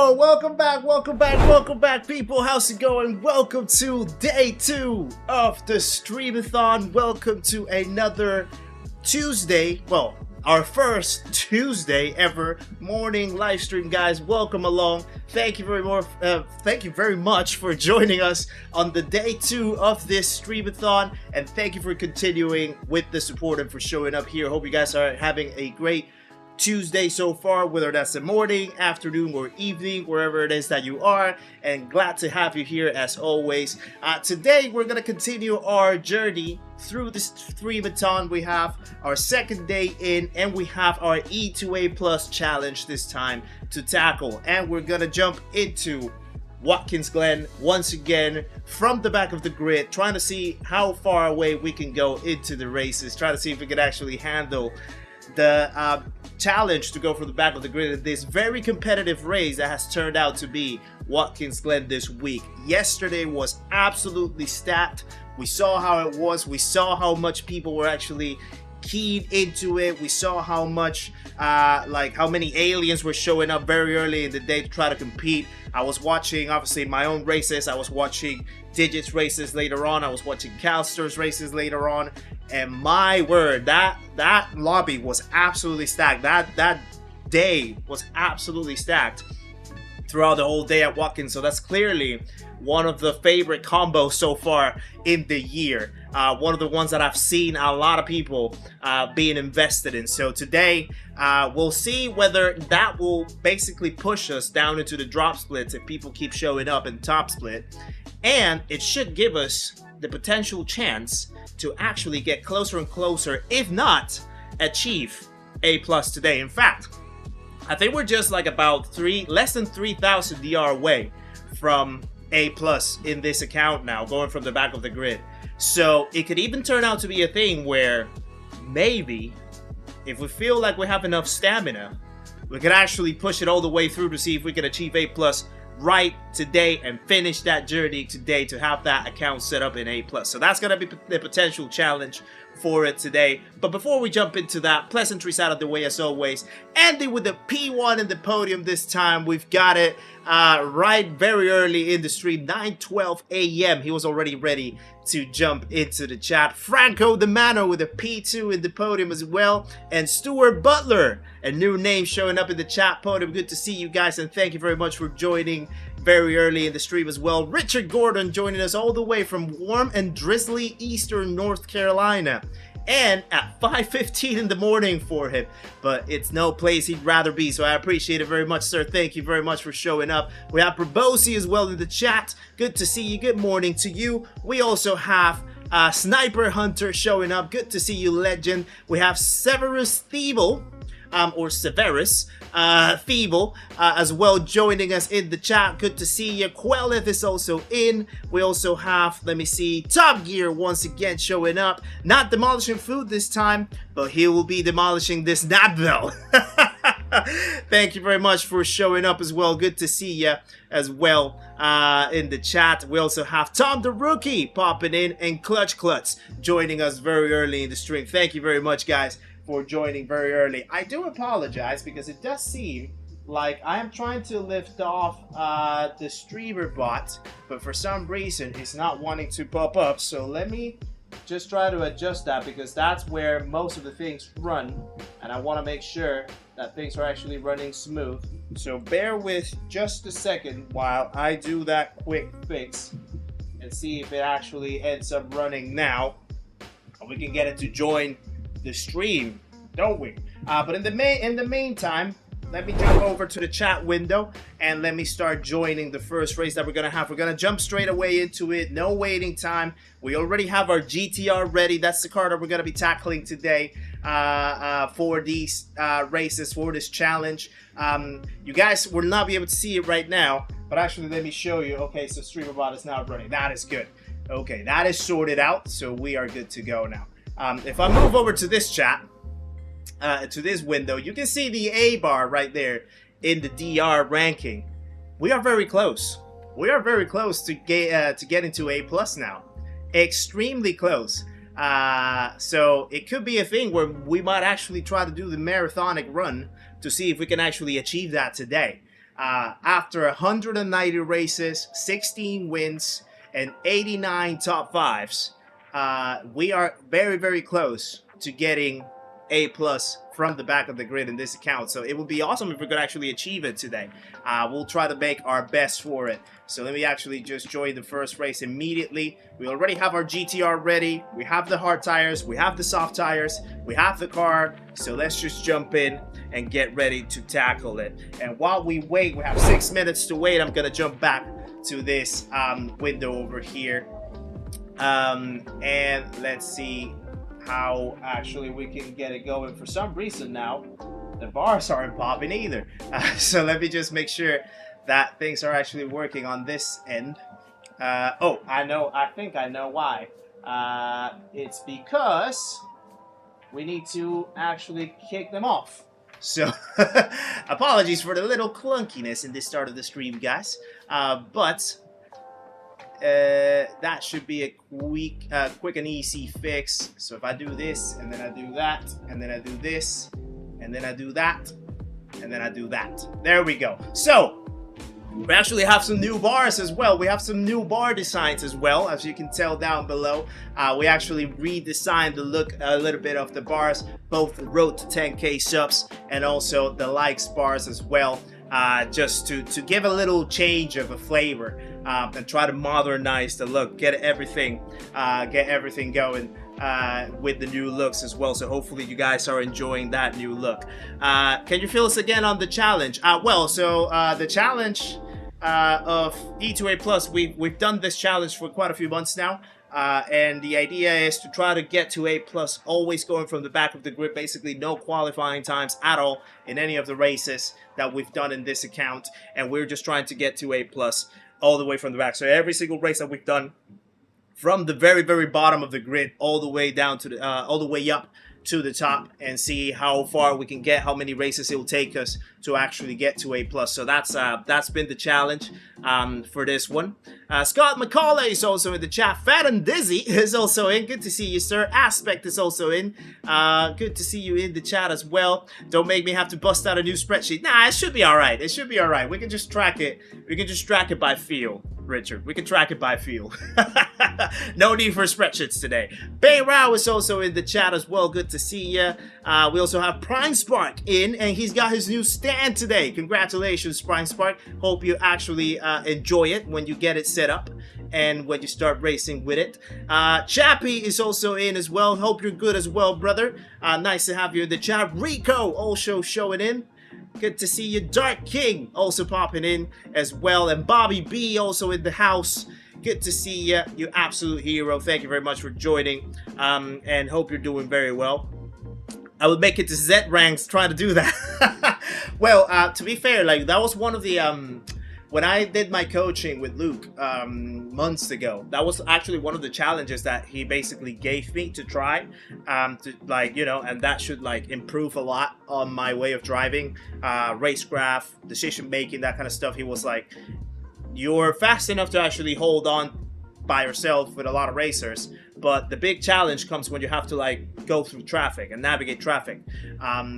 Yo, welcome back, people. How's it going? Welcome to day 2 of the Streamathon. Welcome to another Tuesday, well, our first Tuesday ever morning live stream, guys. Welcome along. Thank you very much for joining us on the day 2 of this Streamathon, and thank you for continuing with the support and for showing up here. Hope you guys are having a great Tuesday so far, whether that's the morning, afternoon, or evening, wherever it is that you are, and glad to have you here as always. Today we're gonna continue our journey through this Streamathon. We have our second day in, and we have our E2A+ challenge this time to tackle, and we're gonna jump into Watkins Glen once again from the back of the grid, trying to see how far away we can go into the races, trying to see if we can actually handle the challenge to go from the back of the grid in this very competitive race that has turned out to be Watkins Glen this week. Yesterday was absolutely stacked. We saw how it was. We saw how much people were actually keyed into it. We saw how much how many aliens were showing up very early in the day to try to compete. I was watching obviously my own races. I was watching Digits races later on. I was watching Calster's races later on, and my word, that lobby was absolutely stacked. That day was absolutely stacked throughout the whole day at Watkins. So that's clearly one of the favorite combos so far in the year. One of the ones that I've seen a lot of people being invested in. So today we'll see whether that will basically push us down into the drop splits if people keep showing up in top split. And it should give us the potential chance to actually get closer and closer, if not achieve A+ today. In fact, I think we're just like about less than 3,000 DR away from A+ in this account now, going from the back of the grid. So it could even turn out to be a thing where maybe if we feel like we have enough stamina, we could actually push it all the way through to see if we can achieve A+ right today and finish that journey today to have that account set up in A+. So that's going to be the potential challenge for it today. But before we jump into that, pleasantries out of the way as always. Ending with the P1 in the podium this time. We've got it right very early in the stream, 9:12 a.m. He was already ready to jump into the chat. Franco the Mano with a P2 in the podium as well. And Stuart Butler, a new name showing up in the chat podium. Good to see you guys, and thank you very much for joining very early in the stream as well. Richard Gordon joining us all the way from warm and drizzly eastern North Carolina. And at 5:15 in the morning for him, but it's no place he'd rather be, so I appreciate it very much, sir. Thank you very much for showing up. We have Probosi as well in the chat. Good to see you. Good morning to you. We also have Sniper Hunter showing up. Good to see you, legend. We have Severus Thiebel, or Severus Thiebel as well, joining us in the chat. Good to see you. Queleth is also in. We also have, let me see, Top Gear once again showing up. Not demolishing food this time, but he will be demolishing this Nabvel. Thank you very much for showing up as well. Good to see you as well in the chat. We also have Tom the Rookie popping in, and Clutch Klutz joining us very early in the stream. Thank you very much, guys, for joining very early. I do apologize because it does seem like I am trying to lift off the streamer bot, but for some reason it's not wanting to pop up. So let me just try to adjust that, because that's where most of the things run, and I want to make sure that things are actually running smooth. So bear with just a second while I do that quick fix and see if it actually ends up running now, and we can get it to join the stream, don't we? But in the meantime, let me jump over to the chat window and let me start joining the first race that we're gonna have. We're gonna jump straight away into it, no waiting time. We already have our GTR ready. That's the car that we're gonna be tackling today for these races, for this challenge. You guys will not be able to see it right now, but actually let me show you. Okay, so StreamerBot is now running. That is good. Okay, that is sorted out, so we are good to go now. If I move over to this chat, to this window, you can see the A bar right there in the DR ranking. We are very close. We are very close to getting to A+ now. Extremely close. So it could be a thing where we might actually try to do the marathonic run to see if we can actually achieve that today. After 190 races, 16 wins, and 89 top fives, we are very, very close to getting A+ from the back of the grid in this account. So it would be awesome if we could actually achieve it today. We'll try to make our best for it. So let me actually just join the first race immediately. We already have our GTR ready. We have the hard tires. We have the soft tires. We have the car. So let's just jump in and get ready to tackle it. And while we wait, we have 6 minutes to wait. I'm gonna jump back to this window over here. And let's see how actually we can get it going. For some reason now, the bars aren't popping either. So let me just make sure that things are actually working on this end. Oh, I think I know why. It's because we need to actually kick them off. So apologies for the little clunkiness in the start of the stream, guys. But that should be a quick and easy fix. So if I do this, and then I do that, and then I do this, and then I do that, and then I do that. There we go. So we actually have some new bars as well. We have some new bar designs as well, as you can tell down below. We actually redesigned the look a little bit of the bars, both the road to 10K subs and also the likes bars as well. Just to give a little change of a flavor and try to modernize the look, get everything going with the new looks as well. So hopefully you guys are enjoying that new look. Can you fill us again on the challenge? The challenge of E2A+, we've done this challenge for quite a few months now. And the idea is to try to get to A+, always going from the back of the grid, basically no qualifying times at all in any of the races that we've done in this account, and we're just trying to get to A+ all the way from the back. So every single race that we've done, from the very, very bottom of the grid all the way down to the all the way up to the top, and see how far we can get, how many races it will take us to actually get to A+. So that's been the challenge for this one. Scott McCauley is also in the chat. Fat and Dizzy is also in. Good to see you, sir. Aspect is also in. Good to see you in the chat as well. Don't make me have to bust out a new spreadsheet. Nah, it should be all right. It should be all right. We can just track it. We can just track it by feel, Richard. We can track it by feel. No need for spreadsheets today. Bay Rao is also in the chat as well. Good to see you. We also have Prime Spark in, and he's got his new stand today. Congratulations, Prime Spark. Hope you actually enjoy it when you get it set up and when you start racing with it. Chappie is also in as well. Hope you're good as well, brother. Nice to have you in the chat. Rico also showing in. Good to see you. Dark King also popping in as well. And Bobby B also in the house. Good to see you. You absolute hero. Thank you very much for joining. And hope you're doing very well. I would make it to Z ranks trying to do that. Well, to be fair, like that was one of the when I did my coaching with Luke months ago, that was actually one of the challenges that he basically gave me to try, to, like, you know, and that should like improve a lot on my way of driving, racecraft, decision making, that kind of stuff. He was like, you're fast enough to actually hold on by yourself with a lot of racers, but the big challenge comes when you have to like go through traffic and navigate traffic.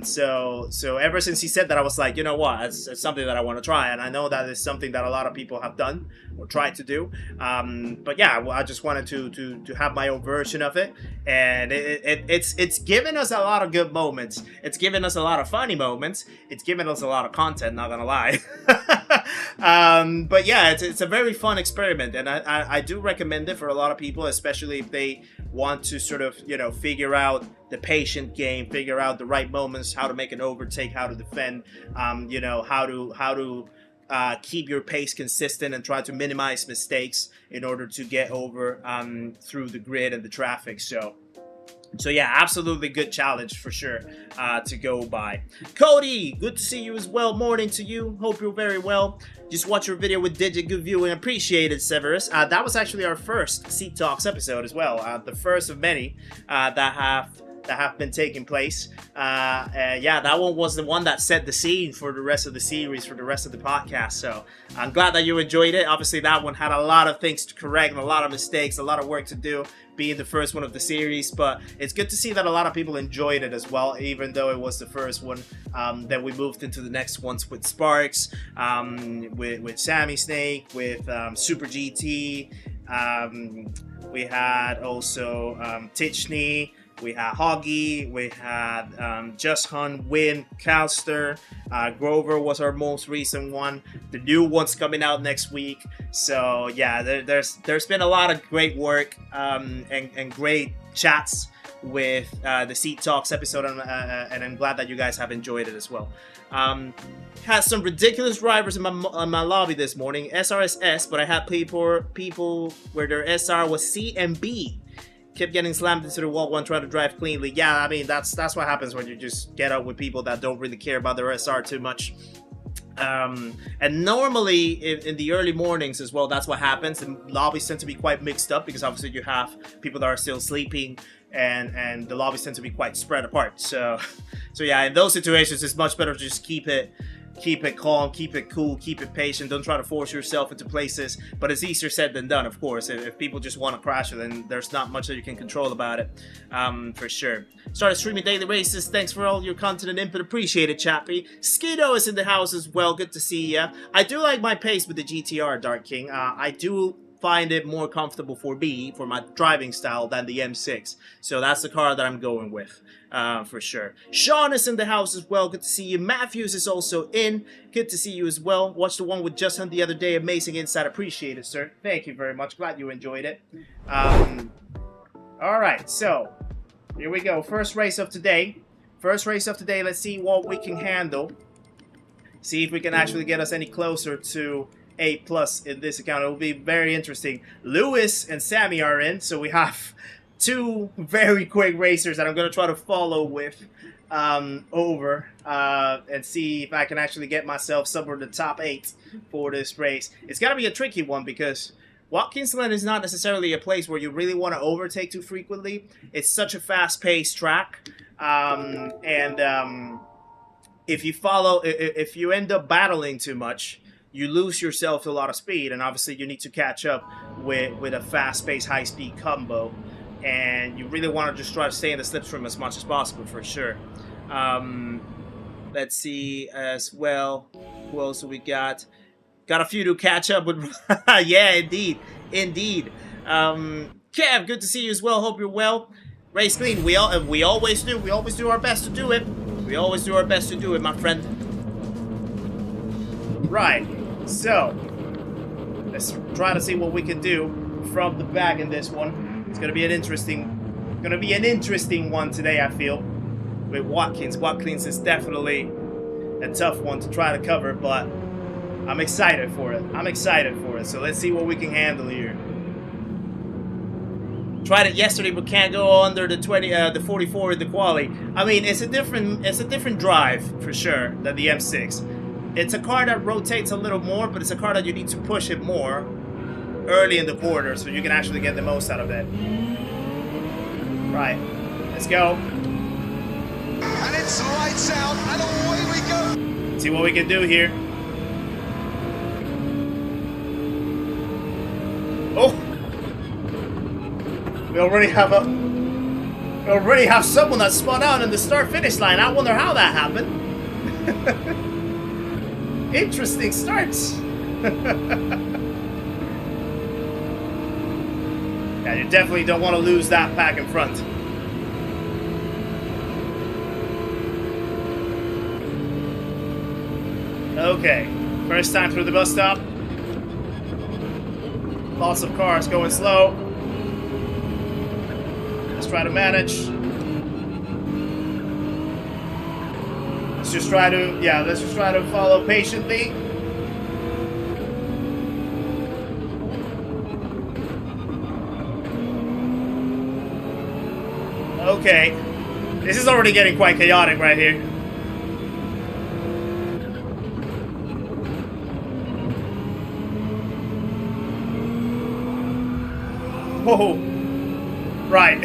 So ever since he said that, I was like, you know what, it's something that I want to try, and I know that is something that a lot of people have done or tried to do. But yeah, well, I just wanted to have my own version of it, and it's given us a lot of good moments. It's given us a lot of funny moments. It's given us a lot of content, not gonna lie. But yeah, it's a very fun experiment, and I do recommend it for a lot of people, especially if they want to sort of, you know, figure out the patient game, figure out the right moments, how to make an overtake, how to defend, you know, how to keep your pace consistent and try to minimize mistakes in order to get over through the grid and the traffic. So yeah, absolutely good challenge for sure to go by. Cody, good to see you as well. Morning to you. Hope you're very well. Just watch your video with Digit. Good viewing. Appreciate it, Severus. That was actually our first Seat Talks episode as well. The first of many that have that have been taking place. Yeah, that one was the one that set the scene for the rest of the series, for the rest of the podcast. So I'm glad that you enjoyed it. Obviously, that one had a lot of things to correct and a lot of mistakes, a lot of work to do, being the first one of the series. But it's good to see that a lot of people enjoyed it as well, even though it was the first one. Then we moved into the next ones with Sparks, with Sammy Snake, with Super GT. We had also Tichney, we had Hoggy, we had Just Hunt, Win, Calster, Grover was our most recent one. The new one's coming out next week. So yeah, there's been a lot of great work and great chats with the Seat Talks episode, and I'm glad that you guys have enjoyed it as well. Had some ridiculous drivers in my lobby this morning. SRSS, but I had people where their SR was C and B. Kept getting slammed into the wall when trying to drive cleanly. Yeah, I mean, that's what happens when you just get up with people that don't really care about their SR too much. And normally in the early mornings as well, that's what happens. The lobbies tend to be quite mixed up because obviously you have people that are still sleeping, and the lobbies tend to be quite spread apart. So yeah, in those situations, it's much better to just keep it calm, keep it cool, keep it patient. Don't try to force yourself into places. But it's easier said than done, of course. If people just want to crash it, then there's not much that you can control about it, for sure. Started streaming daily races. Thanks for all your content and input. Appreciate it, Chappie. Skido is in the house as well. Good to see ya. I do like my pace with the GTR, Dark King. I do find it more comfortable for me, for my driving style, than the M6. So that's the car that I'm going with, for sure. Sean is in the house as well. Good to see you. Matthews is also in. Good to see you as well. Watched the one with Just Hunt the other day. Amazing insight. Appreciate it, sir. Thank you very much. Glad you enjoyed it. Alright, so here we go. First race of today. First race of today. Let's see what we can handle. See if we can actually get us any closer to A+ in this account. It will be very interesting. Lewis and Sammy are in, so we have two very quick racers that I'm going to try to follow with over and see if I can actually get myself somewhere in the top 8 for this race. It's going to be a tricky one because Watkins Glen is not necessarily a place where you really want to overtake too frequently. It's such a fast-paced track, if you end up battling too much, you lose yourself a lot of speed, and obviously you need to catch up with a fast-paced, high-speed combo, and you really want to just try to stay in the slipstream as much as possible, for sure. Let's see as well. Who else do we got? Got a few to catch up with. Yeah, indeed. Kev, good to see you as well. Hope you're well. Raceline, we always do. We always do our best to do it. We always do our best to do it, my friend. Right. So, let's try to see what we can do from the back in this one. It's gonna be an interesting one today, I feel. With Watkins. Watkins is definitely a tough one to try to cover, but I'm excited for it. So let's see what we can handle here. Tried it yesterday, but can't go under the 44 in the quali. I mean, it's a different drive for sure than the M6. It's a car that rotates a little more, but it's a car that you need to push it more early in the quarter so you can actually get the most out of it. Right, let's go. And it's lights out, and away we go. See what we can do here. Oh, we already have someone that spun out in the start-finish line. I wonder how that happened. Interesting starts. Yeah, you definitely don't want to lose that pack in front. Okay, first time through the bus stop. Lots of cars going slow. Let's try to manage. Let's just try to follow patiently. Okay, this is already getting quite chaotic right here. Whoa, right.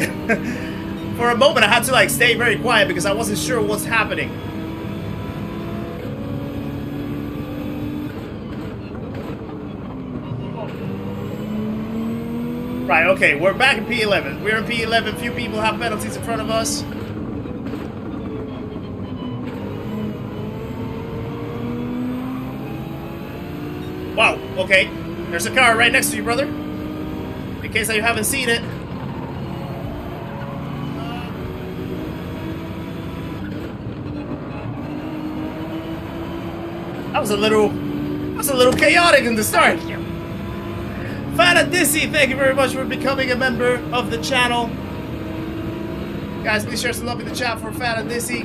For a moment, I had to like stay very quiet because I wasn't sure what's happening. Right, okay, we're back in P11. We're in P11. Few people have penalties in front of us. Wow, okay. There's a car right next to you, brother. In case you haven't seen it. That was a little chaotic in the start. Fanadisi, thank you very much for becoming a member of the channel. Guys, please share some love in the chat for Fanadisi.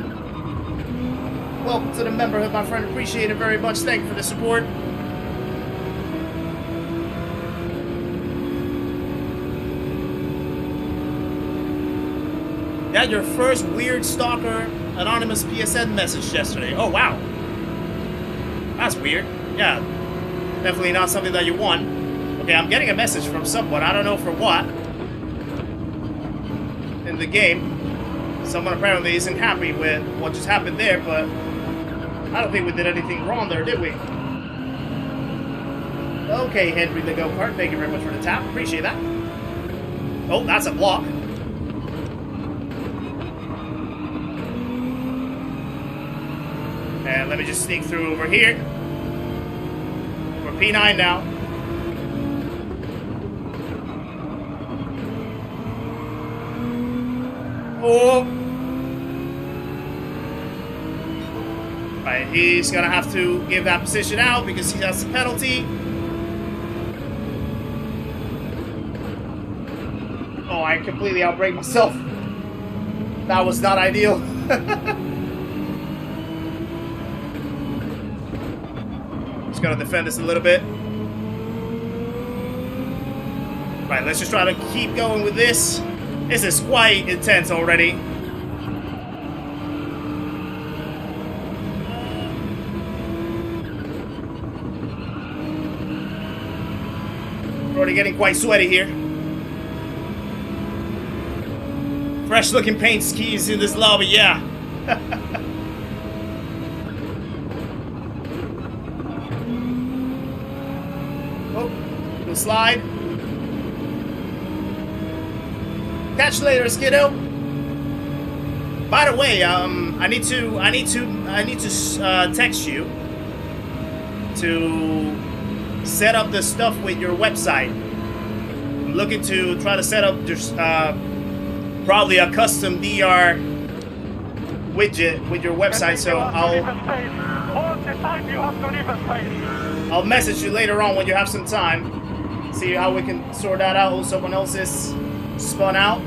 Welcome to the memberhood, my friend. Appreciate it very much. Thank you for the support. Yeah, your first weird stalker anonymous PSN message yesterday. Oh, wow. That's weird. Yeah, definitely not something that you want. Okay, I'm getting a message from someone. I don't know for what. In the game. Someone apparently isn't happy with what just happened there, but I don't think we did anything wrong there, did we? Okay, Henry the Go-Kart, thank you very much for the tap. Appreciate that. Oh, that's a block. And let me just sneak through over here. We're P9 now. Oh! Right, he's gonna have to give that position out because he has a penalty. Oh, I completely outbraked myself. That was not ideal. Just gonna defend this a little bit. Right, let's just try to keep going with this. This is quite intense already. We're already getting quite sweaty here. Fresh looking paint skis in this lobby, yeah. Oh, little slide. Catch you later, Skiddo. By the way, I need to text you to set up the stuff with your website. I'm looking to try to set up just probably a custom DR widget with your website. So I'll message you later on when you have some time. See how we can sort that out. Or someone else is spun out.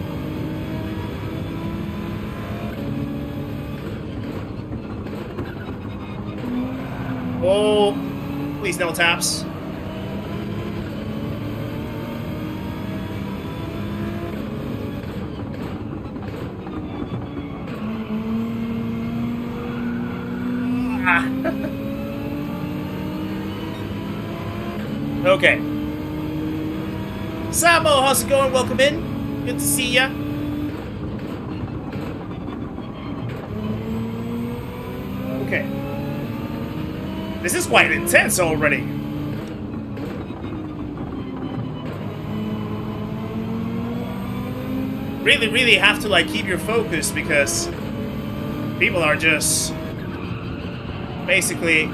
Oh, please no taps. Okay. Samo, how's it going? Welcome in. Good to see ya. Okay. This is quite intense already. Really have to like keep your focus because people are just basically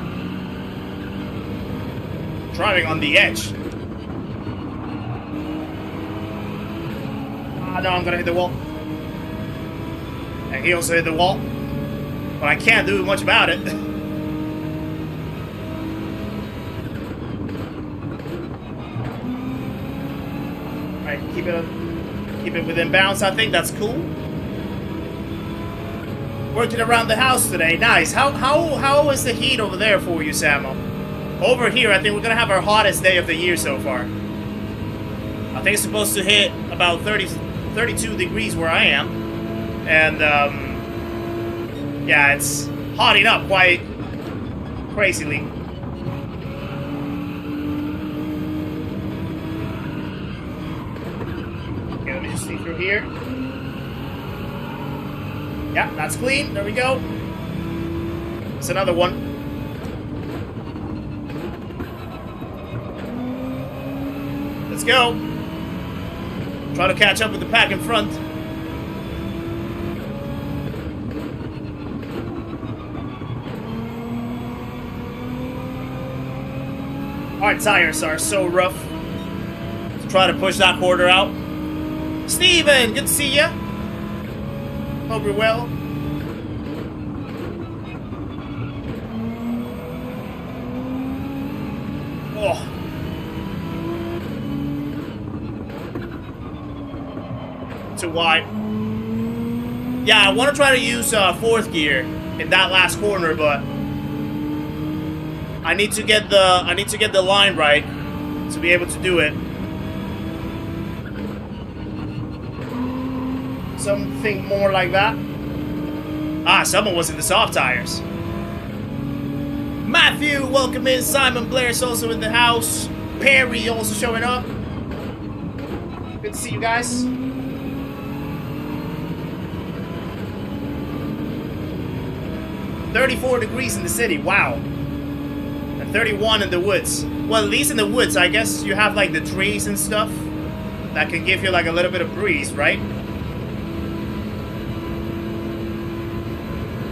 driving on the edge. No, I'm gonna hit the wall. And he also hit the wall. But I can't do much about it. Alright, keep it within bounds. I think that's cool. Working around the house today. Nice. How is the heat over there for you, Samo? Over here, I think we're gonna have our hottest day of the year so far. I think it's supposed to hit about 32 degrees where I am. And, yeah, it's hotting up quite crazily. Okay, let me just see through here. Yeah, that's clean. There we go. It's another one. Let's go. Try to catch up with the pack in front. Our tires are so rough. Let's try to push that quarter out. Steven, good to see ya. Hope you're well. Oh. Too wide. Yeah, I want to try to use fourth gear in that last corner, but I need to get the line right to be able to do it. Something more like that. Ah, someone was in the soft tires. Matthew, welcome in. Simon Blair's also in the house. Perry also showing up. Good to see you guys. "34 degrees in the city, wow. And 31 in the woods. Well, at least in the woods, I guess you have like the trees and stuff that can give you like a little bit of breeze, right?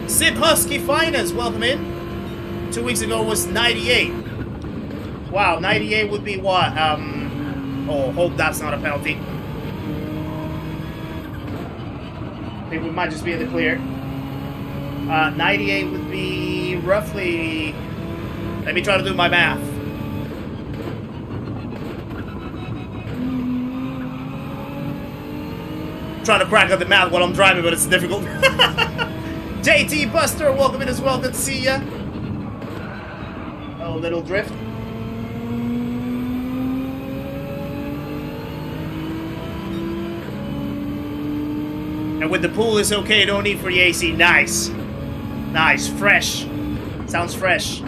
Sip Husky Finance, welcome in. 2 weeks ago was 98. Wow, 98 would be what? Oh, hope that's not a penalty. I think we might just be in the clear. 98 would be roughly... Let me try to do my math. Trying to crack up the math while I'm driving, but it's difficult. JT Buster, welcome in as well. Good to see ya. Oh, little drift. And with the pool is okay, don't need for the AC. Nice. Nice, fresh. Sounds fresh.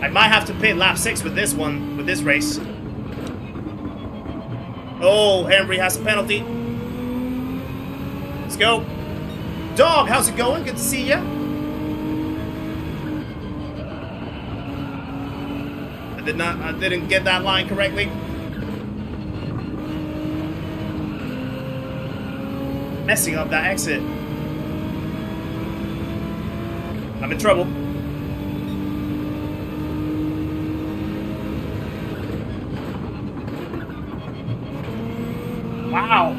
I might have to pit lap 6 with this one, with this race. Oh, Henry has a penalty. Let's go. Dog, how's it going? Good to see ya. I didn't get that line correctly. Messing up that exit. I'm in trouble. Wow.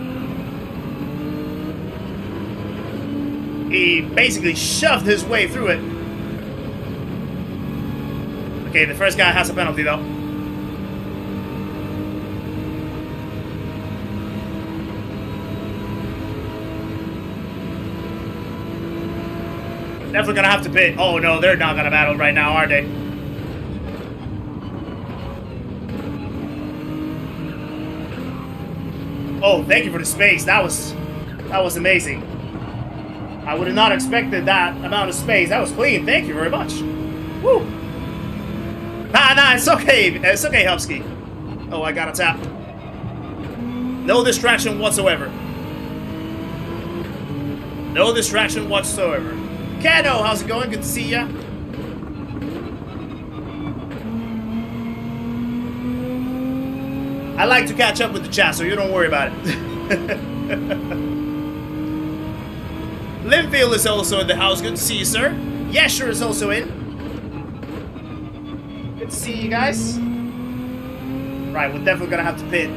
He basically shoved his way through it. Okay, the first guy has a penalty though. Definitely gonna have to pit. Oh no, they're not gonna battle right now, are they? Oh, thank you for the space. That was amazing. I would have not expected that amount of space. That was clean. Thank you very much. Woo! Nah, it's okay. It's okay, Hubsky. Oh, I got a tap. No distraction whatsoever. No distraction whatsoever. Cano, how's it going? Good to see ya. I like to catch up with the chat, so you don't worry about it. Linfield is also in the house. Good to see you, sir. Yesher is also in. Good to see you guys. Right, we're definitely gonna have to pit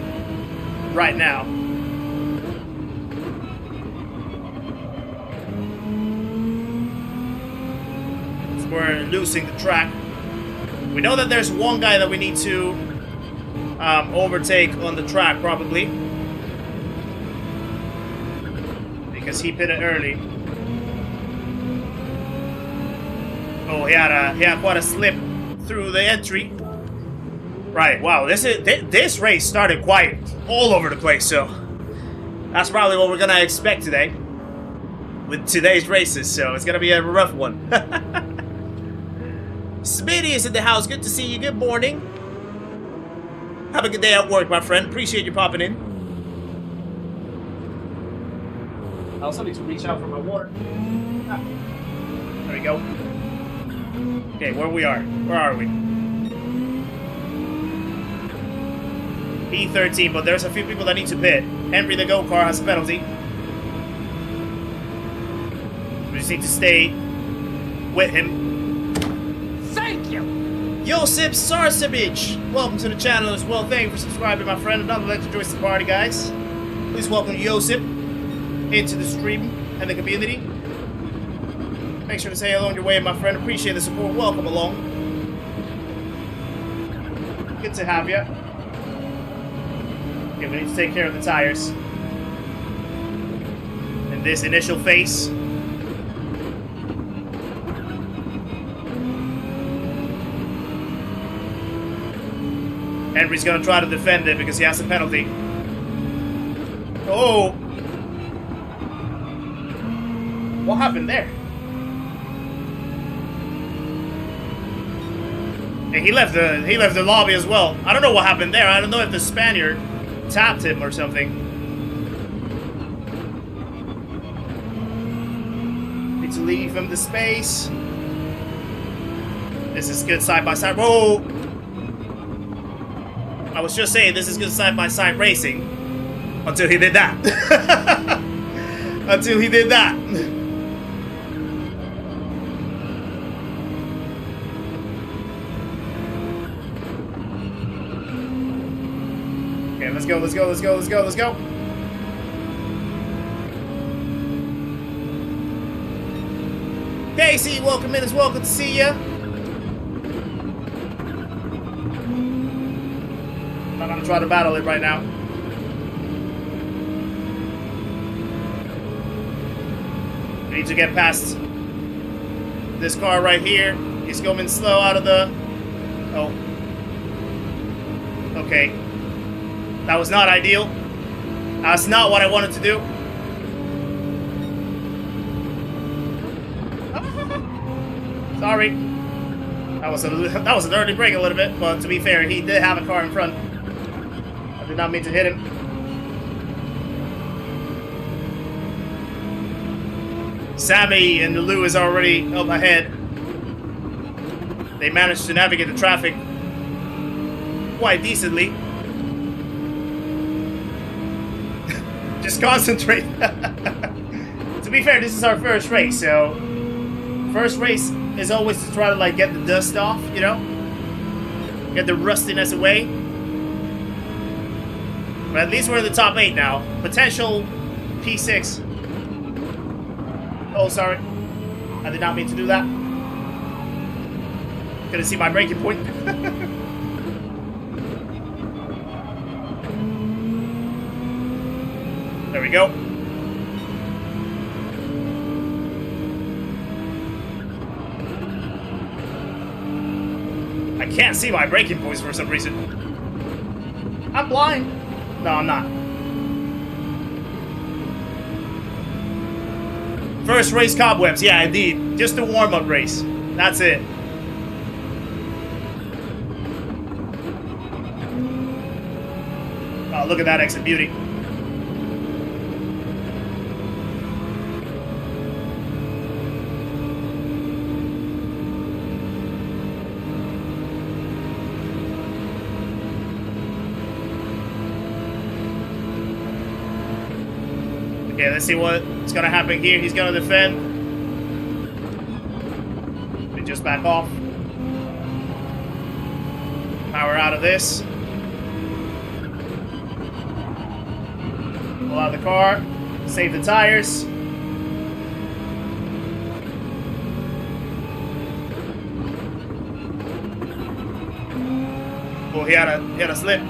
right now. We're losing the track. We know that there's one guy that we need to overtake on the track, probably, because he pitted early. Oh, he had quite a slip through the entry. Right. Wow. This race started quite all over the place. So that's probably what we're gonna expect today with today's races. So it's gonna be a rough one. Smitty is in the house. Good to see you. Good morning. Have a good day at work, my friend. Appreciate you popping in. I also need to reach out for my water. Ah. There we go. Okay, where are we? P13, but there's a few people that need to pit. Henry the go-car has a penalty. We just need to stay with him. Thank you! Josip Sarcevic, welcome to the channel as well. Thank you for subscribing, my friend. Another like to join the party, guys. Please welcome Josip into the stream and the community. Make sure to say hello on your way, my friend. Appreciate the support. Welcome along. Good to have you. Okay, we need to take care of the tires. In this initial phase. Henry's gonna try to defend it because he has a penalty. Oh! What happened there? And he left the lobby as well. I don't know what happened there. I don't know if the Spaniard tapped him or something. Need to leave him the space. This is good side by side. Whoa! I was just saying this is good side by side racing until he did that. Until he did that. Okay, let's go, let's go, let's go, let's go, let's go. Casey, welcome in as well. Good to see you. I'm gonna try to battle it right now. I need to get past this car right here. He's going slow out of the... Oh. Okay. That was not ideal. That's not what I wanted to do. Sorry. That was an early break a little bit, but to be fair, he did have a car in front. I did not mean to hit him. Sammy and Lou is already up ahead. They managed to navigate the traffic quite decently. Just concentrate. To be fair, this is our first race, so first race is always to try to like get the dust off, you know? Get the rustiness away. But at least we're in the top 8 now. Potential P6. Oh, sorry. I did not mean to do that. Couldn't see my braking point. There we go. I can't see my braking points for some reason. I'm blind. No, I'm not. First race cobwebs. Yeah, indeed. Just a warm-up race. That's it. Oh, look at that exit beauty. Okay, let's see what's gonna happen here. He's gonna defend. And just back off. Power out of this. Pull out of the car. Save the tires. Oh, he had a slip.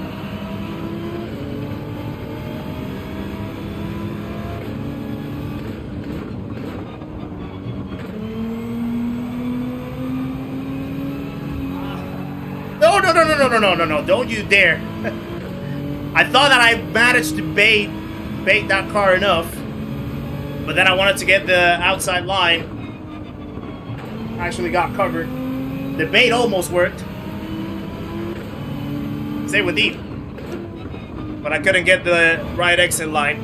No, don't you dare. I thought that I managed to bait that car enough, but then I wanted to get the outside line. Actually got covered. The bait almost worked. Same with Deep. But I couldn't get the right exit line.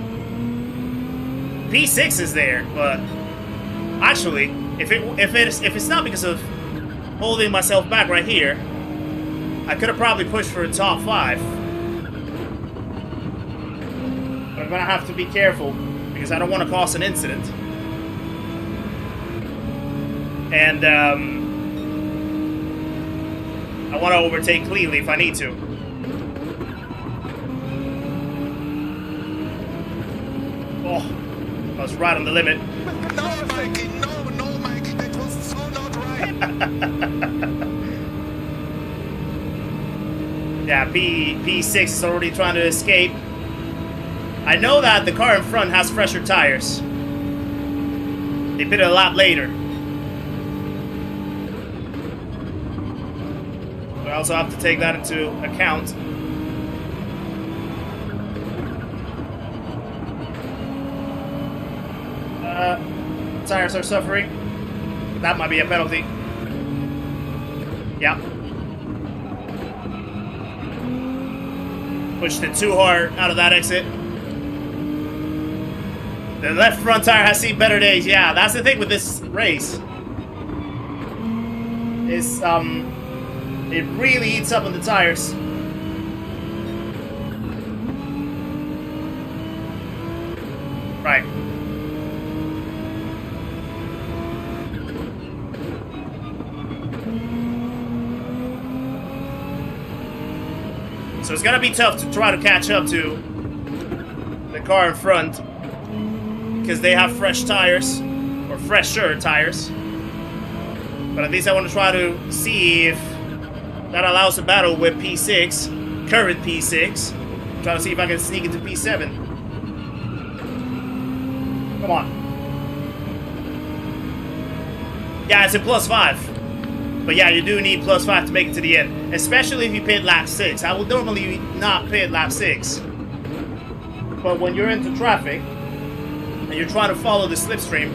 P6 is there, but actually, if it's not because of holding myself back right here, I could have probably pushed for a top 5. But I'm gonna have to be careful because I don't want to cause an incident. And I want to overtake cleanly if I need to. Oh, I was right on the limit. No, Mikey, no, Mikey, that was so not right. Yeah, P6 is already trying to escape. I know that the car in front has fresher tires. They pitted a lot later. But I also have to take that into account. Tires are suffering. That might be a penalty. Yeah. Pushed it too hard out of that exit. The left front tire has seen better days. Yeah, that's the thing with this race. Is it really eats up on the tires. Right. So it's gonna be tough to try to catch up to the car in front because they have fresh tires, or fresher tires. But at least I want to try to see if that allows a battle with P6, current P6. Try to see if I can sneak into P7. Come on. Yeah, it's a +5. But yeah, you do need +5 to make it to the end. Especially if you pit lap 6. I will normally not pit lap 6. But when you're into traffic, and you're trying to follow the slipstream,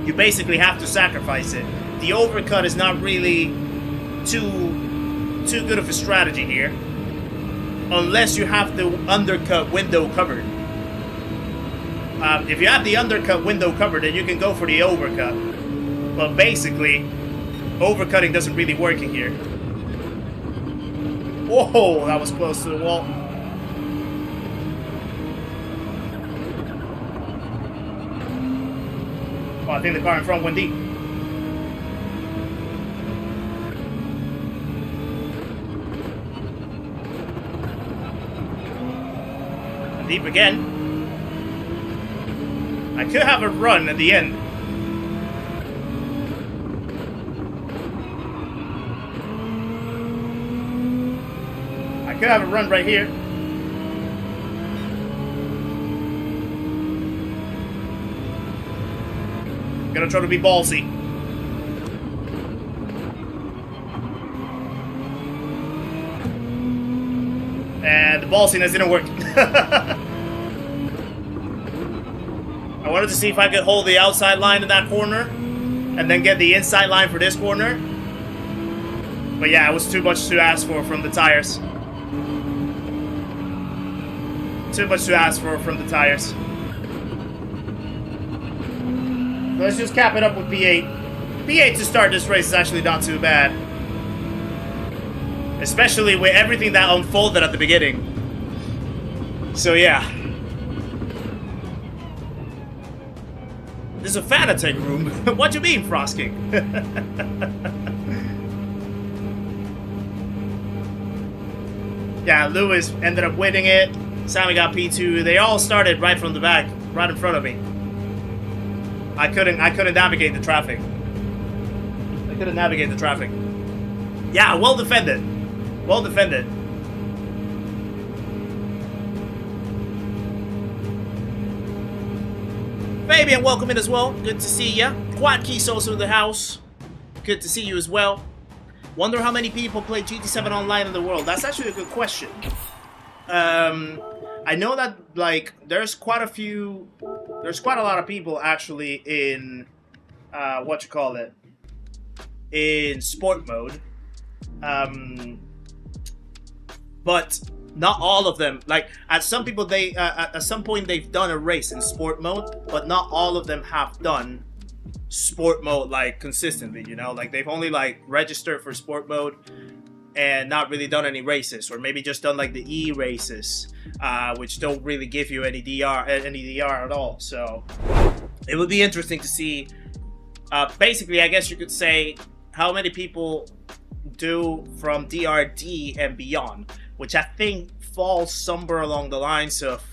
you basically have to sacrifice it. The overcut is not really too good of a strategy here. Unless you have the undercut window covered. If you have the undercut window covered, then you can go for the overcut. But basically, overcutting doesn't really work in here. Whoa, that was close to the wall. Oh, I think the car in front went deep. Deep again. I could have a run at the end. I could have a run right here. I'm gonna try to be ballsy. And the ballsiness didn't work. I wanted to see if I could hold the outside line in that corner and then get the inside line for this corner. But yeah, it was too much to ask for from the tires. Too much to ask for from the tires. Let's just cap it up with P8. P8 to start this race is actually not too bad. Especially with everything that unfolded at the beginning. So yeah. This is a Fanatec room. What do you mean, Frost King? Yeah, Lewis ended up winning it. Sammy got P2. They all started right from the back, right in front of me. I couldn't navigate the traffic. Yeah, well defended. Well defended. Fabian, welcome in as well. Good to see ya. Quad Keys also in the house. Good to see you as well. Wonder how many people play GT7 online in the world. That's actually a good question. I know that like there's quite a lot of people actually in in sport mode. But not all of them. Like at some people, they at some point they've done a race in sport mode, but not all of them have done sport mode like consistently. You know, like they've only like registered for sport mode and not really done any races, or maybe just done like the E races, which don't really give you any DR at all. So it would be interesting to see. Basically, I guess you could say how many people do from DRD and beyond, which I think falls somewhere along the lines of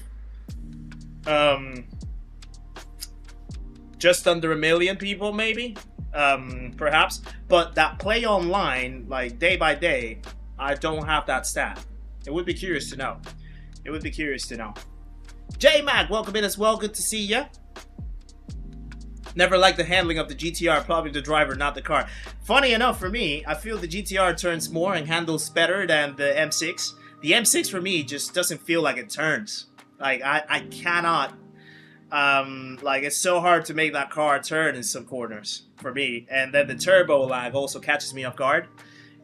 just under 1 million people, maybe, perhaps. But that play online, like day by day, I don't have that stat. It would be curious to know. It would be curious to know. J Mac, welcome in as well. Good to see ya. Never liked the handling of the GTR, probably the driver, not the car. Funny enough, for me, I feel the GTR turns more and handles better than the M6. The M6 for me just doesn't feel like it turns. Like I cannot. Like it's so hard to make that car turn in some corners for me. And then the turbo lag also catches me off guard.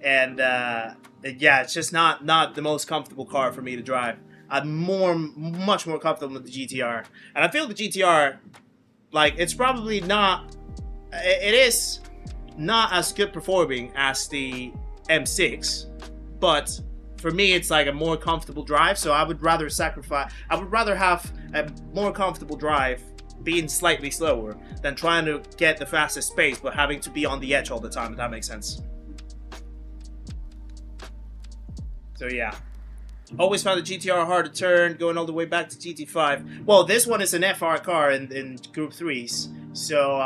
And yeah, it's just not the most comfortable car for me to drive. I'm much more comfortable with the GTR, and I feel the GTR. Like, it's probably not... It is not as good performing as the M6, but for me, it's like a more comfortable drive, so I would rather sacrifice... I would rather have a more comfortable drive being slightly slower than trying to get the fastest pace, but having to be on the edge all the time, if that makes sense. So, yeah. Always found the GTR hard to turn, going all the way back to GT5. Well, this one is an FR car in Group 3s. So,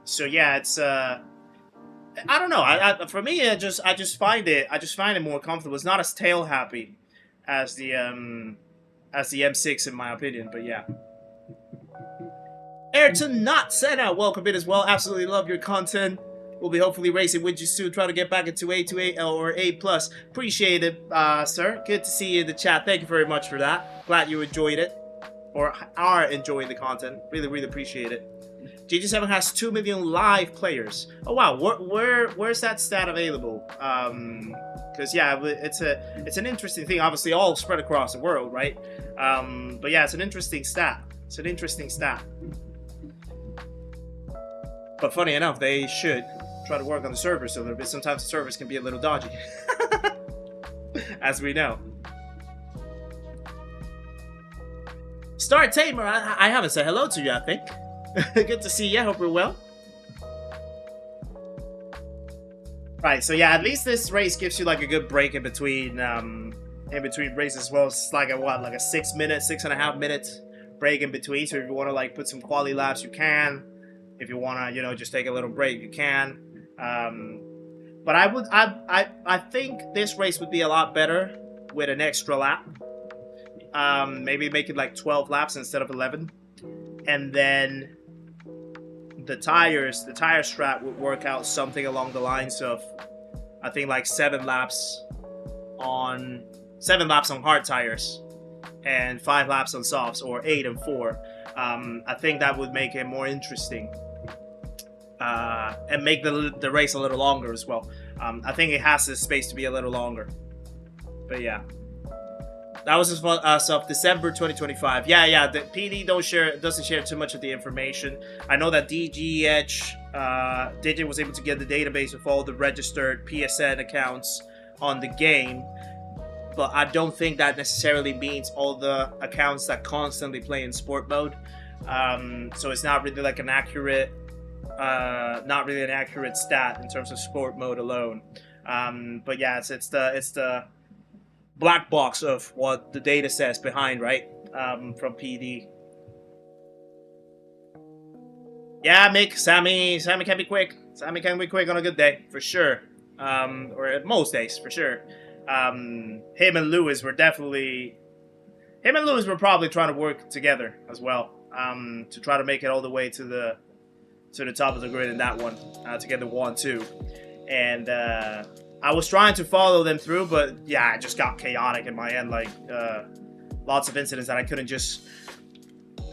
so yeah, it's I don't know. For me, I just find it more comfortable. It's not as tail happy as the M6 in my opinion. But yeah. Ayrton Not Senna, welcome in as well. Absolutely love your content. We'll be hopefully racing with you soon, trying to get back into A2A or A+. Appreciate it, sir. Good to see you in the chat. Thank you very much for that. Glad you enjoyed it, or are enjoying the content. Really, really appreciate it. GT7 has 2 million live players. Oh wow, where's that stat available? Because yeah, it's an interesting thing. Obviously, all spread across the world, right? But yeah, it's an interesting stat. It's an interesting stat. But funny enough, they should try to work on the servers a little bit. Sometimes the servers can be a little dodgy, as we know. Star Tamer, I haven't said hello to you, I think. Good to see you. Hope you're well. Right, so yeah, at least this race gives you like a good break in between races as well. It's like a what, like a 6.5 minute break in between. So if you want to like put some quali laps, you can. If you want to, you know, just take a little break, you can. But I think this race would be a lot better with an extra lap. Maybe make it like 12 laps instead of 11. And then the tire strap would work out something along the lines of, I think like 7 laps on hard tires and 5 laps on softs, or 8 and 4. I think that would make it more interesting. And make the race a little longer as well. I think it has the space to be a little longer. But yeah, that was as of December 2025. Yeah. The PD doesn't share too much of the information. I know that Digit was able to get the database of all the registered PSN accounts on the game, but I don't think that necessarily means all the accounts that constantly play in sport mode. So it's not really like an accurate. Not really an accurate stat in terms of sport mode alone. But yeah, it's the black box of what the data says behind, right? From PD. Yeah, Mick, Sammy can be quick. Sammy can be quick on a good day, for sure. Or most days, for sure. Him and Lewis were probably trying to work together as well. To try to make it all the way to the top of the grid in that one, to get the 1-2. And I was trying to follow them through, but yeah, it just got chaotic in my end. Like lots of incidents that I couldn't just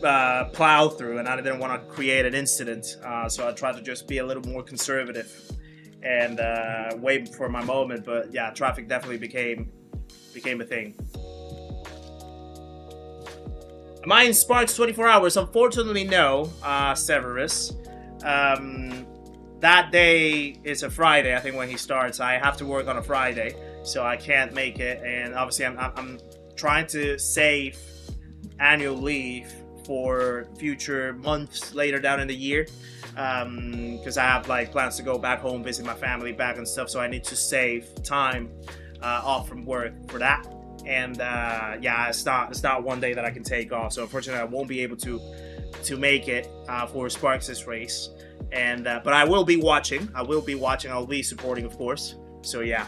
plow through, and I didn't want to create an incident. So I tried to just be a little more conservative and wait for my moment. But yeah, traffic definitely became a thing. Am I in Sparks 24 hours? Unfortunately, no, Severus. That day is a Friday, I think, when he starts. I have to work on a Friday, so I can't make it. And obviously, I'm trying to save annual leave for future months later down in the year, because I have like plans to go back home, visit my family back and stuff. So I need to save time off from work for that. And yeah, it's not one day that I can take off. So unfortunately, I won't be able to make it for Sparks' race. And but I will be watching. I'll be supporting, of course. So yeah.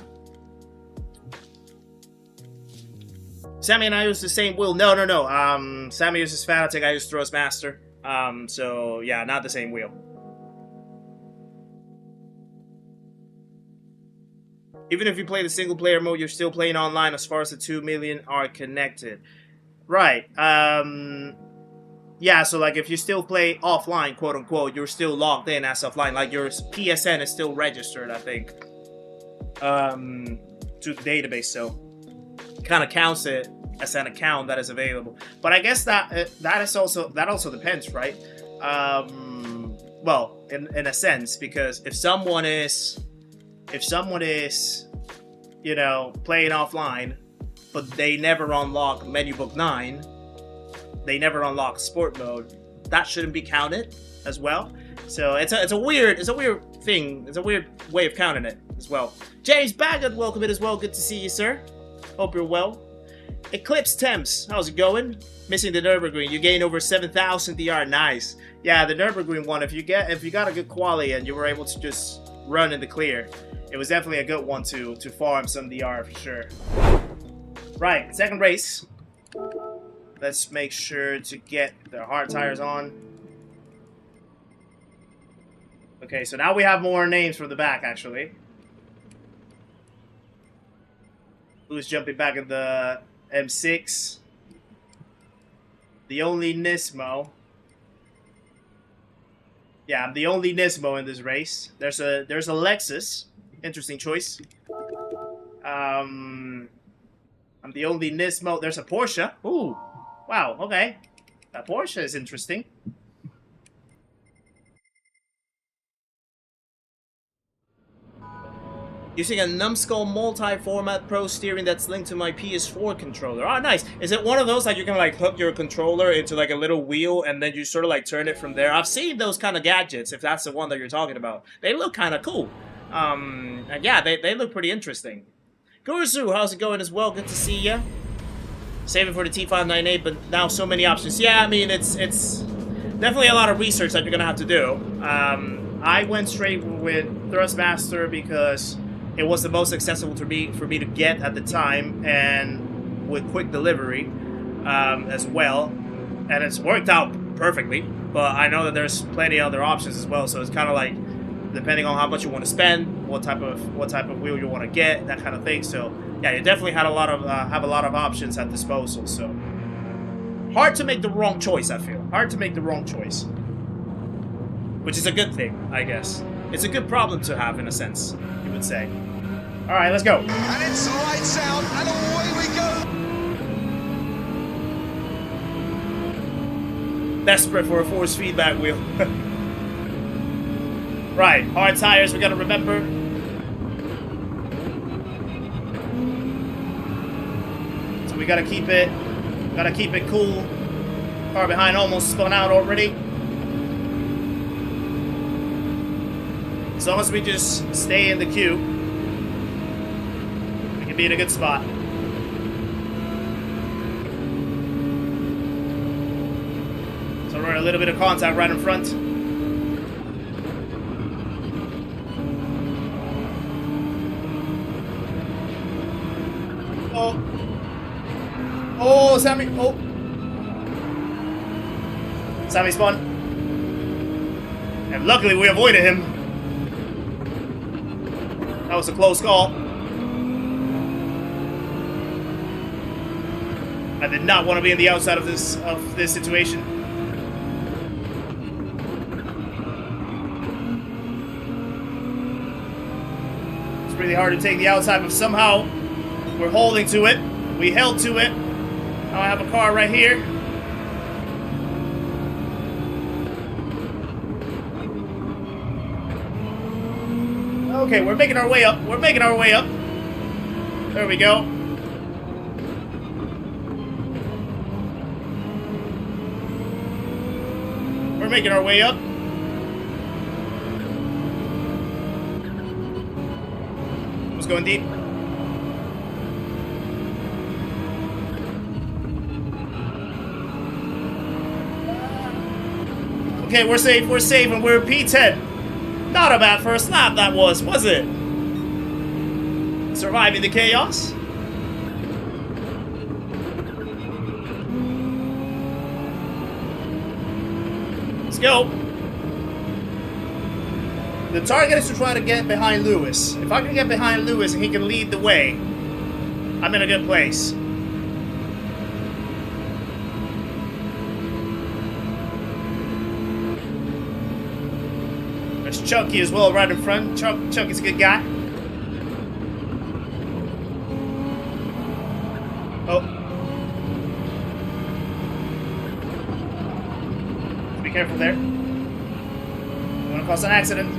Sammy and I use the same wheel. No. Sammy uses Fanatec, I use Thrustmaster. So yeah, not the same wheel. Even if you play the single player mode, you're still playing online as far as the 2 million are connected. Right. Yeah, so like if you still play offline, quote unquote, you're still logged in as offline. Like your PSN is still registered, I think, to the database. So kind of counts it as an account that is available. But I guess that also depends, right? Well, in a sense, because if someone is, you know, playing offline, but they never unlock menu book 9, they never unlock sport mode, that shouldn't be counted as well. So it's a weird thing. It's a weird way of counting it as well. James Baggett, welcome in as well. Good to see you, sir. Hope you're well. Eclipse Temps, how's it going? Missing the Nürburgring. You gain over 7,000 DR. Nice. Yeah, the Nürburgring one. If you got a good quali and you were able to just run in the clear, it was definitely a good one to farm some DR for sure. Right, second race. Let's make sure to get the hard tires on. Okay, so now we have more names from the back, actually. Who's jumping back in the M6? The only Nismo. Yeah, I'm the only Nismo in this race. There's a Lexus. Interesting choice. I'm the only Nismo. There's a Porsche. Ooh. Wow, okay. That Porsche is interesting. Using a numbskull multi-format pro steering that's linked to my PS4 controller. Oh, nice. Is it one of those like you can like hook your controller into like a little wheel and then you sort of like turn it from there? I've seen those kind of gadgets, if that's the one that you're talking about. They look kind of cool. And yeah, they look pretty interesting. Gurzu, how's it going as well? Good to see ya. Saving for the T598, but now so many options. Yeah, I mean, it's definitely a lot of research that you're gonna have to do. I went straight with Thrustmaster because it was the most accessible for me to get at the time, and with quick delivery as well. And it's worked out perfectly, but I know that there's plenty of other options as well, so it's kind of like depending on how much you want to spend, what type of wheel you want to get, that kind of thing. So yeah, you definitely had have a lot of options at disposal. So hard to make the wrong choice, I feel. Hard to make the wrong choice, which is a good thing, I guess. It's a good problem to have, in a sense, you would say. All right, let's go. And it's lights out, and away we go. Desperate for a force feedback wheel. Right, hard tires, we gotta remember. So we gotta keep it cool. Car behind almost spun out already. As long as we just stay in the queue, we can be in a good spot. So we're in a little bit of contact right in front. Oh, Sammy! Oh, Sammy spun, and luckily we avoided him. That was a close call. I did not want to be on the outside of this situation. It's really hard to take the outside, but somehow we're holding to it. We held to it. Now I have a car right here. Okay, we're making our way up. We're making our way up. There we go. We're making our way up. Who's going deep? Okay, we're safe, and we're P10. Not a bad first lap that was it? Surviving the chaos? Let's go. The target is to try to get behind Lewis. If I can get behind Lewis and he can lead the way, I'm in a good place. There's Chunky as well right in front. Chunky's a good guy. Oh. Be careful there. I'm gonna cause an accident.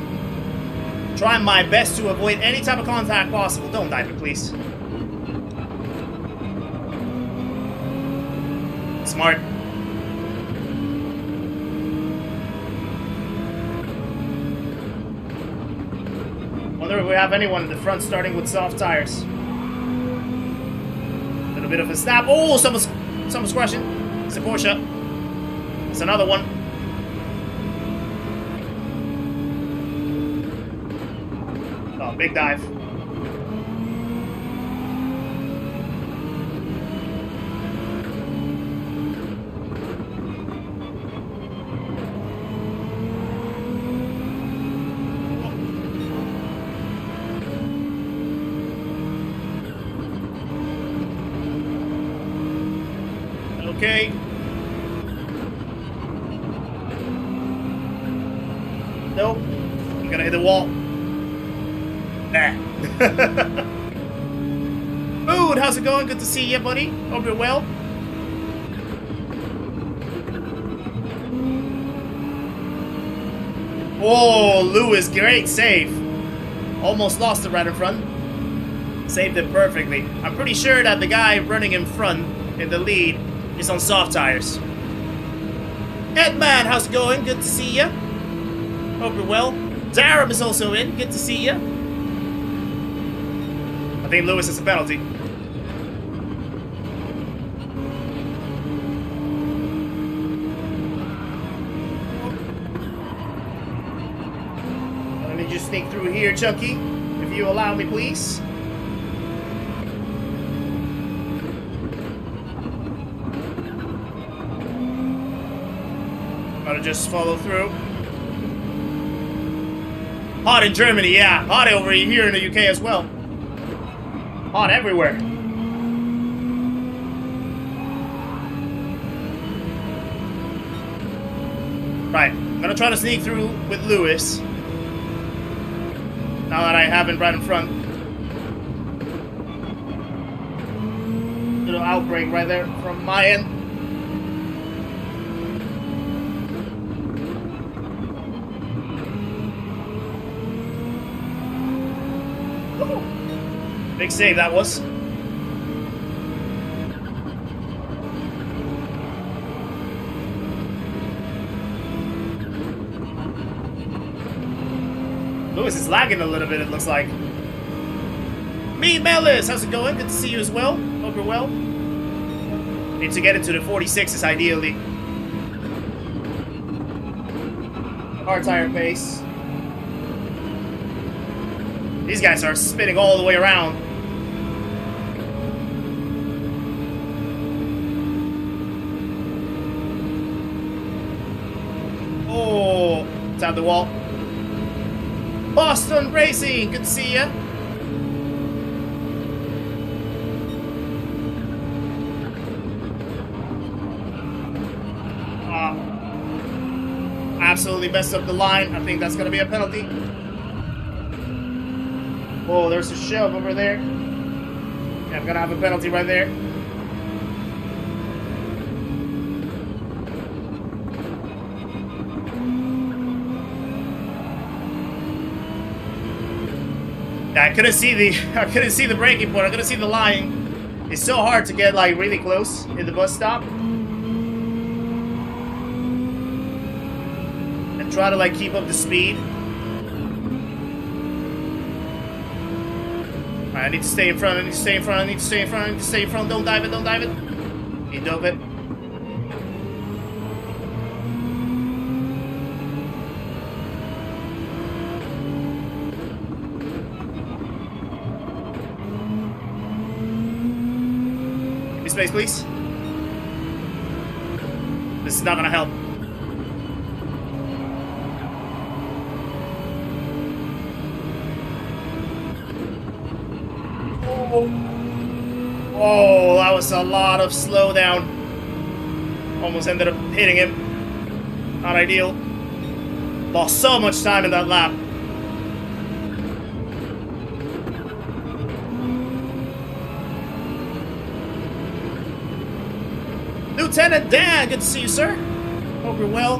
Trying my best to avoid any type of contact possible. Don't dive me, please. Smart. Wonder if we have anyone in the front starting with soft tires. A little bit of a snap. Oh, someone's crashing. It's a Porsche. It's another one. Oh, big dive. Okay. Nope. I'm gonna hit the wall. Nah. Mood, how's it going? Good to see you, buddy. Hope you're well. Oh, Lewis, great save. Almost lost it right in front. Saved it perfectly. I'm pretty sure that the guy running in front, in the lead, is on soft tires. Edman, how's it going? Good to see ya. Hope you're well. Darum is also in. Good to see ya. I think Lewis is a penalty. Let me just sneak through here, Chunky. If you allow me, please. Gotta just follow through. Hot in Germany, yeah. Hot over here in the UK as well. Hot everywhere. Right, I'm gonna try to sneak through with Lewis. Now that I have him right in front. Little outbreak right there from my end. Big save that was. Lewis is lagging a little bit, it looks like. Me, Melis, how's it going? Good to see you as well. Hope you're well. Need to get into the 46s ideally. Hard tire pace. These guys are spinning all the way around. Oh, tap the wall. Boston Racing, good to see ya. Absolutely messed up the line. I think that's gonna be a penalty. Oh, there's a shove over there. Yeah, I'm gonna have a penalty right there. I couldn't see the breaking point. I couldn't see the line. It's so hard to get like really close in the bus stop and try to like keep up the speed. Alright, I need to stay in front. I need to stay in front. I need to stay in front. I need to stay in front. Don't dive it. Don't dive it. He dove it. Space, please. This is not gonna help. Oh, that was a lot of slowdown. Almost ended up hitting him. Not ideal. Lost so much time in that lap. Lieutenant Dan, good to see you, sir. Hope you're well.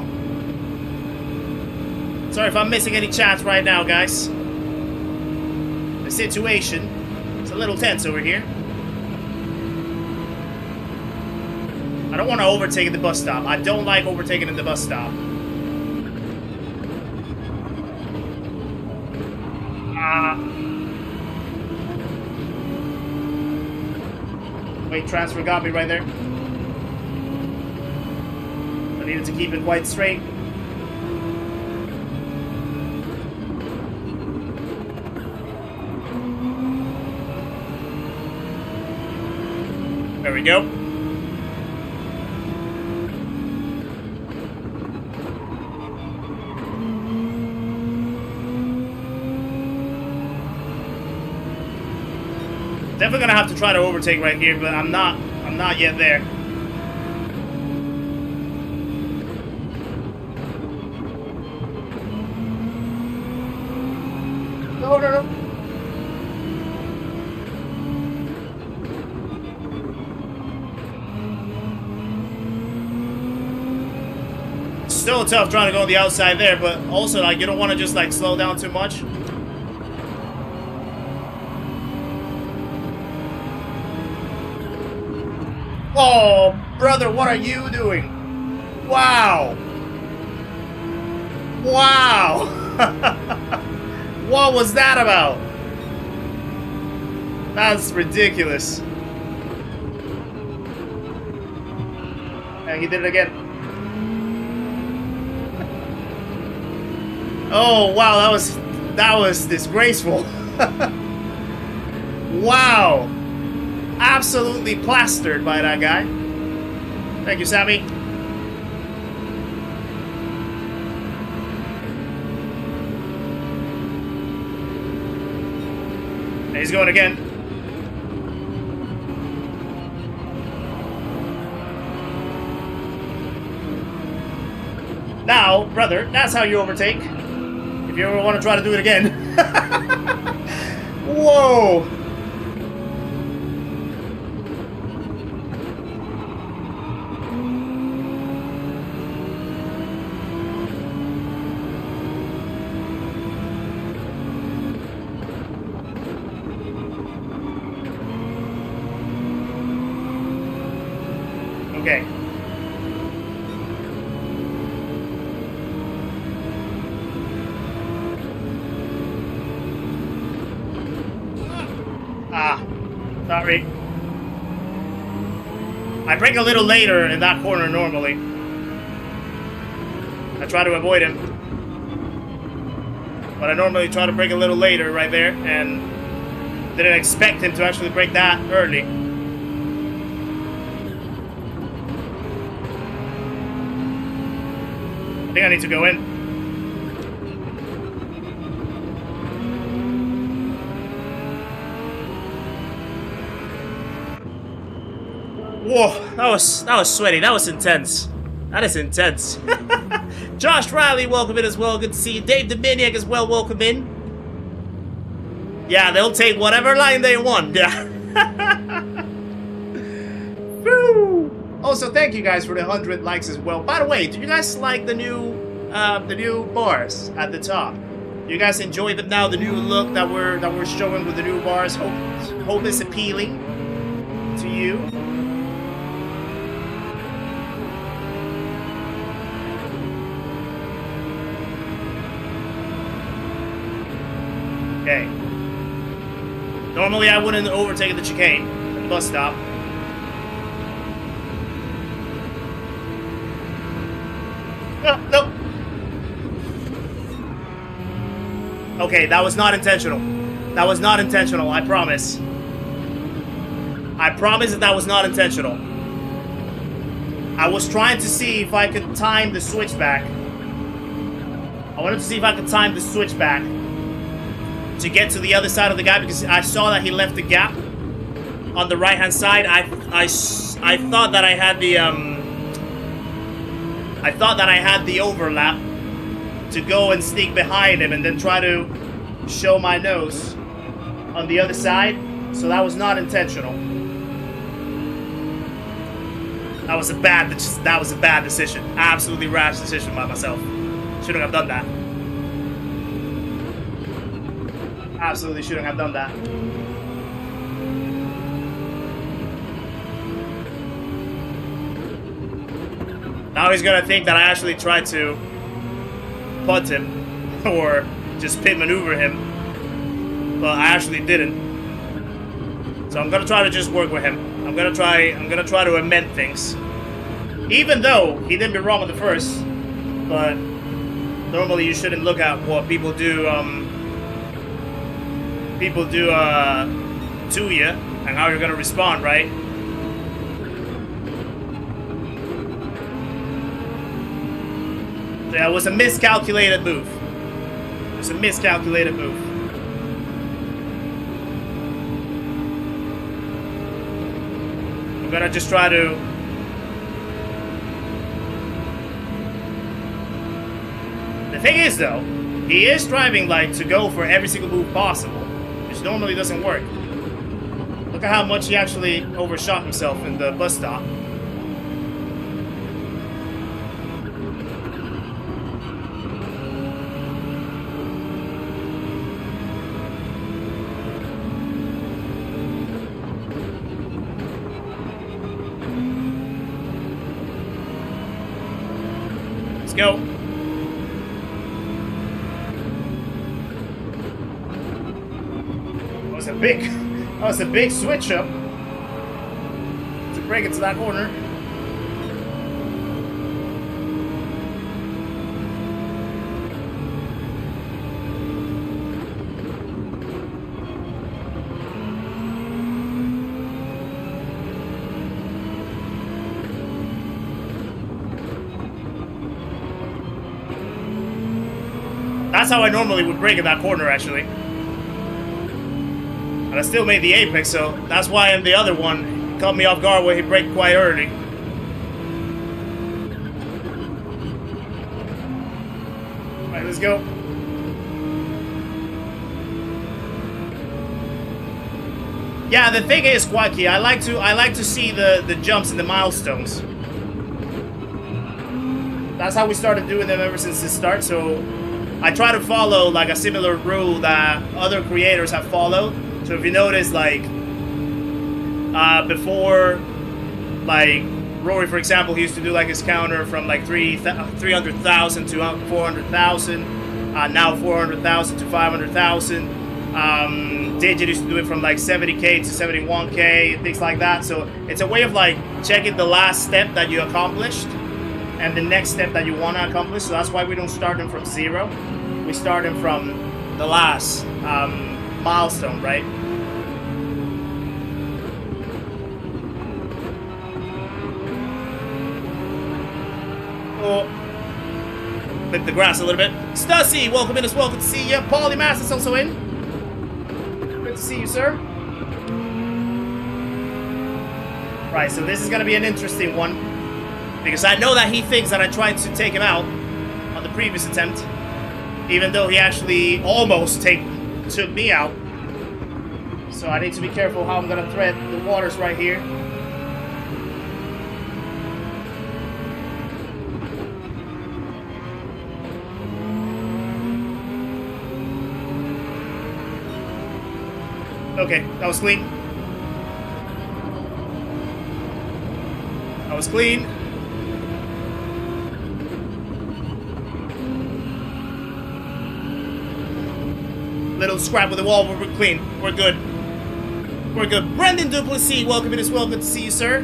Sorry if I'm missing any chats right now, guys. The situation is a little tense over here. I don't want to overtake at the bus stop. I don't like overtaking at the bus stop. Weight transfer got me right there. I needed to keep it quite straight. There we go. Definitely gonna have to try to overtake right here, but I'm not yet there. No. Still tough trying to go on the outside there, but also like you don't want to just like slow down too much. Oh, brother, what are you doing? Wow. Wow. What was that about? That's ridiculous. And he did it again. Oh wow, that was disgraceful. Wow. Absolutely plastered by that guy. Thank you, Sammy. He's going again. Now, brother, that's how you overtake. If you ever want to try to do it again. Whoa! Okay. Sorry. I brake a little later in that corner normally. I try to avoid him. But I normally try to brake a little later right there, and didn't expect him to actually brake that early. I think I need to go in. Whoa, that was sweaty. That was intense. That is intense. Josh Riley, welcome in as well. Good to see you. Dave Dominic as well, welcome in. Yeah, they'll take whatever line they want. Yeah. Woo! Also, thank you guys for the 100 likes as well. By the way, do you guys like the new bars at the top? You guys enjoy them now, the new look that we're showing with the new bars. Hope it's appealing to you. Okay. Normally I wouldn't overtake the chicane at the bus stop. No. Okay, that was not intentional. That was not intentional, I promise. I promise that was not intentional. I was trying to see if I could time the switchback. I wanted to see if I could time the switchback to get to the other side of the guy, because I saw that he left the gap on the right-hand side. I thought that I had the overlap to go and sneak behind him and then try to show my nose on the other side. So that was not intentional. That was a bad decision. Absolutely rash decision by myself. Shouldn't have done that. Absolutely shouldn't have done that. Now he's gonna think that I actually tried to punt him or just pit maneuver him, but I actually didn't. So I'm gonna try to just work with him. I'm gonna try to amend things, even though he did me wrong on the first. But normally you shouldn't look at what people do. To you and how you're gonna respond, right? Yeah, it was a miscalculated move. It was a miscalculated move. I'm gonna just try to... The thing is, though, he is striving, like, to go for every single move possible, which normally doesn't work. Look at how much he actually overshot himself in the bus stop. Let's go. That was a big switch up to break into that corner. That's how I normally would brake in that corner, actually. And I still made the apex, so that's why in the other one, it caught me off guard where he braked quite early. Alright, let's go. Yeah, the thing is, Quacky, I like to see the jumps and the milestones. That's how we started doing them ever since the start, so I try to follow like a similar rule that other creators have followed. So if you notice, like, before, like, Rory, for example, he used to do, like, his counter from, like, 300,000 to 400,000, now 400,000 to 500,000. Digit used to do it from, like, 70K to 71K, things like that. So it's a way of, like, checking the last step that you accomplished and the next step that you want to accomplish. So that's why we don't start them from 0. We start them from the last milestone, right? Oh, flip the grass a little bit. Stussy, welcome in as well. Good to see you. Paulie Mass is also in. Good to see you, sir. Right, so this is going to be an interesting one, because I know that he thinks that I tried to take him out on the previous attempt, even though he actually almost took me out. So I need to be careful how I'm going to thread the waters right here. Okay, that was clean. That was clean. Little scrap with the wall, but we're clean. We're good. We're good. Brendan Duplessis, welcome in as well. Good to see you, sir.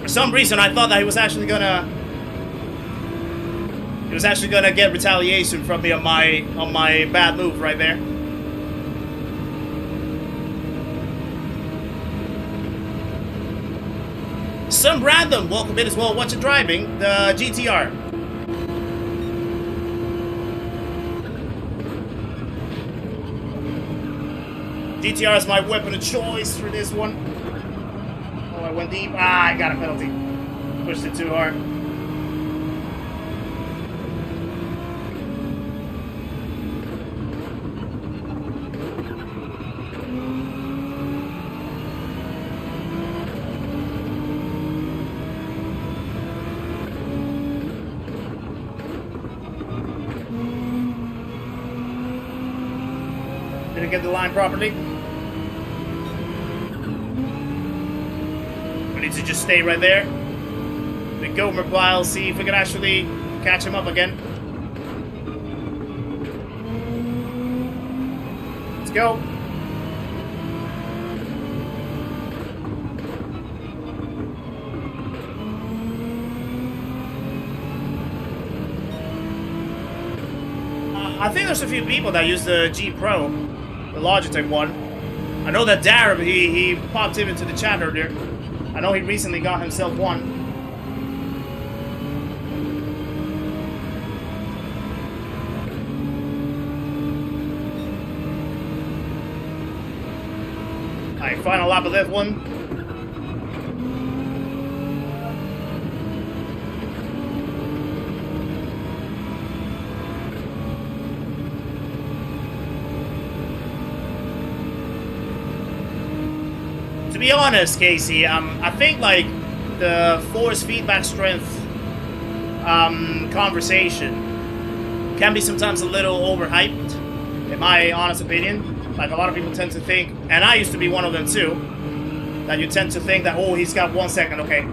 For some reason, I thought that he was actually gonna get retaliation from me on my bad move right there. Some random, welcome in as well. Watch it driving the GTR. GTR is my weapon of choice for this one. Oh, I went deep. Ah, I got a penalty. Pushed it too hard. Didn't get the line properly. We need to just stay right there. We go Merpile, see if we can actually catch him up again. Let's go. I think there's a few people that use the G Pro, the Logitech one. I know that Darren, he popped him into the chat earlier. I know he recently got himself one. Alright, final lap of this one. To be honest, Casey, I think like the force feedback strength conversation can be sometimes a little overhyped, in my honest opinion. Like a lot of people tend to think, and I used to be one of them too, that you tend to think that, oh, he's got 1 second, okay,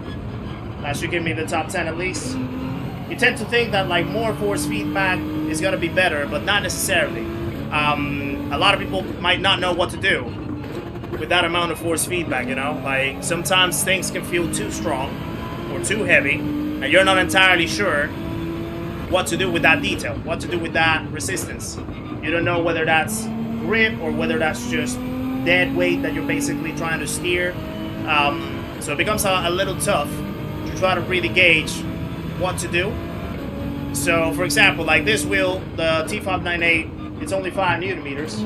that should give me the top 10 at least. You tend to think that like more force feedback is gonna be better, but not necessarily. A lot of people might not know what to do with that amount of force feedback, you know? Like, sometimes things can feel too strong or too heavy, and you're not entirely sure what to do with that detail, what to do with that resistance. You don't know whether that's grip or whether that's just dead weight that you're basically trying to steer. So it becomes a little tough to try to really gauge what to do. So, for example, like this wheel, the T598, it's only 5 Newton meters.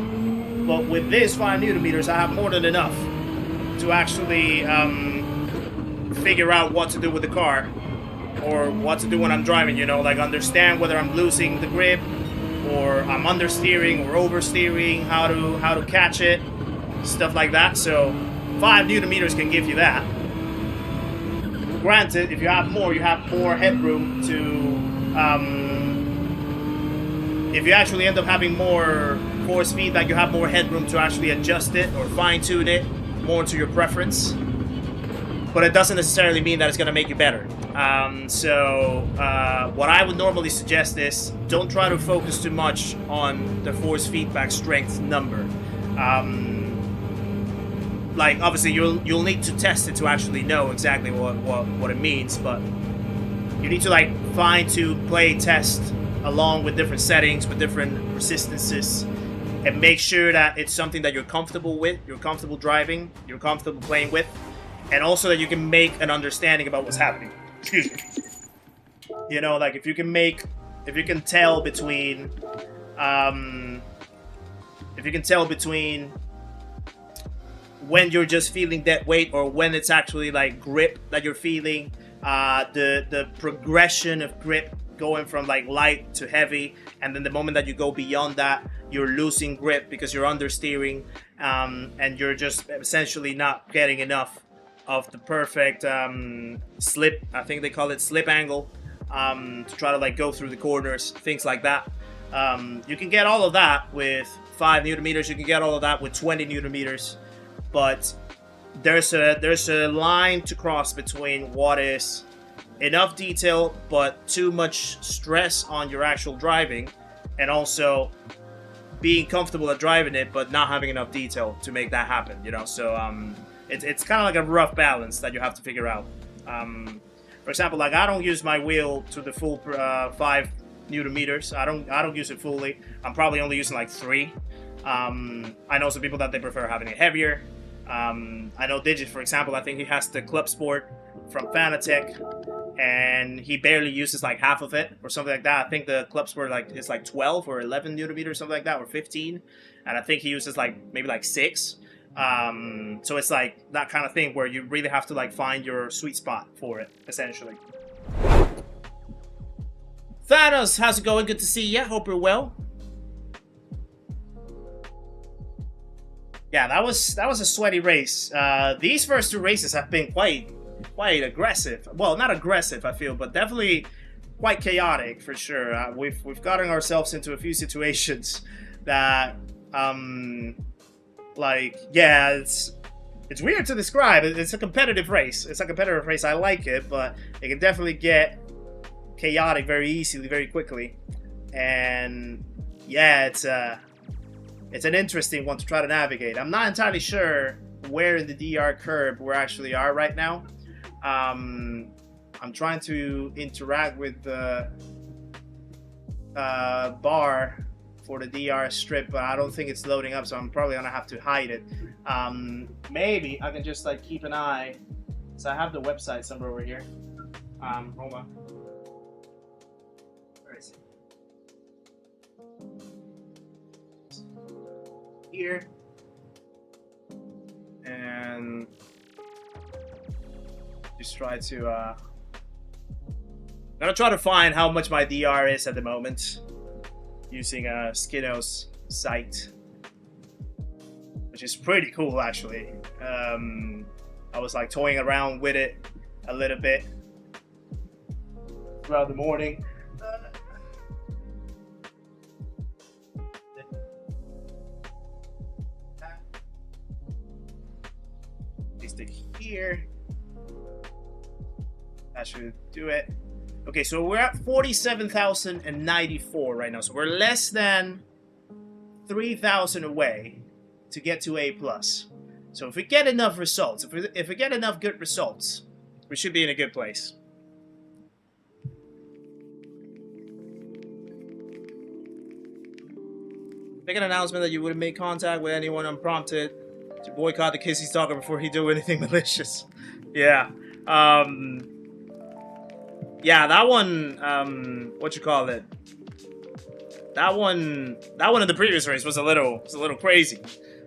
But with this 5 Newton meters, I have more than enough to actually figure out what to do with the car, or what to do when I'm driving, you know, like understand whether I'm losing the grip, or I'm understeering or oversteering, how to catch it, stuff like that. So 5 Newton meters can give you that. Granted, if you have more headroom to, if you actually end up having more force feedback, you have more headroom to actually adjust it or fine-tune it more to your preference. But it doesn't necessarily mean that it's going to make you better. What I would normally suggest is don't try to focus too much on the force feedback strength number. Like, obviously, you'll need to test it to actually know exactly what it means, but you need to, like, fine-tune, play, test along with different settings, with different resistances, and make sure that it's something that you're comfortable with, you're comfortable driving, you're comfortable playing with, and also that you can make an understanding about what's happening. Excuse me. You know, like if you can tell between, when you're just feeling dead weight or when it's actually like grip that you're feeling, the progression of grip going from like light to heavy, and then the moment that you go beyond that, you're losing grip because you're understeering, and you're just essentially not getting enough of the perfect slip, I think they call it slip angle, to try to like go through the corners, things like that. You can get all of that with 5 Newton meters. You can get all of that with 20 Newton meters, but there's a line to cross between what is enough detail but too much stress on your actual driving, and also being comfortable at driving it but not having enough detail to make that happen, you know. So it's kind of like a rough balance that you have to figure out. For example, like I don't use my wheel to the full 5 Newton meters. I don't use it fully. I'm probably only using like 3. I know some people that they prefer having it heavier. I know Digit, for example, I think he has the Club Sport from Fanatec, and he barely uses like half of it or something like that. I think the Club Sport like is like 12 or 11 Newton meters, something like that, or 15, and I think he uses like maybe like 6. So it's like that kind of thing where you really have to like find your sweet spot for it, essentially. Thanos, how's it going? Good to see you. Hope you're well. Yeah, that was a sweaty race. These first 2 races have been quite aggressive. Well, not aggressive, I feel, but definitely quite chaotic for sure. We've gotten ourselves into a few situations that, like, yeah, it's weird to describe. It's a competitive race. It's a competitive race. I like it, but it can definitely get chaotic very easily, very quickly. And yeah, it's an interesting one to try to navigate. I'm not entirely sure where in the DR curve we actually are right now. I'm trying to interact with the bar for the DR strip, but I don't think it's loading up, so I'm probably gonna have to hide it. Maybe I can just like keep an eye. So I have the website somewhere over here. Hold on. Where is it? Here, and just try to I'm gonna try to find how much my DR is at the moment using Skino's site, which is pretty cool actually. I was like toying around with it a little bit throughout the morning. Here, that should do it. Okay, so we're at 47,094 right now, so we're less than 3,000 away to get to A+. So if we get enough results, if we get enough good results, we should be in a good place. Make an announcement that you wouldn't make contact with anyone unprompted, to boycott the Kizzi stalker before he do anything malicious. Yeah. Yeah, that one, what you call it? That one in the previous race was a little crazy.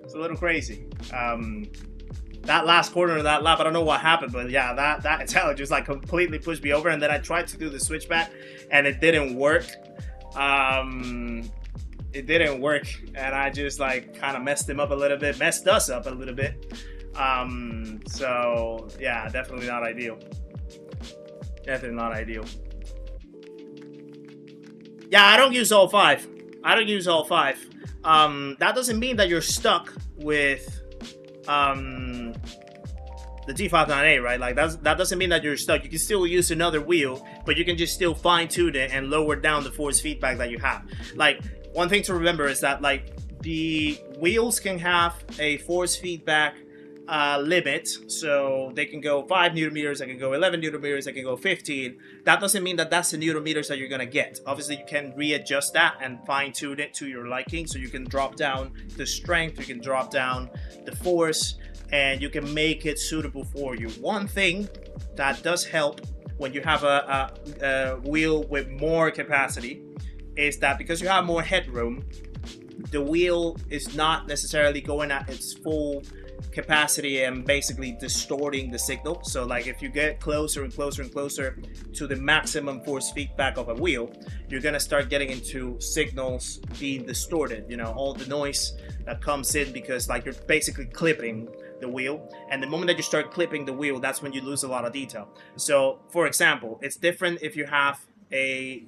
It's a little crazy. That last corner of that lap, I don't know what happened, but yeah, that Italian just like completely pushed me over, and then I tried to do the switchback and it didn't work. It didn't work, and I just like kind of messed him up a little bit, messed us up a little bit. So yeah, definitely not ideal. Definitely not ideal. Yeah, I don't use all 5. I don't use all 5. That doesn't mean that you're stuck with the G59A, right? Like that doesn't mean that you're stuck. You can still use another wheel, but you can just still fine tune it and lower down the force feedback that you have. Like, one thing to remember is that like the wheels can have a force feedback limit, so they can go 5 Newton meters, they can go 11 Newton meters, they can go 15. That doesn't mean that that's the Newton meters that you're gonna get. Obviously, you can readjust that and fine tune it to your liking, so you can drop down the strength, you can drop down the force, and you can make it suitable for you. One thing that does help when you have a wheel with more capacity is that because you have more headroom, the wheel is not necessarily going at its full capacity and basically distorting the signal. So like if you get closer and closer and closer to the maximum force feedback of a wheel, you're gonna start getting into signals being distorted, you know, all the noise that comes in because like you're basically clipping the wheel, and the moment that you start clipping the wheel, that's when you lose a lot of detail. So for example, it's different if you have a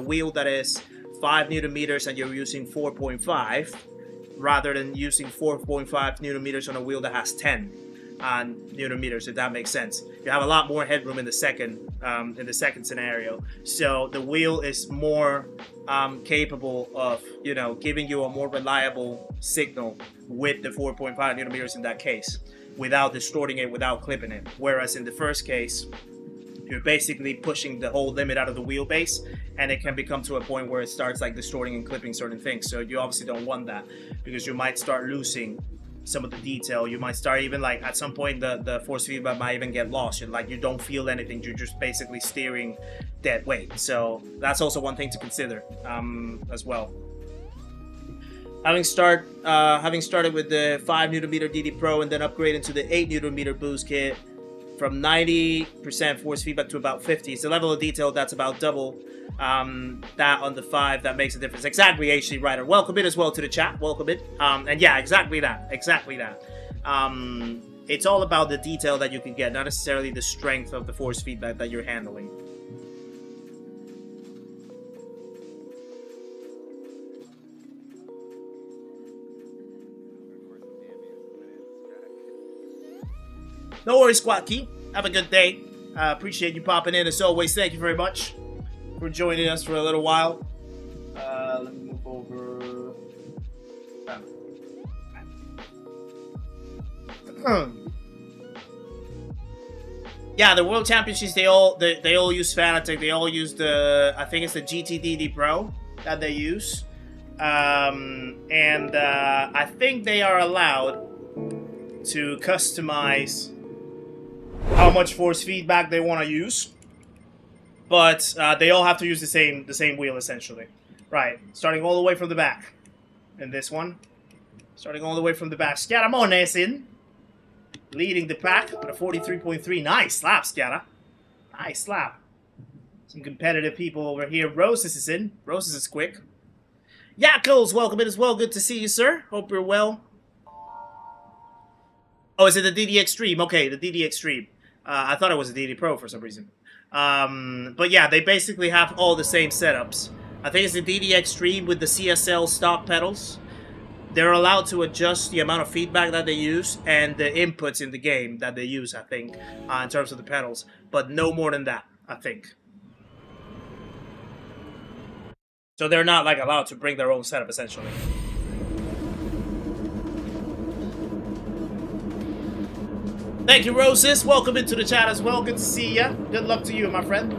wheel that is 5 Newton meters and you're using 4.5, rather than using 4.5 Newton meters on a wheel that has 10 Newton meters, if that makes sense. You have a lot more headroom in the second scenario, so the wheel is more capable of, you know, giving you a more reliable signal with the 4.5 Newton meters in that case, without distorting it, without clipping it. Whereas in the first case, you're basically pushing the whole limit out of the wheelbase, and it can become to a point where it starts like distorting and clipping certain things. So you obviously don't want that, because you might start losing some of the detail. You might start even like at some point the force feedback might even get lost. You don't feel anything. You're just basically steering dead weight. So that's also one thing to consider as well. Having started with the 5 Newton meter DD Pro and then upgraded to the 8 Newton meter boost kit, from 90% force feedback to about 50. It's a level of detail that's about double that on the 5 that makes a difference. Exactly, HD Rider. Welcome in as well to the chat. Welcome in. And yeah, exactly that. Exactly that. It's all about the detail that you can get, not necessarily the strength of the force feedback that you're handling. No worries, Squat Key. Have a good day. Appreciate you popping in as always. Thank you very much for joining us for a little while. Let me move over. Yeah, the World Championships, they all use Fanatec. They all use the, I think it's the GTDD Pro that they use. I think they are allowed to customize how much force feedback they want to use, but they all have to use the same wheel essentially. Right, starting all the way from the back. And this one, starting all the way from the back. Scaramonesin leading the pack with a 43.3. Nice slap, Scara. Nice slap. Some competitive people over here. Roses is in. Roses is quick. Yakos, welcome in as well. Good to see you, sir. Hope you're well. Oh, is it the DD Extreme? Okay, the DD Extreme. I thought it was a DD Pro for some reason. But yeah, they basically have all the same setups. I think it's the DD Extreme with the CSL stock pedals. They're allowed to adjust the amount of feedback that they use and the inputs in the game that they use, I think, in terms of the pedals. But no more than that, I think. So they're not like allowed to bring their own setup, essentially. Thank you, Roses. Welcome into the chat as well. Good to see ya. Good luck to you, my friend.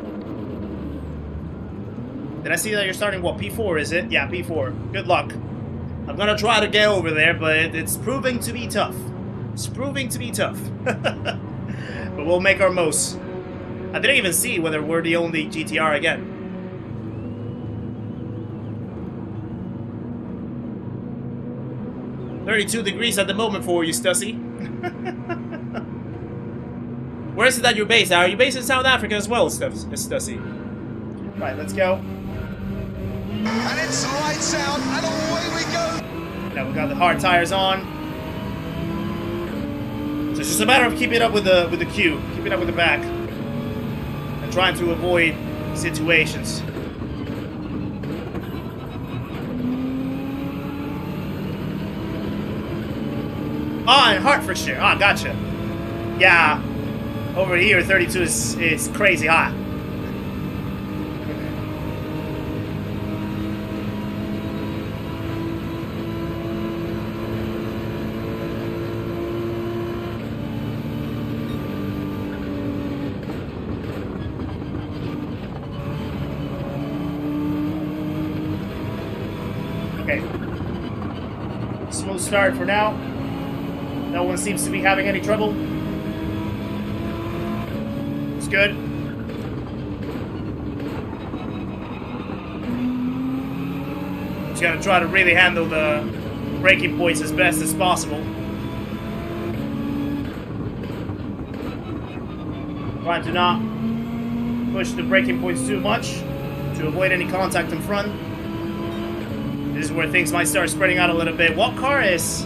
Did I see that you're starting, what, P4, is it? Yeah, P4. Good luck. I'm gonna try to get over there, but it's proving to be tough. It's proving to be tough. But we'll make our most. I didn't even see whether we're the only GTR again. "32 degrees at the moment for you, Stussy." Where is it that you're based? Are you based in South Africa as well, Stussy? Right, let's go. And it's lights out, and away we go. Now we got the hard tires on. So it's just a matter of keeping up with the queue, keeping up with the back, and trying to avoid situations. Oh, in Hertfordshire. Oh, gotcha. Yeah, over here 32 is crazy hot. Okay. Smooth start for now. No one seems to be having any trouble. It's good. Just gotta try to really handle the braking points as best as possible. Try to not push the braking points too much to avoid any contact in front. This is where things might start spreading out a little bit. What car is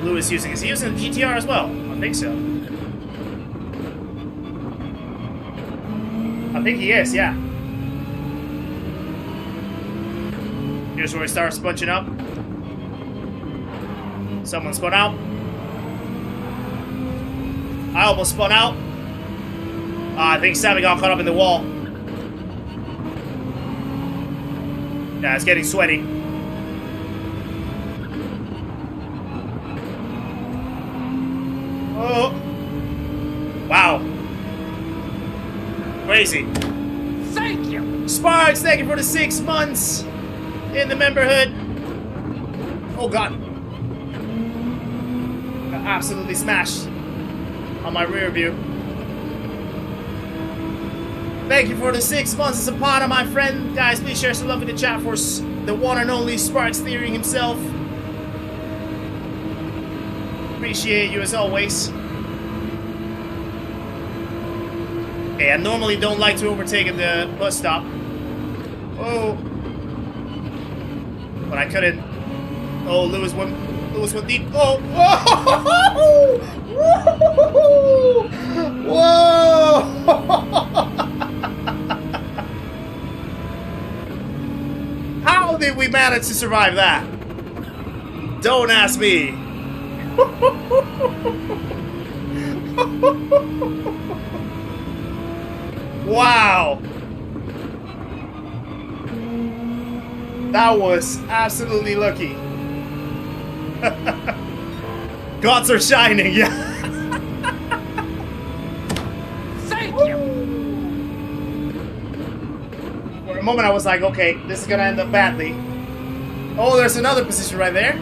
Lewis using? Is he using the GTR as well? I think so. I think he is, yeah. Here's where it starts bunching up. Someone spun out. I almost spun out. I think Sammy got caught up in the wall. Yeah, it's getting sweaty. Oh. Wow. Crazy. Thank you. Sparks, thank you for the 6 months in the memberhood. Oh god. Got absolutely smashed on my rear view. Thank you for the 6 months as a partner, my friend. Guys, please share some love in the chat for the one and only Sparks Theory himself. Appreciate you as always. Okay, I normally don't like to overtake at the bus stop. Oh. But I couldn't. Oh, Lewis went deep. Oh! Whoa! How did we manage to survive that? Don't ask me. Wow. That was absolutely lucky. Gods are shining, yeah. Thank you. For a moment I was like, okay, this is gonna end up badly. Oh, there's another position right there.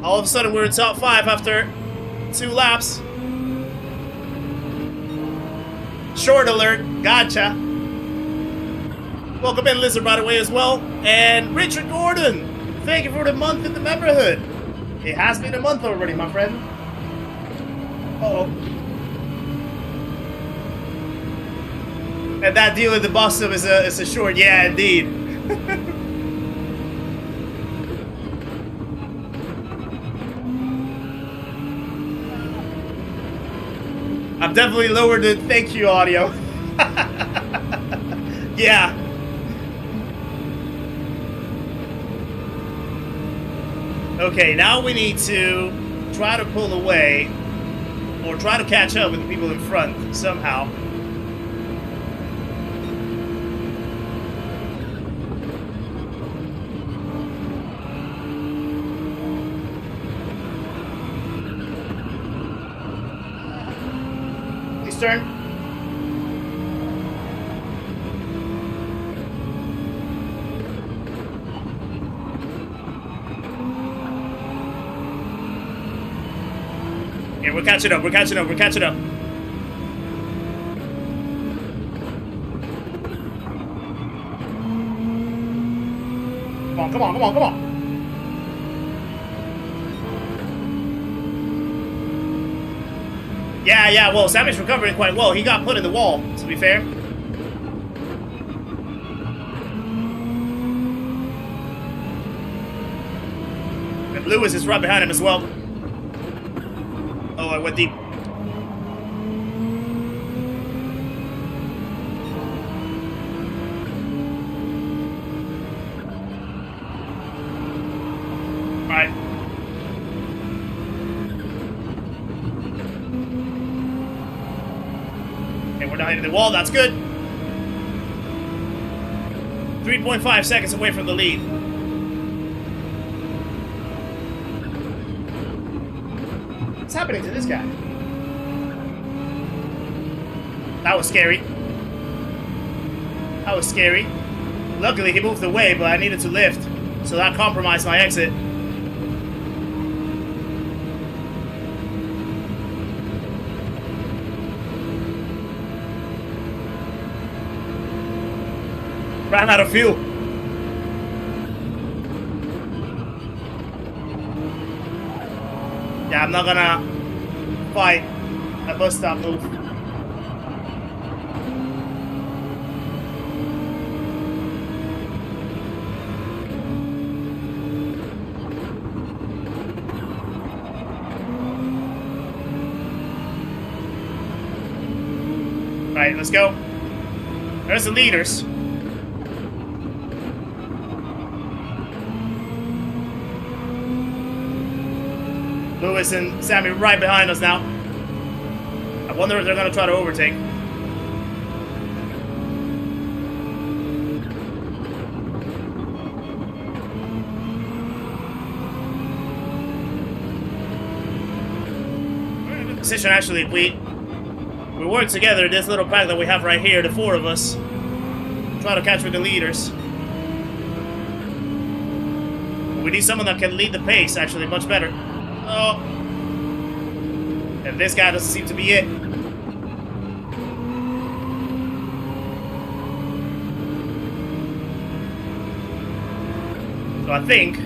All of a sudden we're in top 5 after 2 laps. Short alert, gotcha. Welcome in, Lizard, by the way, as well. And Richard Gordon, thank you for the month in the memberhood. It has been a month already, my friend. Uh-oh. And that deal at the bus stop is a short, yeah, indeed. I've definitely lowered the thank you audio. Yeah. Okay, now we need to try to pull away or try to catch up with the people in front somehow. Please turn. Yeah, we're catching up, we're catching up, we're catching up. Come on, come on, come on, come on. Yeah, well, Sammy's recovering quite well. He got put in the wall, to be fair. And Lewis is right behind him as well. Oh, I went deep. Alright. Okay, we're not hitting the wall, that's good. 3.5 seconds away from the lead. What's happening to this guy? That was scary. That was scary. Luckily, he moved away, but I needed to lift, so that compromised my exit. Ran out of fuel. Yeah, I'm not gonna fight a bus stop move. Alright, let's go. There's the leaders. Lewis and Sammy right behind us now. I wonder if they're going to try to overtake. We're in a good position, actually. We work together, this little pack that we have right here, the four of us. Try to catch with the leaders. We need someone that can lead the pace, actually, much better. Oh. And this guy doesn't seem to be it. So I think...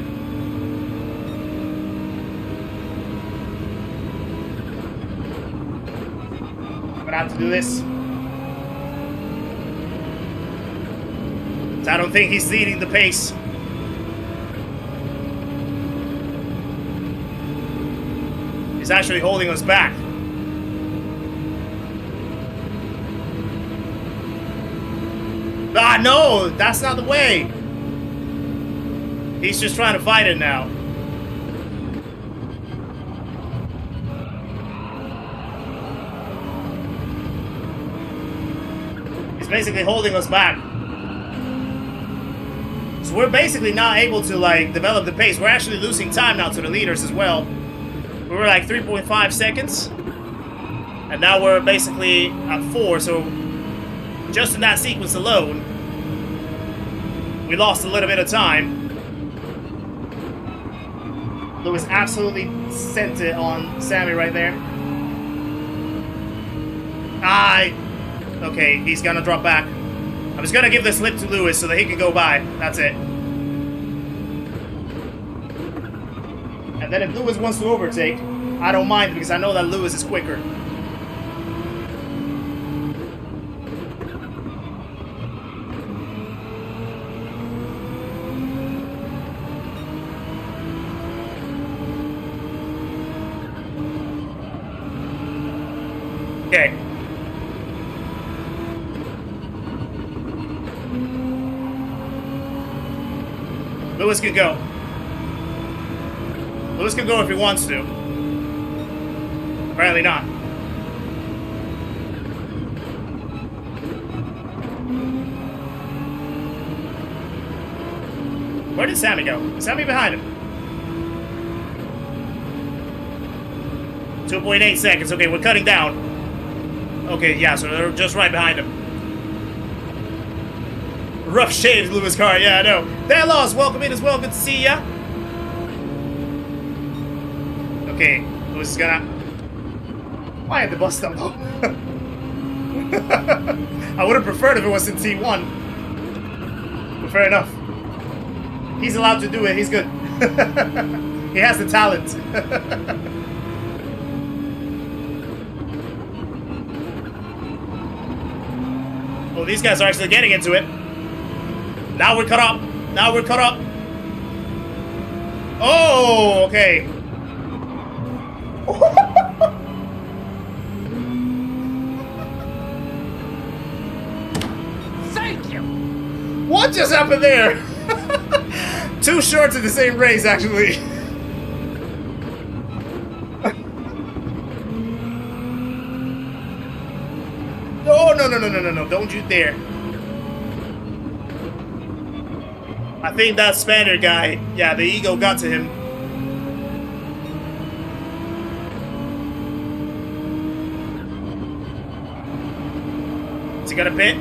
I'm gonna have to do this. I don't think he's leading the pace. He's actually holding us back. Ah, no! That's not the way! He's just trying to fight it now. He's basically holding us back. So we're basically not able to, like, develop the pace. We're actually losing time now to the leaders as well. We were like 3.5 seconds, and now we're basically at 4, so just in that sequence alone, we lost a little bit of time. Lewis absolutely sent it on Sammy right there. Okay, he's gonna drop back. I'm just gonna give the slip to Lewis so that he can go by. That's it. And then if Lewis wants to overtake, I don't mind because I know that Lewis is quicker. Okay. Lewis can go. Lewis can go if he wants to. Apparently not. Where did Sammy go? Is Sammy behind him? 2.8 seconds. Okay, we're cutting down. Okay, yeah, so they're just right behind him. Rough shave, Lewis car. Yeah, I know. They're lost. Welcome in as well. Good to see ya. Okay, Lewis is gonna... Why at the bus stop though? I would have preferred if it was in T1. But fair enough. He's allowed to do it. He's good. He has the talent. Oh, these guys are actually getting into it. Now we're cut up. Now we're cut up. Oh, okay. Thank you. What just happened there? Two shorts in the same race, actually. Oh, no. Don't you dare. I think that Spaniard guy, yeah, the ego got to him. Is he gonna pit?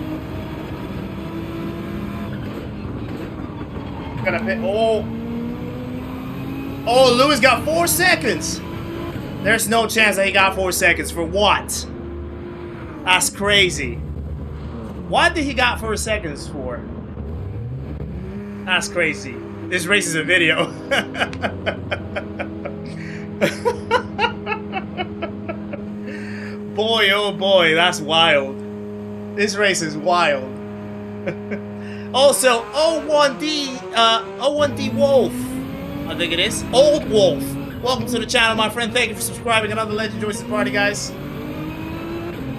Gonna pit. Oh, Lewis got 4 seconds. There's no chance that he got 4 seconds. For what? That's crazy. What did he got 4 seconds for? That's crazy. This race is a video. Boy, oh boy, that's wild. This race is wild. Also, 01D Wolf, I think it is. Old Wolf. Welcome to the channel, my friend. Thank you for subscribing. Another legend joins the party, guys.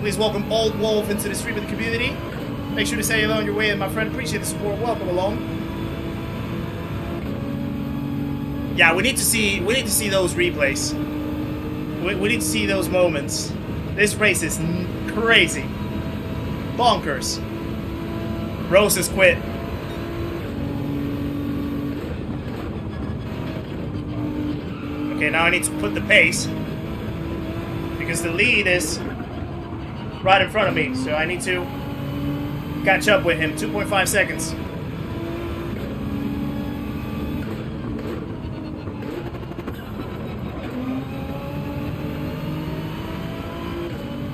Please welcome Old Wolf into the stream of the community. Make sure to say hello on your way in, my friend. Appreciate the support. Welcome along. Yeah, we need to see those replays. We need to see those moments. This race is crazy. Bonkers. Rose has quit. Okay, now I need to put the pace. Because the lead is right in front of me. So I need to catch up with him. 2.5 seconds.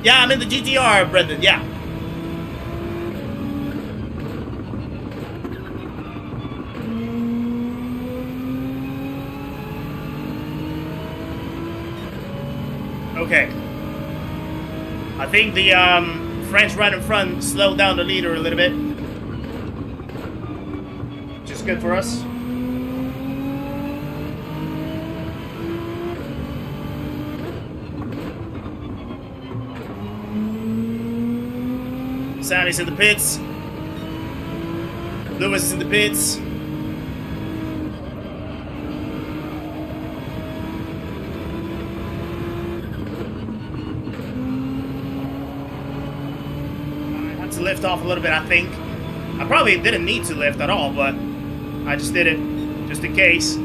Yeah, I'm in the GTR, Brendan, yeah. Okay. I think the French right in front slowed down the leader a little bit. Which is good for us. Sally's in the pits. Lewis is in the pits. I had to lift off a little bit, I think. I probably didn't need to lift at all, but I just did it just in case.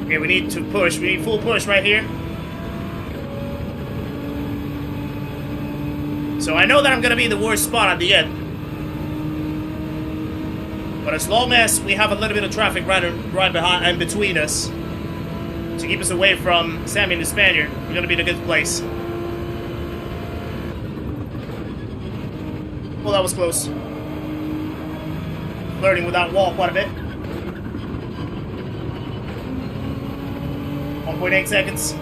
Okay, we need to push. We need full push right here. So I know that I'm going to be in the worst spot at the end. But as long as we have a little bit of traffic right behind and between us to keep us away from Sammy and the Spaniard, we're going to be in a good place. Well, that was close. Flirting with that wall quite a bit. 1.8 seconds.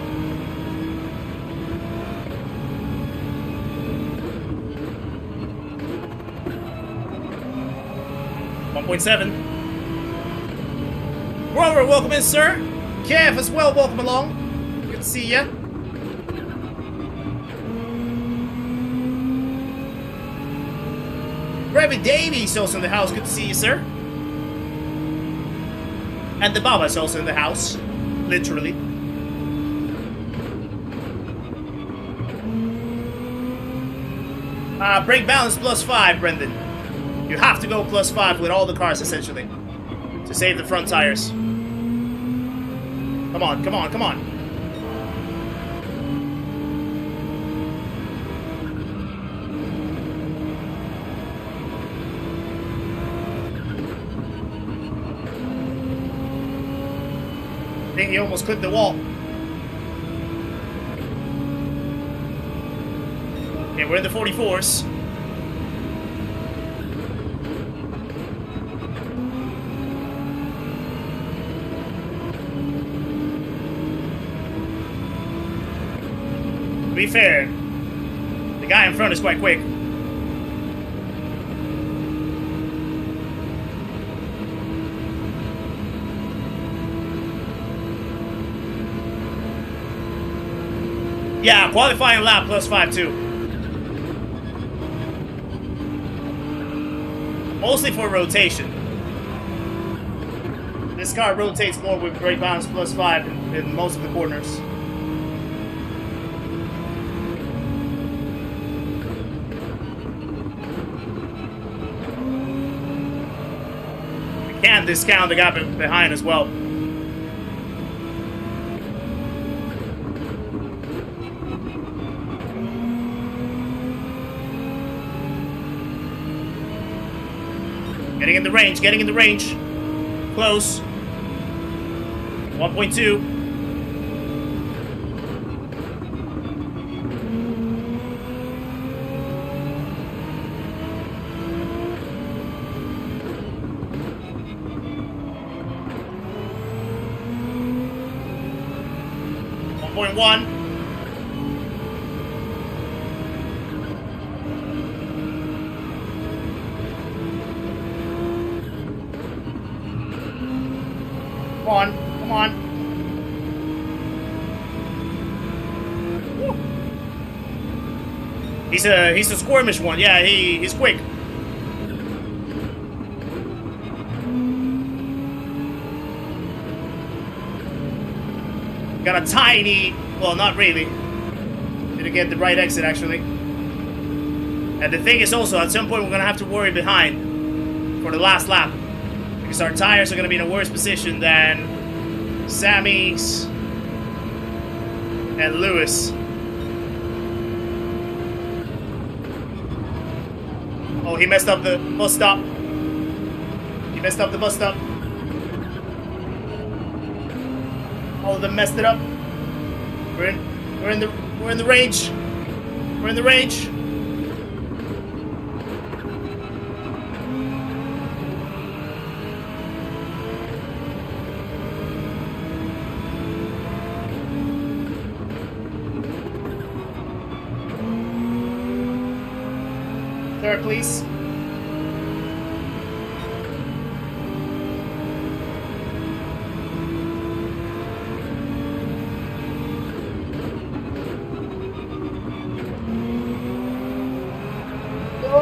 .7. Grover, welcome in, sir. Kev as well, welcome along. Good to see ya. Rabbit Davies also in the house. Good to see you, sir. And the Baba's also in the house. Literally. Brake balance +5, Brendan. You have to go +5 with all the cars, essentially, to save the front tires. Come on, come on, come on. I think he almost clipped the wall. Okay, we're in the 44s. To be fair, the guy in front is quite quick. Yeah, qualifying lap +5 too. Mostly for rotation. This car rotates more with brake balance +5 in most of the corners. We can't discount the guy behind as well. Getting in the range, getting in the range. Close. 1.2. .1. Come on, come on. Woo. He's a squirmish one. Yeah, he's quick. Got a tiny, well, not really. Didn't get the right exit actually. And the thing is also, at some point we're gonna have to worry behind for the last lap, because our tires are gonna be in a worse position than Sammy's and Lewis. Oh, he messed up the bus stop. He messed up the bus stop. All of them messed it up. We're in the range. We're in the range. Third, please.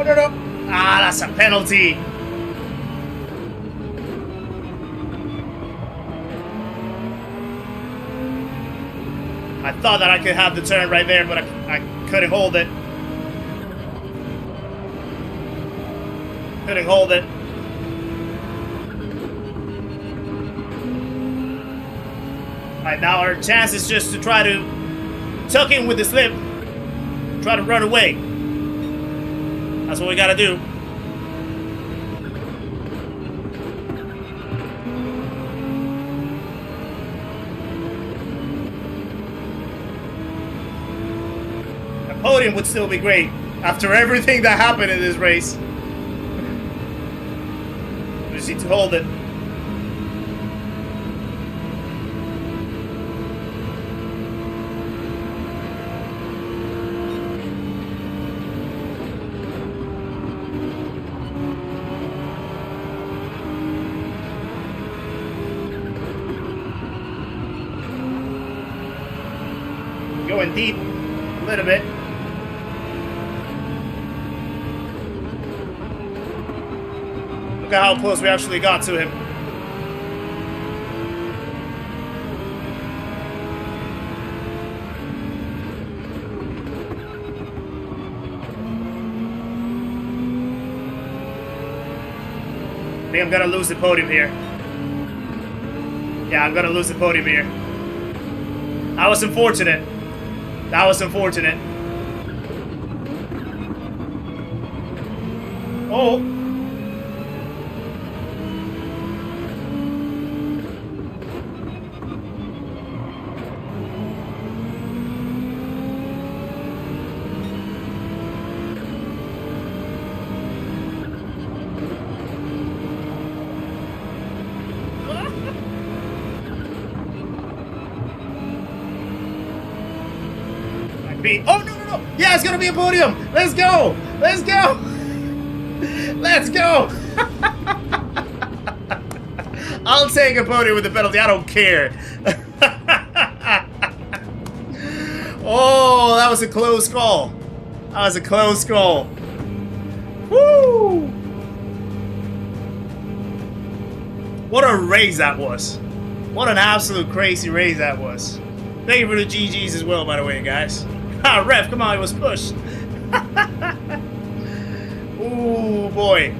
No. Ah, that's a penalty. I thought that I could have the turn right there, but I couldn't hold it. Couldn't hold it. Alright, now our chance is just to try to tuck in with the slip. Try to run away. That's what we gotta do. A podium would still be great after everything that happened in this race. We just need to hold it. Going deep a little bit. Look at how close we actually got to him. I think I'm gonna lose the podium here. Yeah, I'm gonna lose the podium here. That was unfortunate. That was unfortunate. Oh. Oh, no. Yeah, it's gonna be a podium. Let's go. Let's go. Let's go. I'll take a podium with the penalty. I don't care. Oh, that was a close call. That was a close call. Woo. What a race that was. What an absolute crazy race that was. Thank you for the GGs as well, by the way, guys. Ah, ref, come on, it was pushed. Ooh, boy.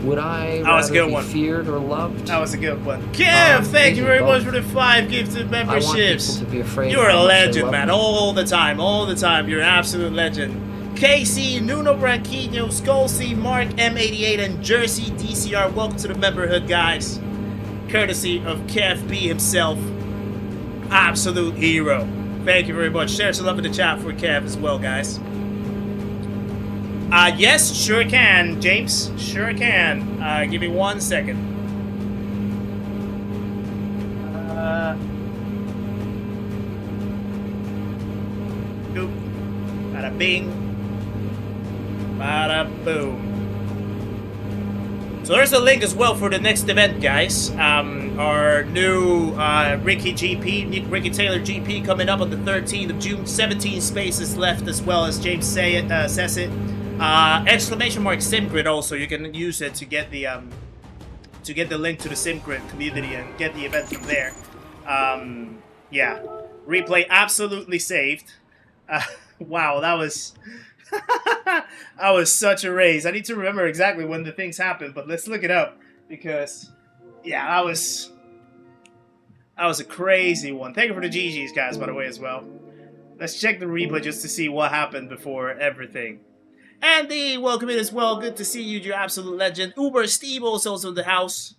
Would I that was a good be one. Feared or loved? That was a good one. Kev, thank you very much for the 5 gifted memberships. To be afraid You're a legend, man. All the time. You're an absolute legend. KC, Nuno Branquinho, Skolsey, Mark M88, and Jersey DCR. Welcome to the memberhood, guys. Courtesy of Kev B himself. Absolute hero. Thank you very much. Share some love in the chat for Kev as well, guys. Yes, sure can, James. Sure can. Give me 1 second. Boop. Bada bing. Bada boom. So there's a link as well for the next event, guys. Our new Ricky Taylor GP coming up on the 13th of June. 17 spaces left as well, as James says it. Exclamation mark SimGrid also. You can use it to get the link to the SimGrid community and get the event from there. Yeah. Replay absolutely saved. Wow, that was... that was such a race. I need to remember exactly when the things happened, but let's look it up. Because, yeah, that was a crazy one. Thank you for the GGs, guys, by the way, as well. Let's check the replay just to see what happened before everything. Andy, welcome in as well. Good to see you, you absolute legend. Uber Steve also in the house.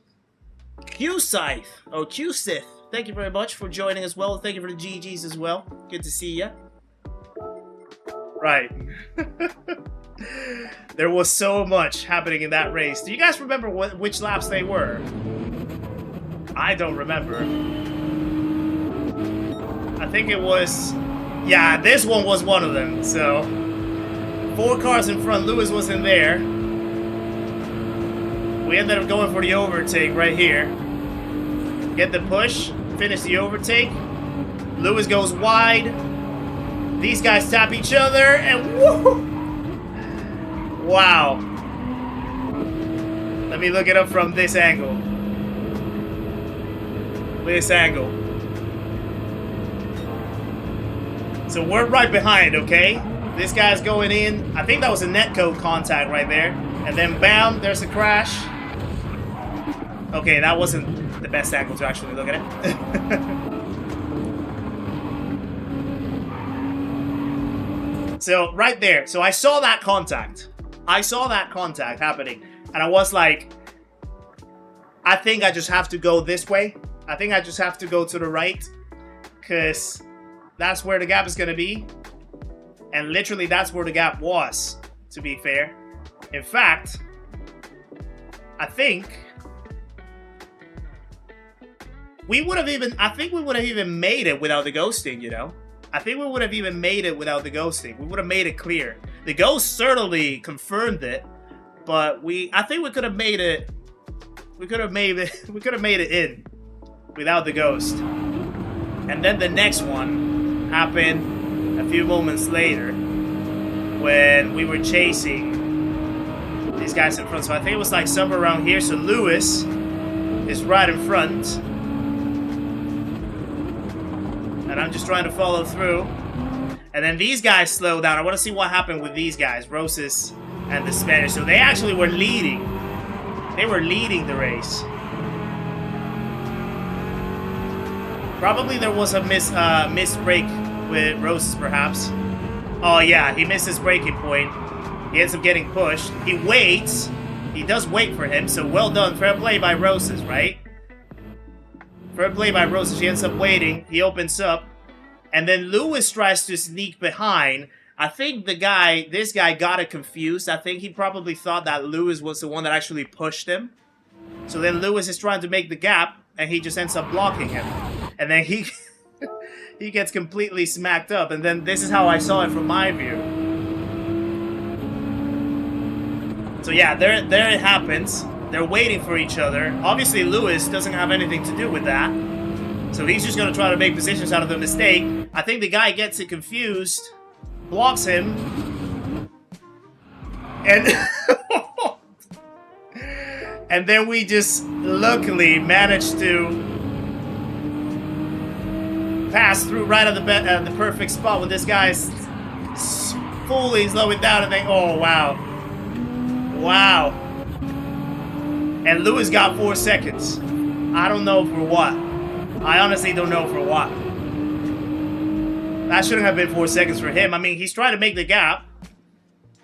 Qscythe, or Qsith, thank you very much for joining as well. Thank you for the GGs as well. Good to see ya. Right. There was so much happening in that race. Do you guys remember which laps they were? I don't remember. I think it was... Yeah, this one was one of them, so... 4 cars in front, Lewis wasn't there. We ended up going for the overtake right here. Get the push, finish the overtake. Lewis goes wide. These guys tap each other, and woo! Wow. Let me look it up from this angle. This angle. So we're right behind, okay? This guy's going in. I think that was a netcode contact right there. And then bam, there's a crash. Okay, that wasn't the best angle to actually look at it. So, right there. So I saw that contact. I saw that contact happening. And I was like, I think I just have to go this way. I think I just have to go to the right. Because that's where the gap is going to be. And literally, that's where the gap was, to be fair. In fact, I think we would have even made it without the ghosting, you know? I think we would have even made it without the ghosting. We would have made it clear. The ghost certainly confirmed it, but I think we could have made it. We could have made it in without the ghost. And then the next one happened a few moments later when we were chasing these guys in front. So I think it was like somewhere around here. So Lewis is right in front. And I'm just trying to follow through. And then these guys slow down. I want to see what happened with these guys, Roses and the Spanish. So they actually were leading. They were leading the race. Probably there was a missed break with Roses, perhaps. Oh yeah, he missed his braking point. He ends up getting pushed. He waits. He does wait for him, so well done. Fair play by Roses, right? Fair play by Roses. He ends up waiting. He opens up. And then Lewis tries to sneak behind. I think this guy got it confused. I think he probably thought that Lewis was the one that actually pushed him. So then Lewis is trying to make the gap, and he just ends up blocking him. And then he gets completely smacked up. And then this is how I saw it from my view. So yeah, there it happens. They're waiting for each other. Obviously, Lewis doesn't have anything to do with that. So he's just going to try to make positions out of the mistake. I think the guy gets it confused. Blocks him. And... and then we just luckily managed to pass through right at the perfect spot when this guy's fully slowing down and then, oh wow. Wow. And Lewis got 4 seconds. I don't know for what. I honestly don't know for what. That shouldn't have been 4 seconds for him. I mean, he's trying to make the gap.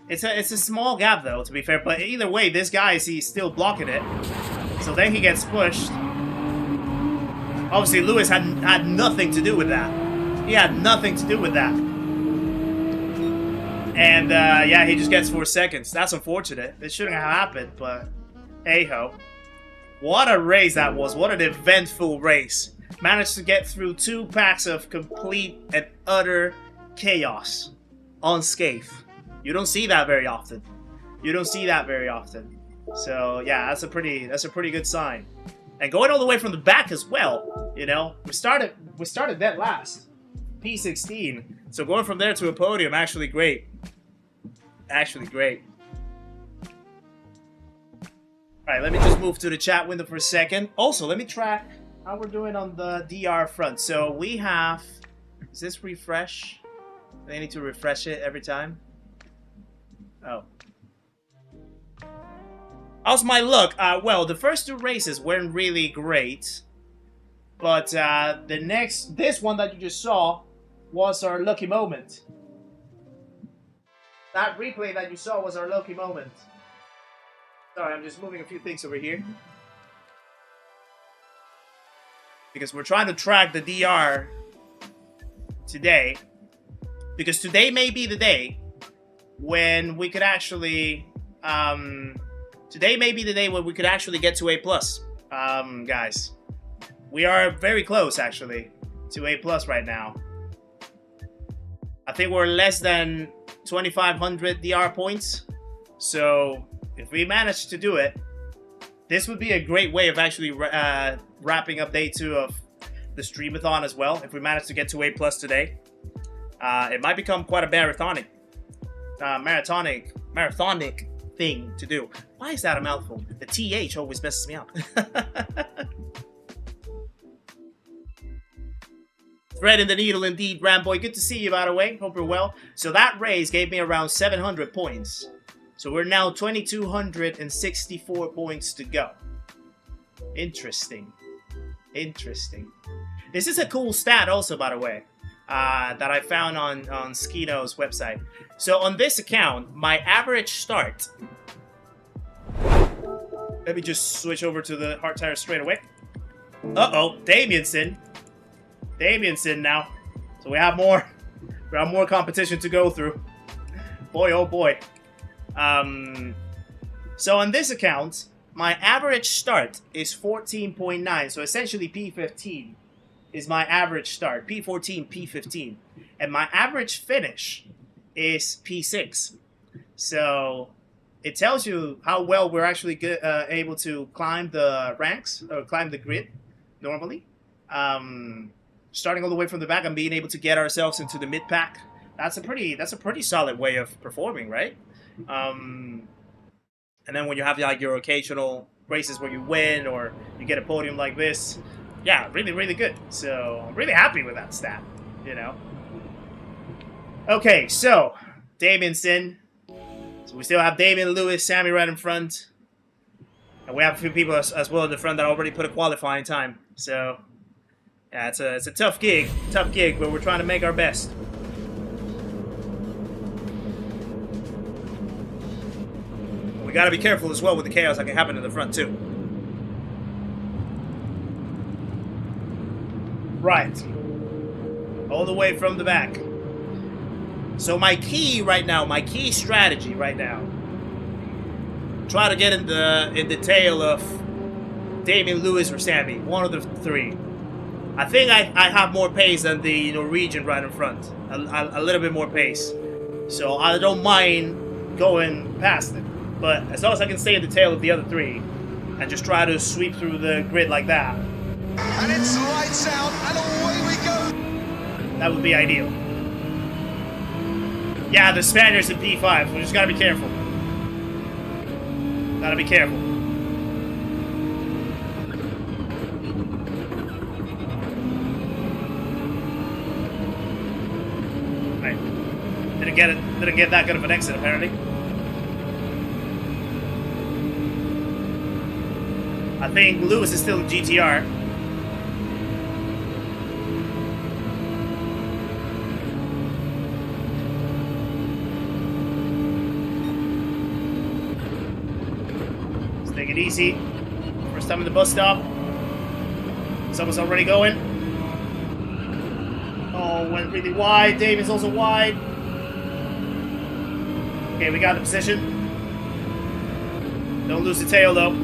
It's a small gap though, to be fair. But either way, this guy he's still blocking it. So then he gets pushed. Obviously, Lewis had nothing to do with that. He had nothing to do with that. And yeah, he just gets 4 seconds. That's unfortunate. It shouldn't have happened, but hey-ho. What a race that was. What an eventful race. Managed to get through 2 packs of complete and utter chaos unscathed. You don't see that very often. You don't see that very often. So yeah, that's a pretty good sign. And going all the way from the back as well. You know, we started dead last. P16. So going from there to a podium, actually great. Actually great. Alright, let me just move to the chat window for a second. Also, let me track how we're doing on the DR front. So we have Does this refresh? They need to refresh it every time. Oh. How's my luck? Well, the first 2 races weren't really great. But this one that you just saw was our lucky moment. That replay that you saw was our lucky moment. Sorry, I'm just moving a few things over here. Because we're trying to track the DR today. Because today may be the day when we could actually... today may be the day when we could actually get to A+. Guys. We are very close, actually, to A+ right now. I think we're less than 2,500 DR points. So, if we manage to do it, this would be a great way of actually wrapping up day 2 of the Streamathon as well. If we manage to get to A+ today, it might become quite a marathonic thing to do. Why is that a mouthful? The TH always messes me up. Thread in the needle indeed, Ramboy. Good to see you, by the way. Hope you're well. So that race gave me around 700 points. So we're now 2,264 points to go. Interesting. Interesting. This is a cool stat also, by the way, that I found on Skino's website. So on this account, my average start... Let me just switch over to the hard tire straight away. Uh-oh, Damienson. Damienson now. So we have more competition to go through. Boy, oh boy. So on this account, my average start is 14.9. So essentially P15 is my average start. P14, P15. And my average finish is P6. So it tells you how well we're actually able to climb the ranks, or climb the grid normally. Starting all the way from the back and being able to get ourselves into the mid-pack. That's a pretty solid way of performing, right? And then when you have like your occasional races where you win or you get a podium like this, yeah, really, really good. So I'm really happy with that stat, you know. Okay, so Damienson. So we still have Damien, Lewis, Sammy right in front. And we have a few people as well in the front that already put a qualifying time. So yeah, it's a tough gig, but we're trying to make our best. We gotta be careful as well with the chaos that can happen in the front too. Right. All the way from the back. So my key strategy right now, try to get in the tail of Damien, Lewis, or Sammy, one of the 3. I think I have more pace than the Norwegian right in front. A little bit more pace. So I don't mind going past it. But as long as I can stay in the tail of the other 3 and just try to sweep through the grid like that. And it's lights out, and away we go. That would be ideal. Yeah, the Spaniards in P5. We just gotta be careful. Gotta be careful. Didn't get that good of an exit, apparently. I think Lewis is still in GTR. Let's take it easy. First time at the bus stop. Someone's already going. Oh, went really wide. David's also wide. Okay, we got the position. Don't lose the tail, though.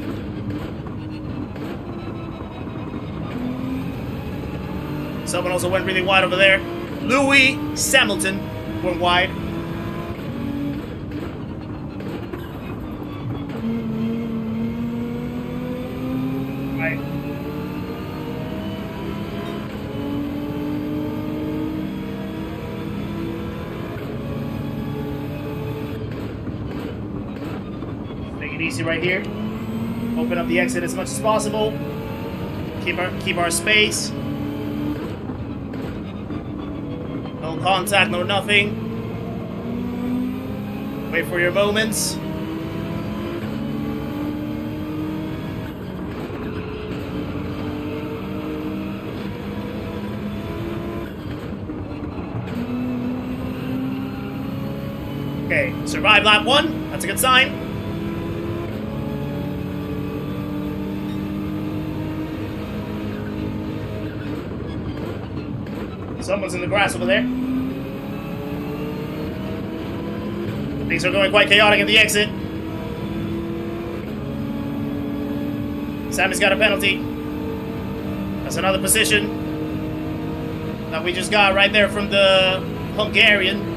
Someone also went really wide over there. Louis Samilton went wide. Right. Take it easy right here. Open up the exit as much as possible. Keep our space. contact, no nothing. Wait for your moments. Okay, survive lap 1. That's a good sign. Someone's in the grass over there. Things are going quite chaotic at the exit. Sammy's got a penalty. That's another position that we just got right there from the Hungarian.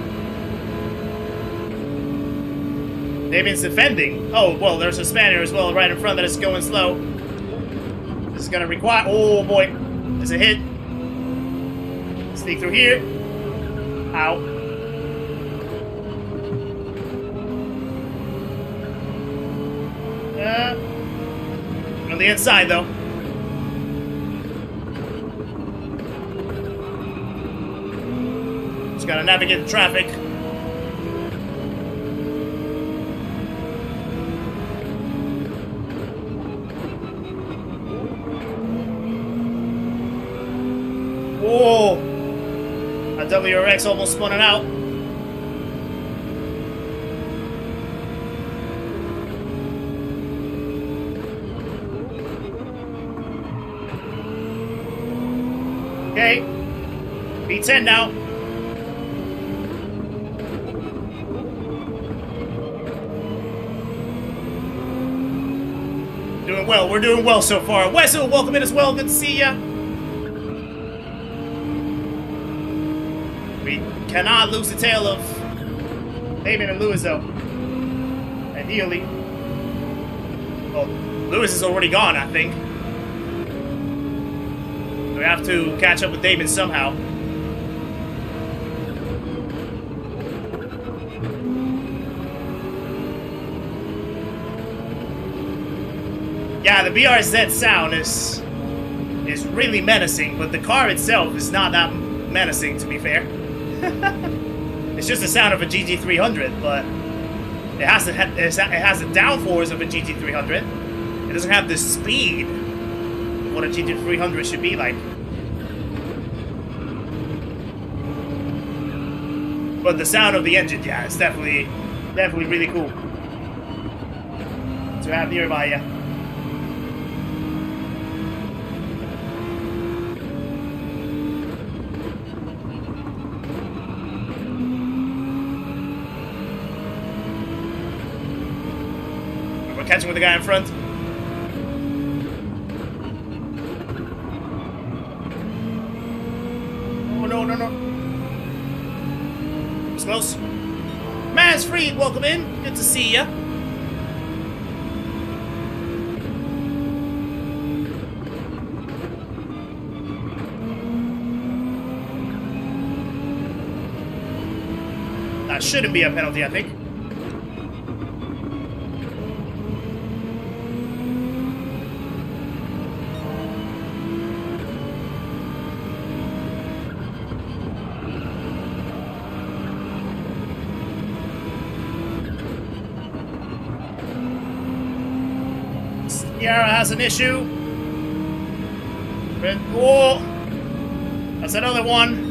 Damon's defending. Oh, well, there's a Spaniard as well right in front that is going slow. This is going to require... Oh, boy. There's a hit. Sneak through here. Ow. On the inside, though. Just gotta navigate the traffic. Whoa! A WRX almost spun it out. Okay. B10 now. Doing well. We're doing well so far. Wessel, welcome in as well. Good to see ya. We cannot lose the tail of Damon and Lewis, though. Ideally. Well, Lewis is already gone, I think. We have to catch up with Damon somehow. Yeah, the BRZ sound is really menacing, but the car itself is not that menacing, to be fair. It's just the sound of a GT300, but it has the downforce of a GT300. It doesn't have the speed of what a GT300 should be like. But the sound of the engine, yeah, it's definitely really cool to have nearby, yeah. We're catching with the guy in front. Oh, no. It's close. Maz Freed, welcome in. Good to see ya. That shouldn't be a penalty, I think. Yara has an issue. But, oh, that's another one.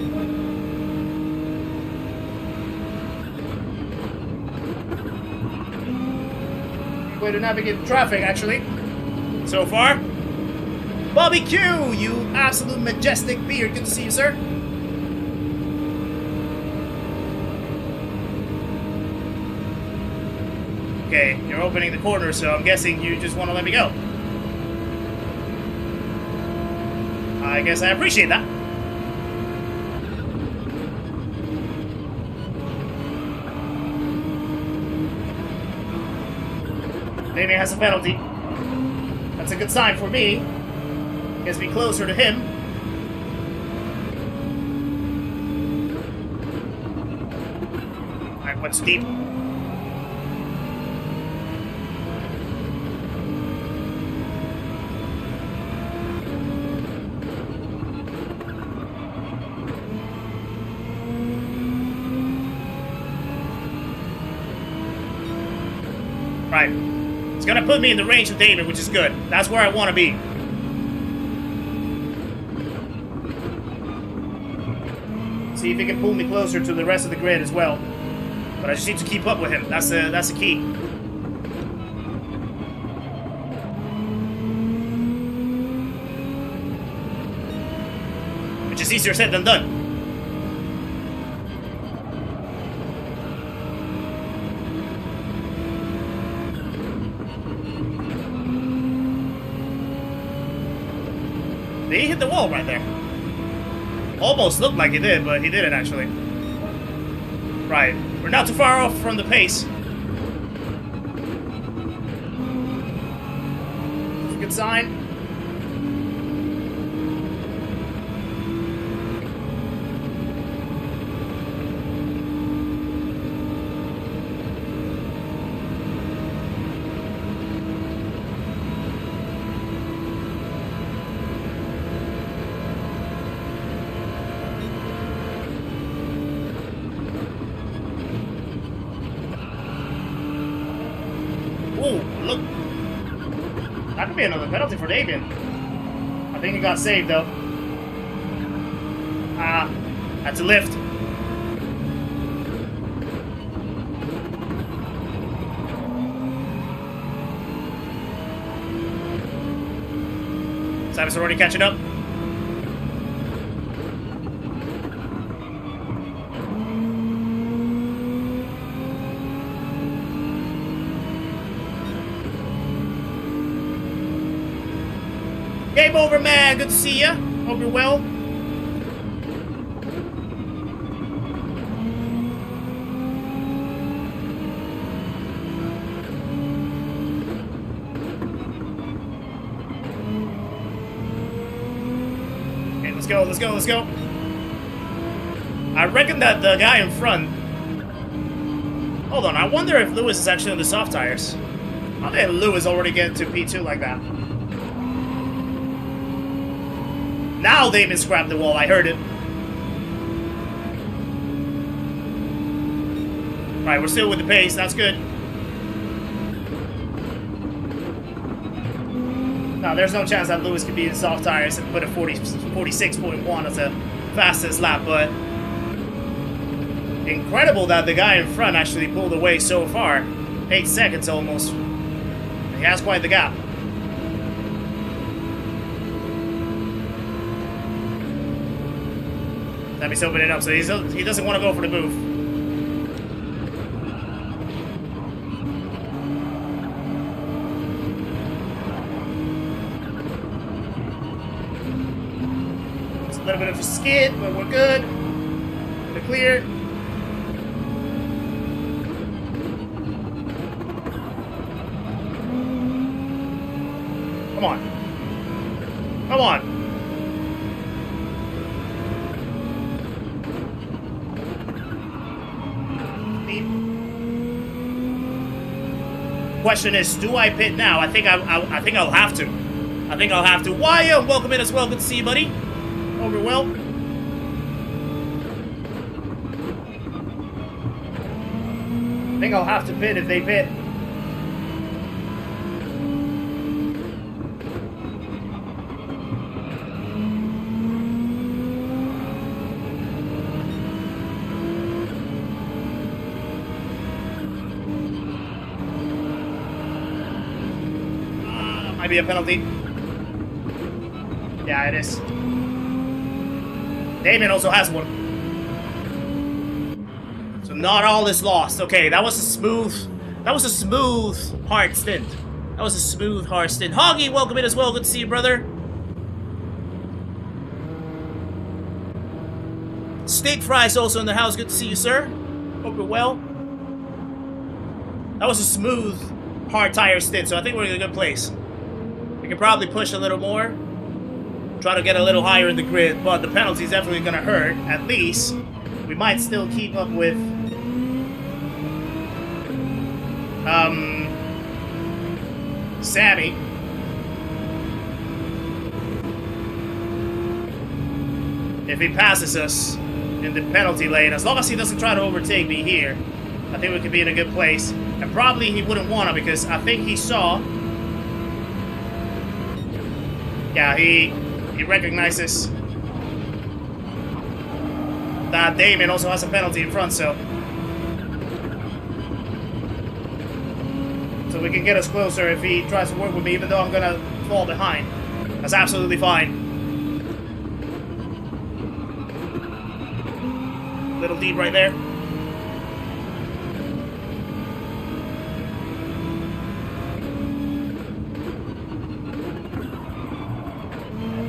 Way to navigate the traffic, actually. So far. Bobby Q, you absolute majestic beard. Good to see you, sir. Okay, you're opening the corner, so I'm guessing you just want to let me go. I guess I appreciate that. Damien has a penalty. That's a good sign for me. Gets me closer to him. Alright, what's deep? Right. It's gonna put me in the range of David, which is good. That's where I want to be. See if he can pull me closer to the rest of the grid as well. But I just need to keep up with him. That's the key. Which is easier said than done. Did he hit the wall right there? Almost looked like he did, but he didn't actually. Right. We're not too far off from the pace. That's a good sign. Ooh, look. That could be another penalty for Davian. I think he got saved, though. Had to lift. Simon's already catching up. Game over, man. Good to see ya. Hope you're well. Okay, let's go, let's go, let's go. I reckon that the guy in front... Hold on, I wonder if Lewis is actually on the soft tires. How did Lewis already get to P2 like that? Now Damon scrapped the wall, I heard it. Right, we're still with the pace, that's good. No, there's no chance that Lewis could be in soft tires and put a 46.1 as a fastest lap, but incredible that the guy in front actually pulled away so far. 8 seconds almost. He has quite the gap. That he's opening up, so he doesn't want to go for the move. It's a little bit of a skid, but we're good. We're clear. Come on. Come on. Question is, do I pit now? I think I'll have to. I think I'll have to. Wyatt, welcome in as well. Good to see you, buddy. Hope you're well. I think I'll have to pit if they pit. Might be a penalty. Yeah, it is. Damon also has one. So not all is lost. Okay, that was a smooth hard stint. That was a smooth hard stint. Hoggy, welcome in as well. Good to see you, brother. Steak Fries also in the house. Good to see you, sir. Hope you're well. That was a smooth hard tire stint, so I think we're in a good place. We can probably push a little more, try to get a little higher in the grid, but the penalty is definitely going to hurt. At least we might still keep up with Sammy. If he passes us in the penalty lane, as long as he doesn't try to overtake me here, I think we could be in a good place. And probably he wouldn't want to because I think he saw... Yeah, he recognizes that Damien also has a penalty in front, so we can get us closer if he tries to work with me, even though I'm gonna fall behind. That's absolutely fine. Little deep right there.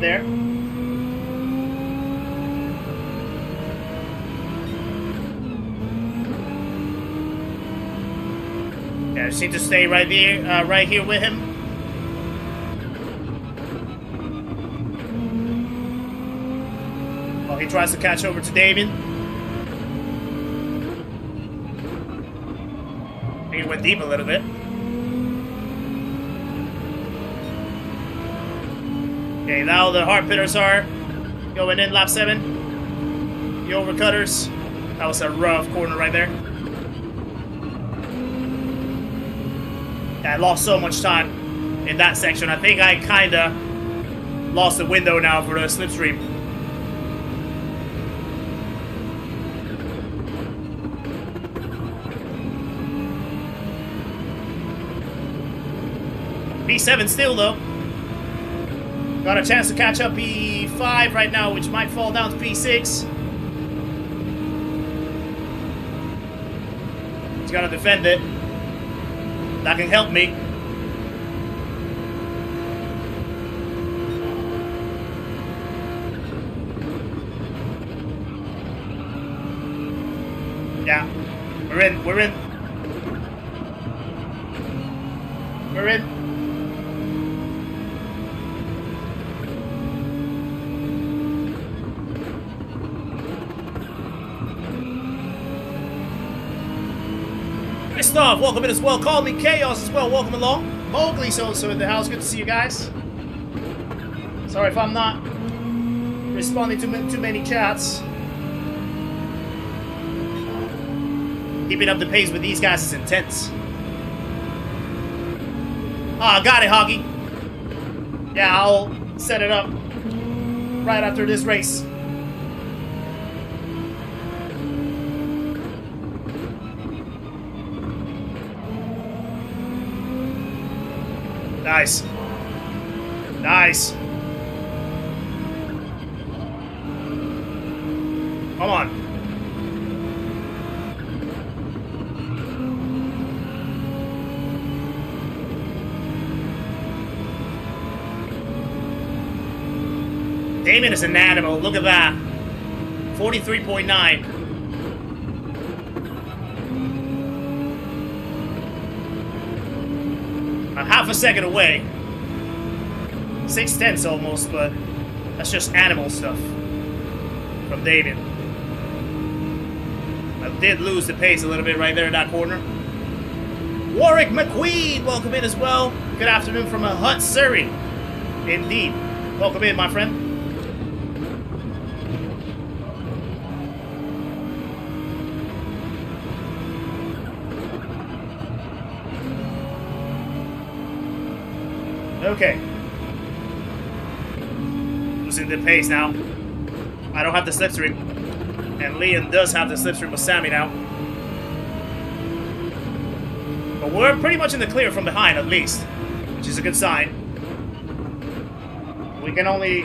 There. Yeah, I just need to stay right here with him. While he tries to catch over to Damien. I think he went deep a little bit. Okay, now the hard pitters are going in lap 7. The overcutters. That was a rough corner right there. I lost so much time in that section. I think I kinda lost the window now for the slipstream. P7 still though. Got a chance to catch up P5 right now, which might fall down to P6. He's got to defend it. That can help me. Yeah. We're in. We're in. We're in. Christoph, welcome in as well. Call me Chaos as well. Welcome along. Mowgli's also in the house. Good to see you guys. Sorry if I'm not responding to too many chats. Keeping up the pace with these guys is intense. Ah, got it, Hoggy. Yeah, I'll set it up right after this race. Nice. Nice. Come on. Damien is an animal. Look at that. 43.9. I'm half a second away. 6/10 almost, but that's just animal stuff from Damien. I did lose the pace a little bit right there in that corner. Warwick McQueen, welcome in as well. Good afternoon from Hutt, Surrey. Indeed. Welcome in, my friend. Okay. Losing the pace now. I don't have the slipstream. And Leon does have the slipstream with Sammy now. But we're pretty much in the clear from behind, at least. Which is a good sign. We can only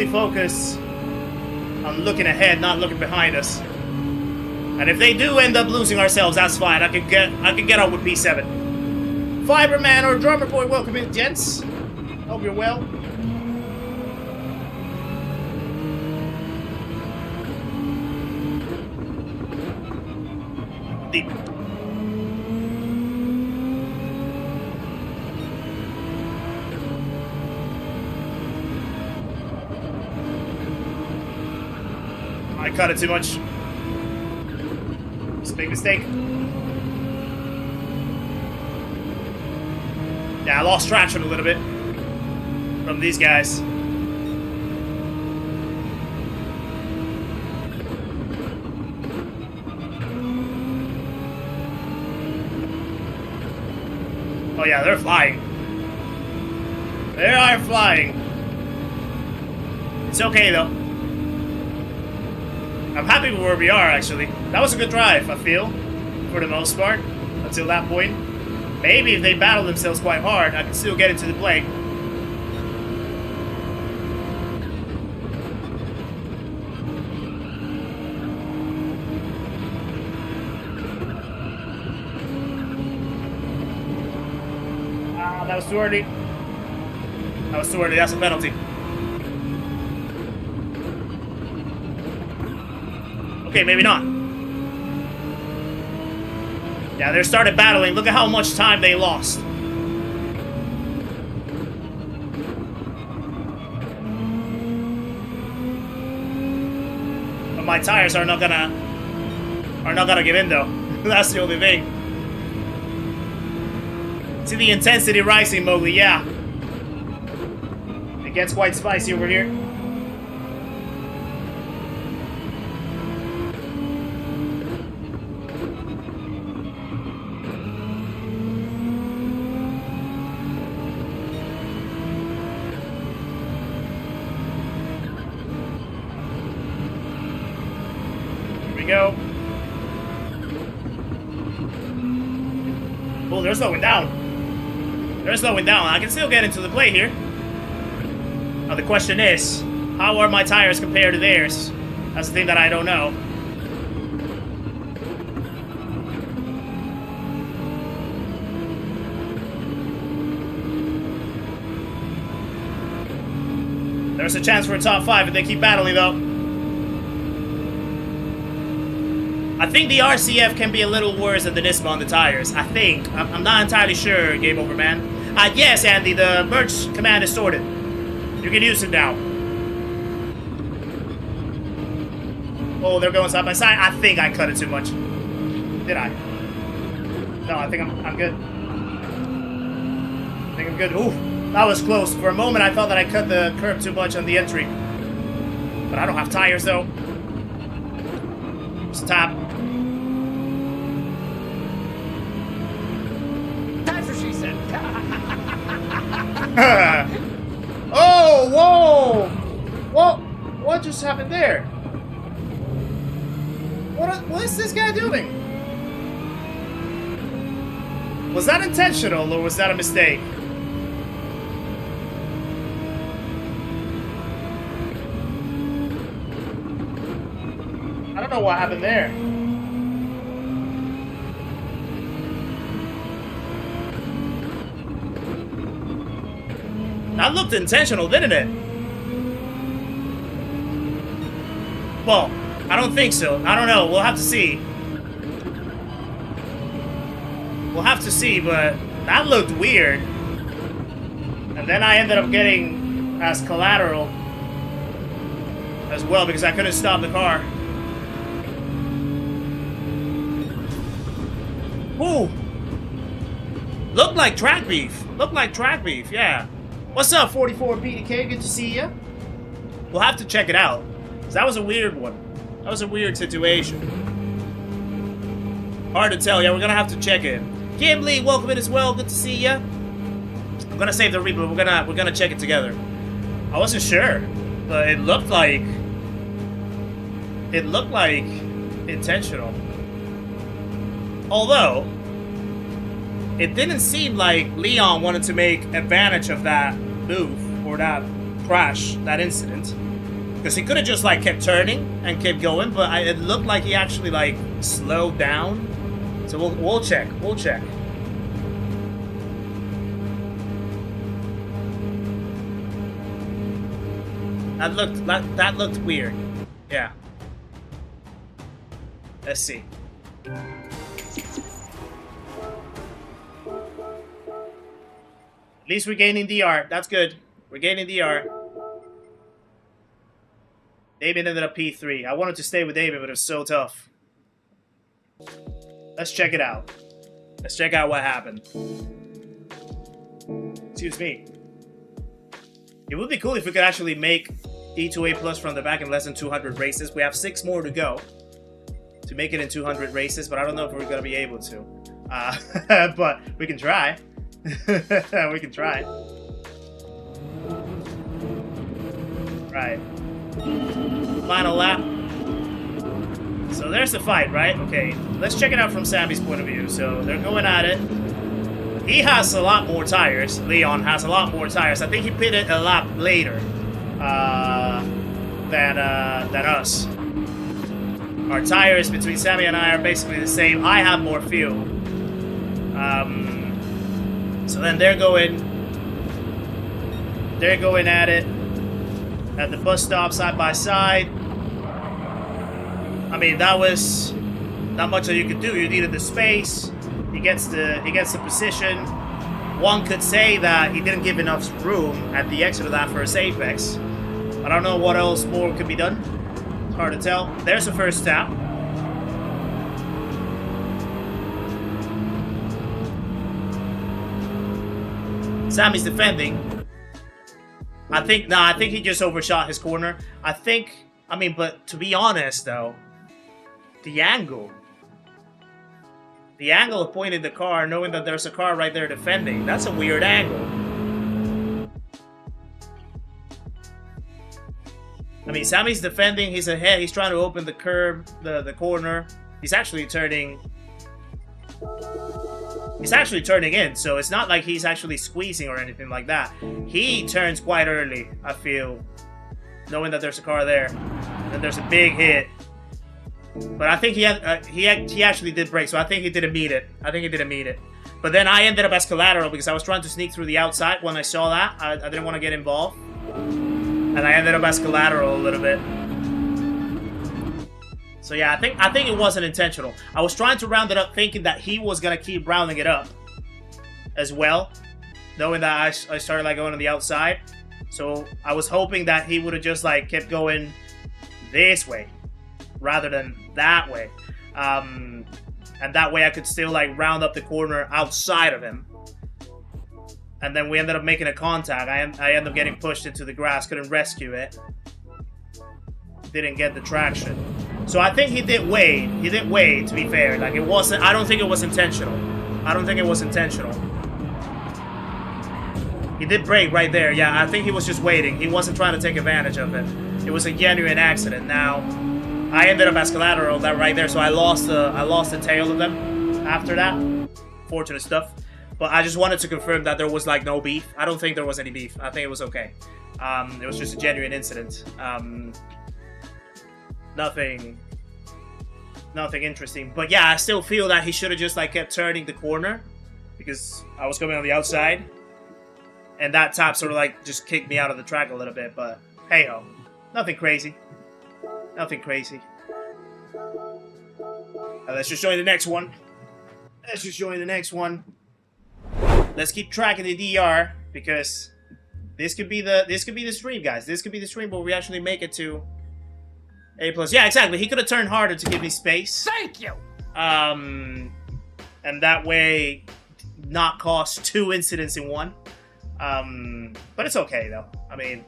focus on looking ahead, not looking behind us. And if they do end up losing ourselves, that's fine. I can get on with P7. Fiberman or Drummer Boy, welcome in, gents. Hope you're well. Deep. I cut it too much. It's a big mistake. Yeah, I lost traction a little bit from these guys. Oh yeah, they're flying. They are flying. It's okay though. I'm happy with where we are actually. That was a good drive, I feel, for the most part, until that point. Maybe if they battle themselves quite hard, I can still get into the play. That was too early. That was too early. That's a penalty. Okay, maybe not. Yeah, they started battling. Look at how much time they lost. But my tires are not gonna give in though. That's the only thing. See the intensity rising, Mowgli, yeah. It gets quite spicy over here. Here we go. Oh, they're slowing down. They're slowing down. I can still get into the play here. Now the question is, how are my tires compared to theirs? That's the thing that I don't know. There's a chance for a top 5 if they keep battling though. I think the RCF can be a little worse than the Nismo on the tires. I think. I'm not entirely sure, Game Over Man. Yes, Andy, the merge command is sorted. You can use it now. Oh, they're going side by side. I think I cut it too much. Did I? No, I think I'm good. I think I'm good. Ooh, that was close. For a moment, I thought that I cut the curb too much on the entry. But I don't have tires, though. Stop. That's what she said. Oh, whoa! What just happened there? What is this guy doing? Was that intentional or was that a mistake? I don't know what happened there. That looked intentional, didn't it? Well, I don't think so. I don't know. We'll have to see. We'll have to see, but that looked weird. And then I ended up getting as collateral as well because I couldn't stop the car. Ooh. Looked like track beef. Looked like track beef, yeah. What's up, 44 BDK? Good to see ya. We'll have to check it out. That was a weird one. That was a weird situation. Hard to tell. Yeah, we're gonna have to check it. Kim Lee, welcome in as well. Good to see ya. I'm gonna save the replay. We're gonna check it together. I wasn't sure, but it looked like intentional. Although it didn't seem like Leon wanted to make advantage of that move or that crash, that incident. Because he could have just like kept turning and kept going, but it looked like he actually like slowed down. So we'll check. We'll check. That looked weird. Yeah. Let's see. At least we're gaining DR. That's good. We're gaining DR. David ended up P3. I wanted to stay with David, but it was so tough. Let's check it out. Let's check out what happened. Excuse me. It would be cool if we could actually make E2A Plus from the back in less than 200 races. We have 6 more to go to make it in 200 races, but I don't know if we're going to be able to. But we can try. We can try. Right. Final lap. So there's the fight, right? Okay, let's check it out from Sammy's point of view. So they're going at it. He has a lot more tires. Leon has a lot more tires. I think he pitted a lap later than us. Our tires between Sammy and I are basically the same. I have more fuel. So then they're going at it at the bus stop side by side. I mean, that was not much that you could do. You needed the space. He gets the position. One could say that he didn't give enough room at the exit of that first apex. I don't know what else more could be done. It's hard to tell. There's the first tap. Sammy's defending. I think he just overshot his corner. I mean, but to be honest though, the angle of pointing the car, knowing that there's a car right there defending, that's a weird angle. I mean, Sammy's defending, he's ahead, he's trying to open the curb, the corner. He's actually turning in, so it's not like he's actually squeezing or anything like that. He turns quite early, I feel, knowing that there's a car there. And there's a big hit. But I think he actually did brake, so I think he didn't meet it. But then I ended up as collateral because I was trying to sneak through the outside. When I saw that, I didn't want to get involved. And I ended up as collateral a little bit. So yeah, I think it wasn't intentional. I was trying to round it up thinking that he was going to keep rounding it up as well. Knowing that I started like going on the outside. So I was hoping that he would have just like kept going this way rather than that way. And that way I could still like round up the corner outside of him. And then we ended up making a contact. I ended up getting pushed into the grass, couldn't rescue it. Didn't get the traction. So I think he did wait. He did wait, to be fair. Like it wasn't, I don't think it was intentional. He did brake right there. Yeah, I think he was just waiting. He wasn't trying to take advantage of it. It was a genuine accident. Now, I ended up as collateral that right there, so I lost the tail of them after that. Fortunate stuff. But I just wanted to confirm that there was like no beef. I don't think there was any beef. I think it was okay. It was just a genuine incident. Nothing interesting. But yeah, I still feel that he should have just like kept turning the corner because I was coming on the outside. And that tap sort of like just kicked me out of the track a little bit. But hey ho, nothing crazy. Nothing crazy. Let's just join the next one. Let's keep tracking the DR because this could be the stream, guys. This could be the stream where we actually make it to A+. Yeah, exactly. He could have turned harder to give me space. Thank you. And that way not cost 2 incidents in one. But it's okay though. I mean,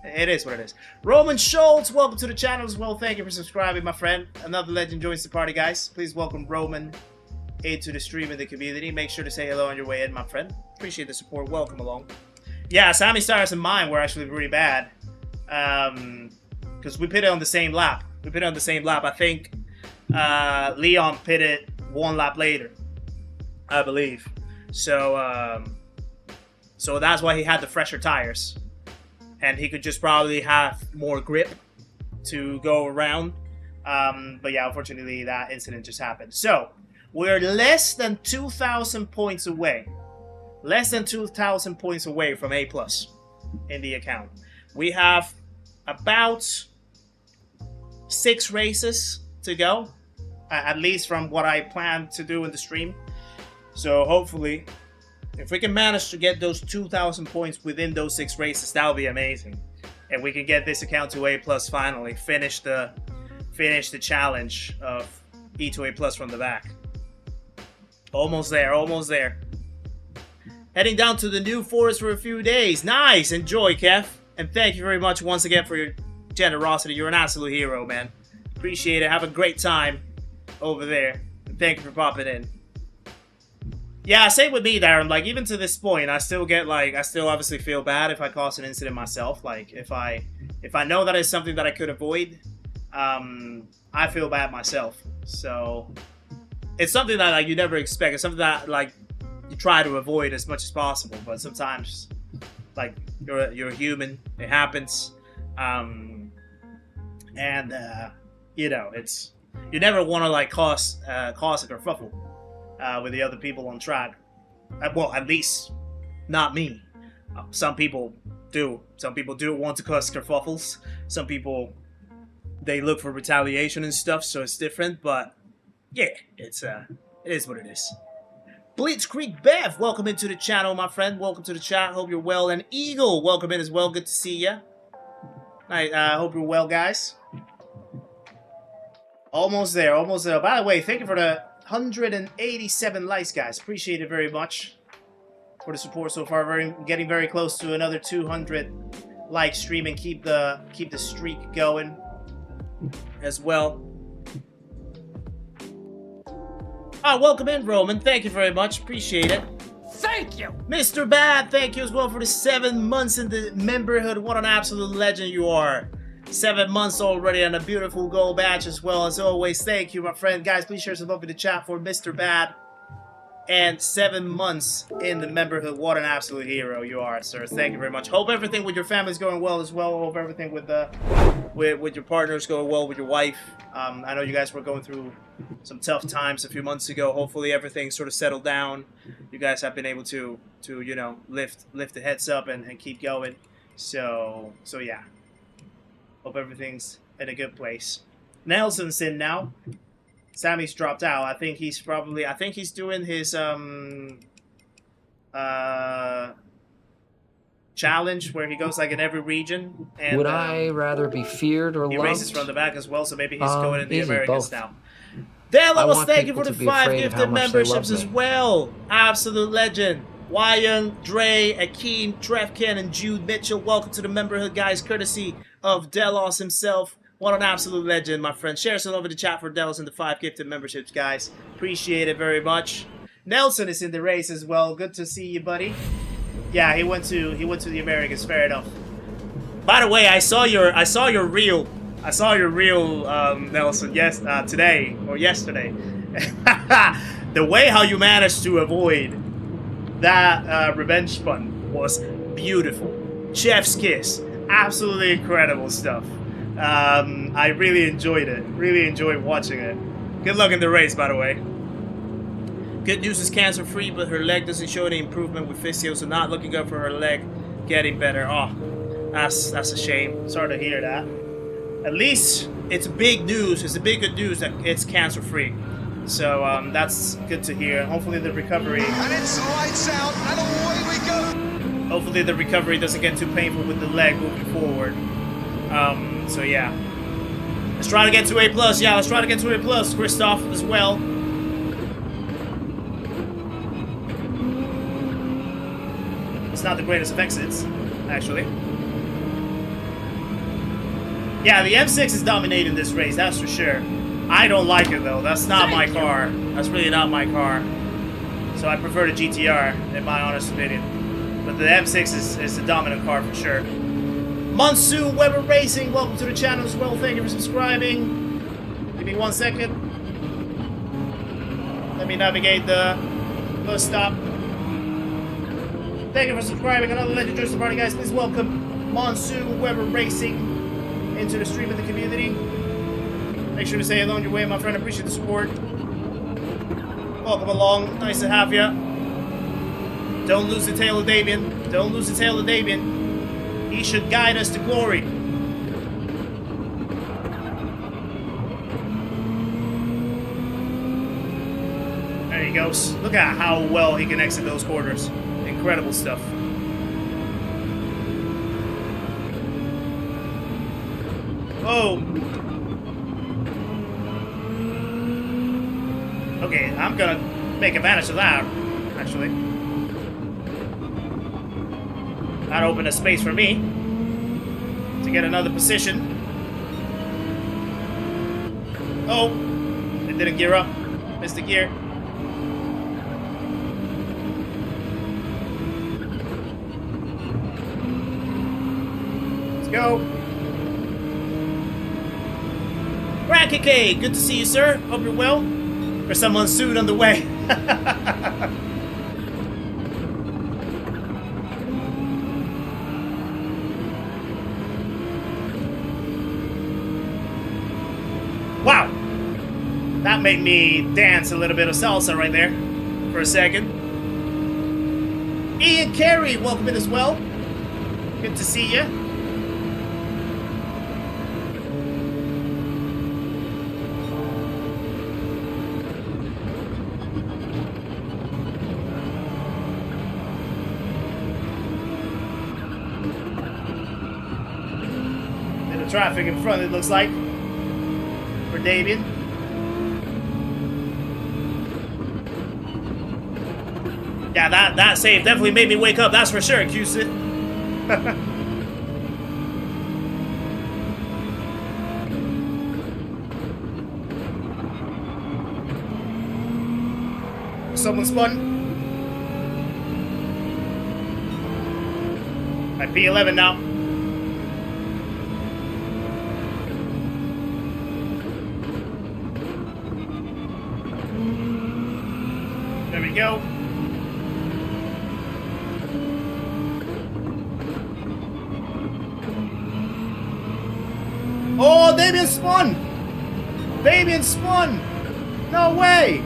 it is what it is. Roman Schultz, welcome to the channel as well. Thank you for subscribing, my friend. Another legend joins the party, guys. Please welcome Roman into the stream and the community. Make sure to say hello on your way in, my friend. Appreciate the support. Welcome along. Yeah, Sammy's tires and mine were actually really bad. Because we pitted on the same lap. I think Leon pitted 1 lap later, I believe. So that's why he had the fresher tires. And he could just probably have more grip to go around. But yeah, unfortunately, that incident just happened. So, we're less than 2,000 points away. Less than 2,000 points away from A+ in the account. We have about 6 races to go. At least from what I plan to do in the stream. So, hopefully, if we can manage to get those 2,000 points within those 6 races, that would be amazing. And we can get this account to A+ finally. Finish the challenge of E to A+ from the back. Almost there. Heading down to the New Forest for a few days. Nice! Enjoy, Kev. And thank you very much once again for your generosity. You're an absolute hero, man. Appreciate it. Have a great time over there. And thank you for popping in. Yeah, same with me, Darren. Like, even to this point, I still get, like, I still obviously feel bad if I cause an incident myself. Like, if I know that it's something that I could avoid, I feel bad myself. So, it's something that, like, you never expect. It's something that, like, you try to avoid as much as possible. But sometimes, like, you're a human. It happens. You know, it's... You never want to, like, cause a kerfuffle with the other people on track. Well, at least not me. Some people do. Some people do want to cause kerfuffles. Some people, they look for retaliation and stuff, so it's different. But yeah, it is what it is. Blitzkrieg Bev, welcome into the channel, my friend. Welcome to the chat. Hope you're well. And Eagle, welcome in as well. Good to see ya. I hope you're well, guys. Almost there, almost there. By the way, thank you for the 187 likes, guys. Appreciate it very much for the support so far. Getting very close to another 200 like stream and keep the streak going as well. Welcome in, Roman. Thank you very much. Appreciate it. Thank you! Mr. Bad, thank you as well for the 7 months in the memberhood. What an absolute legend you are. 7 months already and a beautiful gold badge as well. As always, thank you, my friend. Guys, please share some love in the chat for Mr. Bad. And 7 months in the memberhood. What an absolute hero you are, sir. Thank you very much. Hope everything with your family is going well as well. Hope everything with your partners going well, with your wife. I know you guys were going through some tough times a few months ago. Hopefully everything sort of settled down. You guys have been able to you know, lift the heads up and keep going. So yeah. Hope everything's in a good place. Nelson's in now. Sammy's dropped out. I think he's doing his challenge where he goes like in every region. And would I rather be feared or loved? He races from the back as well, so maybe he's going in the easy, Americans both. now. Dan Levels, want thank you people for the to be 5 afraid of how gifted much they love memberships as me. well. Absolute legend. Wyan, Dre, Akeem, Trevkin, and Jude Mitchell. Welcome to the memberhood, guys, courtesy of Delos himself. What an absolute legend, my friend. Share some over the chat for Delos and the 5 gifted memberships, guys. Appreciate it very much. Nelson is in the race as well. Good to see you, buddy. Yeah, he went to the Americas. Fair enough. By the way, I saw your reel. Nelson. Yes, today or yesterday. The way how you managed to avoid that revenge fund was beautiful. Chef's kiss. Absolutely incredible stuff. I really enjoyed it. Really enjoyed watching it. Good luck in the race, by the way. Good news is cancer-free, but her leg doesn't show any improvement with physio, so not looking good for her leg getting better. Oh, that's a shame. Sorry to hear that. At least it's big news. It's a big good news that it's cancer-free. So that's good to hear. Hopefully the recovery... And it's lights out, and away we go! Hopefully the recovery doesn't get too painful with the leg moving forward. So yeah. Let's try to get to A+. Yeah, let's try to get to A+. Christoph as well. It's not the greatest of exits, actually. Yeah, the M6 is dominating this race, that's for sure. I don't like it though. That's not my car. That's really not my car. So I prefer the GTR, in my honest opinion. But the M6 is the dominant car for sure. Monsoon Weber Racing, welcome to the channel as well. Thank you for subscribing. Give me 1 second. Let me navigate the bus stop. Thank you for subscribing. Another legend joins the party, guys. Please welcome Monsoon Weber Racing into the stream of the community. Make sure to say hello on your way, my friend. I appreciate the support. Welcome along. Nice to have you. Don't lose the tail of Damien. Don't lose the tail of Damien. He should guide us to glory. There he goes. Look at how well he can exit those corners. Incredible stuff. Oh. Okay, I'm gonna make advantage of that, actually. That opened a space for me to get another position. Oh, it didn't gear up. Missed the gear. go. Cracky K, good to see you, sir. Hope you're well. There's someone sued on the way. Wow. That made me dance a little bit of salsa right there for a second. Ian Carey, welcome in as well. Good to see you. Bit of traffic in front, it looks like, for Damien. Yeah, that save definitely made me wake up, that's for sure, Kizzi. Someone spun. At P11 now. There we go. Oh, Damien spun! Damien spun! No way!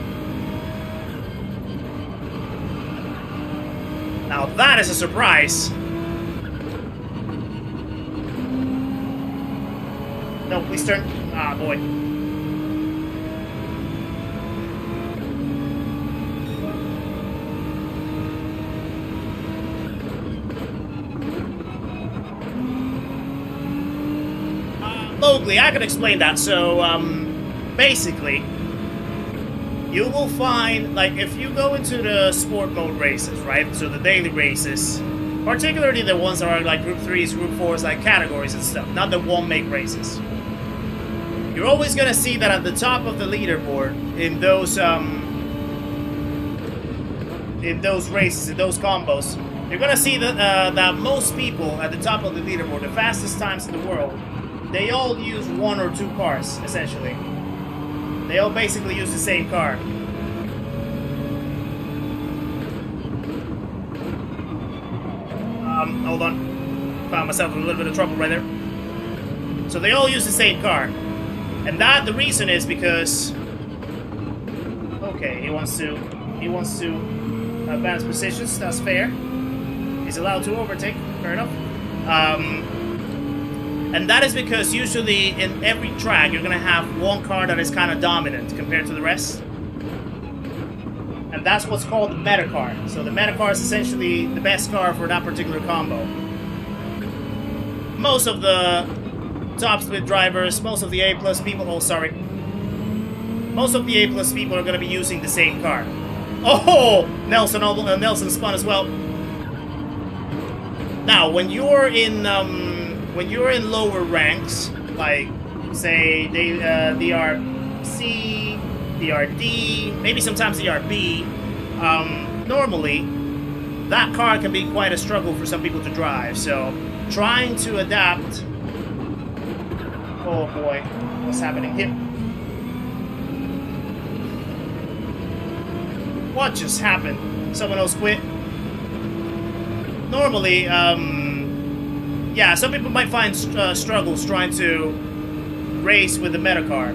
Now that is a surprise. No, please turn. Ah, boy. Mowgli, I can explain that. So, basically, you will find, like, if you go into the sport mode races, right? So the daily races, particularly the ones that are like Group 3s, Group 4s, like categories and stuff, not the one-make races. You're always gonna see that at the top of the leaderboard in those races, in those combos, you're gonna see that that most people at the top of the leaderboard, the fastest times in the world, they all use one or two cars, essentially. They all basically use the same car. Hold on. Found myself in a little bit of trouble right there. So they all use the same car. And that, the reason is because... Okay, he wants to advance positions, that's fair. He's allowed to overtake, fair enough. And that is because usually in every track you're going to have one car that is kind of dominant compared to the rest. And that's what's called the meta car. So the meta car is essentially the best car for that particular combo. Most of the top split drivers, most of the A+ people, most of the A+ people are going to be using the same car. Oh, Nelson spun as well. Now, when you're in lower ranks, like say DRC, DRD, maybe sometimes DRB, normally that car can be quite a struggle for some people to drive. So trying to adapt. Oh boy, what's happening here? What just happened? Someone else quit? Normally, yeah, some people might find struggles trying to race with the meta car.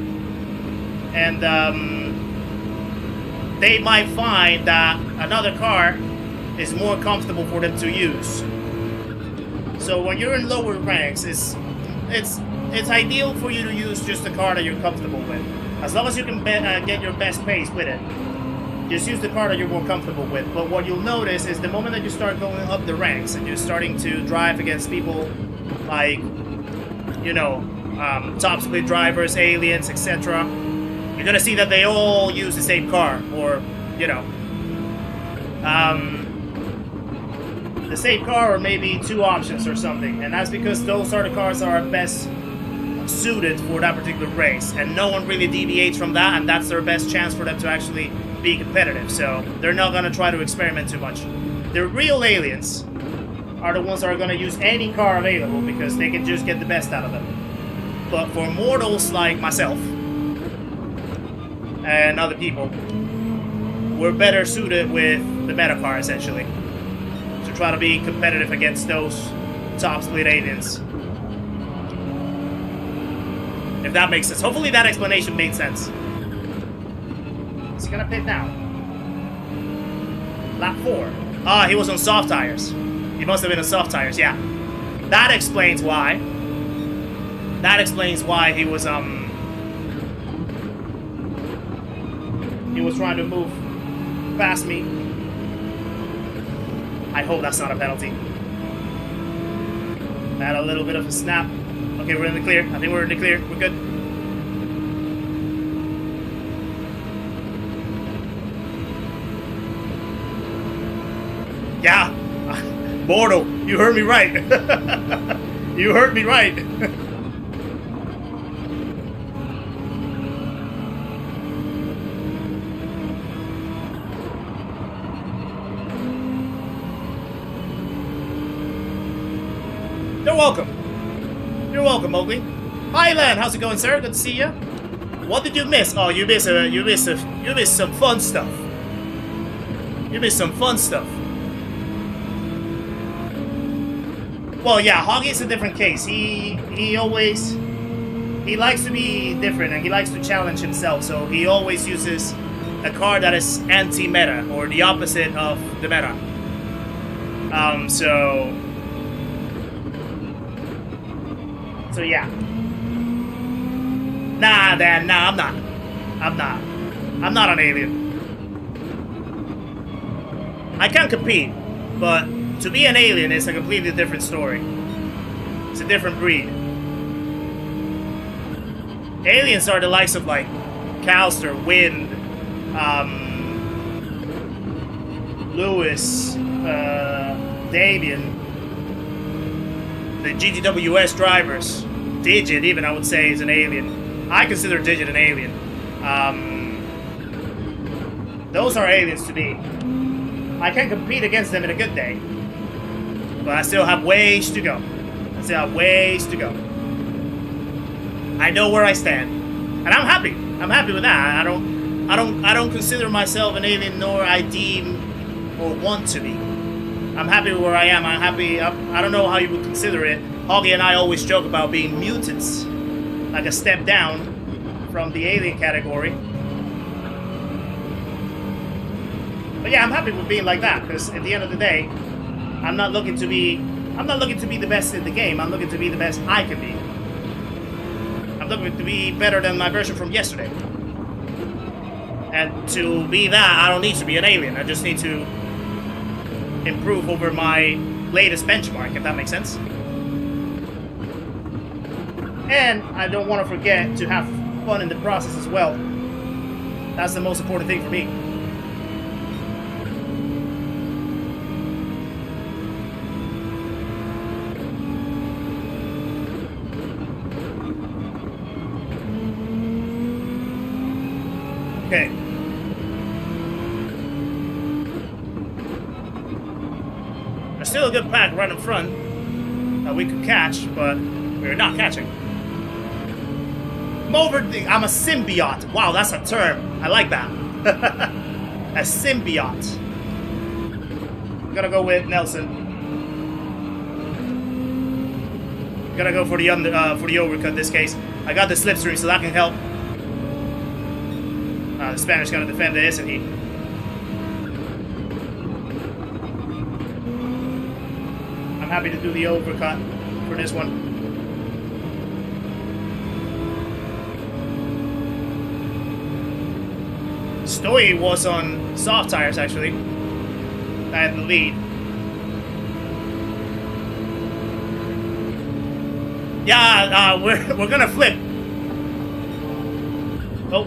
And they might find that another car is more comfortable for them to use. So when you're in lower ranks, it's ideal for you to use just the car that you're comfortable with. As long as you can get your best pace with it. Just use the car that you're more comfortable with. But what you'll notice is the moment that you start going up the ranks and you're starting to drive against people like, you know, top split drivers, aliens, etc., you're gonna see that they all use the same car, or, you know, the same car or maybe two options or something. And that's because those are the cars that are best suited for that particular race. And no one really deviates from that, and that's their best chance for them to actually be competitive. So they're not gonna try to experiment too much. The real aliens are the ones that are going to use any car available because they can just get the best out of them. But for mortals like myself and other people, we're better suited with the meta car, essentially, to try to be competitive against those top split aliens. If that makes sense. Hopefully that explanation made sense. Is he gonna pit now? Lap 4. Ah, he was on soft tires. He must have been on soft tires, yeah. That explains why. That explains why he was trying to move past me. I hope that's not a penalty. Had a little bit of a snap. Okay, we're in the clear. I think we're in the clear. We're good. Yeah. Mortal, you heard me right. You heard me right. You're welcome. You're welcome, Mowgli. Hi, Lan. How's it going, sir? Good to see you. What did you miss? Oh, you missed some fun stuff. You missed some fun stuff. Well, yeah, Hoggy's a different case. He likes to be different and he likes to challenge himself. So he always uses a car that is anti-meta or the opposite of the meta. So yeah. Nah, Dan, nah, I'm not. I'm not an alien. I can compete, but to be an alien is a completely different story. It's a different breed. Aliens are the likes of like Calster, Wind, Lewis, Damien, the GTWS drivers. Digit, even, I would say, is an alien. I consider Digit an alien. Those are aliens to me. I can compete against them in a good day. But I still have ways to go. I know where I stand. And I'm happy. I'm happy with that. I don't consider myself an alien, nor I deem or want to be. I'm happy with where I am. I'm happy. I don't know how you would consider it. Hoggy and I always joke about being mutants, like a step down from the alien category. But yeah, I'm happy with being like that because at the end of the day, I'm not looking to be the best in the game. I'm looking to be the best I can be. I'm looking to be better than my version from yesterday. And to be that, I don't need to be an alien. I just need to improve over my latest benchmark, if that makes sense. And I don't want to forget to have fun in the process as well. That's the most important thing for me. Okay. There's still a good pack right in front that we could catch, but we're not catching. I'm a symbiote. Wow, that's a term. I like that. A symbiote. I'm gonna go with Nelson. Gonna go for the overcut in this case. I got the slipstream, so that can help. The Spanish gonna defend it, isn't he? I'm happy to do the overcut for this one. Stoy was on soft tires, actually. I had the lead. Yeah, we're gonna flip. Oh,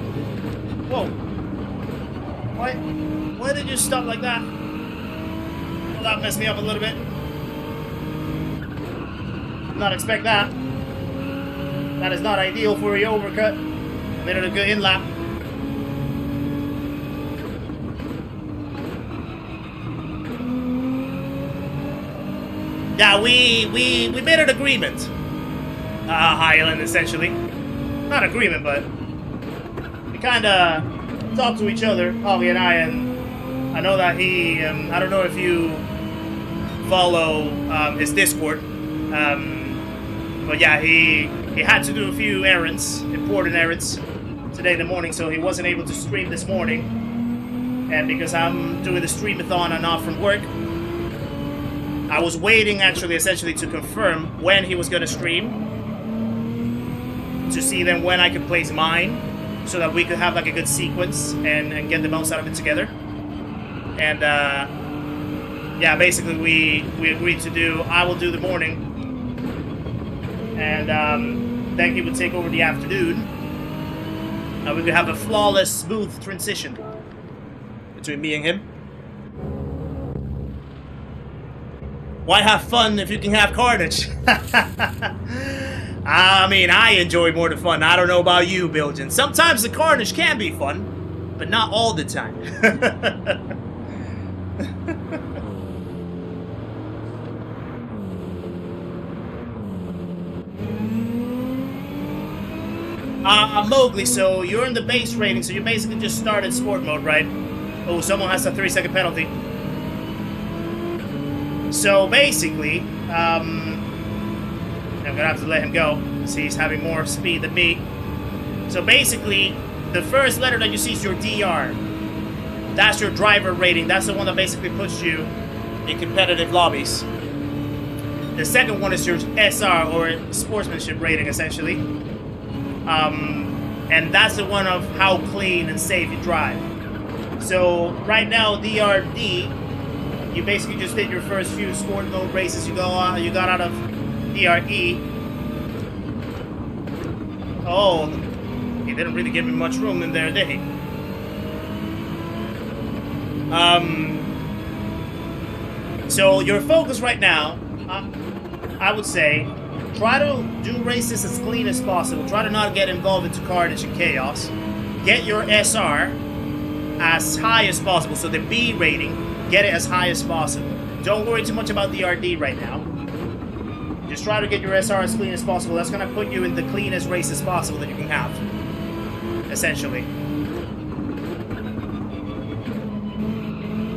whoa! Why did you stop like that? Well, that messed me up a little bit. Did not expect that. That is not ideal for a overcut. Made it a good in lap. Yeah, we made an agreement. Highland, essentially. Not agreement, but we kind of talked to each other, Holly and and I know that he, I don't know if you follow his Discord, but yeah, he had to do a few errands, important errands, today in the morning, so he wasn't able to stream this morning. And because I'm doing the streamathon and off from work, I was waiting, actually, essentially, to confirm when he was going to stream, to see then when I could place mine, so that we could have like a good sequence and get the most out of it together. And yeah, basically we agreed to do, I will do the morning, and then he would take over the afternoon, and we could have a flawless, smooth transition between me and him. Why have fun if you can have carnage? I mean, I enjoy more the fun. I don't know about you, Bilgen. Sometimes the carnage can be fun, but not all the time. Mowgli, so you're in the base rating, so you basically just started sport mode, right? Oh, someone has a 3-second penalty. So basically, I'm gonna have to let him go, because he's having more speed than me. So basically, the first letter that you see is your DR. That's your driver rating. That's the one that basically puts you in competitive lobbies. The second one is your SR, or sportsmanship rating, essentially. And that's the one of how clean and safe you drive. So right now, DRD, you basically just did your first few sport mode races. You got out of DRE. Oh, he didn't really give me much room in there, did he? So your focus right now, I would say, try to do races as clean as possible. Try to not get involved into carnage and chaos. Get your SR as high as possible. So the B rating, get it as high as possible. Don't worry too much about the RD right now. Just try to get your SR as clean as possible. That's going to put you in the cleanest races possible that you can have, essentially.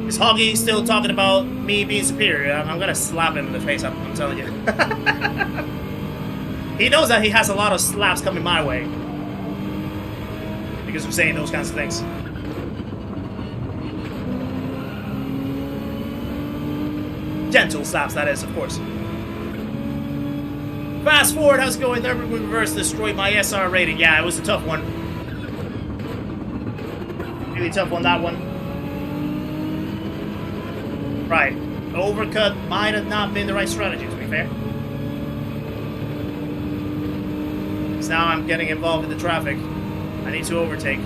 Is Hoggy still talking about me being superior? I'm going to slap him in the face, I'm telling you. He knows that he has a lot of slaps coming my way because of saying those kinds of things. Gentle slaps, that is, of course. Fast forward, how's it going? There we reverse destroyed my SR rating. Yeah, it was a tough one. Really tough one, that one. Right. Overcut might have not been the right strategy, to be fair. Because now I'm getting involved in the traffic. I need to overtake.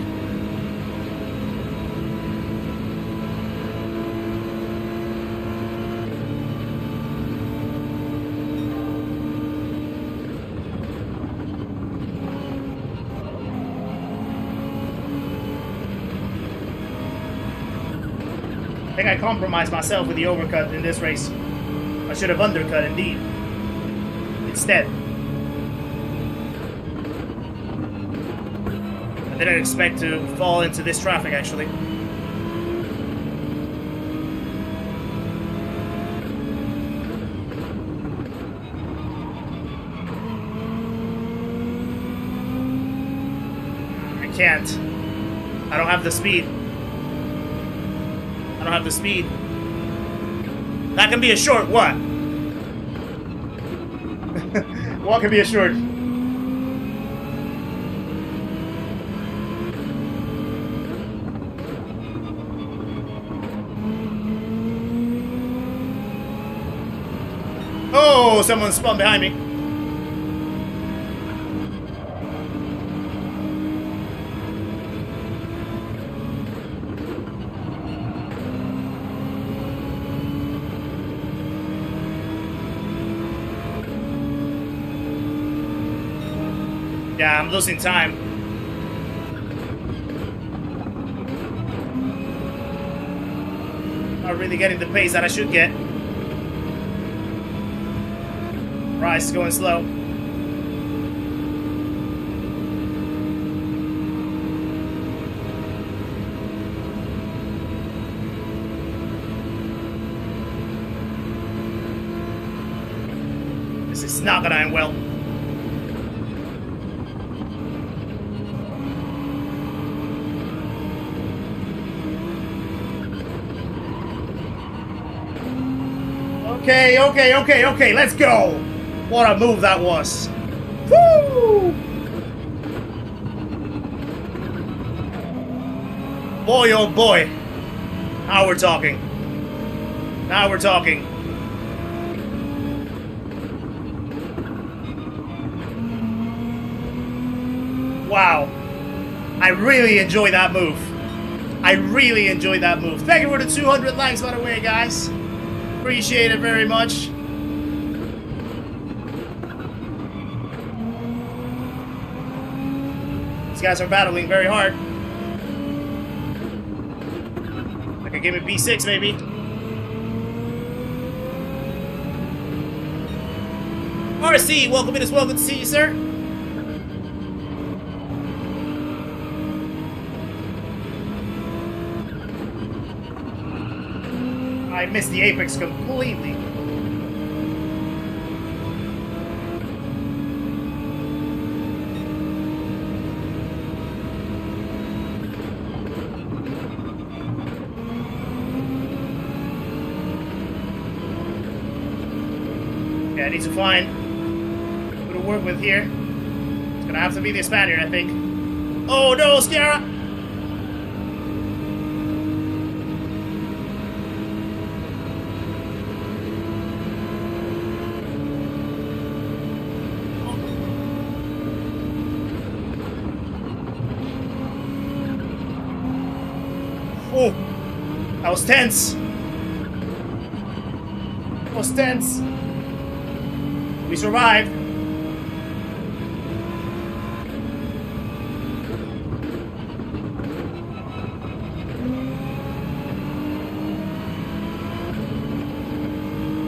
I think I compromised myself with the overcut in this race. I should have undercut, indeed. Instead. I didn't expect to fall into this traffic, actually. I can't. I don't have the speed. I don't have the speed. That can be a short, what? What can be a short? Oh, someone spun behind me. Yeah, I'm losing time. Not really getting the pace that I should get. Rice is going slow. This is not gonna end well. Okay, let's go! What a move that was! Woo! Boy, oh boy! Now we're talking. Now we're talking. Wow. I really enjoy that move. I really enjoyed that move. Thank you for the 200 likes, by the way, guys. Appreciate it very much. These guys are battling very hard. I could give me P6 maybe. RC, welcome in as well. Good to see you, sir. I missed the apex completely. Yeah, I need to find who to work with here. It's gonna have to be the Spaniard, I think. Oh no, Scarra! Oh, that was tense. That was tense. We survived.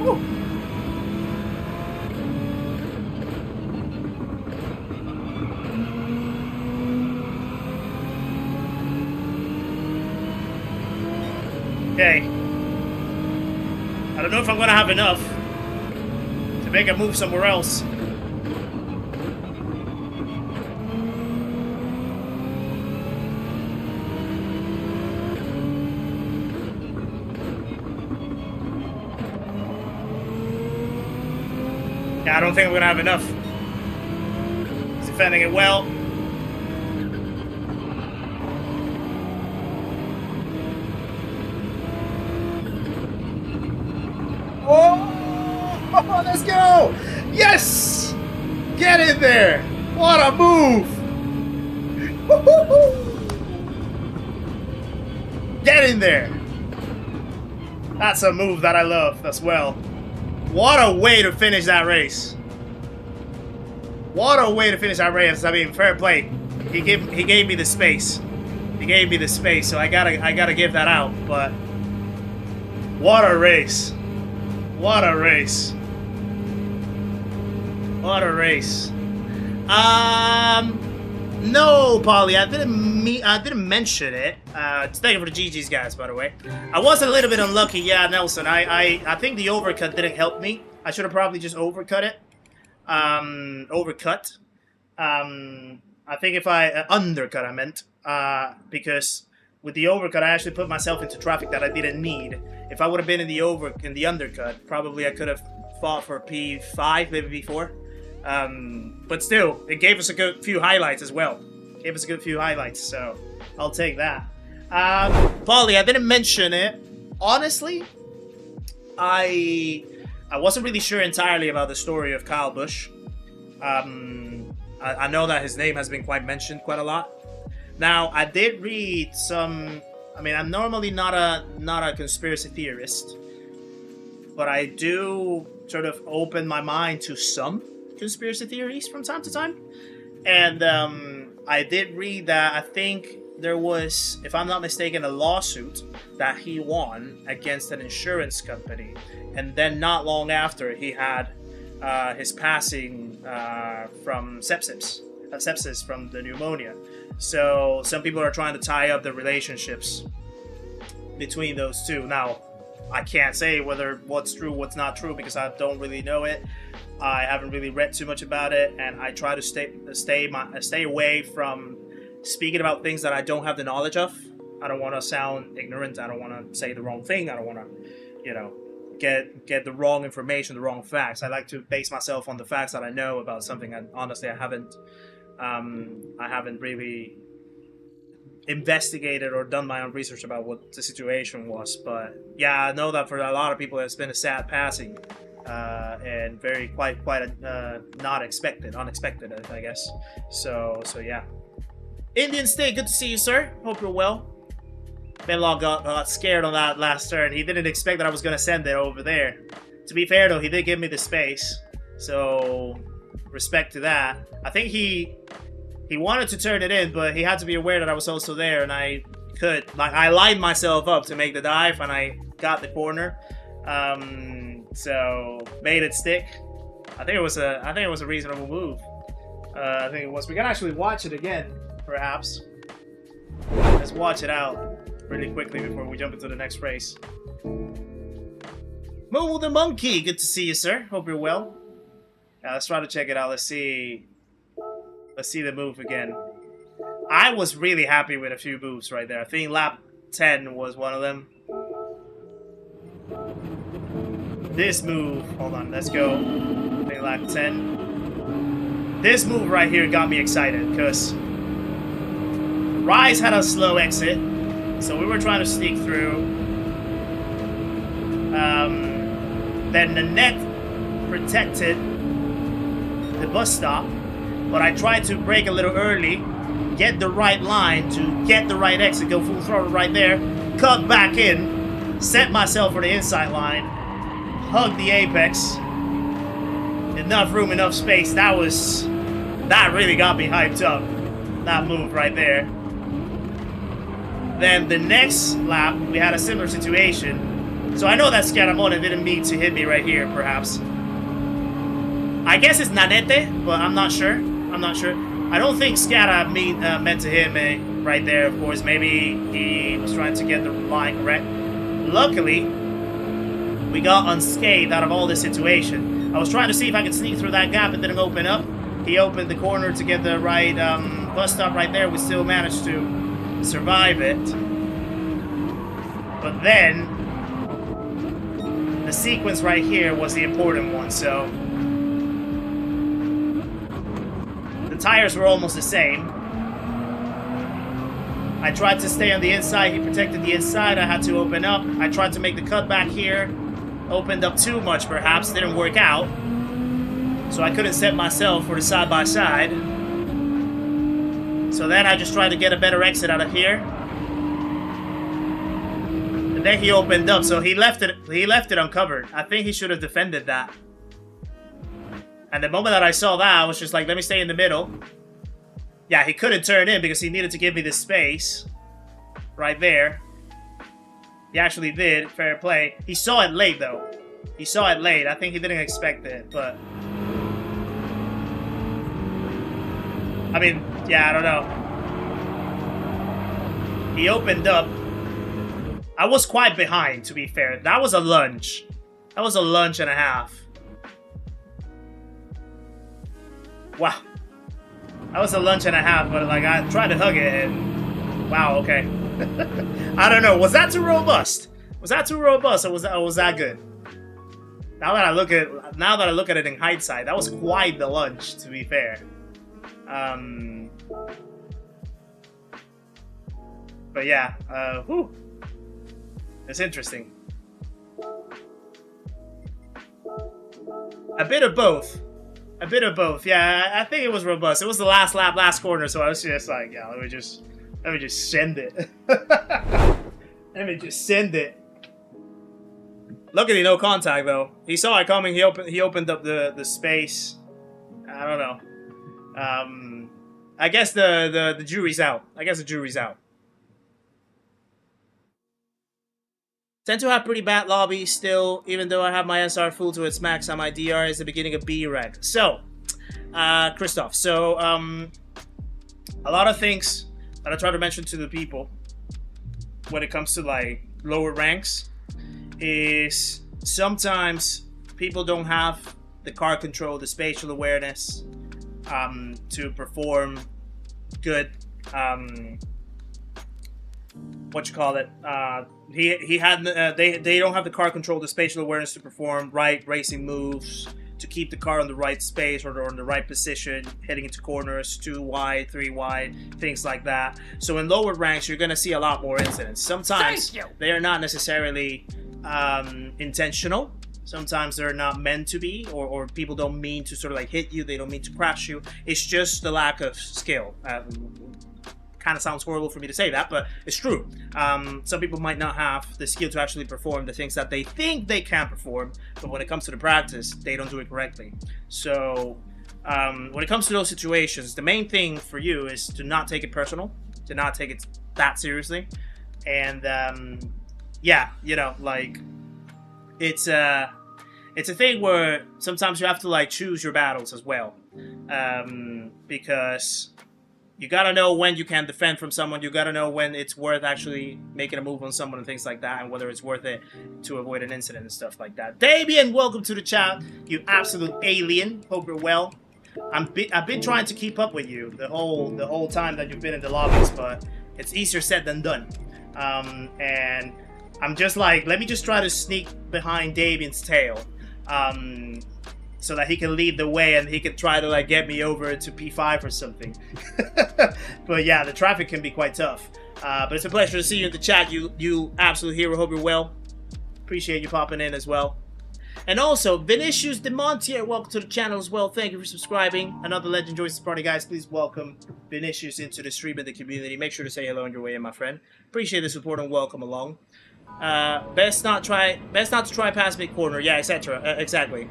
Woo. Okay. I don't know if I'm gonna have enough to make a move somewhere else. Yeah, I don't think I'm gonna have enough. He's defending it well. Oh, let's go! Yes! Get in there! What a move! Get in there! That's a move that I love as well. What a way to finish that race! What a way to finish that race! I mean, fair play. He gave me the space. He gave me the space, so I gotta give that out. But what a race! What a race! What a race! No, Polly, I didn't mention it. Thank you for the GGs, guys. By the way, I was a little bit unlucky. Yeah, Nelson. I think the overcut didn't help me. I should have probably just overcut it. Overcut. I think if I undercut, I meant because with the overcut, I actually put myself into traffic that I didn't need. If I would have been in the undercut, probably I could have fought for P5, maybe P4. But still, it gave us a good few highlights as well. Gave us a good few highlights, so I'll take that. Polly, I didn't mention it. Honestly, I wasn't really sure entirely about the story of Kyle Busch. I know that his name has been mentioned quite a lot. Now, I did read some. I mean, I'm normally not a conspiracy theorist, but I do sort of open my mind to some conspiracy theories from time to time. And I did read that I think there was, if I'm not mistaken, a lawsuit that he won against an insurance company, and then not long after he had his passing from sepsis from the pneumonia. So some people are trying to tie up the relationships between those two. Now, I can't say what's true, what's not true, because I don't really know it. I haven't really read too much about it, and I try to stay away from speaking about things that I don't have the knowledge of. I don't want to sound ignorant. I don't want to say the wrong thing. I don't want to, you know, get the wrong information, the wrong facts. I like to base myself on the facts that I know about something. And honestly, I haven't really investigated or done my own research about what the situation was. But yeah, I know that for a lot of people, it's been a sad passing, and quite not unexpected, I guess. So yeah. Indian State, good to see you, sir. Hope you're well. Benlog got scared on that last turn. He didn't expect that I was going to send it over there. To be fair, though, he did give me the space. So, respect to that. I think he wanted to turn it in, but he had to be aware that I was also there, and I lined myself up to make the dive, and I got the corner. So, made it stick. I think it was a reasonable move. I think it was. We can actually watch it again, perhaps. Let's watch it out really quickly before we jump into the next race. Moo the Monkey, good to see you, sir. Hope you're well. Yeah, let's try to check it out. Let's see the move again. I was really happy with a few moves right there. I think lap 10 was one of them. This move, hold on, let's go. I think lap 10. This move right here got me excited because Rise had a slow exit, so we were trying to sneak through. Then the net protected the bus stop, but I tried to brake a little early, get the right line to get the right exit, go full throttle right there, cut back in, set myself for the inside line, hug the apex, enough room, enough space. That really got me hyped up, that move right there. Then the next lap, we had a similar situation. So I know that Scaramone didn't mean to hit me right here, perhaps. I guess it's Nanete, but I'm not sure. I don't think Scata meant to hit me right there, of course. Maybe he was trying to get the line correct. Luckily, we got unscathed out of all this situation. I was trying to see if I could sneak through that gap. It didn't open up. He opened the corner to get the right bus stop right there. We still managed to survive it. But then the sequence right here was the important one, so the tires were almost the same. I tried to stay on the inside, he protected the inside, I had to open up. I tried to make the cut back here, opened up too much perhaps, didn't work out. So I couldn't set myself for the side-by-side. So then I just tried to get a better exit out of here. And then he opened up, so he left it uncovered. I think he should have defended that. And the moment that I saw that, I was just like, let me stay in the middle. Yeah, he couldn't turn in because he needed to give me this space. Right there. He actually did, fair play. He saw it late though. He saw it late. I think he didn't expect it, but I mean, yeah, I don't know. He opened up. I was quite behind, to be fair. That was a lunge. That was a lunge and a half. Wow. That was a lunge and a half, but like I tried to hug it and wow, okay. I don't know. Was that too robust? Was that too robust or was that good? Now that I look at it in hindsight, that was quite the lunge, to be fair. But yeah, whew. It's interesting. A bit of both. A bit of both. Yeah, I think it was robust. It was the last lap, last corner, so I was just like, yeah, let me just send it. Let me just send it. Luckily, no contact though. He saw it coming. He opened up the space. I don't know. I guess the jury's out. I guess the jury's out. Tend to have pretty bad lobbies still, even though I have my SR full to its max and my DR is the beginning of B-Rec. So, Christoph, so, a lot of things that I try to mention to the people when it comes to, like, lower ranks is sometimes people don't have the car control, the spatial awareness, to perform good, what you call it, they don't have the car control, the spatial awareness to perform right racing moves, to keep the car in the right space or in the right position, heading into corners, 2 wide, 3 wide, things like that. So in lower ranks, you're going to see a lot more incidents. Sometimes they are not necessarily intentional. Sometimes they're not meant to be, or people don't mean to sort of like hit you, they don't mean to crash you. It's just the lack of skill. Kind of sounds horrible for me to say that, but it's true. Some people might not have the skill to actually perform the things that they think they can perform, but when it comes to the practice, they don't do it correctly. So when it comes to those situations, the main thing for you is to not take it personal, to not take it that seriously. And yeah, you know, like, it's a thing where sometimes you have to like choose your battles as well, because you gotta know when you can defend from someone. You gotta know when it's worth actually making a move on someone and things like that, and whether it's worth it to avoid an incident and stuff like that. Damien, welcome to the chat, you absolute alien. Hope you're well. I've been trying to keep up with you the whole time that you've been in the lobbies, but it's easier said than done. And I'm just like, let me just try to sneak behind Damien's tail, so that he can lead the way and he can try to like get me over to P5 or something. But yeah, the traffic can be quite tough. But it's a pleasure to see you in the chat, you absolute hero. Hope you're well. Appreciate you popping in as well. And also, Vinicius Demontier, welcome to the channel as well. Thank you for subscribing. Another legend joins the party, guys. Please welcome Vinicius into the stream and the community. Make sure to say hello on your way in, my friend. Appreciate the support and welcome along. Best not to try past mid corner. Yeah, etc. Exactly.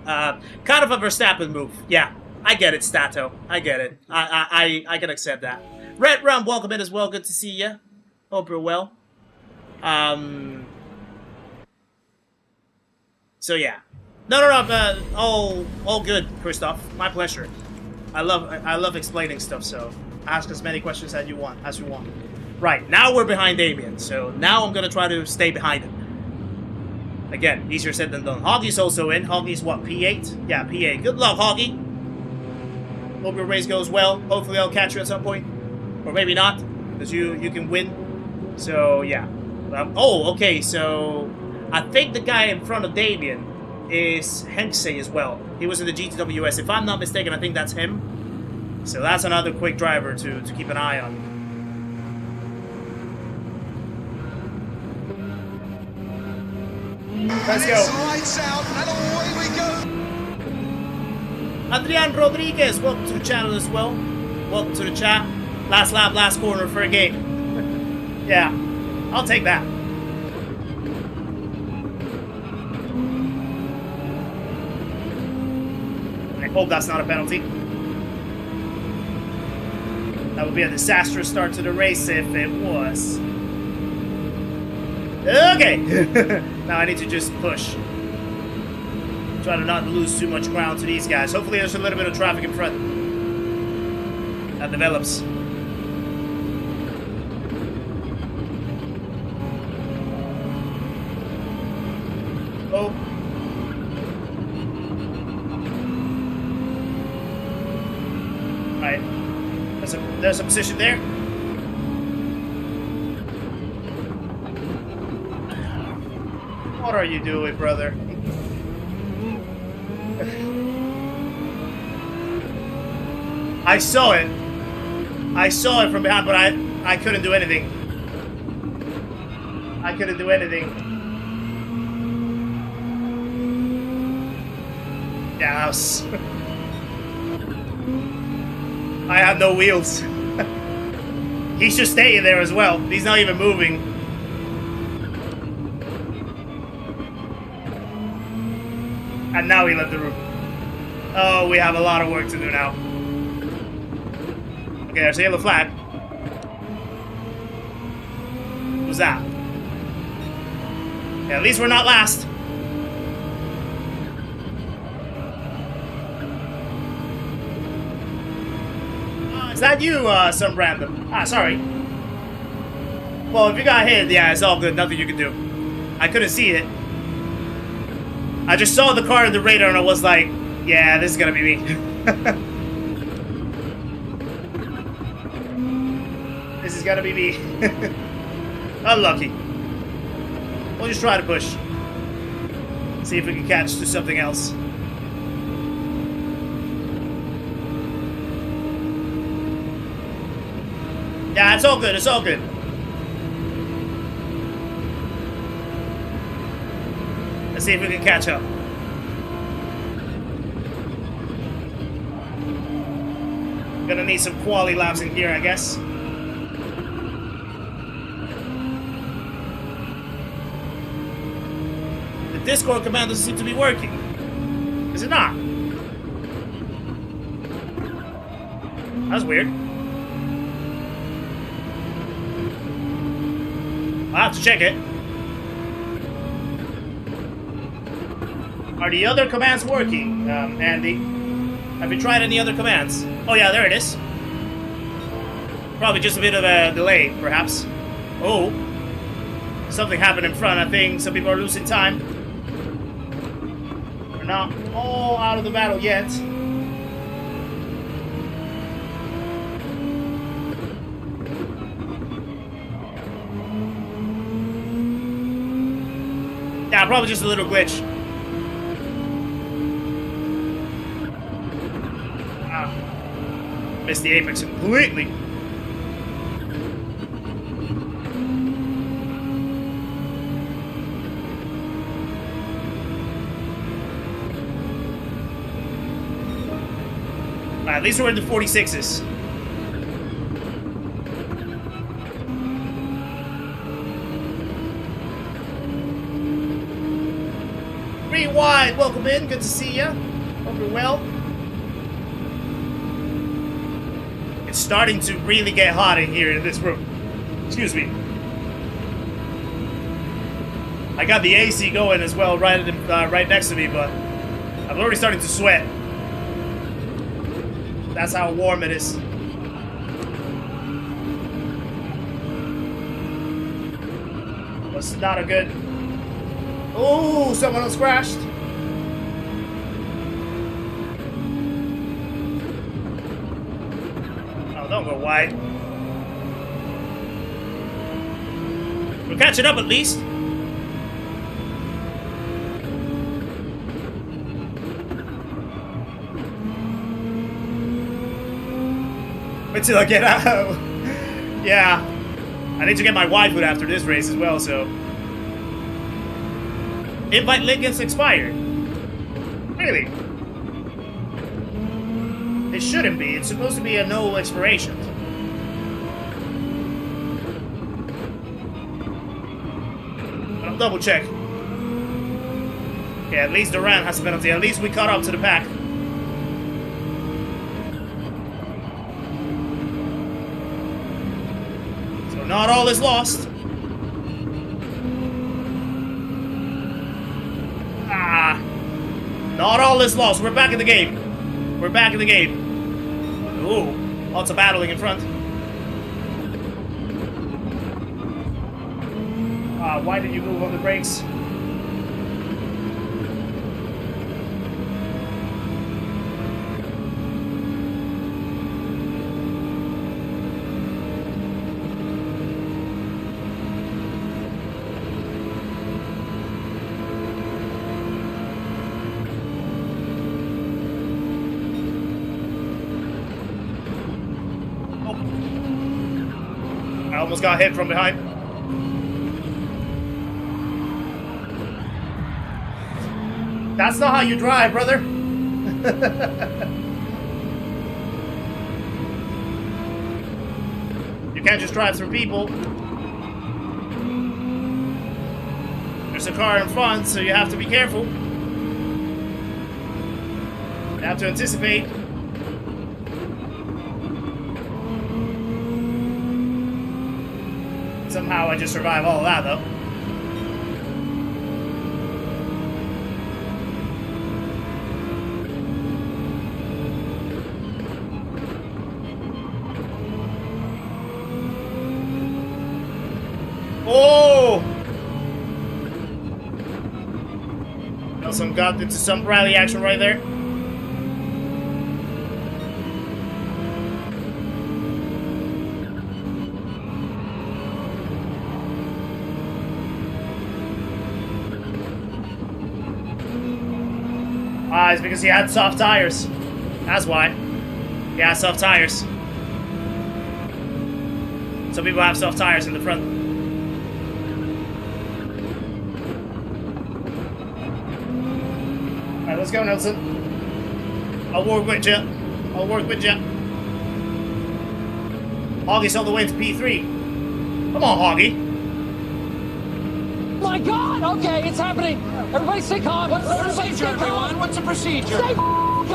Kind of a Verstappen move. Yeah, I get it, Stato. I get it. I can accept that. Red Rum, welcome in as well. Good to see you. Hope you're well. So yeah. No. All good, Christoph. My pleasure. I love explaining stuff. So ask as many questions as you want. Right, now we're behind Damien. So now I'm gonna try to stay behind him. Again, easier said than done. Hoggy's also in. Hoggy's what, P8? Yeah, P8. Good luck, Hoggy. Hope your race goes well. Hopefully I'll catch you at some point. Or maybe not, because you can win. So, yeah. Oh, okay, so I think the guy in front of Damien is Henksey as well. He was in the GTWS. If I'm not mistaken, I think that's him. So that's another quick driver to keep an eye on. Let's go. Lights out, and away we go. Adrian Rodriguez, welcome to the channel as well. Welcome to the chat. Last lap, last corner for a game. Yeah, I'll take that. I hope that's not a penalty. That would be a disastrous start to the race if it was. Okay. Now I need to just push. Try to not lose too much ground to these guys. Hopefully there's a little bit of traffic in front that develops. Oh. Alright. There's a position there. What are you doing, brother? I saw it. I saw it from behind, but I couldn't do anything. I couldn't do anything. Yeah, I had no wheels. He's just staying there as well. He's not even moving. And now he left the room. Oh, we have a lot of work to do now. Okay, there's a yellow flag. Who's that? Yeah, at least we're not last. Is that you, some random? Ah, sorry. Well, if you got hit, yeah, it's all good. Nothing you can do. I couldn't see it. I just saw the car in the radar and I was like, yeah, this is gonna be me. This is gonna be me. Unlucky. We'll just try to push. See if we can catch to something else. Yeah, it's all good, it's all good. Let's see if we can catch up. Gonna need some quality laps in here, I guess. The Discord command doesn't seem to be working. Is it not? That's weird. I'll have to check it. Are the other commands working, Andy? Have you tried any other commands? Oh yeah, there it is. Probably just a bit of a delay, perhaps. Oh. Something happened in front, I think. Some people are losing time. We're not all out of the battle yet. Yeah, probably just a little glitch. Ah, missed the apex completely. At least we're in the 46s. Rewind, welcome in, good to see ya. Hope you're well. It's starting to really get hot in here in this room. Excuse me. I got the AC going as well right next to me, but I'm already starting to sweat. That's how warm it is. Was not a good... Oh, someone else crashed. Oh, don't go wide. We're catching up at least. Wait till I get out. Yeah. I need to get my wide foot after this race as well, so... Invite link is expired. Really? It shouldn't be. It's supposed to be a no expiration. But I'll double check. Okay, at least Duran has a penalty. At least we caught up to the pack. So not all is lost. Not all is lost. We're back in the game. We're back in the game. Ooh, lots of battling in front. Why did you move on the brakes? Almost got hit from behind. That's not how you drive, brother. You can't just drive through people. There's a car in front, so you have to be careful. You have to anticipate. Somehow I just survived all of that, though. Nelson got into some rally action right there. It's because he had soft tires. That's why. He has soft tires. Some people have soft tires in the front. Alright, let's go, Nelson. I'll work with you. I'll work with you. Hoggy's all the way to P3. Come on, Hoggy. My God! Okay, it's happening. Everybody stay calm. What's the procedure, everyone? What's the procedure? Stay calm.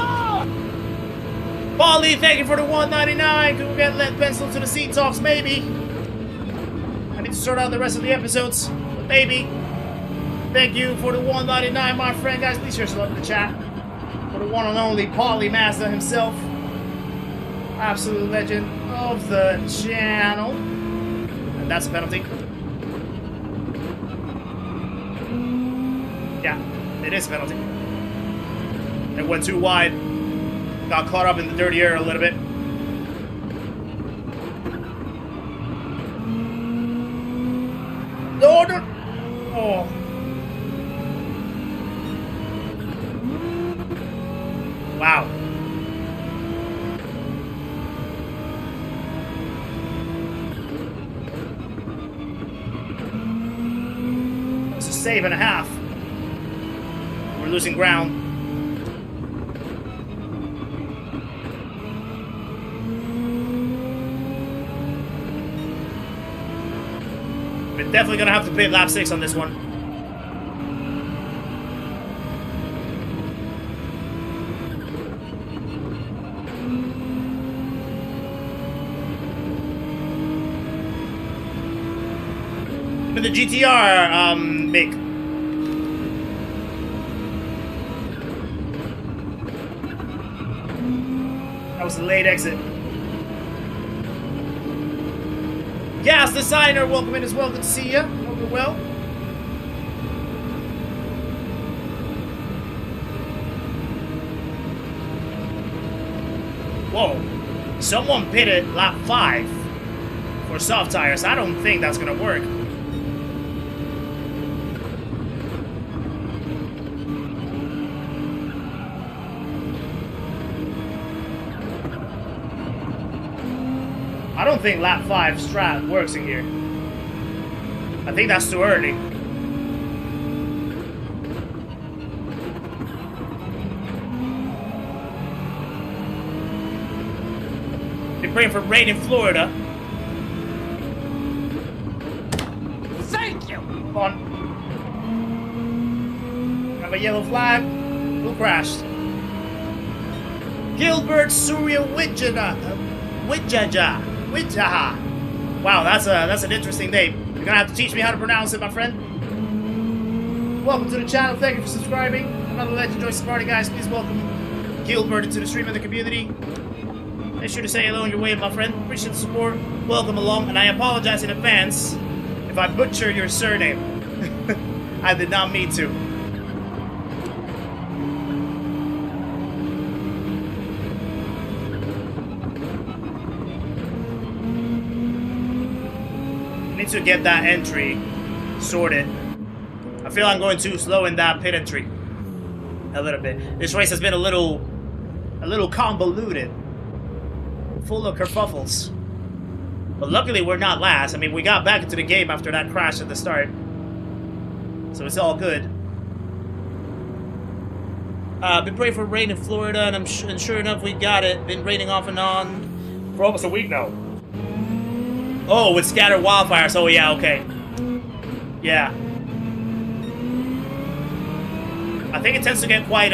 Polly, thank you for the $1.99. Can we get lead pencil to the seat talks? Maybe. I need to sort out the rest of the episodes. But maybe. Thank you for the $1.99, my friend. Guys, please share some love in the chat. For the one and only Polly Mazda himself. Absolute legend of the channel. And that's a penalty. Yeah, it is a penalty. It went too wide. Got caught up in the dirty air a little bit. No, no. Oh. Wow. It's a save and a half. We're losing ground. We're definitely gonna have to pit lap 6 on this one. With the GTR, Mick. That was a late exit. Gas Designer, welcome in as well. Good to see you. Hope you're well. Whoa. Someone pitted lap 5 for soft tires. I don't think that's gonna work. I don't think lap 5 strat works in here. I think that's too early. Been praying for rain in Florida. Thank you. Come on. Have a yellow flag. Who crashed? Gilbert Surya Widjaja. Wow, that's an interesting name. You're gonna have to teach me how to pronounce it, my friend. Welcome to the channel. Thank you for subscribing. Another legend joins the party, guys. Please welcome Gilbert into the stream of the community. Make sure to say hello on your way, my friend. Appreciate the support. Welcome along, and I apologize in advance if I butcher your surname. I did not mean to. To get that entry sorted. I feel I'm going too slow in that pit entry. A little bit. This race has been a little convoluted. Full of kerfuffles. But luckily we're not last. I mean, we got back into the game after that crash at the start. So it's all good. Been praying for rain in Florida, and sure enough we got it. Been raining off and on for almost a week now. Oh, with scattered wildfires. Oh, yeah, okay. Yeah. I think it tends to get quite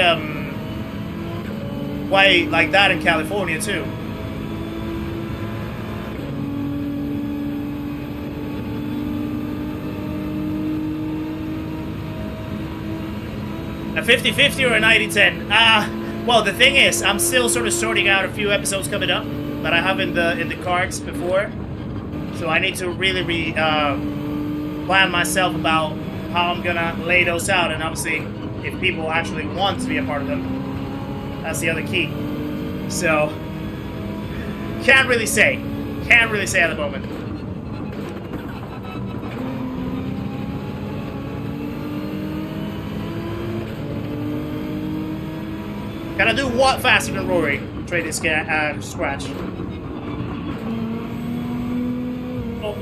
like that in California, too. A 50-50 or a 90-10? Well, the thing is, I'm still sort of sorting out a few episodes coming up that I have in the cards before. So I need to really plan myself about how I'm gonna lay those out, and obviously if people actually want to be a part of them. That's the other key. So, can't really say. Can't really say at the moment. Can I do what faster than Rory? Trade this scratch. Oh.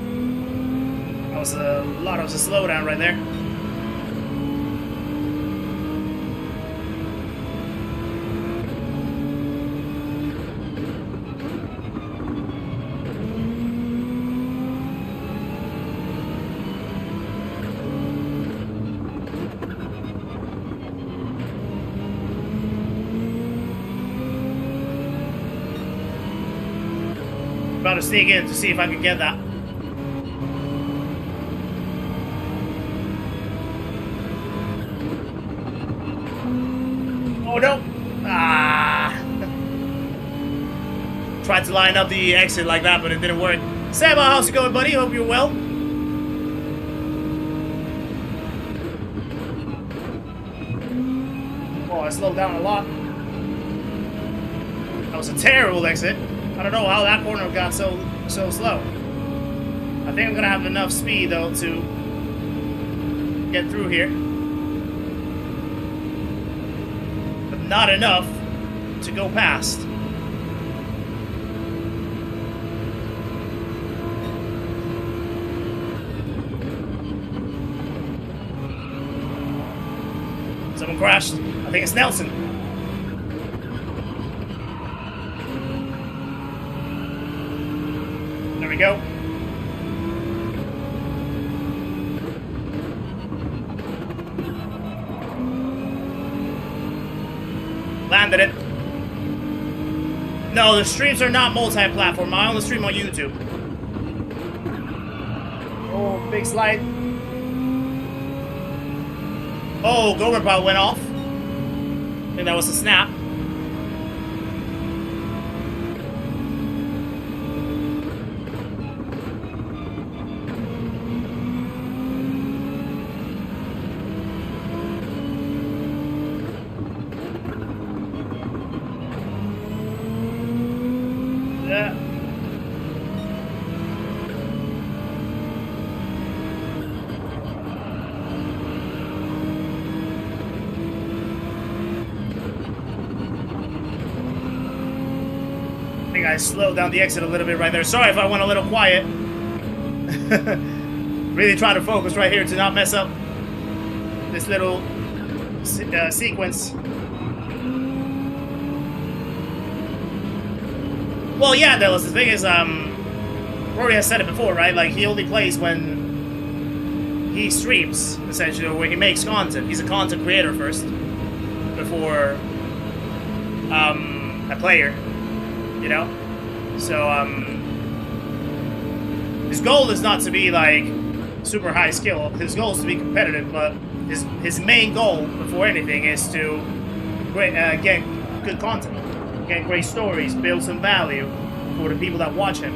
That was a lot of a slowdown right there. About to sneak in to see if I can get that. Oh no! Ah! Tried to line up the exit like that, but it didn't work. Sam, how's it going, buddy? Hope you're well. Oh, I slowed down a lot. That was a terrible exit. I don't know how that corner got so slow. I think I'm gonna have enough speed though to get through here, but not enough to go past. Someone crashed. I think it's Nelson. There we go. Landed it. No, the streams are not multi-platform. I only stream on YouTube. Oh, big slide. Oh, Gomer bot went off. I think that was a snap. I slowed down the exit a little bit right there. Sorry if I went a little quiet. Really trying to focus right here to not mess up this little sequence. Well, yeah, Dallas, the thing is, Rory has said it before, right? Like, he only plays when he streams, essentially, or when he makes content. He's a content creator first, before a player. You know? So, his goal is not to be, like, super high skill. His goal is to be competitive, but his main goal, before anything, is to get good content. Get great stories, build some value for the people that watch him.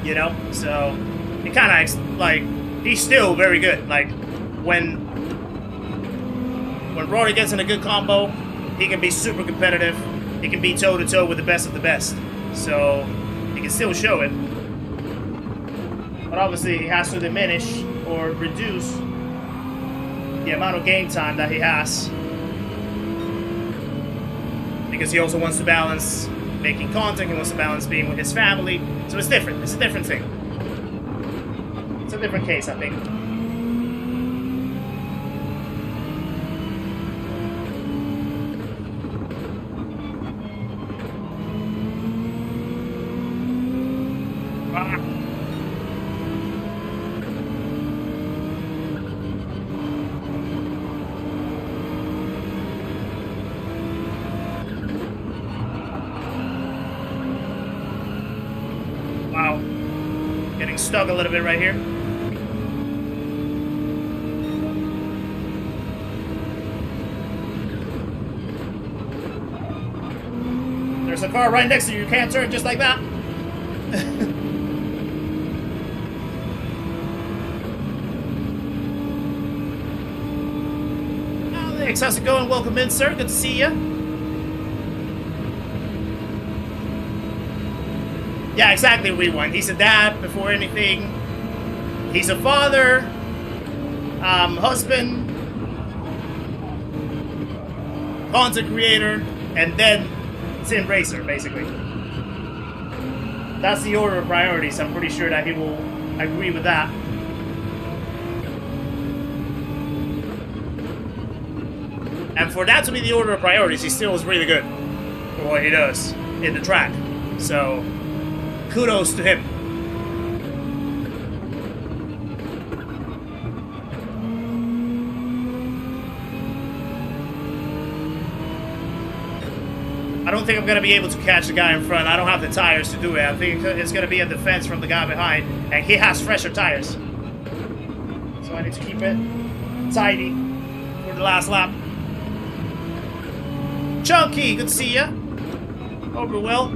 You know? So, it kind of, like, he's still very good. Like, when Rory gets in a good combo, he can be super competitive. He can be toe-to-toe with the best of the best. So, he can still show it. But obviously, he has to diminish or reduce the amount of game time that he has. Because he also wants to balance making content, he wants to balance being with his family. So it's different. It's a different thing. It's a different case, I think. Wow. Getting stuck a little bit right here. There's a car right next to you. You can't turn just like that. Alex, how's it going? Welcome in, sir. Good to see you. Yeah, exactly, Rewind. He's a dad before anything. He's a father, husband, content creator, and then sim racer, basically. That's the order of priorities. I'm pretty sure that he will agree with that. And for that to be the order of priorities, he still is really good for what he does in the track. So, kudos to him. I don't think I'm going to be able to catch the guy in front. I don't have the tires to do it. I think it's going to be a defense from the guy behind. And he has fresher tires. So I need to keep it tidy for the last lap. Chunky, good to see ya. Hope you're well.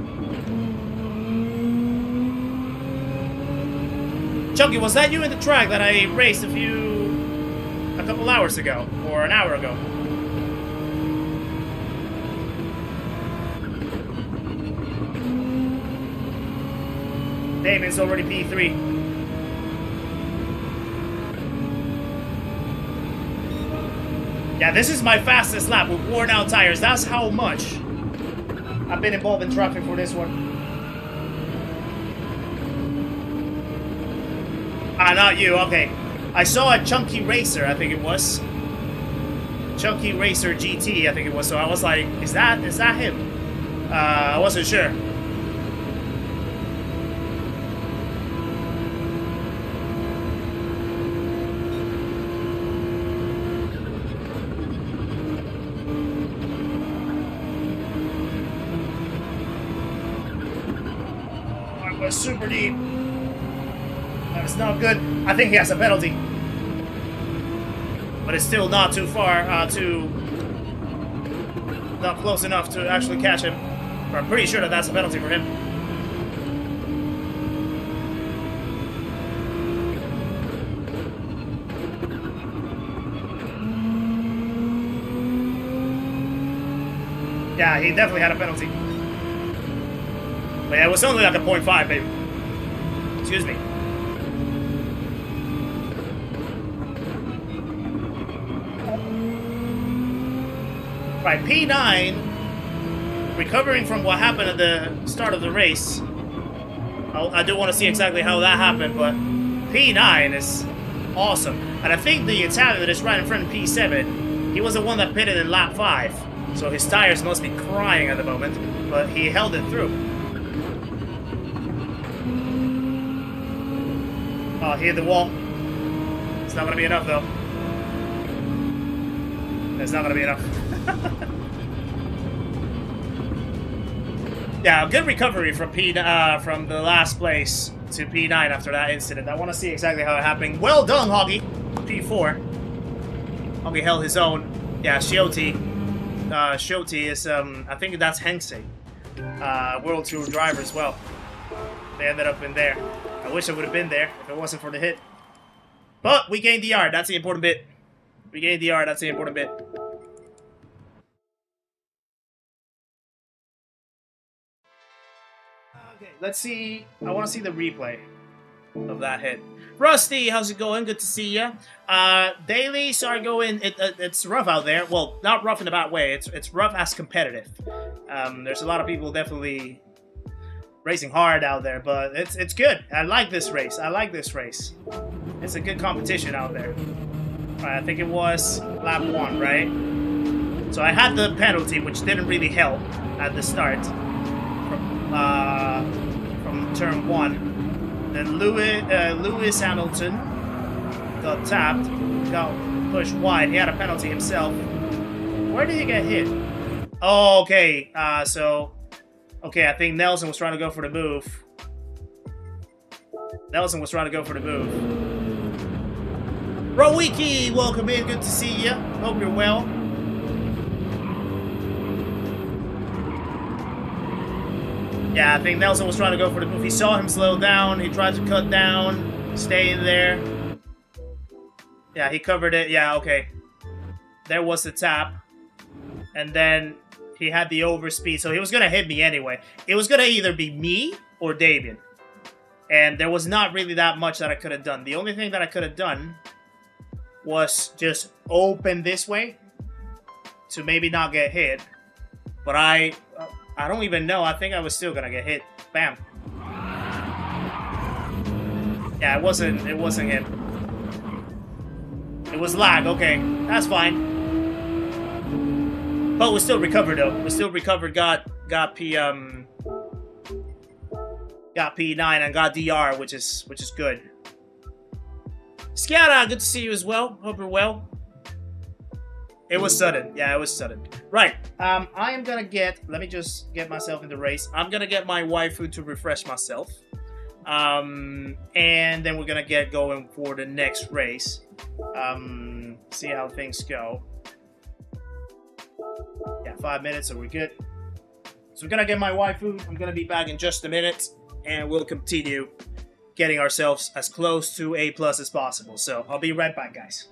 Chunky, was that you in the track that I raced a couple hours ago? Or an hour ago? Damon's already P3. Yeah, this is my fastest lap with worn out tires. That's how much I've been involved in traffic for this one. Ah, not you. Okay. I saw a Chunky Racer, I think it was. Chunky Racer GT, I think it was. So I was like, is that him? I wasn't sure. Super deep. That's not good. I think he has a penalty. But it's still not too far, not close enough to actually catch him. But I'm pretty sure that that's a penalty for him. Yeah, he definitely had a penalty. But yeah, it was only like a 0.5, baby. Excuse me. Right, P9, recovering from what happened at the start of the race. I do want to see exactly how that happened, but P9 is awesome. And I think the Italian that is right in front of P7, he was the one that pitted in lap 5. So his tires must be crying at the moment, but he held it through. Oh, he hit the wall. It's not going to be enough, though. It's not going to be enough. Yeah, good recovery from from the last place to P9 after that incident. I want to see exactly how it happened. Well done, Hoggy. P4. Hoggy held his own. Yeah, Shioti. Shioti is, I think that's Hensei. World Tour driver as well. They ended up in there. I wish I would have been there if it wasn't for the hit. But we gained the yard. That's the important bit. We gained the yard. That's the important bit. Okay, let's see. I want to see the replay of that hit. Rusty, how's it going? Good to see ya. Dailies are going. It's rough out there. Well, not rough in a bad way. It's rough as competitive. There's a lot of people definitely racing hard out there, but it's good. I like this race. I like this race. It's a good competition out there. Alright, I think it was lap 1, right? So I had the penalty, which didn't really help at the start from turn 1. Then Lewis Hamilton got tapped, got pushed wide. He had a penalty himself. Where did he get hit? Oh, okay. Okay, I think Nelson was trying to go for the move. Rowiki, welcome in. Good to see you. Hope you're well. Yeah, I think Nelson was trying to go for the move. He saw him slow down. He tried to cut down, stay in there. Yeah, he covered it. Yeah, okay. there was the tap, and then he had the overspeed, so he was gonna hit me anyway. It was gonna either be me or David, and there was not really that much that I could have done. The only thing that I could have done was just open this way to maybe not get hit, but I don't even know. I think I was still gonna get hit. Bam. Yeah, it wasn't him. It was lag. Okay, that's fine. But we still recovered though. We still recovered. Got P9 and got DR, which is good. Skiara, good to see you as well. Hope you're well. It was sudden. Yeah, it was sudden. Right. I am gonna get. Let me just get myself in the race. I'm gonna get my waifu to refresh myself. And then we're gonna get going for the next race. See how things go. Yeah, 5 minutes, so we're good. So we're gonna get my waifu. I'm gonna be back in just a minute, and we'll continue getting ourselves as close to A+ as possible. So I'll be right back, guys.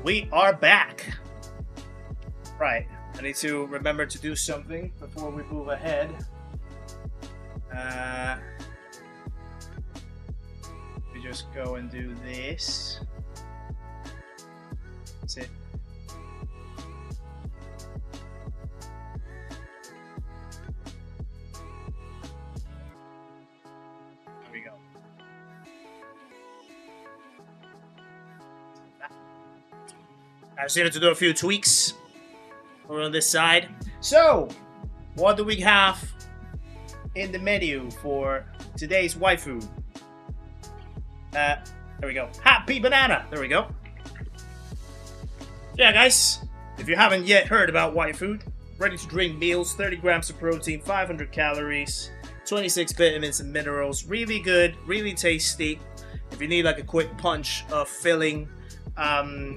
We are back. Right, I need to remember to do something before we move ahead. We just go and do this. That's it. There we go. I just needed to do a few tweaks over on this side. So, what do we have in the menu for today's waifu? There we go. Happy banana. There we go. Yeah, guys. If you haven't yet heard about waifu, ready to drink meals, 30 grams of protein, 500 calories, 26 vitamins and minerals. Really good, really tasty. If you need like a quick punch of filling,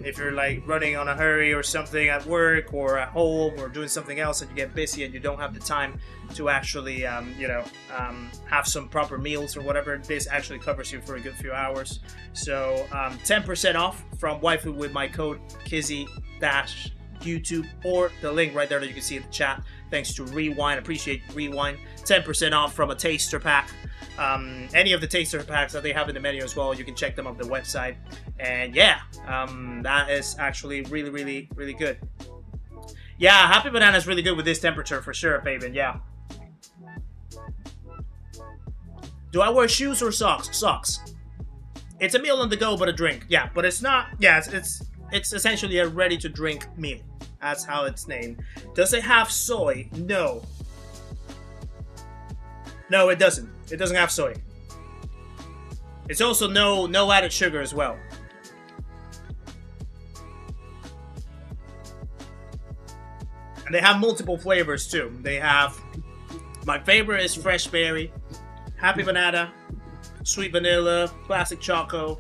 if you're like running on a hurry or something at work or at home or doing something else and you get busy and you don't have the time to actually, have some proper meals or whatever, this actually covers you for a good few hours. So 10% off from waifu with my code Kizzi-YouTube or the link right there that you can see in the chat. Thanks to Rewind. Appreciate Rewind. 10% off from a taster pack. Any of the taster packs that they have in the menu as well, you can check them on the website. And yeah, that is actually really, really, really good. Yeah, Happy Banana is really good with this temperature for sure, Fabian. Yeah. Do I wear shoes or socks? Socks. It's a meal on the go, but a drink. Yeah, but it's not. Yeah, it's essentially a ready-to-drink meal. That's how it's named. Does it have soy? No. No, it doesn't. It doesn't have soy. It's also no added sugar as well. And they have multiple flavors too. They have, my favorite is fresh berry, happy banana, sweet vanilla, classic choco,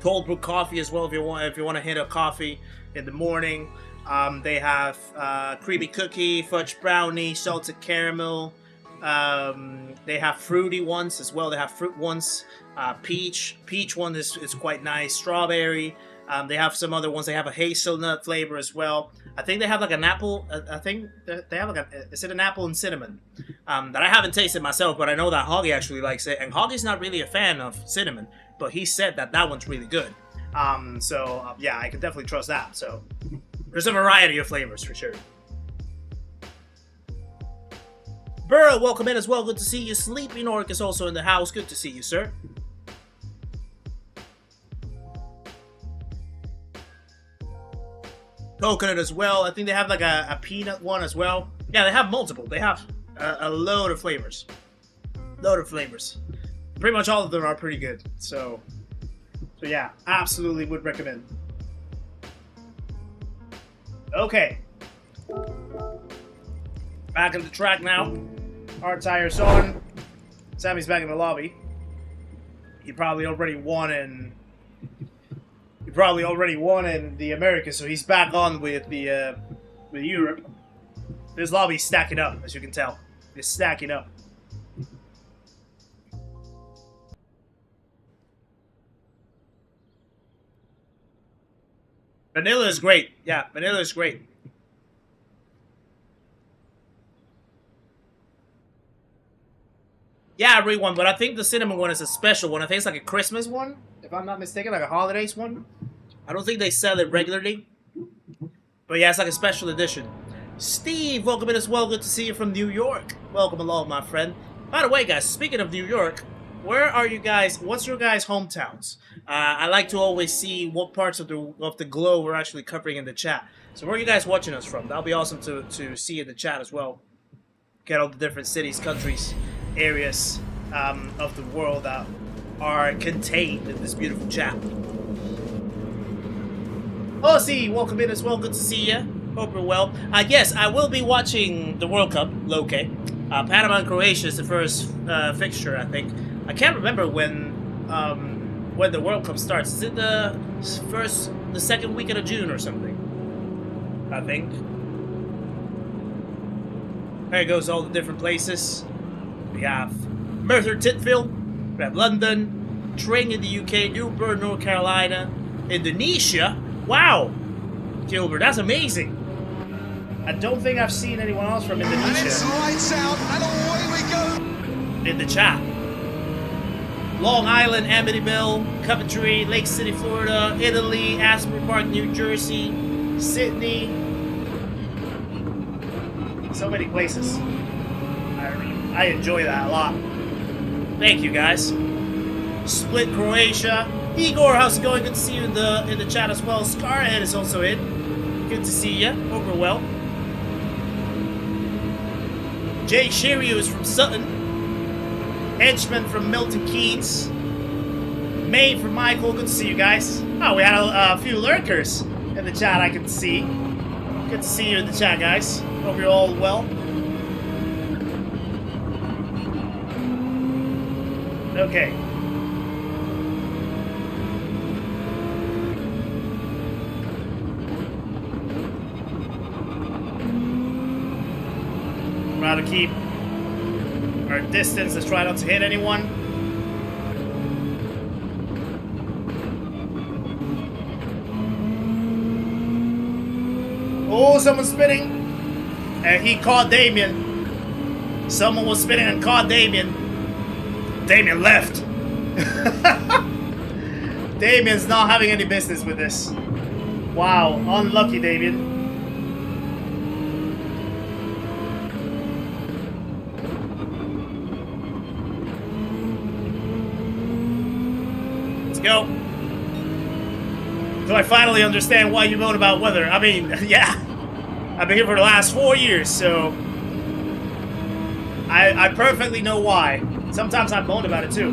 cold brew coffee as well if you want to hit a coffee in the morning. They have creamy cookie, fudge brownie, salted caramel. They have fruity ones as well. They have fruit ones. Peach one is quite nice. Strawberry. They have some other ones. They have a hazelnut flavor as well. I think they have like an apple. I think they have like is it an apple and cinnamon? That I haven't tasted myself, but I know that Hoggy actually likes it. And Hoggy's not really a fan of cinnamon, but he said that one's really good. Yeah, I can definitely trust that. So there's a variety of flavors for sure. Burrow, welcome in as well. Good to see you. Sleeping Orc is also in the house. Good to see you, sir. Coconut as well. I think they have like a peanut one as well. Yeah, they have multiple. They have a load of flavors. Pretty much all of them are pretty good. So yeah, absolutely would recommend. Okay. Back in the track now. Hard tires on. Sammy's back in the lobby. He probably already won in the Americas, so he's back on with the with Europe. This lobby's stacking up, as you can tell. It's stacking up. Vanilla is great. Yeah, vanilla is great. Yeah, I read one, but I think the cinnamon one is a special one. I think it's like a Christmas one, if I'm not mistaken, like a holidays one. I don't think they sell it regularly. But yeah, it's like a special edition. Steve, welcome in as well. Good to see you from New York. Welcome along, my friend. By the way, guys, speaking of New York, where are you guys? What's your guys' hometowns? I like to always see what parts of the globe we're actually covering in the chat. So where are you guys watching us from? That'll be awesome to see in the chat as well. Get all the different cities, countries, areas of the world that are contained in this beautiful chat. Aussie, welcome in as well. Good to see you. Hope you're well. Yes, I will be watching the World Cup, Loke. Panama and Croatia is the first fixture, I think. I can't remember when the World Cup starts. Is it the second weekend of June or something? I think. There goes all the different places. We have Merthyr Tydfil, we have London, Tring in the UK, Newburgh, North Carolina, Indonesia. Wow, Gilbert, that's amazing. I don't think I've seen anyone else from Indonesia. And it's lights out, and away we go. In the chat. Long Island, Amityville, Coventry, Lake City, Florida, Italy, Asbury Park, New Jersey, Sydney. So many places. I enjoy that a lot. Thank you, guys. Split, Croatia. Igor, how's it going? Good to see you in the chat as well. Scarhead is also in. Good to see you. Hope you're well. Jay Shiryu is from Sutton. Henchman from Milton Keynes. May from Michael. Good to see you guys. Oh, we had a few lurkers in the chat I can see. Good to see you in the chat, guys. Hope you're all well. Okay. Try to keep our distance. Let's try not to hit anyone. Oh, someone's spinning. And he caught Damien. Someone was spinning and caught Damien. Damien left. Damien's not having any business with this. Wow, unlucky Damien. Let's go. So I finally understand why you moan about weather. I mean, yeah. I've been here for the last 4 years, so I perfectly know why. Sometimes I moan about it too.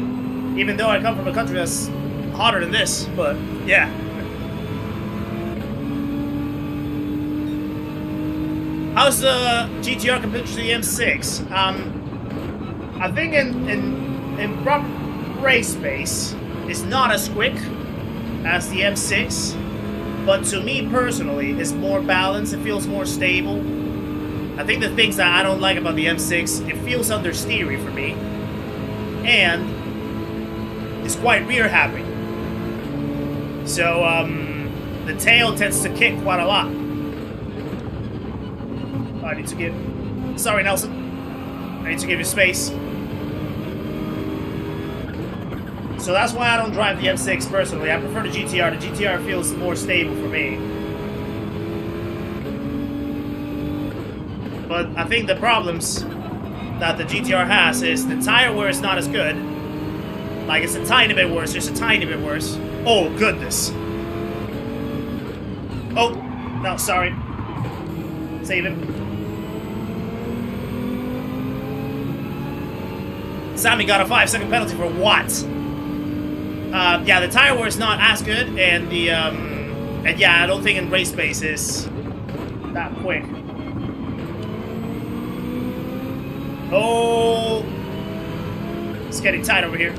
Even though I come from a country that's hotter than this, but yeah. How's the GTR compared to the M6? I think in proper race space, it's not as quick as the M6, but to me personally, it's more balanced. It feels more stable. I think the things that I don't like about the M6, it feels understeery for me, and it's quite rear happy. So the tail tends to kick quite a lot. I need to give... Sorry, Nelson. I need to give you space. So that's why I don't drive the M6 personally. I prefer the GTR. The GTR feels more stable for me. But I think the problems that the GTR has is the tire wear is not as good. Like, it's a tiny bit worse. Just a tiny bit worse. Oh, goodness. Oh, no, sorry. Save it. Sammy got a 5-second penalty for what? Yeah, the tire wear is not as good, and the and yeah, I don't think in race space is that quick. Oh, it's getting tight over here.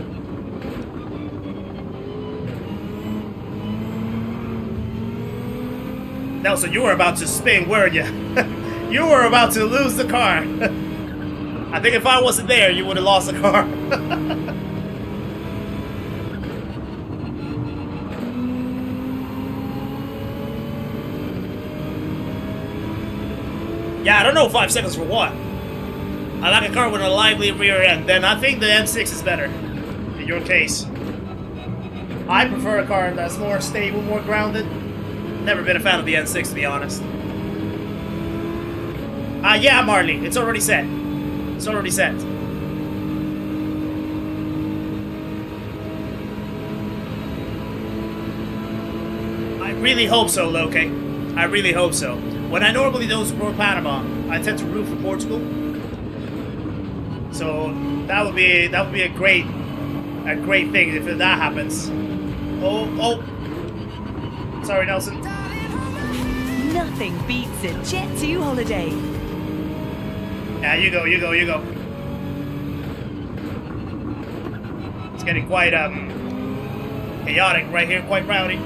Nelson, you were about to spin, weren't you? You were about to lose the car. I think if I wasn't there, you would have lost the car. Yeah, I don't know 5 seconds for what. I like a car with a lively rear end, then I think the M6 is better. In your case. I prefer a car that's more stable, more grounded. Never been a fan of the N6, to be honest. Yeah, Marley, it's already set. It's already set. I really hope so, Loke. I really hope so. When I normally don't support Panama, I tend to root for Portugal. So that would be a great thing if that happens. Oh. Sorry, Nelson. Nothing beats a Jet 2 holiday. Yeah, you go. It's getting quite chaotic right here, quite rowdy.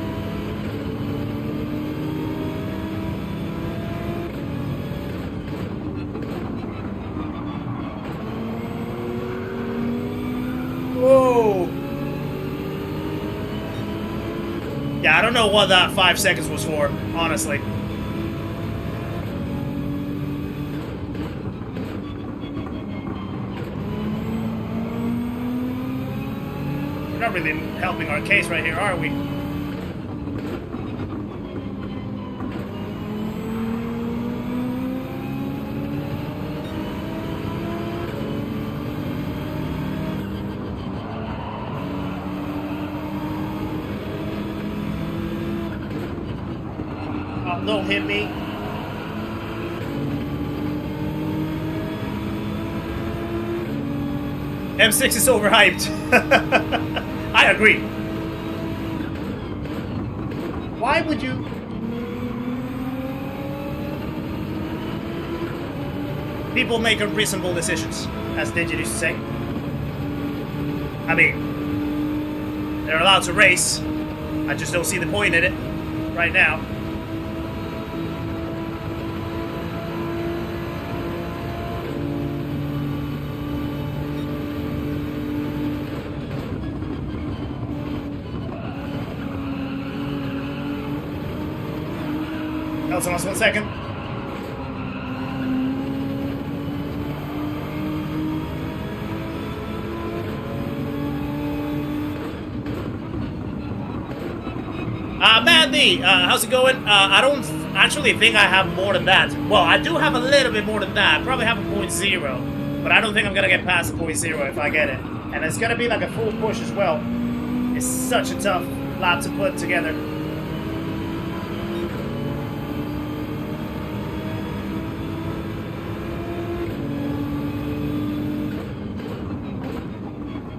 Whoa! Yeah, I don't know what that 5 seconds was for, honestly. We're not really helping our case right here, are we? Oh, don't hit me. M6 is overhyped. I agree. Why would you... People make unreasonable decisions, as Digi used to say. I mean, they're allowed to race. I just don't see the point in it right now. Nelson, last 1 second. Mandy, how's it going? I don't actually think I have more than that. Well, I do have a little bit more than that. I probably have a 0.0, but I don't think I'm gonna get past a 0.0 if I get it. And it's gonna be like a full push as well. It's such a tough lap to put together.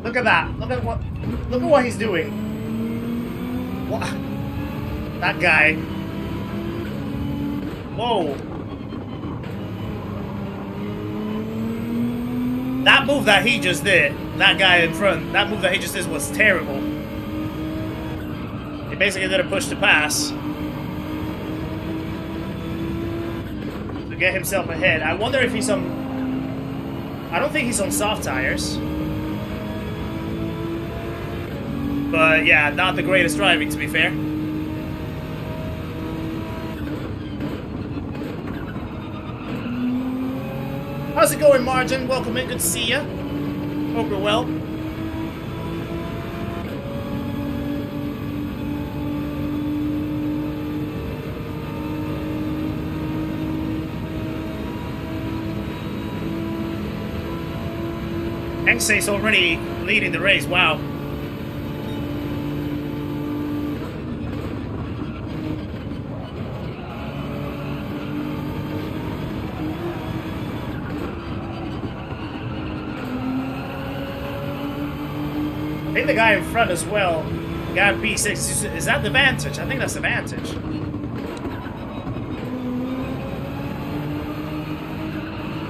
Look at that. Look at what... Look at what he's doing. What? That guy. Whoa. That move that he just did, that guy in front, that move that he just did was terrible. He basically did a push to pass to get himself ahead. I wonder if he's on... I don't think he's on soft tires. But yeah, not the greatest driving, to be fair. How's it going, Margin? Welcome in, good to see ya. Hope you're well. Xay's already leading the race, wow. I think the guy in front as well, the guy B6, is that the Vantage? I think that's the Vantage.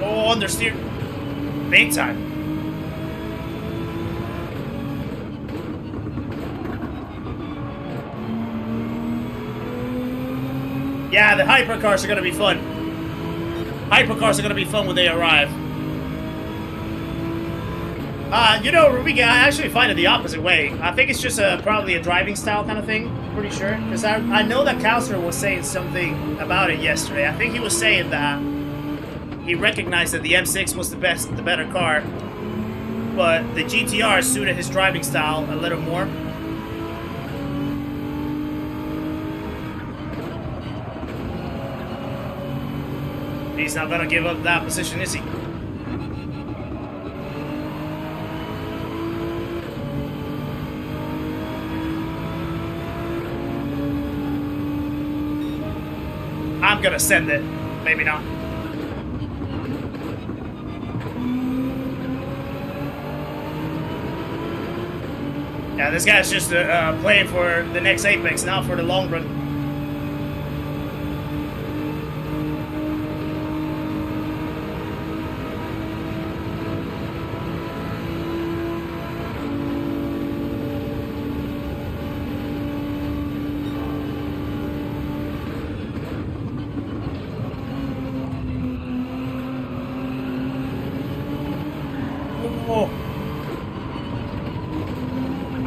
Oh, understeer. Big time. Yeah, the hypercars are going to be fun. Hypercars are going to be fun when they arrive. You know, Rubiga, I actually find it the opposite way. I think it's just probably a driving style kind of thing, pretty sure. Because I know that CORSAIR was saying something about it yesterday. I think he was saying that he recognized that the M6 was the better car. But the GTR suited his driving style a little more. He's not gonna give up that position, is he? I'm gonna send it. Maybe not. Yeah, this guy's just playing for the next Apex, not for the long run.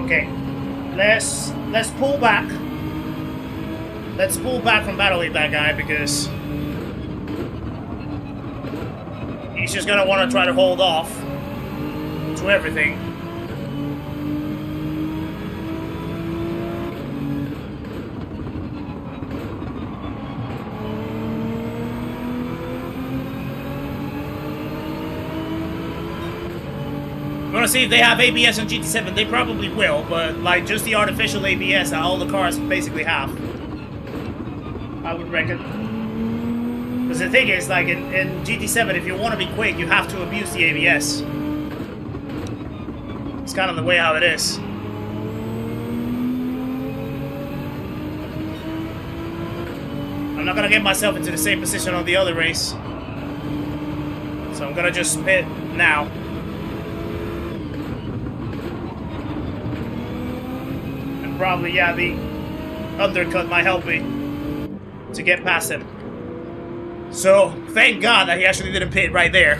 Okay, let's pull back. Let's pull back from battling that guy because he's just gonna want to try to hold off to everything. See if they have ABS on GT7. They probably will, but like just the artificial ABS that all the cars basically have, I would reckon. Because the thing is, like in GT7, if you want to be quick, you have to abuse the ABS. It's kind of the way how it is. I'm not gonna get myself into the same position on the other race, so I'm gonna just pit now. Probably, yeah, the undercut might help me to get past him. So, thank God that he actually didn't pit right there.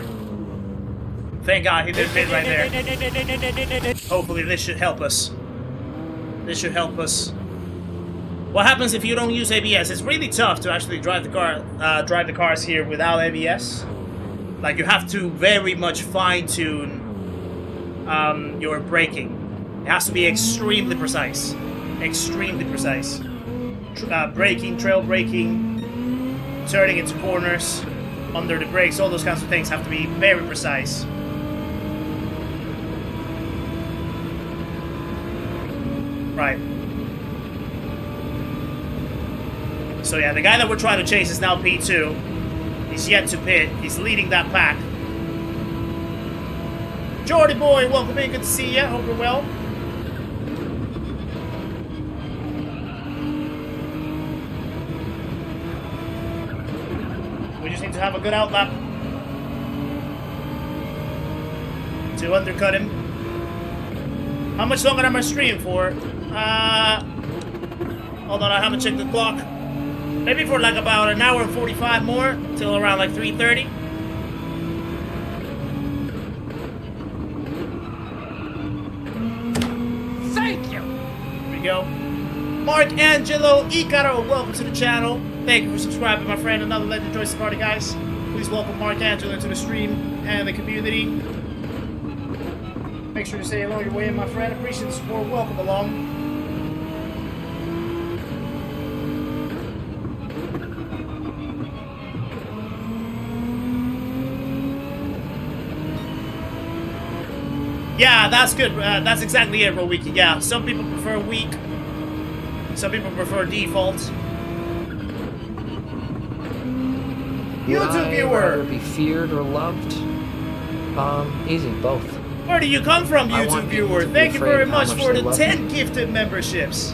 Thank God he didn't pit right there. Hopefully this should help us. This should help us. What happens if you don't use ABS? It's really tough to actually drive the cars here without ABS. Like, you have to very much fine-tune your braking. It has to be extremely precise. Extremely precise. Braking, trail braking, turning into corners, under the brakes, all those kinds of things have to be very precise. Right. So yeah, the guy that we're trying to chase is now P2. He's yet to pit. He's leading that pack. Jordy boy, welcome in. Good to see ya. Hope you're well. to have a good outlap. To undercut him. How much longer am I streaming for? Hold on, I haven't checked the clock. Maybe for like about an hour and 45 more, till around like 3:30. Thank you. Here we go. Mark Angelo Icaro, welcome to the channel. Thank you for subscribing, my friend. Another Legend joins the party, guys. Please welcome Mark Angelo into the stream and the community. Make sure to say hello your way in, my friend. Appreciate the support. Welcome along. Yeah, that's good. That's exactly it, Rowiki. Yeah, some people prefer weak. Some people prefer default. YouTube viewer. Rather be feared or loved? Easy, both. Where do you come from, I YouTube want people viewer? to be Thank you afraid very how much much for they the love 10 me. gifted memberships.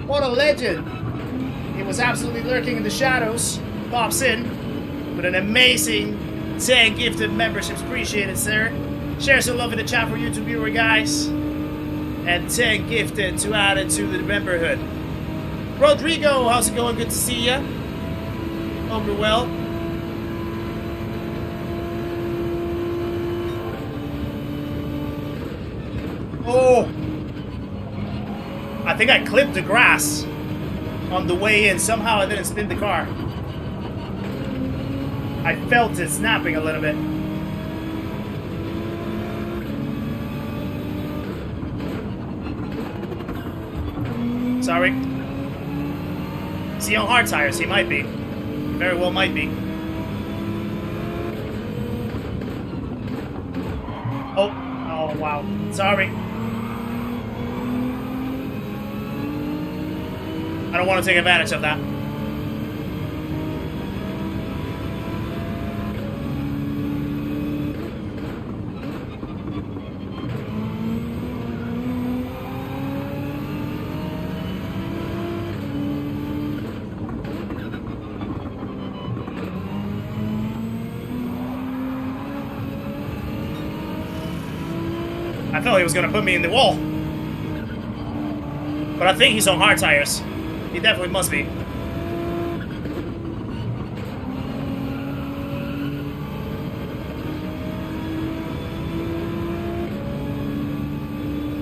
What a legend. He was absolutely lurking in the shadows. Pops in with an amazing 10 gifted memberships. Appreciate it, sir. Share some love in the chat for YouTube viewer, guys. And 10 gifted to add it to the memberhood. Rodrigo, how's it going? Good to see ya. Hope you're well. Oh! I think I clipped the grass on the way in. Somehow I didn't spin the car. I felt it snapping a little bit. Sorry. Is he on hard tires? He might be. He very well might be. Oh. Oh, wow. Sorry. I don't want to take advantage of that. I felt he was gonna put me in the wall. But I think he's on hard tires. He definitely must be.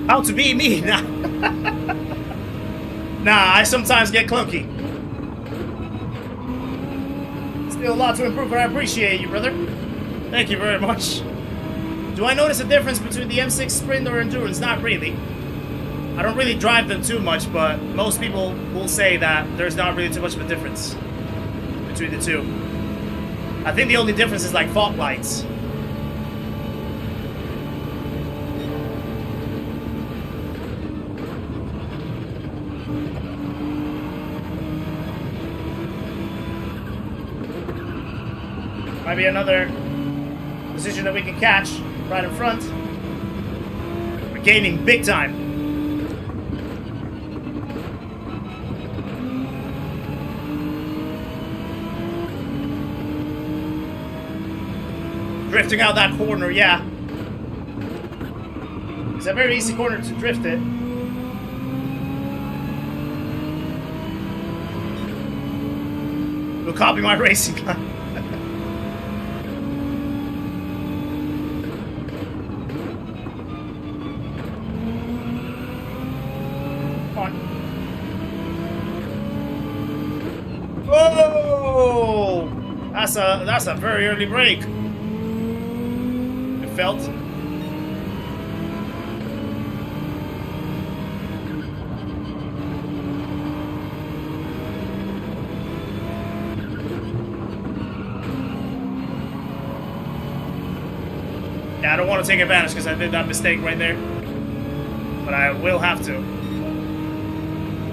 How to be me? Nah. Nah, I sometimes get clunky. Still a lot to improve, but I appreciate you, brother. Thank you very much. Do I notice a difference between the M6 Sprint or Endurance? Not really. I don't really drive them too much, but most people will say that there's not really too much of a difference between the two. I think the only difference is like fog lights. Might be another position that we can catch right in front. We're gaining big time. Drifting out that corner, yeah. It's a very easy corner to drift it. We'll copy my racing line. Oh! That's a very early break. It felt. Yeah, I don't want to take advantage because I did that mistake right there. But I will have to.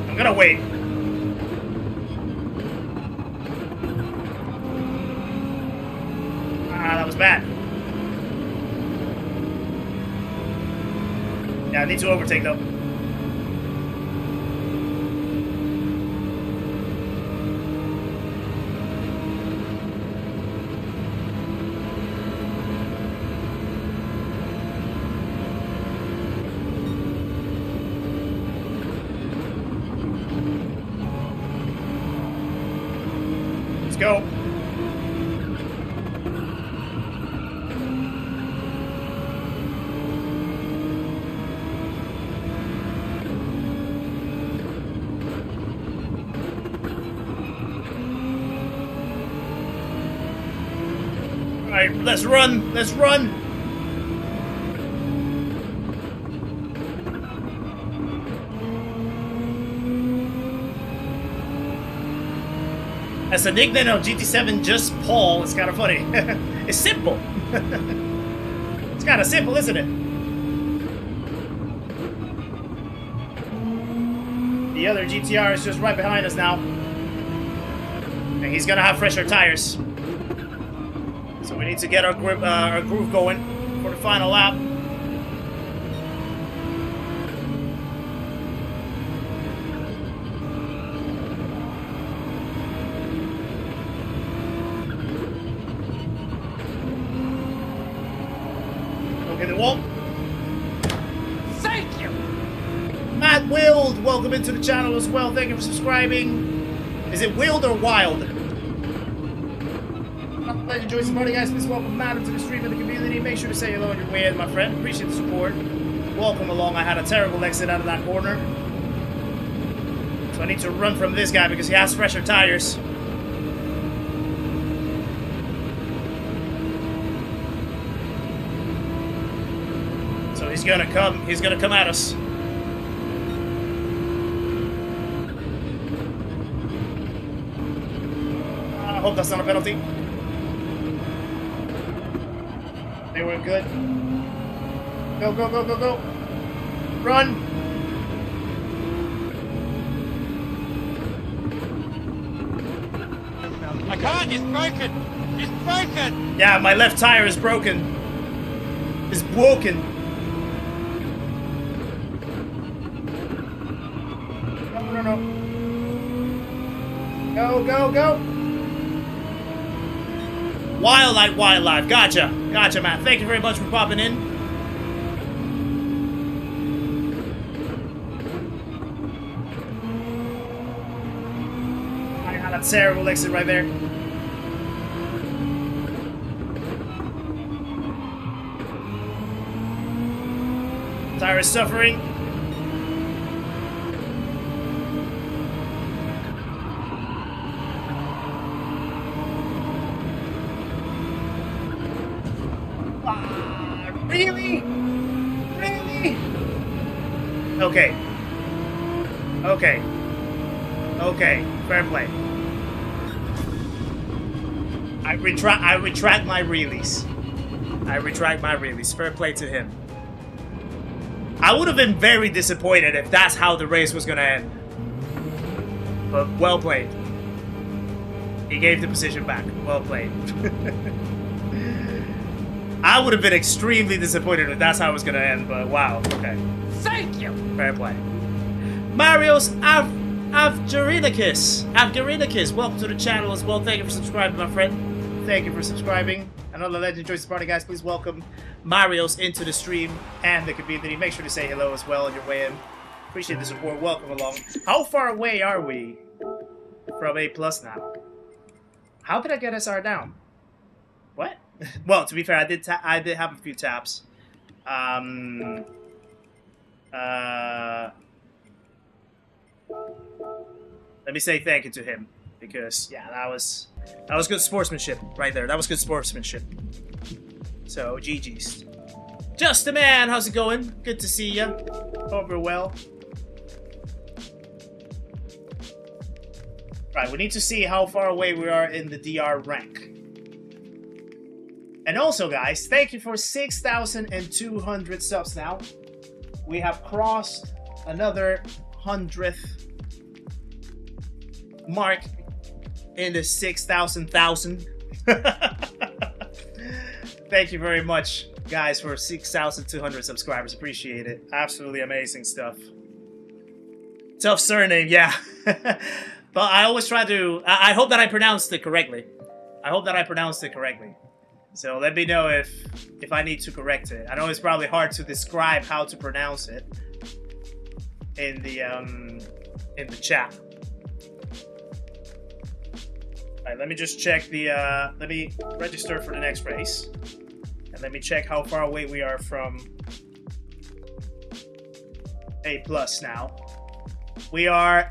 I'm gonna wait. That was bad. Yeah, I need to overtake though. Alright, let's run! Let's run! As the nickname of GT7 Just Paul, it's kind of funny. It's simple. It's kind of simple, isn't it? The other GTR is just right behind us now. And he's gonna have fresher tires. So we need to get our groove going for the final lap. Okay, the wall. Thank you. Matt Wild, welcome into the channel as well. Thank you for subscribing. Is it Wild or Wild? Enjoy some party, guys. Please welcome Matt into the stream and the community. Make sure to say hello on your way in, my friend. Appreciate the support. Welcome along. I had a terrible exit out of that corner. So I need to run from this guy because he has fresher tires. So he's gonna come at us. I hope that's not a penalty. They were good. Go, go, go, go, go. Run. I can't. It's broken. It's broken. Yeah, my left tire is broken. It's broken. No, no, no. Go, go, go. Wildlife, wildlife. Gotcha. Gotcha, man. Thank you very much for popping in. I had a terrible exit right there. Tire is suffering. Really? Really? Okay. Okay. Okay. Fair play. I retract my release. I retract my release. Fair play to him. I would have been very disappointed if that's how the race was gonna end. But well played. He gave the position back. Well played. I would have been extremely disappointed if that's how it was going to end, but wow, okay. Thank you. Fair play. Marios Avgarinicus, welcome to the channel as well. Thank you for subscribing, my friend. Thank you for subscribing. Another legend joins the party, guys. Please welcome Marios into the stream and the community. Make sure to say hello as well on your way in. Appreciate the support. Welcome along. How far away are we from A+ now? How did I get SR down? What? Well, to be fair, I did have a few taps. Let me say thank you to him because yeah, that was good sportsmanship right there. That was good sportsmanship. So GG's. Just the man, how's it going? Good to see ya. Hope you're well. Right, we need to see how far away we are in the DR rank. And also, guys, thank you for 6,200 subs now. We have crossed another 100th mark in the 6,000,000. Thank you very much, guys, for 6,200 subscribers. Appreciate it. Absolutely amazing stuff. Tough surname, yeah. But I always try to... I hope that I pronounced it correctly. I hope that I pronounced it correctly. So let me know if I need to correct it. I know it's probably hard to describe how to pronounce it in the chat. Alright, let me just check the let me register for the next race. And let me check how far away we are from A+ now. We are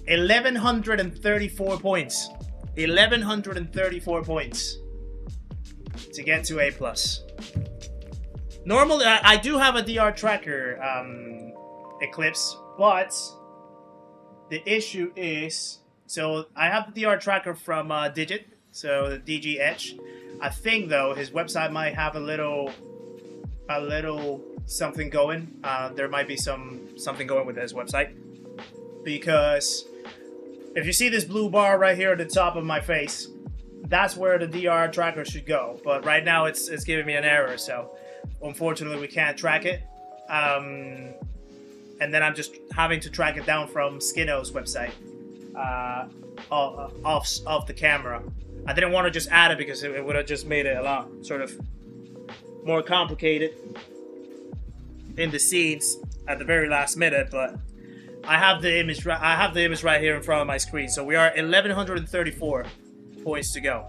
1,134 points. 1,134 points. to get to A+. Normally, I do have a DR tracker, Eclipse, but the issue is, so I have the DR tracker from Digit, so the DG Edge. I think though his website might have a little something going. There might be something going with his website, because if you see this blue bar right here at the top of my face, that's where the DR tracker should go. But right now it's giving me an error, so unfortunately we can't track it. And then I'm just having to track it down from Skino's website off the camera. I didn't want to just add it because it would have just made it a lot sort of more complicated in the scenes at the very last minute, but I have the image right here in front of my screen. So we are 1134 points to go.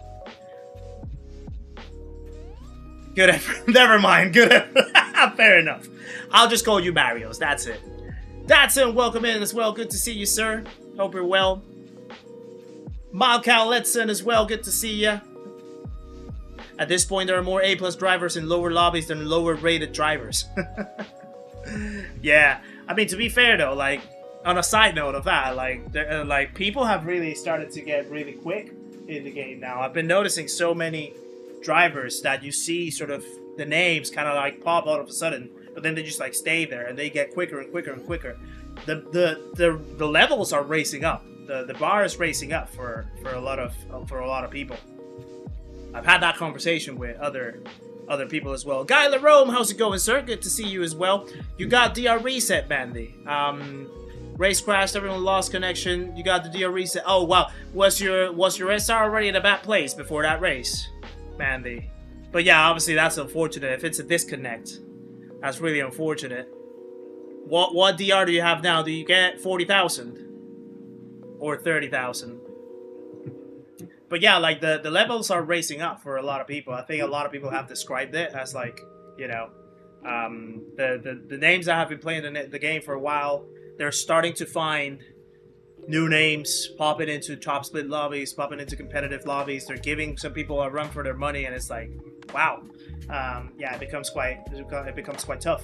Good effort. Never mind. Good effort. Fair enough. I'll just call you Marios. That's it. That's it. Welcome in as well. Good to see you, sir. Hope you're well. Malcal Letson as well. Good to see you. At this point, there are more A+ drivers in lower lobbies than lower rated drivers. Yeah. I mean, to be fair though, like, on a side note of that, like people have really started to get really quick in the game now. I've been noticing so many drivers that you see sort of the names kind of like pop out of a sudden, but then they just like stay there and they get quicker and quicker and quicker. The levels are racing up. The bar is racing up for a lot of people. I've had that conversation with other people as well. Guy Larome, how's it going, sir? Good to see you as well. You got DR reset, Mandy. Race crashed, everyone lost connection. You got the DR reset. Oh wow, was your SR already in a bad place before that race, Mandy? But yeah, obviously that's unfortunate. If it's a disconnect, that's really unfortunate. What DR do you have now? Do you get 40,000 or 30,000? But yeah, like the levels are racing up for a lot of people. I think a lot of people have described it as like, you know, the names that have been playing the game for a while, they're starting to find new names, popping into top split lobbies, popping into competitive lobbies. They're giving some people a run for their money, and it's like, wow, yeah, it becomes quite tough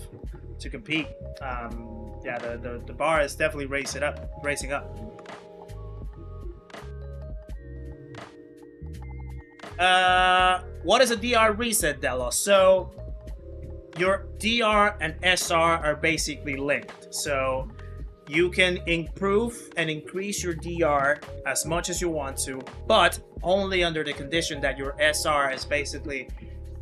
to compete. Yeah, the bar is definitely racing up. What is a DR reset, Delos? So your DR and SR are basically linked. So you can improve and increase your DR as much as you want to, but only under the condition that your SR is basically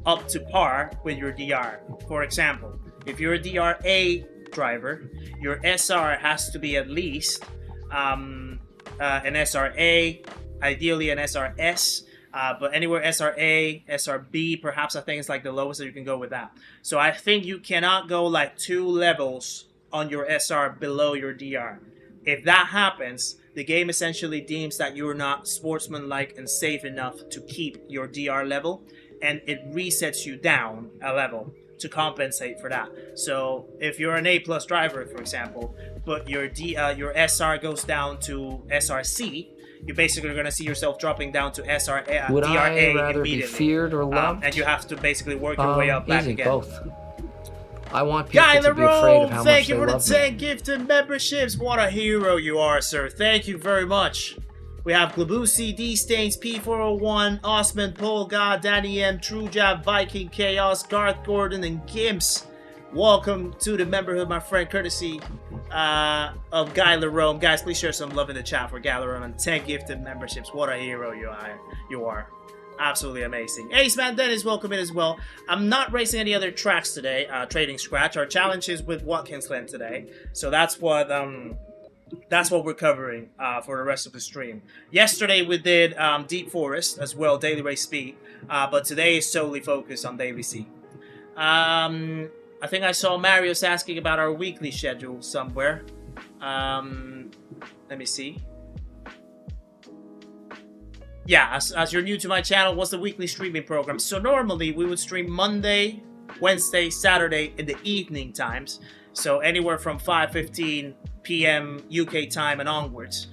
up to par with your DR. For example, if you're a DRA driver, your SR has to be at least an SRA, ideally an SRS, but anywhere SRA, SRB, perhaps I think it's like the lowest that you can go with that. So I think you cannot go like 2 levels on your SR below your DR. If that happens, the game essentially deems that you're not sportsmanlike and safe enough to keep your DR level, and it resets you down a level to compensate for that. So if you're an A+ driver, for example, but your SR goes down to SRC, you're basically going to see yourself dropping down to SRA, Would DRA I rather be immediately. feared or loved? And you have to basically work your way up back easy, again. both. I want people Guy to be afraid of how thank much you they for the love 10 me. gifted memberships. What a hero you are, sir. Thank you very much. We have Glabusi, D-Stains, P401, Osman, Polga, Danny M, True Jab, Viking Chaos, Garth Gordon, and Gimps. Welcome to the memberhood, my friend, courtesy of Guy Larome. Guys, please share some love in the chat for Guy Larome and 10 gifted memberships. What a hero you are. Absolutely amazing. Ace Man Dennis, welcome in as well. I'm not racing any other tracks today, trading scratch. Our challenge is with Watkins Glen today. So that's what we're covering for the rest of the stream. Yesterday we did Deep Forest as well, Daily Race Speed. But today is solely focused on Daily C. I think I saw Marius asking about our weekly schedule somewhere. Let me see. Yeah, as you're new to my channel, what's the weekly streaming program? So normally we would stream Monday, Wednesday, Saturday in the evening times. So anywhere from 5:15 p.m. UK time and onwards.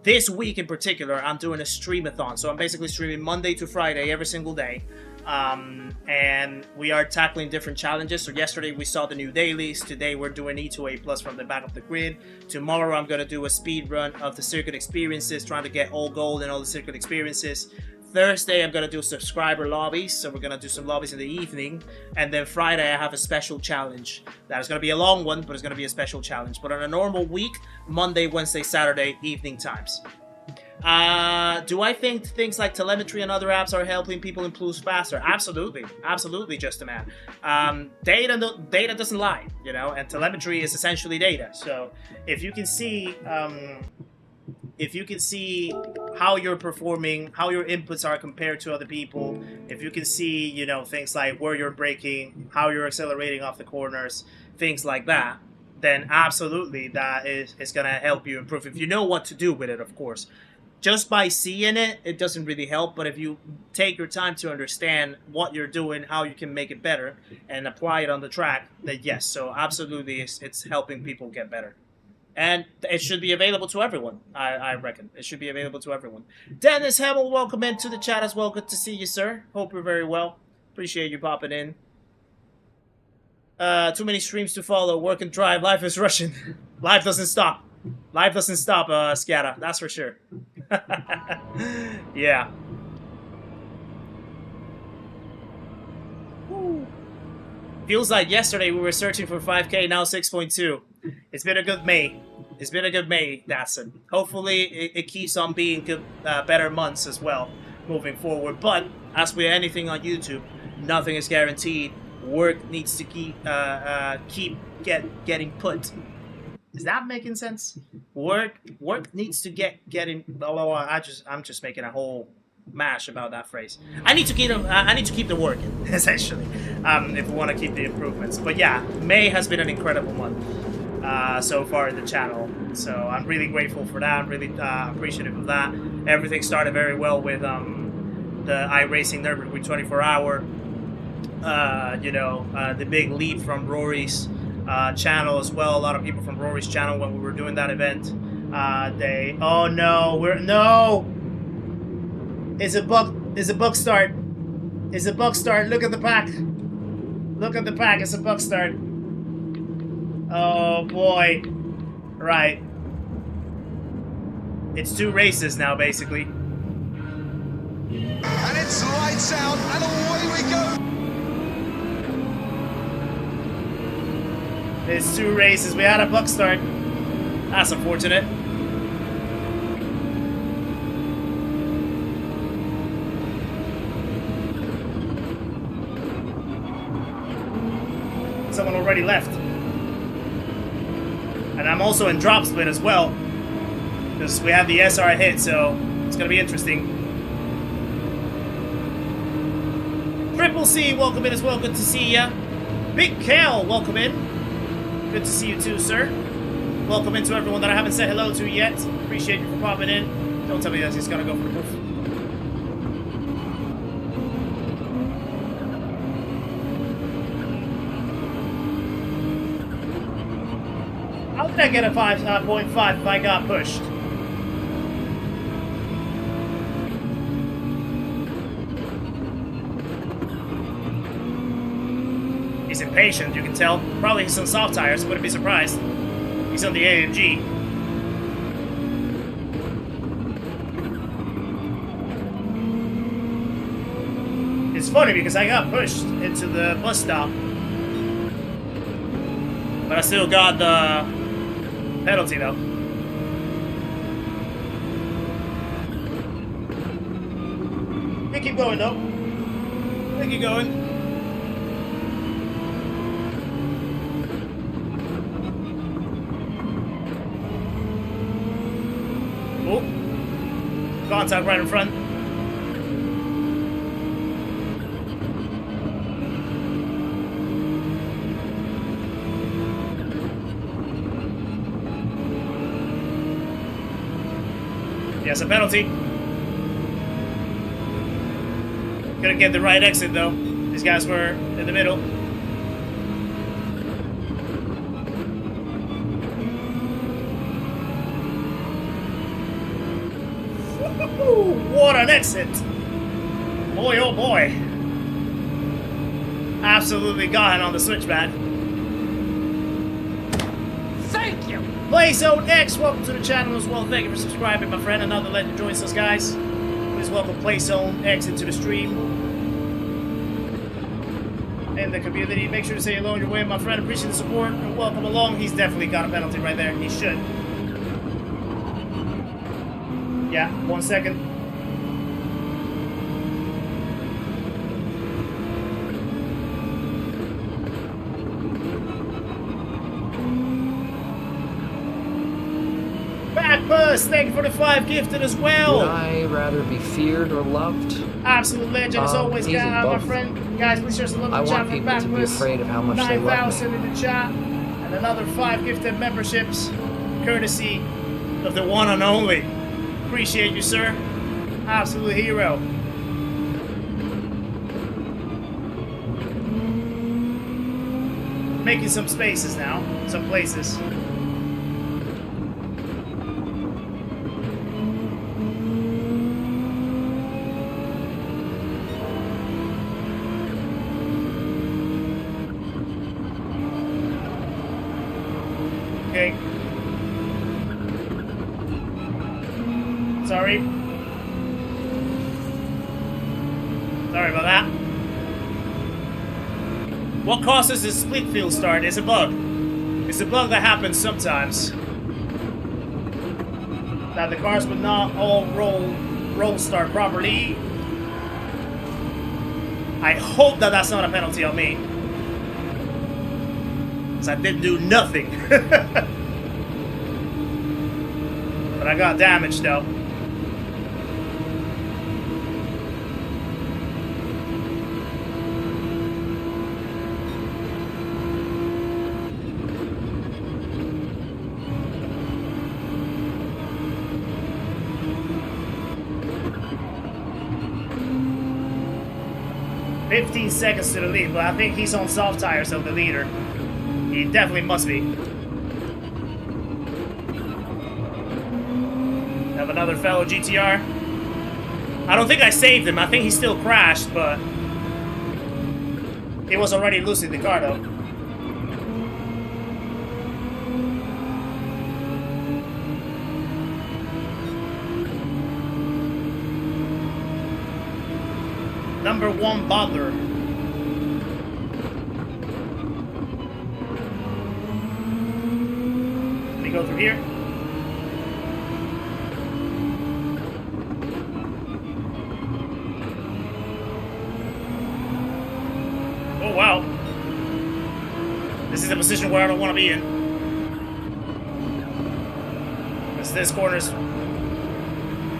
This week in particular, I'm doing a streamathon. So I'm basically streaming Monday to Friday every single day. And we are tackling different challenges. So yesterday we saw the new dailies. Today we're doing E2A Plus from the back of the grid. Tomorrow I'm going to do a speed run of the circuit experiences, trying to get all gold in all the circuit experiences. Thursday I'm going to do subscriber lobbies, so we're going to do some lobbies in the evening. And then Friday I have a special challenge. That is going to be a long one, but it's going to be a special challenge. But on a normal week, Monday, Wednesday, Saturday, evening times. Do I think things like telemetry and other apps are helping people improve faster? Absolutely. Absolutely, just a man. Data doesn't lie, you know, and telemetry is essentially data. So if you can see how you're performing, how your inputs are compared to other people, if you can see, you know, things like where you're braking, how you're accelerating off the corners, things like that, then absolutely that is going to help you improve. If you know what to do with it, of course. Just by seeing it, it doesn't really help, but if you take your time to understand what you're doing, how you can make it better, and apply it on the track, then yes, so absolutely it's helping people get better. And it should be available to everyone, I reckon. It should be available to everyone. Dennis Hamill, welcome into the chat as well. Good to see you, sir. Hope you're very well. Appreciate you popping in. Too many streams to follow. Work and drive. Life is rushing. Life doesn't stop. Life doesn't stop, Scatta. That's for sure. Yeah. Woo. Feels like yesterday we were searching for 5K, now 6.2. It's been a good May. It's been a good May, Datsun. Hopefully it keeps on being good, better months as well, moving forward. But as with anything on YouTube, nothing is guaranteed. Work needs to keep getting put. Is that making sense? Work needs to getting. Oh, I'm just making a whole mash about that phrase. I need to keep the work essentially, if we want to keep the improvements. But yeah, May has been an incredible month so far in the channel. So I'm really grateful for that. I'm really appreciative of that. Everything started very well with the iRacing Nürburgring 24-hour. The big leap from Rory's channel as well. A lot of people from Rory's channel when we were doing that event. It's a buck start. It's a buck start. Look at the pack. Look at the pack. It's a buck start. Oh boy. Right. It's 2 races now, basically. And it's lights out, and away we go. It's 2 races. We had a buck start. That's unfortunate. Someone already left. And I'm also in drop split as well, because we have the SR hit, so it's gonna be interesting. Triple C, welcome in as well. Good to see ya. Big Cal, welcome in. Good to see you too, sir. Welcome into everyone that I haven't said hello to yet. Appreciate you for popping in. Don't tell me that he's gonna go for the roof. How did I get a 5.5 if I got pushed? He's impatient, you can tell. Probably he's on soft tires, wouldn't be surprised. He's on the AMG. It's funny because I got pushed into the bus stop, but I still got the penalty though. We keep going though. We keep going. Oh, contact right in front. Yes, a penalty. Couldn't get the right exit though. These guys were in the middle. What an exit! Boy, oh boy. Absolutely gone on the switchback. Thank you. Playzone X, welcome to the channel as well. Thank you for subscribing, my friend. Another legend joins us, guys. Please welcome Playzone X into the stream. In the community, make sure to say hello on your way, my friend. Appreciate the support and welcome along. He's definitely got a penalty right there. He should. Yeah, 1 second. Backbus, thank you for the 5 gifted as well. Would I rather be feared or loved? Absolute legend as always, easy, my both. friend. Guys, please share some love I in the chat want for people to be Backbus. afraid of how much they love 9,000 me. in the chat. And another 5 gifted memberships, courtesy of the one and only. Appreciate you, sir. Absolute hero. Making some spaces now, some places. Okay. Sorry. Sorry about that. What causes a split field start is a bug. It's a bug that happens sometimes. That the cars would not all roll start properly. I hope that that's not a penalty on me. Because I didn't do nothing. But I got damaged though. $15 seconds to the lead, but I think he's on soft tires of the leader. He definitely must be. Have another fellow GTR. I don't think I saved him. I think he still crashed, but he was already losing the car though. Number 1 bottler. Let me go through here. Oh wow. This is a position where I don't want to be in. Because this corner's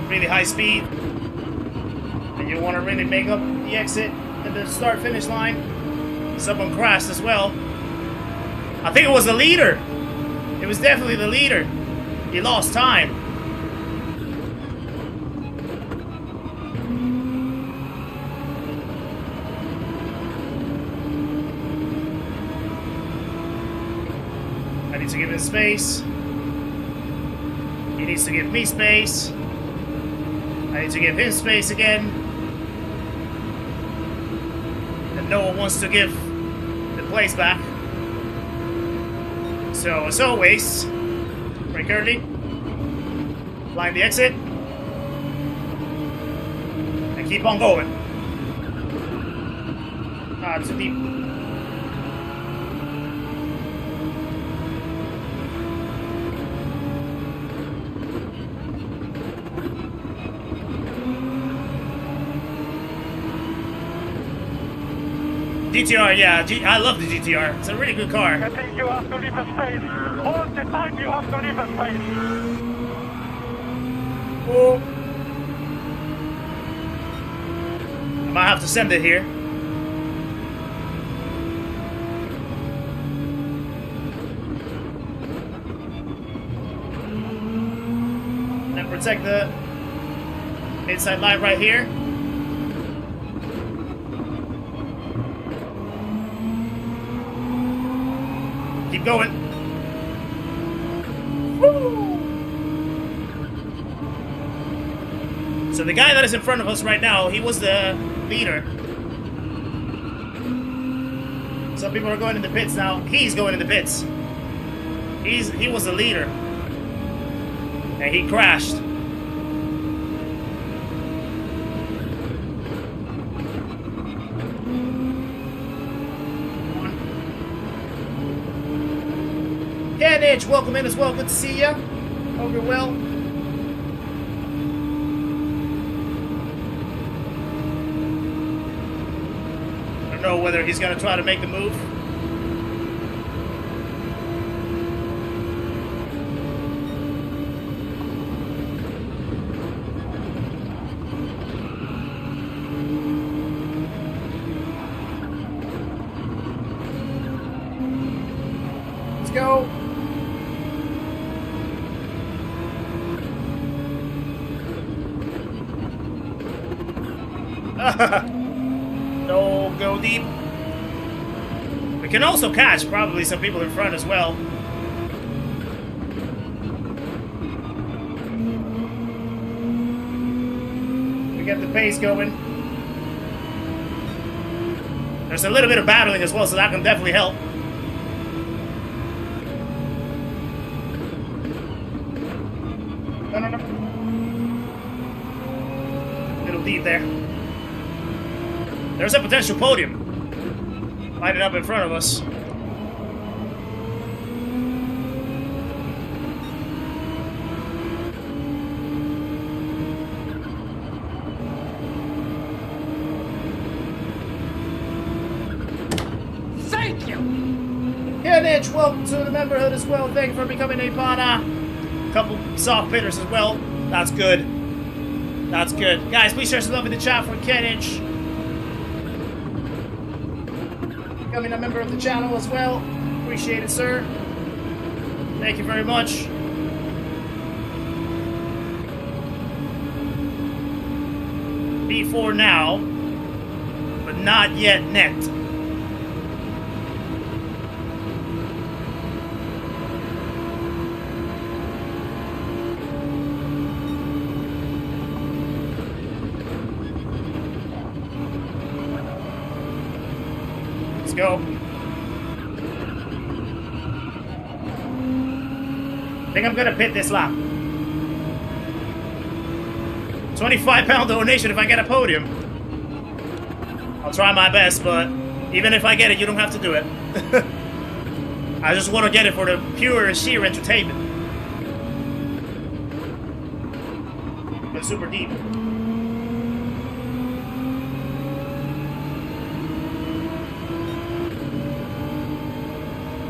really high speed. And you want to really make up the exit and the start-finish line. Someone crashed as well. I think it was the leader. It was definitely the leader. He lost time. I need to give him space. He needs to give me space. I need to give him space again. And no one wants to give the place back. So, as always, brake early, line the exit, and keep on going. Ah, too deep. GTR, yeah, I love the GTR. It's a really good car. I think you have to leave a space. All the time you have to leave a space. Oh. I might have to send it here. And protect the inside line right here. Keep going. Woo! So the guy that is in front of us right now, he was the leader. Some people are going in the pits now. He's going in the pits. He was the leader. And he crashed. Kenich, welcome in as well. Good to see ya. Hope you're well. I don't know whether he's gonna try to make the move. Let's go. Don't go deep. We can also catch probably some people in front as well. We get the pace going. There's a little bit of battling as well, so that can definitely help. No. Little deep there. There's a potential podium lighting up in front of us. Thank you! Yeah, Nitch, welcome to the memberhood as well. Thank you for becoming a partner. Couple soft hitters as well. That's good. That's good. Guys, please share some love in the chat for Kenich. Becoming a member of the channel as well. Appreciate it, sir. Thank you very much. P4 now, but not yet net. Go. I think I'm gonna pit this lap. £25 donation if I get a podium. I'll try my best, but even if I get it, you don't have to do it. I just want to get it for the pure sheer entertainment. But super deep.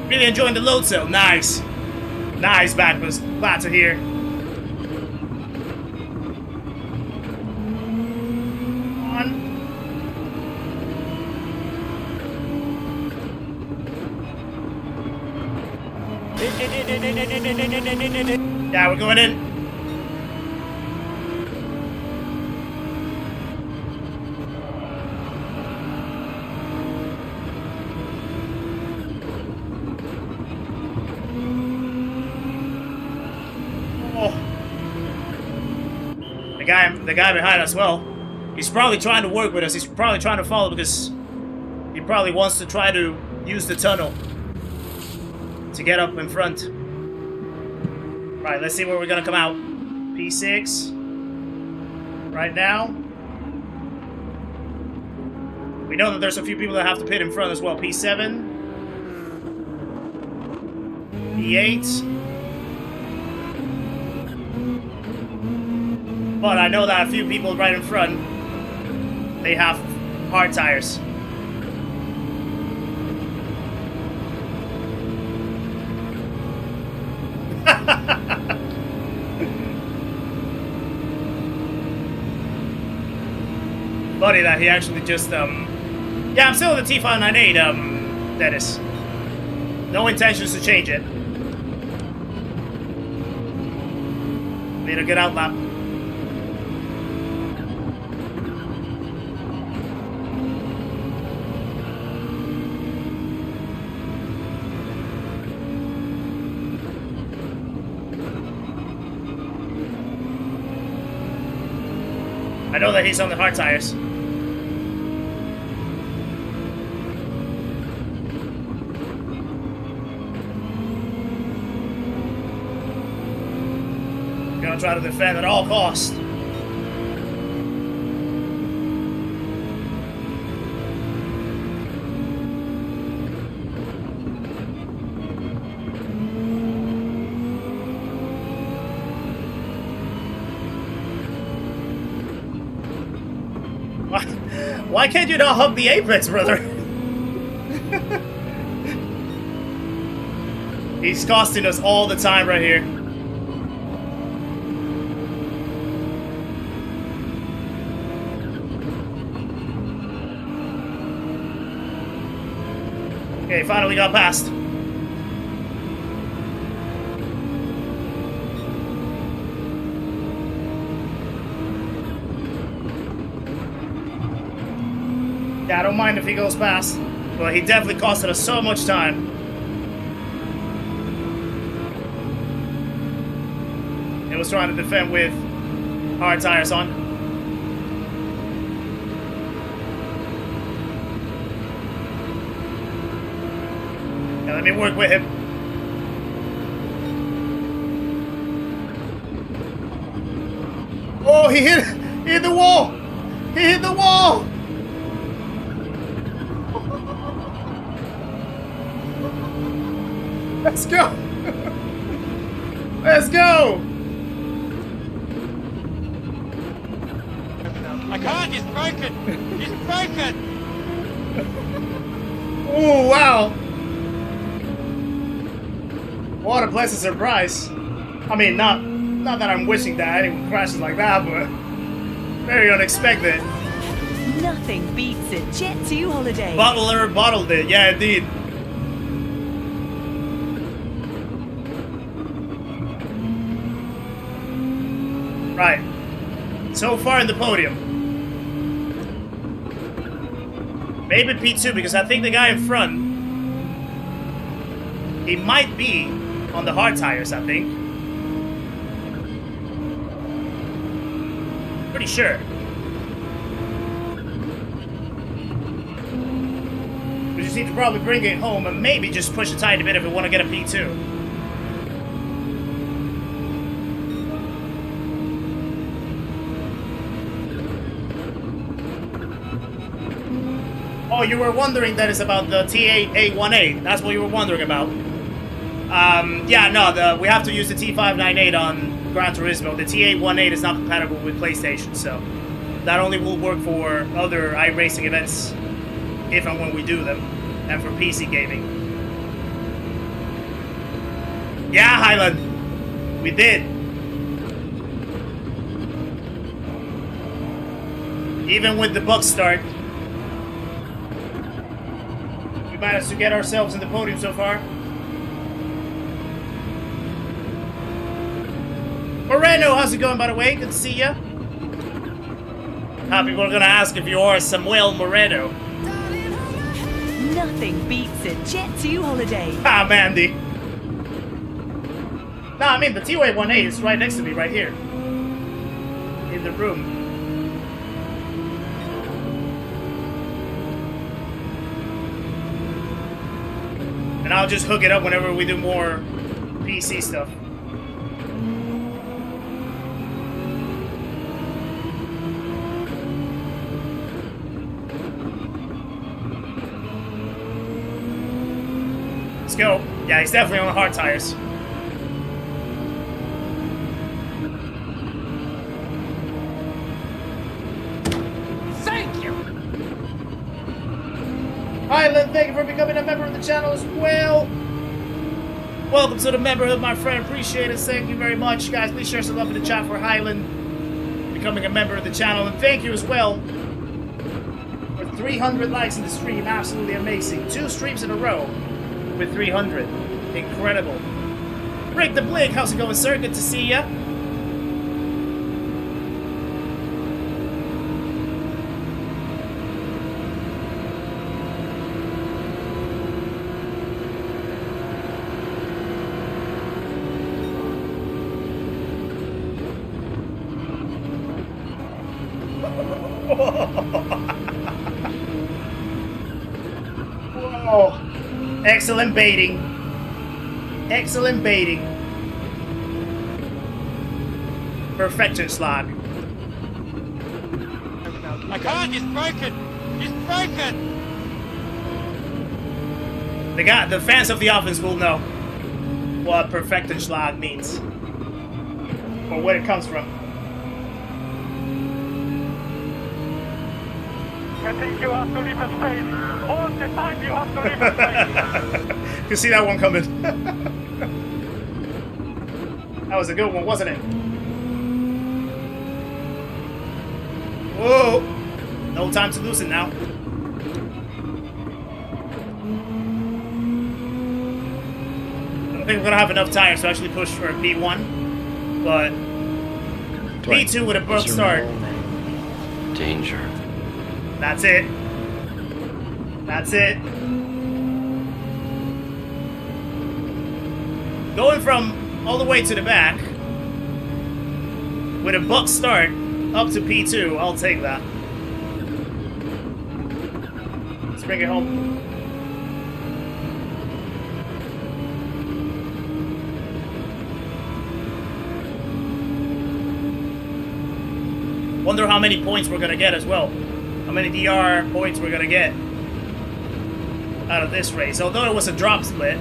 Really enjoying the load cell. Nice. Nice, Backmas. Glad to hear. On. Yeah, we're going in. The guy behind us, well, he's probably trying to work with us. He's probably trying to follow because he probably wants to try to use the tunnel to get up in front. Right, let's see where we're gonna come out. P6 right now. We know that there's a few people that have to pit in front as well. P7, P8. But I know that a few people right in front, they have hard tires. Funny that he actually just, yeah, I'm still in the T598, Dennis. No intentions to change it. Made a good outlap. I know that he's on the hard tires. gonna try to defend at all costs. Why can't you not hug the apex, brother? He's costing us all the time right here. Okay, finally got past. Yeah, I don't mind if he goes past, but he definitely costed us so much time. He was trying to defend with hard tires on. Yeah, let me work with him. Oh, he hit the wall! He hit the wall! Let's go! Let's go! I can't, it's broken! It's broken! Oh, wow! What a pleasant surprise. I mean, not that I'm wishing that anyone crashes like that, but very unexpected. Nothing beats a Jet 2 holiday. Bottler bottled it, yeah, indeed. Right. So far in the podium. Maybe P2, because I think the guy in front, he might be on the hard tires, I think. Pretty sure. We just need to probably bring it home and maybe just push a tiny bit if we want to get a P2. Oh, you were wondering that is about the TA18. That's what you were wondering about. Yeah, no, we have to use the T598 on Gran Turismo. The TA18 is not compatible with PlayStation, so that only will work for other iRacing events if and when we do them, and for PC gaming. Yeah, Highland, we did. Even with the bug start, we managed to get ourselves in the podium so far. Moreno, how's it going, by the way? Good to see ya. People are gonna ask if you are Samuel Moreno. Nothing beats a Jet 2 holiday. Ah, Mandy. Nah, I mean, the T-Way-18 is right next to me, right here. In the room. And I'll just hook it up whenever we do more PC stuff. Let's go. Yeah, he's definitely on the hard tires. Thank you! Highland, thank you for becoming a member of the channel as well. Welcome to the memberhood, my friend. Appreciate it. Thank you very much. Guys, please share some love in the chat for Highland becoming a member of the channel. And thank you as well for 300 likes in the stream. Absolutely amazing. 2 streams in a row with 300. Incredible. Rick the Blink, how's it going, sir? Good to see ya. Whoa. Excellent baiting. Excellent baiting. Perfection slot. I can't, it's broken! It's broken! The fans of the offense will know what perfected schlag means. Or where it comes from. I think you have to leave a space. All the time you have to leave a space. You can see that one coming. That was a good one, wasn't it? Whoa! No time to lose it now. I don't think we're gonna have enough tires to actually push for a P1, but P2 with a broke start. Danger. That's it. That's it. Going from all the way to the back with a buck start up to P2, I'll take that. Let's bring it home. Wonder how many points we're gonna get as well. How many DR points we're gonna get out of this race. Although it was a drop split,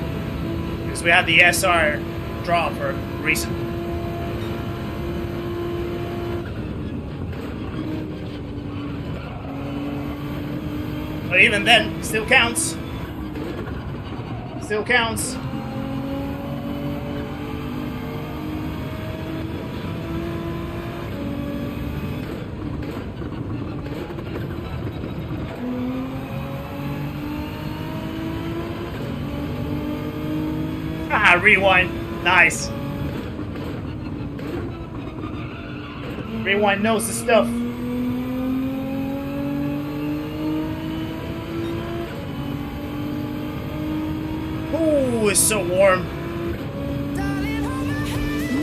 because we had the SR draw for a reason. But even then, still counts. Still counts. Ah, rewind. Nice. Rewind knows the stuff. Ooh, it's so warm.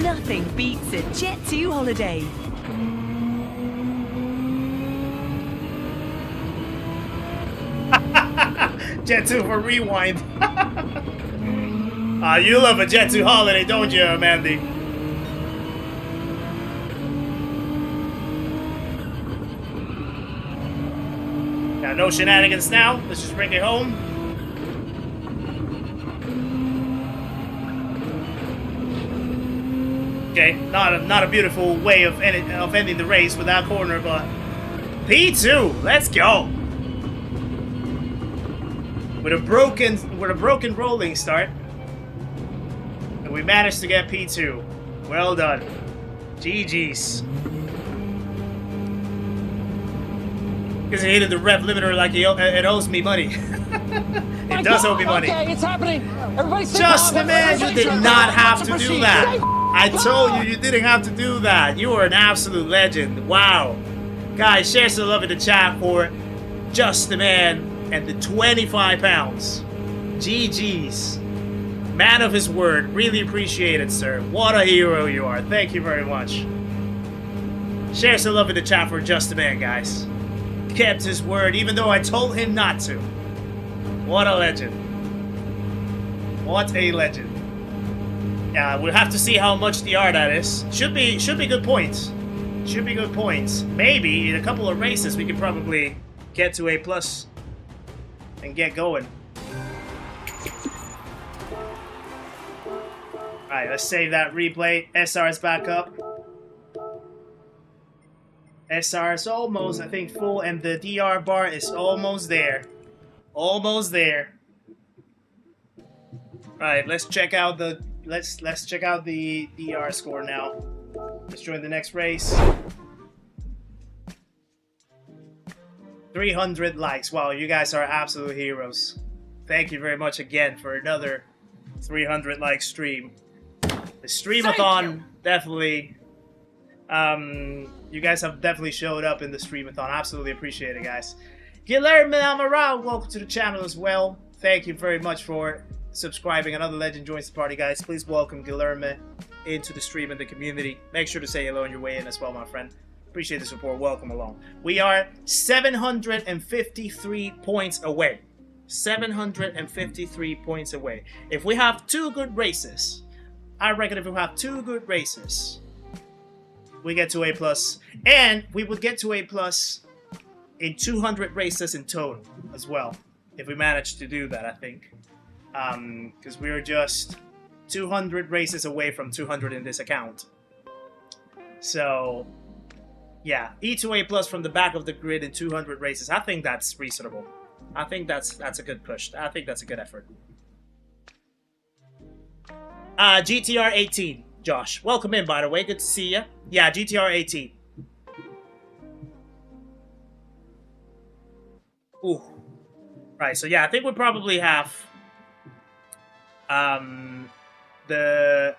Nothing beats a Jet 2 holiday. Jet 2 for rewind. You love a Jet 2 holiday, don't you, Mandy? Got no shenanigans now. Let's just bring it home. Okay, not a beautiful way of ending the race with that corner, but P2, let's go. With a broken rolling start. We managed to get P2. Well done. GG's. Because he hit the rev limiter like it owes me money. It does owe me money. Okay, it's happening. Everybody sit Just down. the man, you did not have to do that. I told you didn't have to do that. You are an absolute legend. Wow. Guys, share some love in the chat for Just the Man and the 25 pounds. GG's. Man of his word. Really appreciate it, sir. What a hero you are. Thank you very much. Share some love in the chat for Just the Man, guys. Kept his word, even though I told him not to. What a legend. What a legend. Yeah, we'll have to see how much DR that is. Should be good points. Should be good points. Maybe in a couple of races we could probably get to A+ and get going. Alright, let's save that replay. SR is back up. SR is almost, I think, full, and the DR bar is almost there. Almost there. Alright, let's check out the let's check out the DR score now. Let's join the next race. 300 likes. Wow, you guys are absolute heroes. Thank you very much again for another 300 like stream. The Streamathon definitely, you guys have definitely showed up in the Streamathon. Absolutely appreciate it, guys. Guillermo Amaral, welcome to the channel as well. Thank you very much for subscribing. Another legend joins the party, guys. Please welcome Guillermo into the stream and the community. Make sure to say hello on your way in as well, my friend. Appreciate the support. Welcome along. We are 753 points away. 753 points away. If we have 2 good races, I reckon if we have 2 good races, we get to A+, and we would get to A+ in 200 races in total as well, if we manage to do that, I think. Because we're just 200 races away from 200 in this account. So, yeah, E to A+ from the back of the grid in 200 races. I think that's reasonable. I think that's a good push. I think that's a good effort. GTR 18, Josh. Welcome in, by the way. Good to see you. Yeah, GTR 18. Ooh. Right, so yeah, I think we probably have the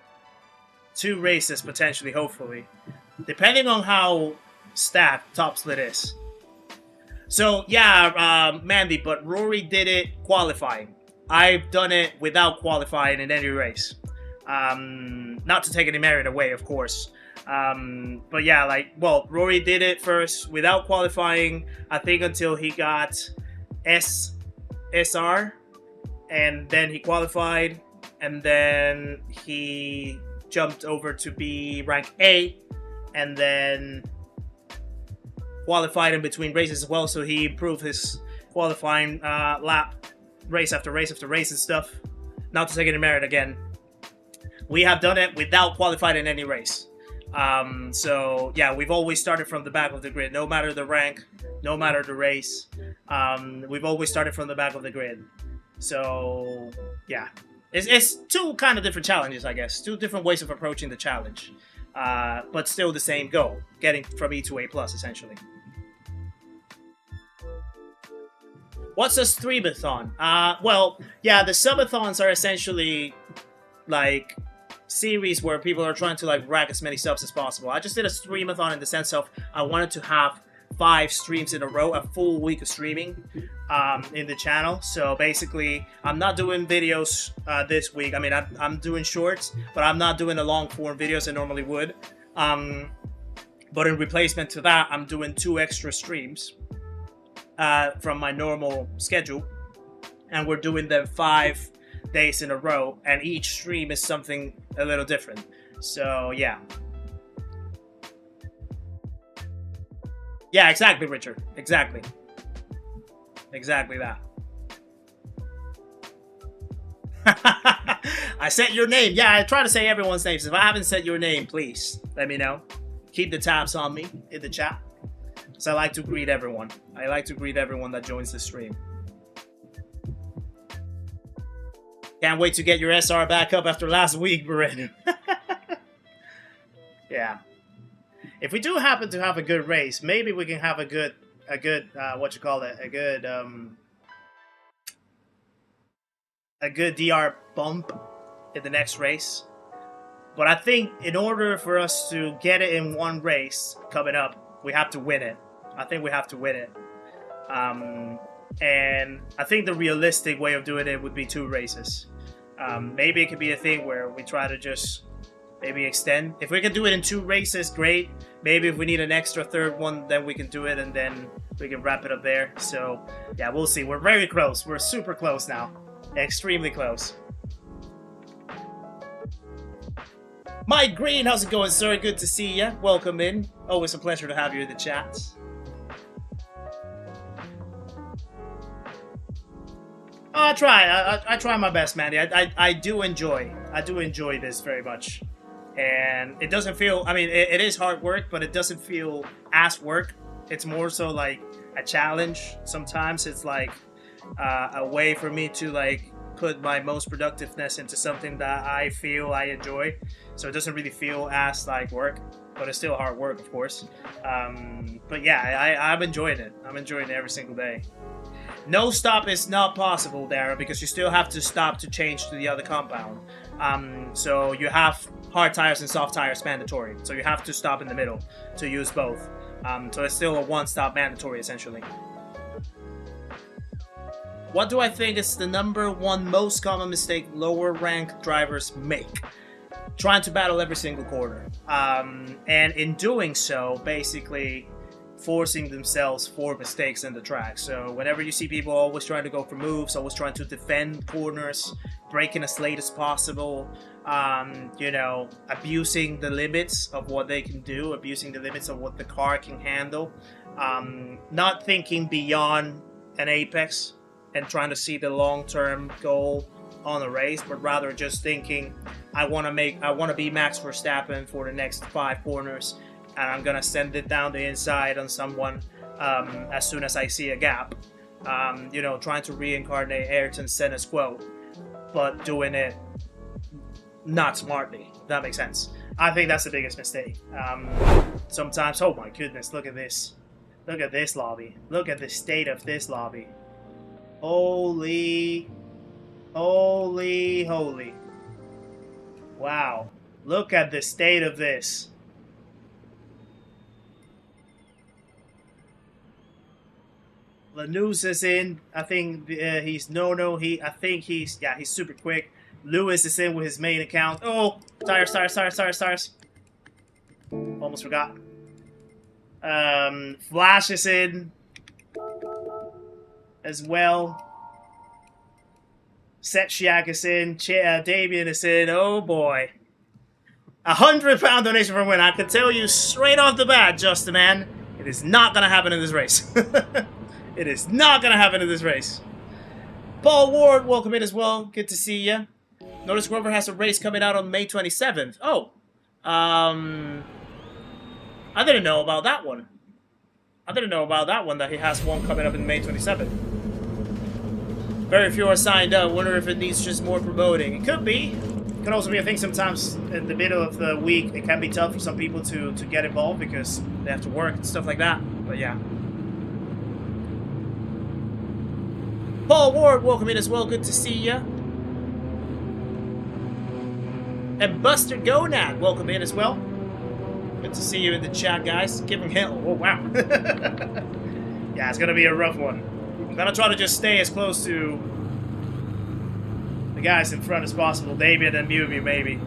2 races potentially, hopefully. Depending on how stacked Top Split is. So, yeah, Mandy, but Rory did it qualifying. I've done it without qualifying in any race. Not to take any merit away, of course. But yeah, like, well, Rory did it first without qualifying, I think until he got SR, and then he qualified, and then he jumped over to be rank A, and then qualified in between races as well, so he improved his qualifying lap, race after race after race and stuff. Not to take any merit again. We have done it without qualifying in any race. So, yeah, we've always started from the back of the grid, no matter the rank, no matter the race. We've always started from the back of the grid. So, yeah. It's 2 kind of different challenges, I guess. 2 different ways of approaching the challenge. But still the same goal, getting from E to A+, essentially. What's a streamathon? Well, yeah, the subathons are essentially, like, series where people are trying to, like, rack as many subs as possible. I just did a streamathon in the sense of I wanted to have 5 streams in a row, a full week of streaming in the channel. So basically, I'm not doing videos this week. I mean, I'm doing shorts, but I'm not doing the long form videos I normally would. But in replacement to that, I'm doing 2 extra streams from my normal schedule. And we're doing them 5 days in a row, and each stream is something a little different. So, yeah. Yeah, exactly, Richard. Exactly. Exactly that. I said your name. Yeah, I try to say everyone's names. If I haven't said your name, please let me know. Keep the tabs on me in the chat. So I like to greet everyone. I like to greet everyone that joins the stream. Can't wait to get your SR back up after last week, Brandon. Yeah. If we do happen to have a good race, maybe we can have a good what you call it, a good DR bump in the next race. But I think in order for us to get it in one race coming up, we have to win it. I think we have to win it. And I think the realistic way of doing it would be 2 races. Maybe it could be a thing where we try to just maybe extend. If we can do it in 2 races, great. Maybe if we need an extra 3rd one, then we can do it, and then we can wrap it up there. So, yeah, we'll see. We're very close. We're super close now. Extremely close. Mike Green, how's it going, sir? Good to see you. Welcome in. Always a pleasure to have you in the chat. I try my best, Mandy. I do enjoy this very much. And it doesn't feel, I mean, it is hard work, but it doesn't feel as work. It's more so like a challenge. Sometimes it's like a way for me to like put my most productiveness into something that I feel I enjoy. So it doesn't really feel as like work, but it's still hard work, of course. But yeah, I'm enjoying it. I'm enjoying it every single day. No stop is not possible, Dara, because you still have to stop to change to the other compound. So you have hard tires and soft tires mandatory. So you have to stop in the middle to use both. So it's still a one-stop mandatory, essentially. What do I think is the #1 most common mistake lower ranked drivers make? Trying to battle every single corner. And in doing so, basically forcing themselves for mistakes in the track. So whenever you see people always trying to go for moves, always trying to defend corners, breaking as late as possible, you know, abusing the limits of what they can do, abusing the limits of what the car can handle, not thinking beyond an apex and trying to see the long-term goal on a race, but rather just thinking, I want to be Max Verstappen for the next 5 corners, and I'm gonna send it down the inside on someone as soon as I see a gap. You know, trying to reincarnate Ayrton Senna's quote, but doing it not smartly, if that makes sense. I think that's the biggest mistake. Sometimes, oh my goodness, look at this. Look at this lobby. Look at the state of this lobby. Holy. Holy, holy. Wow. Look at the state of this. Lanús is in. I think he's he's super quick. Lewis is in with his main account. Oh, tires. Almost forgot. Flash is in as well. Setchiak is in. Damien is in. Oh boy. £100 donation for a win. I can tell you straight off the bat, Justin, man, it is not gonna happen in this race. It is not gonna happen in this race. Paul Ward, welcome in as well. Good to see you. Notice Grover has a race coming out on May 27th. Oh, I didn't know about that one. That he has one coming up in May 27th. Very few are signed up. Wonder if it needs just more promoting. It could be. It could also be a thing sometimes in the middle of the week. It can be tough for some people to get involved because they have to work and stuff like that. But yeah. Paul Ward, welcome in as well. Good to see ya. And Buster Gonad, welcome in as well. Good to see you in the chat, guys. Giving hell. Oh, wow. Yeah, it's going to be a rough one. I'm going to try to just stay as close to the guys in front as possible. David and Mew maybe.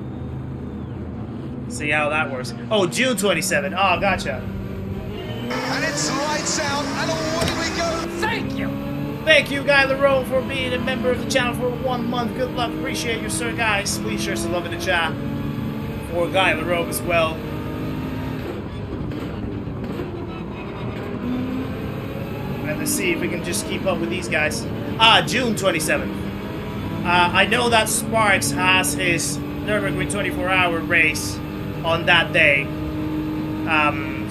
See how that works. Oh, June 27. Oh, gotcha. And it's lights out, and away we go. Thank you. Thank you, Guy LaRoe, for being a member of the channel for 1 month. Good luck. Appreciate you, sir, guys. Please share some love in the chat for Guy LaRoe as well. And let's see if we can just keep up with these guys. June 27th. I know that Sparks has his Nürburgring 24-hour race on that day.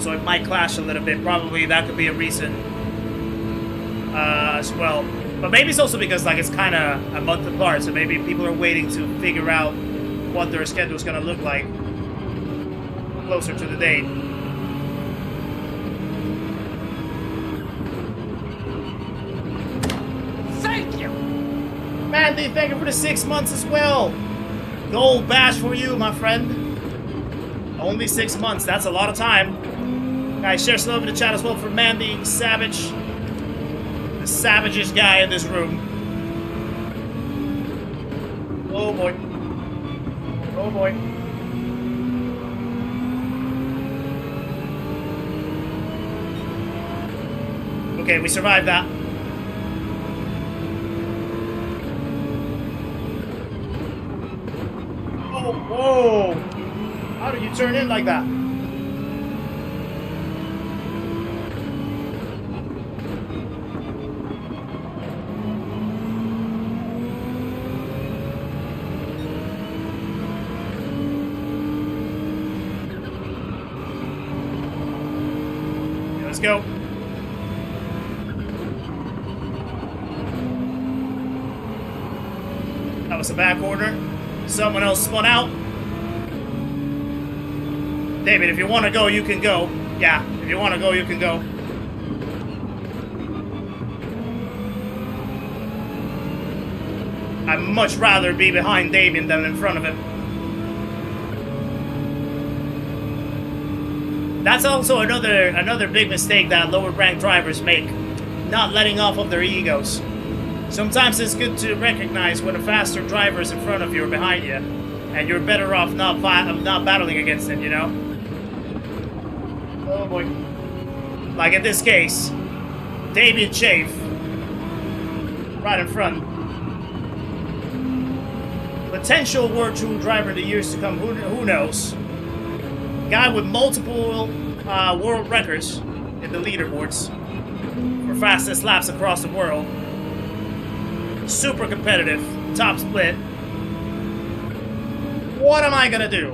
So it might clash a little bit. Probably that could be a reason. As well, but maybe it's also because like it's kind of a month apart, so maybe people are waiting to figure out what their schedule is going to look like closer to the date. Thank you. Mandy, thank you for the 6 months as well. Gold bash for you, my friend. Only 6 months, that's a lot of time. Guys, share some love in the chat as well for Mandy Savage. Savagest guy in this room. Oh boy. Oh boy. Okay, we survived that. Oh, whoa. How did you turn in like that? Let's go. That was a back order. Someone else spun out. David, if you want to go, you can go. Yeah, if you want to go, you can go. I'd much rather be behind Damien than in front of him. That's also another big mistake that lower ranked drivers make, not letting off of their egos. Sometimes it's good to recognize when a faster driver is in front of you or behind you, and you're better off not battling against him, you know? Oh boy. Like in this case, Damien Chafe, right in front. Potential World Tour driver in the years to come, who knows? Guy with multiple world records in the leaderboards for fastest laps across the world. Super competitive, top split. What am I gonna do?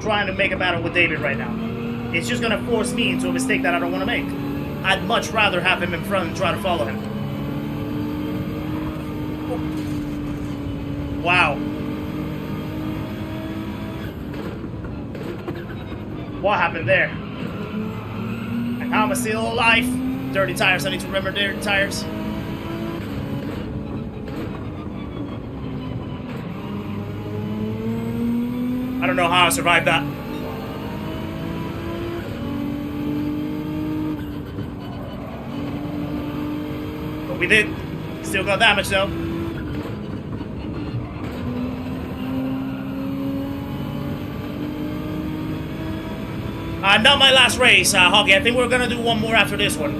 Trying to make a battle with David right now. It's just gonna force me into a mistake that I don't want to make. I'd much rather have him in front and try to follow him. Wow. What happened there? And how am I still alive? Dirty tires, I need to remember dirty tires. I don't know how I survived that. But we did. Still got damage though. Not my last race, Hoggy. I think we're gonna do one more after this one.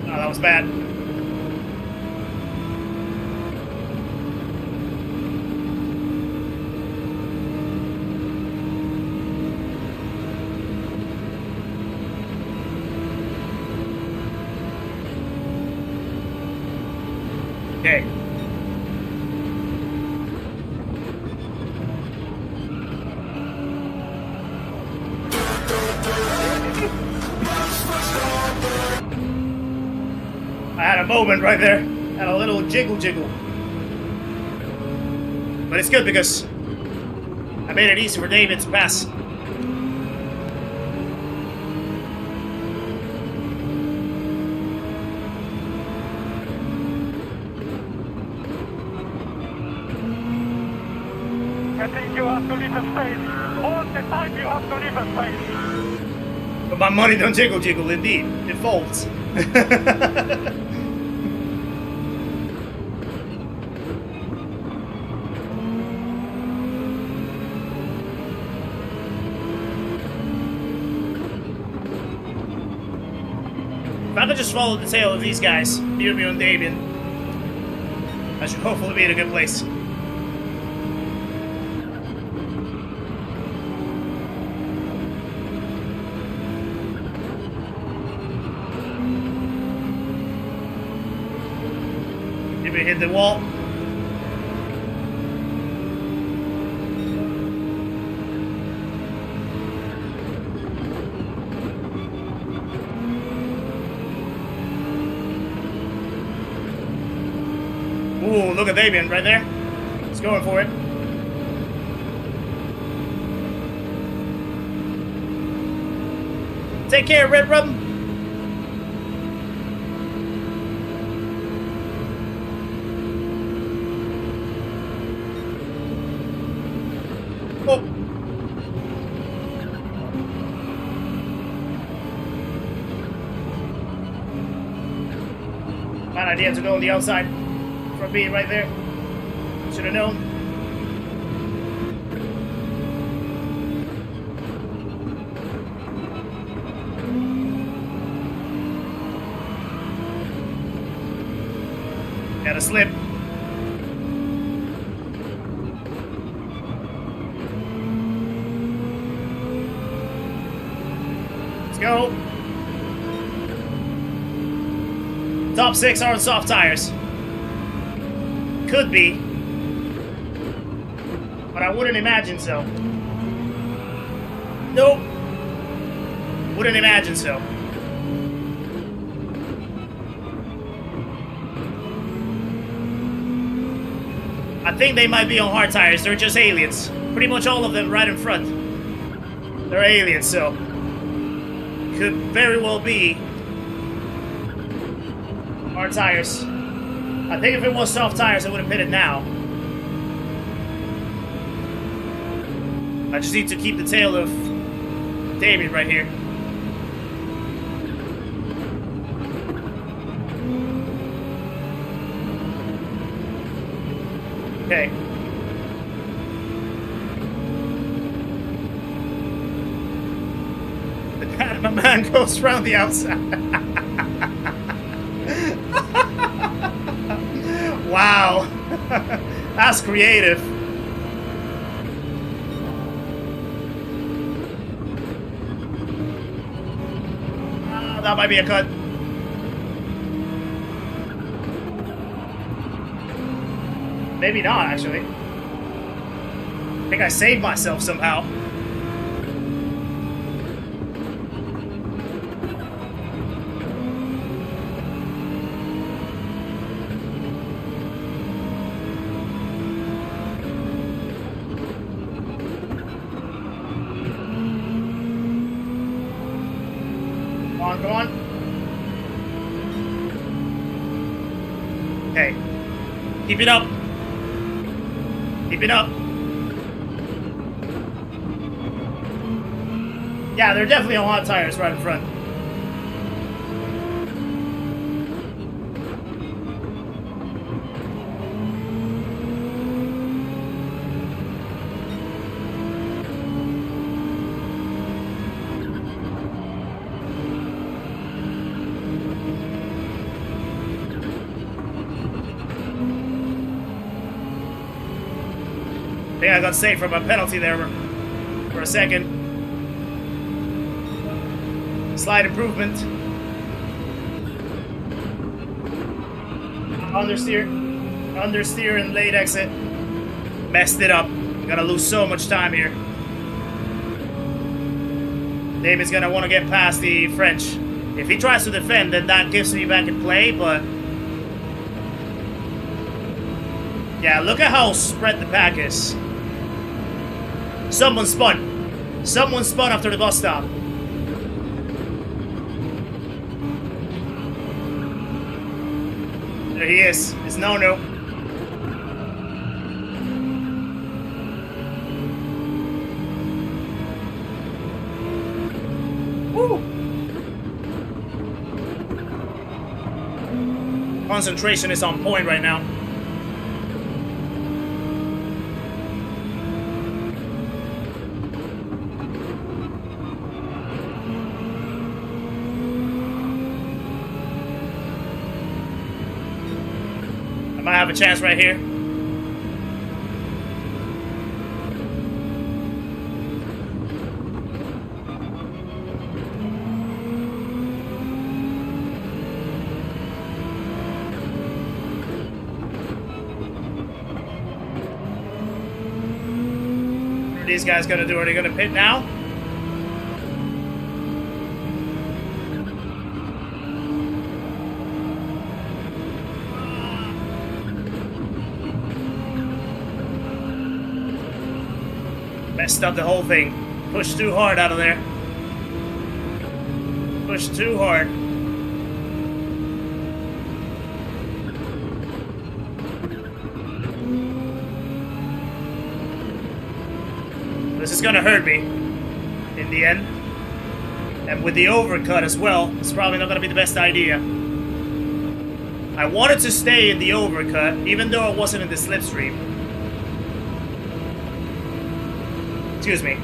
Oh, that was bad. Okay. I had a moment right there. Had a little jiggle. But it's good because I made it easy for David to pass. I think you have to leave a space. All the time you have to leave a space. But my money don't jiggle, indeed. It folds. If I could just follow the tail of these guys, Mirmio and Damien, I should hopefully be in a good place. Did we hit the wall? Ooh, look at Damien right there. He's going for it. Take care, Red Rum. Oh. Bad idea to go on the outside. From being right there. Should have known. Got a slip. Let's go. Top 6 are on soft tires. Could be, but I wouldn't imagine so. Nope. Wouldn't imagine so. I think they might be on hard tires. They're just aliens. Pretty much all of them right in front. They're aliens, so could very well be hard tires. I think if it was soft tires, I would have pitted now. I just need to keep the tail of Damien right here. Okay. The Panama man goes around the outside. Wow. That's creative. That might be a cut. Maybe not, actually. I think I saved myself somehow. Come on. Okay. Keep it up. Keep it up. Yeah, there are definitely a lot of tires right in front. I think I got saved from a penalty there for a second. Slight improvement. Understeer and late exit. Messed it up. Gonna lose so much time here. David's gonna want to get past the French. If he tries to defend, then that gives me back in play, but... yeah, look at how spread the pack is. Someone spun. Someone spun after the bus stop. There he is. It's no-no. Woo! Concentration is on point right now. I have a chance right here. What are these guys gonna do? Are they gonna pit now? Messed up the whole thing. Pushed too hard out of there. Pushed too hard. This is gonna hurt me in the end. And with the overcut as well, it's probably not gonna be the best idea. I wanted to stay in the overcut, even though I wasn't in the slipstream. Excuse me.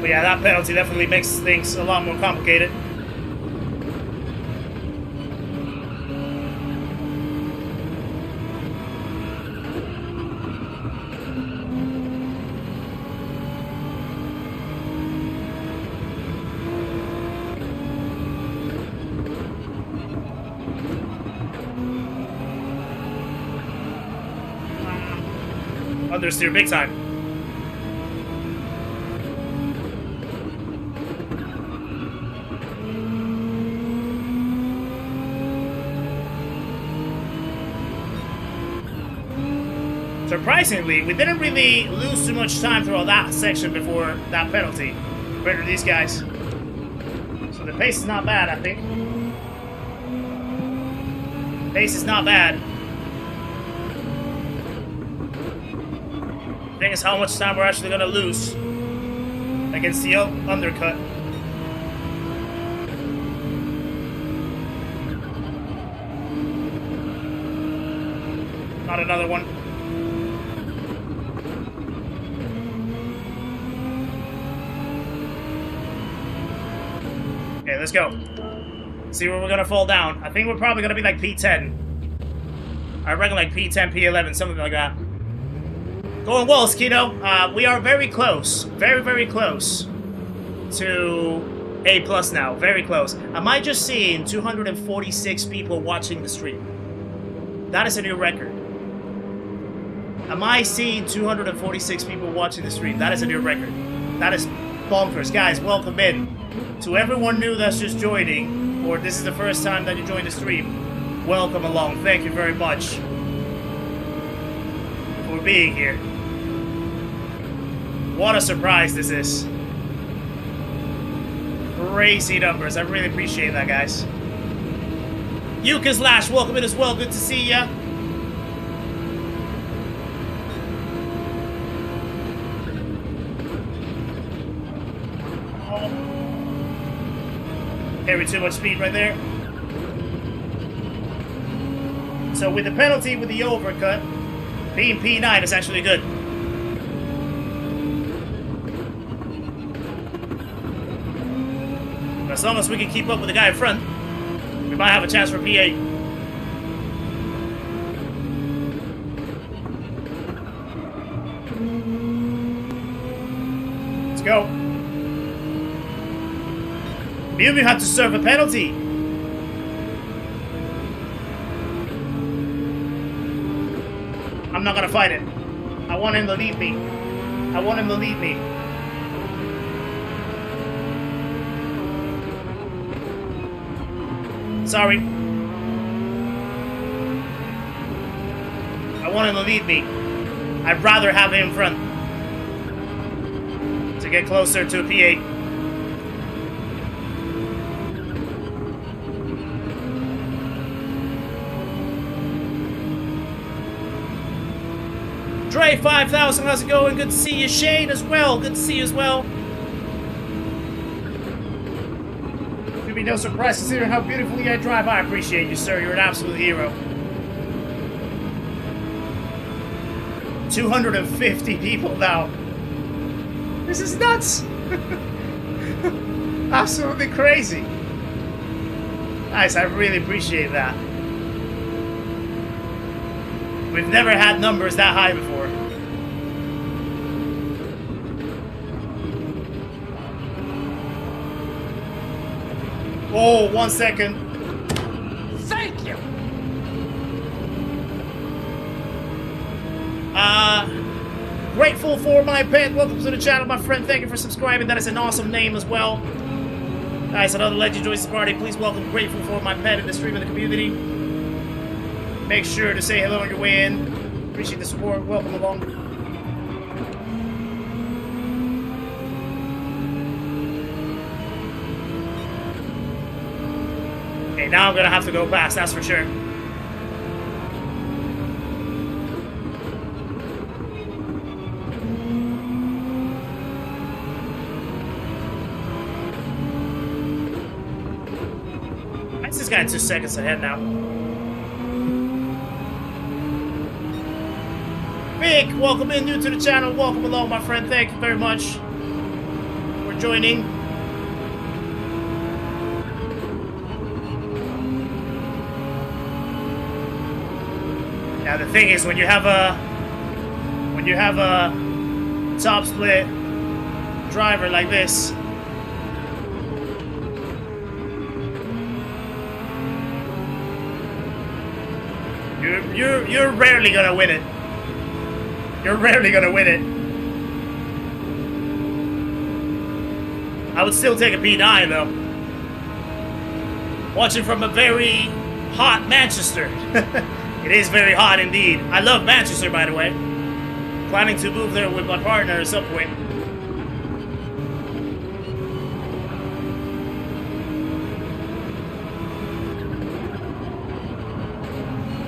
But yeah, that penalty definitely makes things a lot more complicated. Understeer big time. Surprisingly, we didn't really lose too much time throughout that section before that penalty compared to these guys. So the pace is not bad, I think. The pace is not bad. The thing is how much time we're actually going to lose against the undercut. Not another one. Okay, let's go. See where we're gonna fall down. I think we're probably gonna be like P10. I reckon like P10, P11, something like that. Going well, Skino. We are very close. Very, very close to A+ now. Very close. Am I just seeing 246 people watching the stream? That is a new record. Am I seeing 246 people watching the stream? That is a new record. That is bonkers. Guys, welcome in. To everyone new that's just joining, or this is the first time that you joined the stream, welcome along. Thank you very much for being here. What a surprise this is. Crazy numbers. I really appreciate that, guys. Yuka Slash, welcome in as well. Good to see ya. Carry too much speed right there. So with the penalty with the overcut, being P9 is actually good. As long as we can keep up with the guy in front, we might have a chance for P8. Let's go. Mew Mew had to serve a penalty. I'm not gonna fight it. I want him to lead me. I want him to lead me. Sorry. I want him to lead me. I'd rather have him in front to get closer to a P8. Dre 5000, how's it going? Good to see you. Shane as well. Good to see you as well. Should be no surprise considering how beautifully I drive. I appreciate you, sir. You're an absolute hero. 250 people now. This is nuts. Absolutely crazy. Nice, I really appreciate that. We've never had numbers that high before. Oh, 1 second. Thank you. Grateful for my pet. Welcome to the channel, my friend. Thank you for subscribing. That is an awesome name as well. Nice, another legend joins the party. Please welcome Grateful for my pet in the stream in the community. Make sure to say hello on your way in. Appreciate the support. Welcome along. Okay, now I'm gonna have to go fast, that's for sure. Why is this guy 2 seconds ahead now? Vic, welcome in, new to the channel. Welcome along, my friend. Thank you very much for joining. Now the thing is, when you have a top split driver like this, you're rarely gonna win it. You're rarely gonna win it. I would still take a P9 though. Watching from a very hot Manchester. It is very hot indeed. I love Manchester, by the way. Planning to move there with my partner at some point.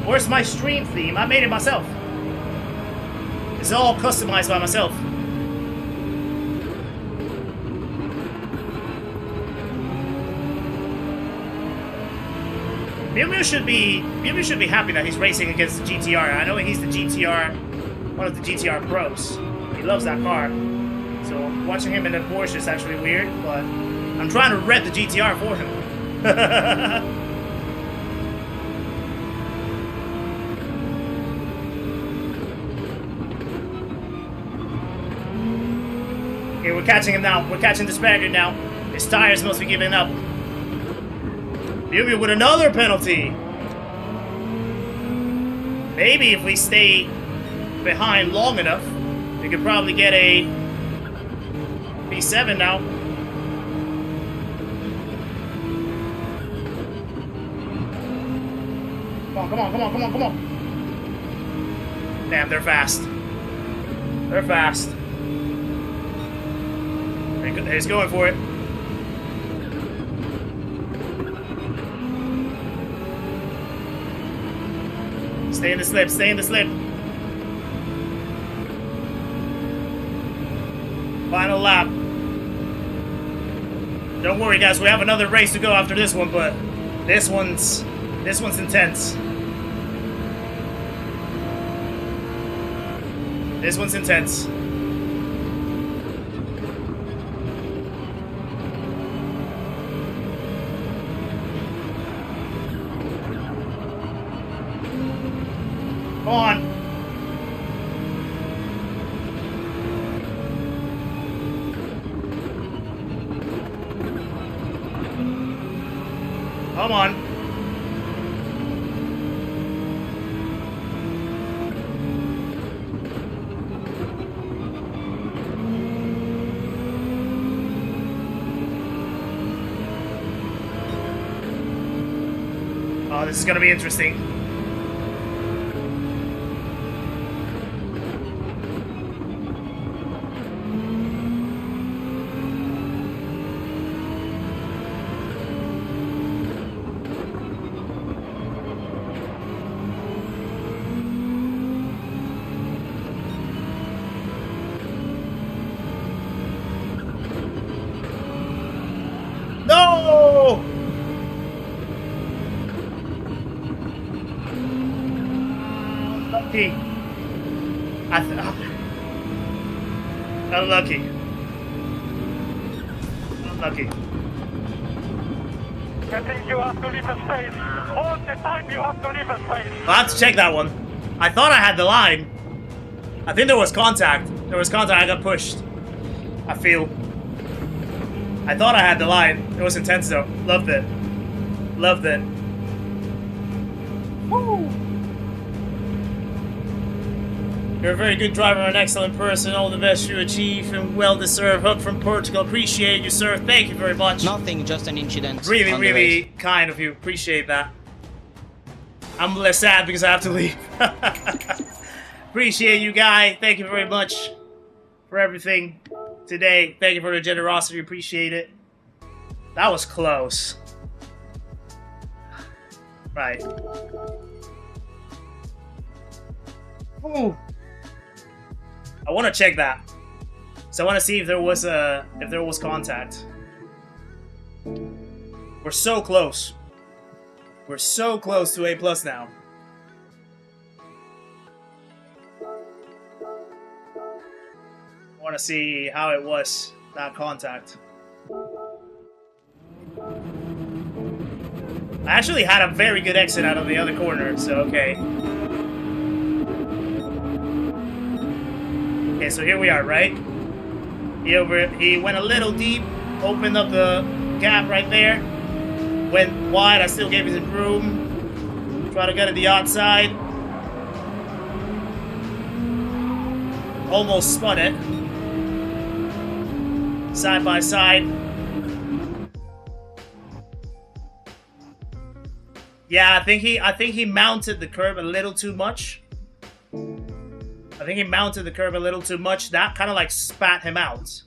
Where's my stream theme? I made it myself. It's all customized by myself. Mew should be happy that he's racing against the GTR. I know he's the GTR, one of the GTR pros. He loves that car. So watching him in the Porsche is actually weird, but I'm trying to rep the GTR for him. Okay, we're catching him now. We're catching the Spaniard now. His tires must be giving up. Mew with another penalty. Maybe if we stay behind long enough, we could probably get a P7 now. Come on. Damn, they're fast. They're fast. He's going for it. Stay in the slip, stay in the slip. Final lap. Don't worry, guys, we have another race to go after this one, but this one's intense. This one's intense. Come on. Come on. Oh, this is gonna be interesting. No! Unlucky. Unlucky. Unlucky. I think you have to leave a space. All the time you have to leave a space. I'll have to check that one. I thought I had the line. I think there was contact. There was contact. I got pushed. I feel. I thought I had the line. It was intense though. Loved it. Loved it. Woo! You're a very good driver and an excellent person. All the best you achieve and well-deserved. Hook from Portugal. Appreciate you, sir. Thank you very much. Nothing, just an incident. Really, really kind of you. Appreciate that. I'm less sad because I have to leave. Appreciate you, guy. Thank you very much for everything today. Thank you for the generosity. Appreciate it. That was close. Right. Ooh. I want to check that. So I want to see if there was contact. We're so close. We're so close to A+ now. I want to see how it was, that contact. I actually had a very good exit out of the other corner, so okay. Okay, so here we are, right? He went a little deep, opened up the gap right there. Went wide, I still gave him room. Try to get to the outside. Almost spun it. Side by side. Yeah, I think he mounted the curb a little too much. I think he mounted the curb a little too much. That kind of like spat him out.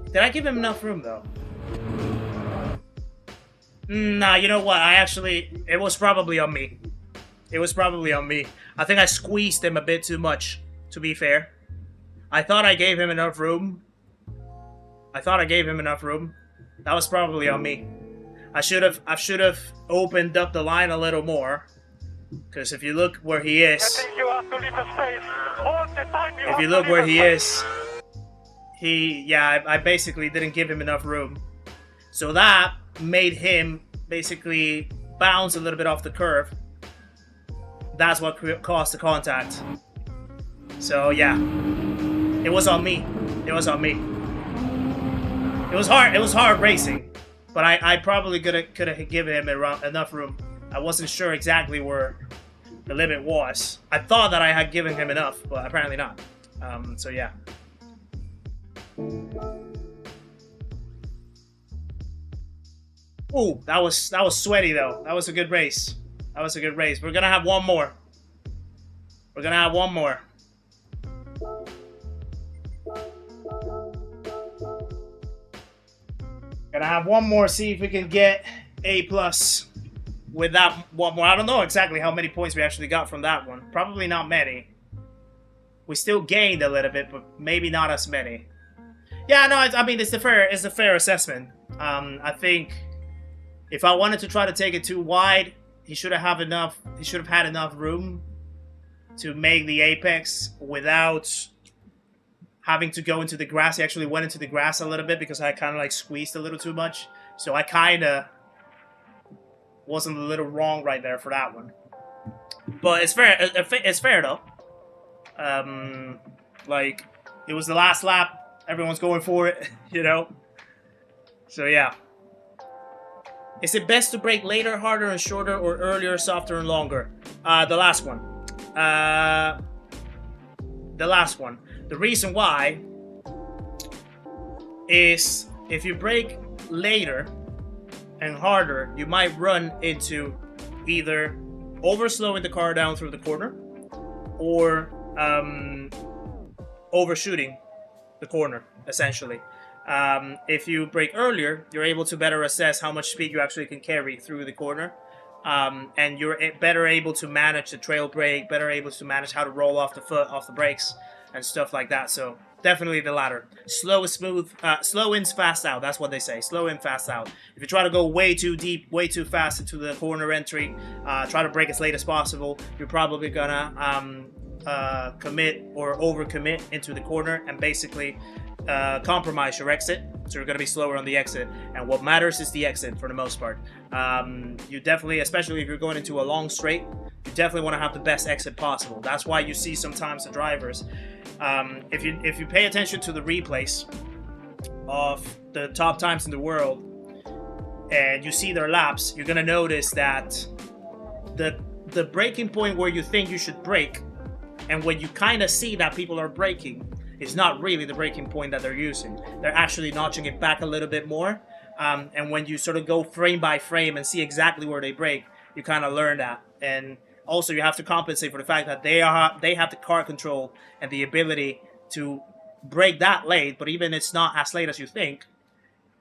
Did I give him enough room though? Nah, you know what? It was probably on me. It was probably on me. I think I squeezed him a bit too much, to be fair. I thought I gave him enough room. That was probably on me. I should have opened up the line a little more, because if you look where he is, You have to leave a space. All the time you if have you to look leave where a he space. is, I basically didn't give him enough room, so that made him basically bounce a little bit off the curve. That's what caused the contact. So yeah, it was on me. It was on me. It was hard. It was hard racing, but I probably could have given him enough room. I wasn't sure exactly where the limit was. I thought that I had given him enough, but apparently not. So yeah. Ooh, that was sweaty though. That was a good race. That was a good race. We're gonna have one more. We're gonna have one more. Gonna have one more. See if we can get A+ with that one more. I don't know exactly how many points we actually got from that one. Probably not many. We still gained a little bit, but maybe not as many. Yeah, no, I mean it's a fair assessment. I think if I wanted to try to take it too wide, he should have had enough room to make the apex without having to go into the grass. He actually went into the grass a little bit because I kind of like squeezed a little too much. So I kind of wasn't a little wrong right there for that one. But it's fair. It's fair though. Like it was the last lap. Everyone's going for it, you know. So yeah. Is it best to brake later, harder and shorter, or earlier, softer and longer? The last one. The last one. The reason why is if you brake later and harder, you might run into either overslowing the car down through the corner or overshooting the corner, essentially. If you brake earlier, you're able to better assess how much speed you actually can carry through the corner. And you're better able to manage the trail brake, better able to manage how to roll off the foot, off the brakes, and stuff like that. So definitely the latter. Slow is smooth, slow in, fast out. That's what they say. Slow in, fast out. If you try to go way too deep, way too fast into the corner entry, try to brake as late as possible, you're probably gonna commit or overcommit into the corner and basically compromise your exit. So you're going to be slower on the exit, and what matters is the exit for the most part. You definitely, especially if you're going into a long straight, you definitely want to have the best exit possible. That's why you see sometimes the drivers, if you pay attention to the replays of the top times in the world and you see their laps, you're going to notice that the braking point where you think you should brake and when you kind of see that people are braking, it's not really the braking point that they're using. They're actually notching it back a little bit more. And when you sort of go frame by frame and see exactly where they brake, you kind of learn that. And also you have to compensate for the fact that they have the car control and the ability to brake that late, but even it's not as late as you think.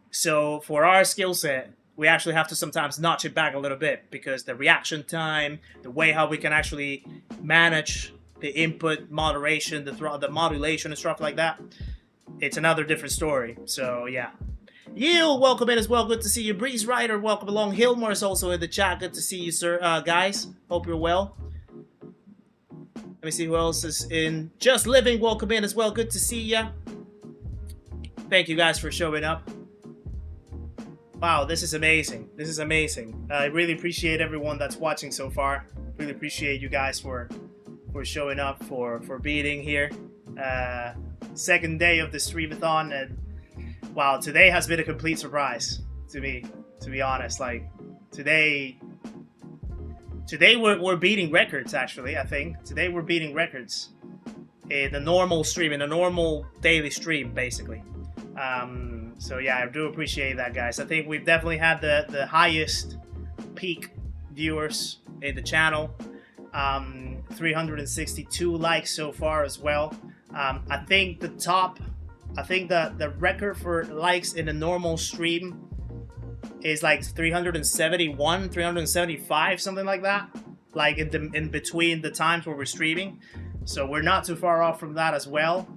So for our skill set, we actually have to sometimes notch it back a little bit because the reaction time, the way how we can actually manage the input moderation, the modulation and stuff like that, it's another different story. So yeah. You, welcome in as well. Good to see you. Breeze Rider, welcome along. Hilmore is also in the chat. Good to see you, sir. Guys, hope you're well. Let me see who else is in. Just Living, welcome in as well. Good to see ya. Thank you guys for showing up. Wow, this is amazing. This is amazing. I really appreciate everyone that's watching so far. Really appreciate you guys for showing up, for being here. Second day of the Streamathon, and wow, today has been a complete surprise to me, to be honest. Like today we're beating records. Actually, I think today we're beating records in the normal stream, in a normal daily stream, basically. So yeah, I do appreciate that, guys. I think we've definitely had the highest peak viewers in the channel. 362 likes so far as well. I think the record for likes in a normal stream is like 371, 375, something like that. Like in between the times where we're streaming. So we're not too far off from that as well.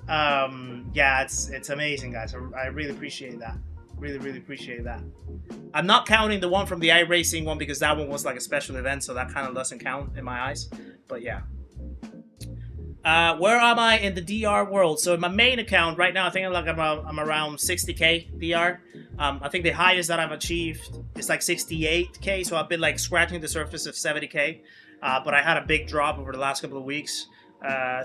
Yeah, it's amazing, guys. I really appreciate that. Really, really appreciate that. I'm not counting the one from the iRacing one because that one was like a special event, so that kind of doesn't count in my eyes. But yeah. Where am I in the DR world? So in my main account right now, I think I'm around 60k DR. I think the highest that I've achieved is like 68k, so I've been like scratching the surface of 70k. But I had a big drop over the last couple of weeks.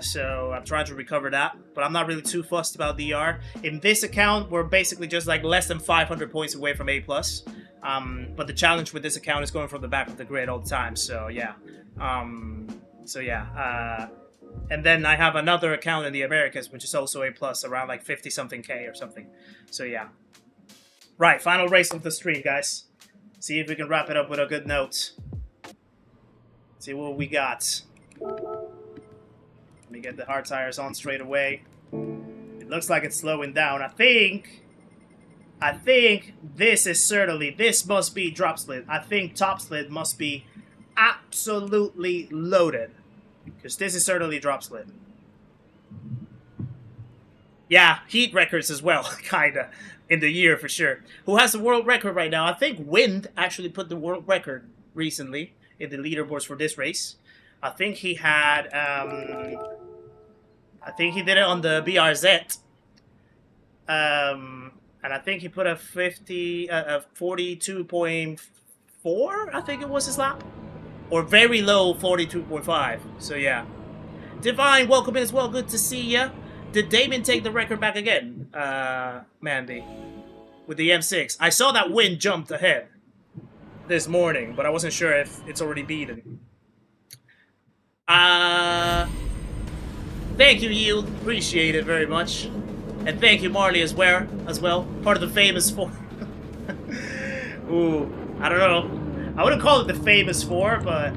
So I'm trying to recover that, but I'm not really too fussed about DR. In this account, we're basically just like less than 500 points away from A+. But the challenge with this account is going from the back of the grid all the time, so yeah. And then I have another account in the Americas, which is also A+, around like 50-something K or something. So yeah. Right, final race of the stream, guys. See if we can wrap it up with a good note. See what we got. Let me get the hard tires on straight away. It looks like it's slowing down. I think this is certainly, this must be drop slid. I think top slid must be absolutely loaded. Because this is certainly drop slid. Yeah, heat records as well, kinda, in the year for sure. Who has the world record right now? I think Wind actually put the world record recently in the leaderboards for this race. I think he had, I think he did it on the BRZ. And I think he put a 42.4, I think it was his lap. Or very low 42.5. So yeah. Divine, welcome in as well. Good to see ya. Did Damon take the record back again? Mandy. With the M6. I saw that Wind jumped ahead this morning, but I wasn't sure if it's already beaten. Thank you, Yield. Appreciate it very much. And thank you, Marley, as well. Part of the famous four. Ooh, I don't know. I wouldn't call it the famous four, but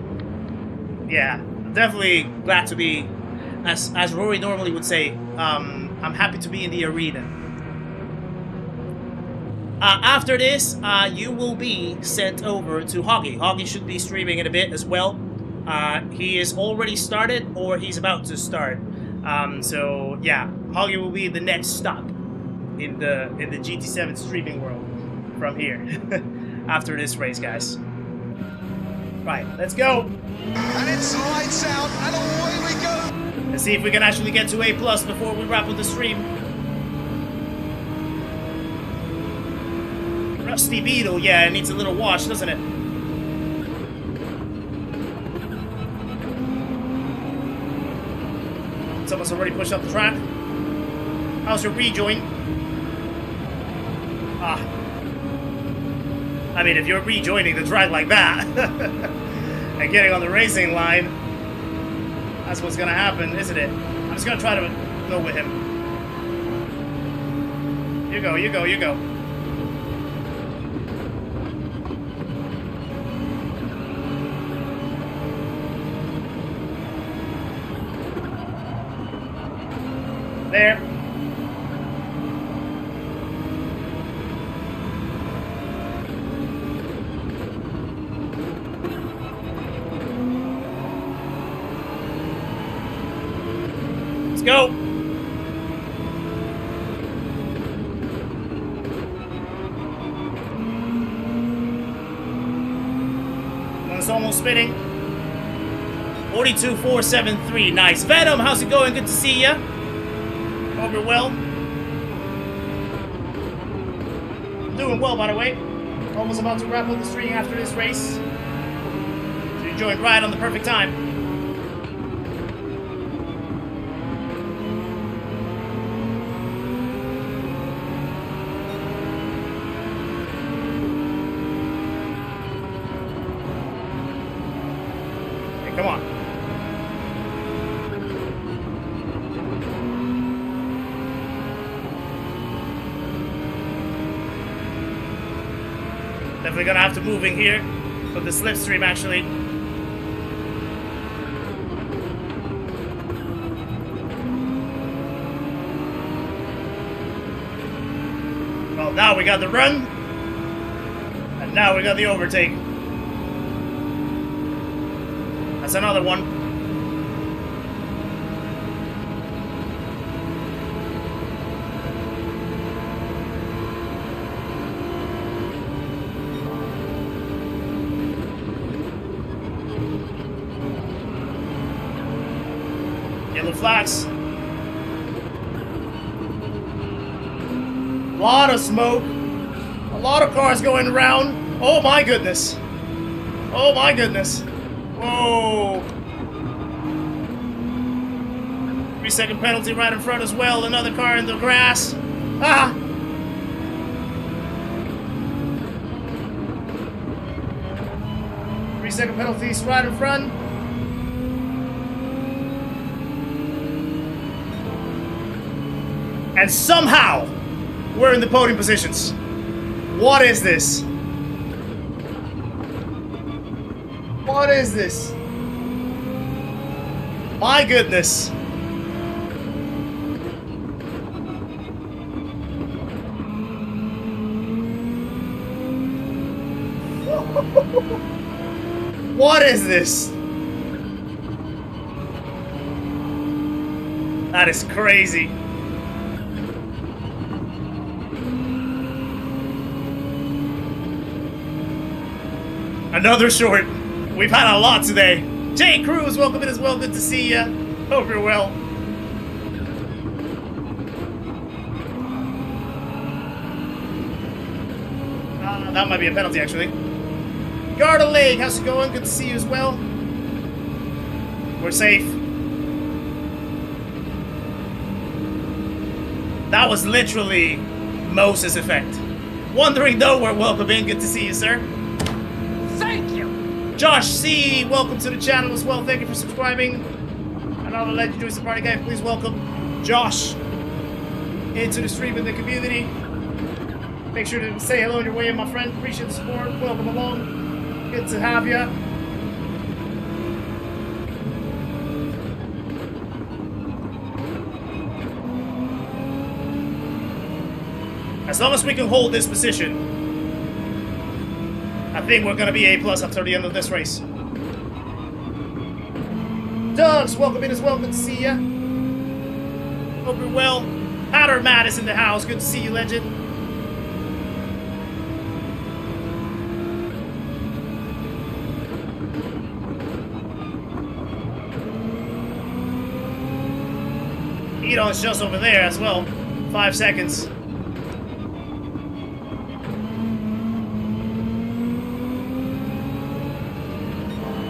yeah, I'm definitely glad to be, as Rory normally would say, I'm happy to be in the arena. After this, you will be sent over to Hoggy. Hoggy should be streaming in a bit as well. He is already started, or he's about to start. So yeah, Hoggy will be the next stop in the GT7 streaming world from here. After this race, guys. Right, let's go. And it's lights out, and away we go. Let's see if we can actually get to A+ before we wrap up the stream. Rusty Beetle, yeah, it needs a little wash, doesn't it? Someone's already pushed up the track. How's your rejoin? I mean, if you're rejoining the track like that and getting on the racing line, that's what's gonna happen, isn't it? I'm just gonna try to go with him. You go, you go, you go. There. Let's go. It's almost spinning. 42.473. Nice. Venom, how's it going? Good to see ya. Hope you're well. Doing well, by the way. Almost about to wrap up the stream after this race. So you joined right on the perfect time. Hey, come on. Definitely gonna have to move in here for the slipstream, actually. Well, now we got the run, and now we got the overtake. That's another one. flags. A lot of smoke. A lot of cars going around. Oh my goodness. Oh my goodness. Whoa. 3-second penalty right in front as well. Another car in the grass. Ah! 3-second penalties right in front. And somehow, we're in the podium positions. What is this? What is this? My goodness. What is this? That is crazy. Another short. We've had a lot today. Jay Cruz, welcome in as well. Good to see ya. Hope you're well. That might be a penalty, actually. Garda Lake, how's it going? Good to see you as well. We're safe. That was literally Moses effect. Wandering Nowhere, welcome in. Good to see you, sir. Thank you. Josh C, welcome to the channel as well. Thank you for subscribing. And all the legendaries of party guy, please welcome Josh into the stream in the community. Make sure to say hello on your way in, my friend. Appreciate the support. Welcome along. Good to have you. As long as we can hold this position, I think we're going to be A+ after the end of this race. Dogs, welcome in as well. Good to see ya. Hope you're well. Hatter Matt is in the house. Good to see you, legend. Edon's just over there as well. 5 seconds.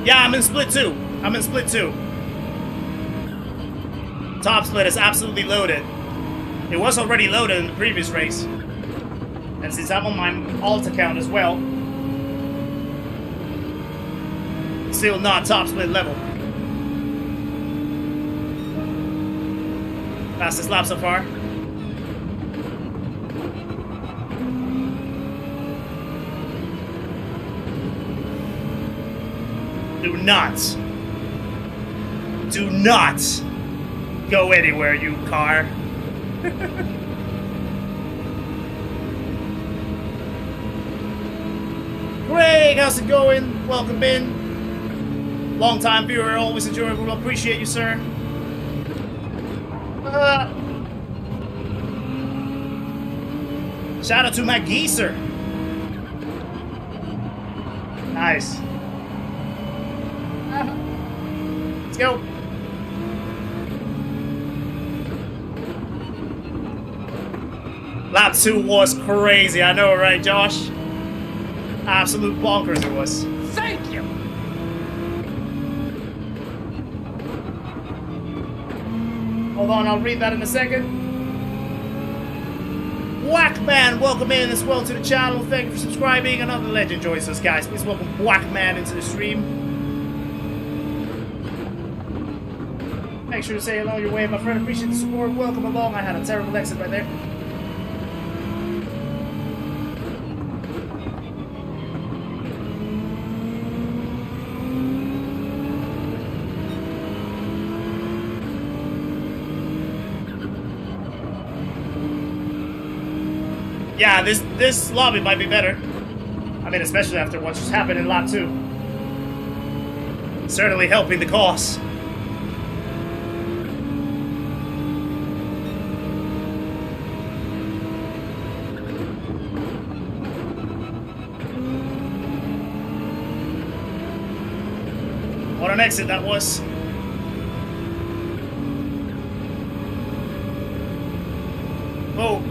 Yeah, I'm in split 2. I'm in split 2. Top split is absolutely loaded. It was already loaded in the previous race. And since I'm on my alt account as well, still not top split level. Fastest lap so far. Do not go anywhere, you car. Greg, how's it going? Welcome in. Long time viewer, always enjoyable. Appreciate you, sir. Shout out to my geezer. Nice. Let's go. Lap 2 was crazy. I know, right, Josh? Absolute bonkers it was. Thank you. Hold on, I'll read that in a second. Whackman, welcome in as well to the channel. Thank you for subscribing. Another legend joins us, guys. Please welcome Whackman into the stream. Make sure to say hello your way, my friend. Appreciate the support. Welcome along. I had a terrible exit right there. Yeah, this lobby might be better. I mean, especially after what just happened in lap 2. Certainly helping the cause. What an exit that was. Oh.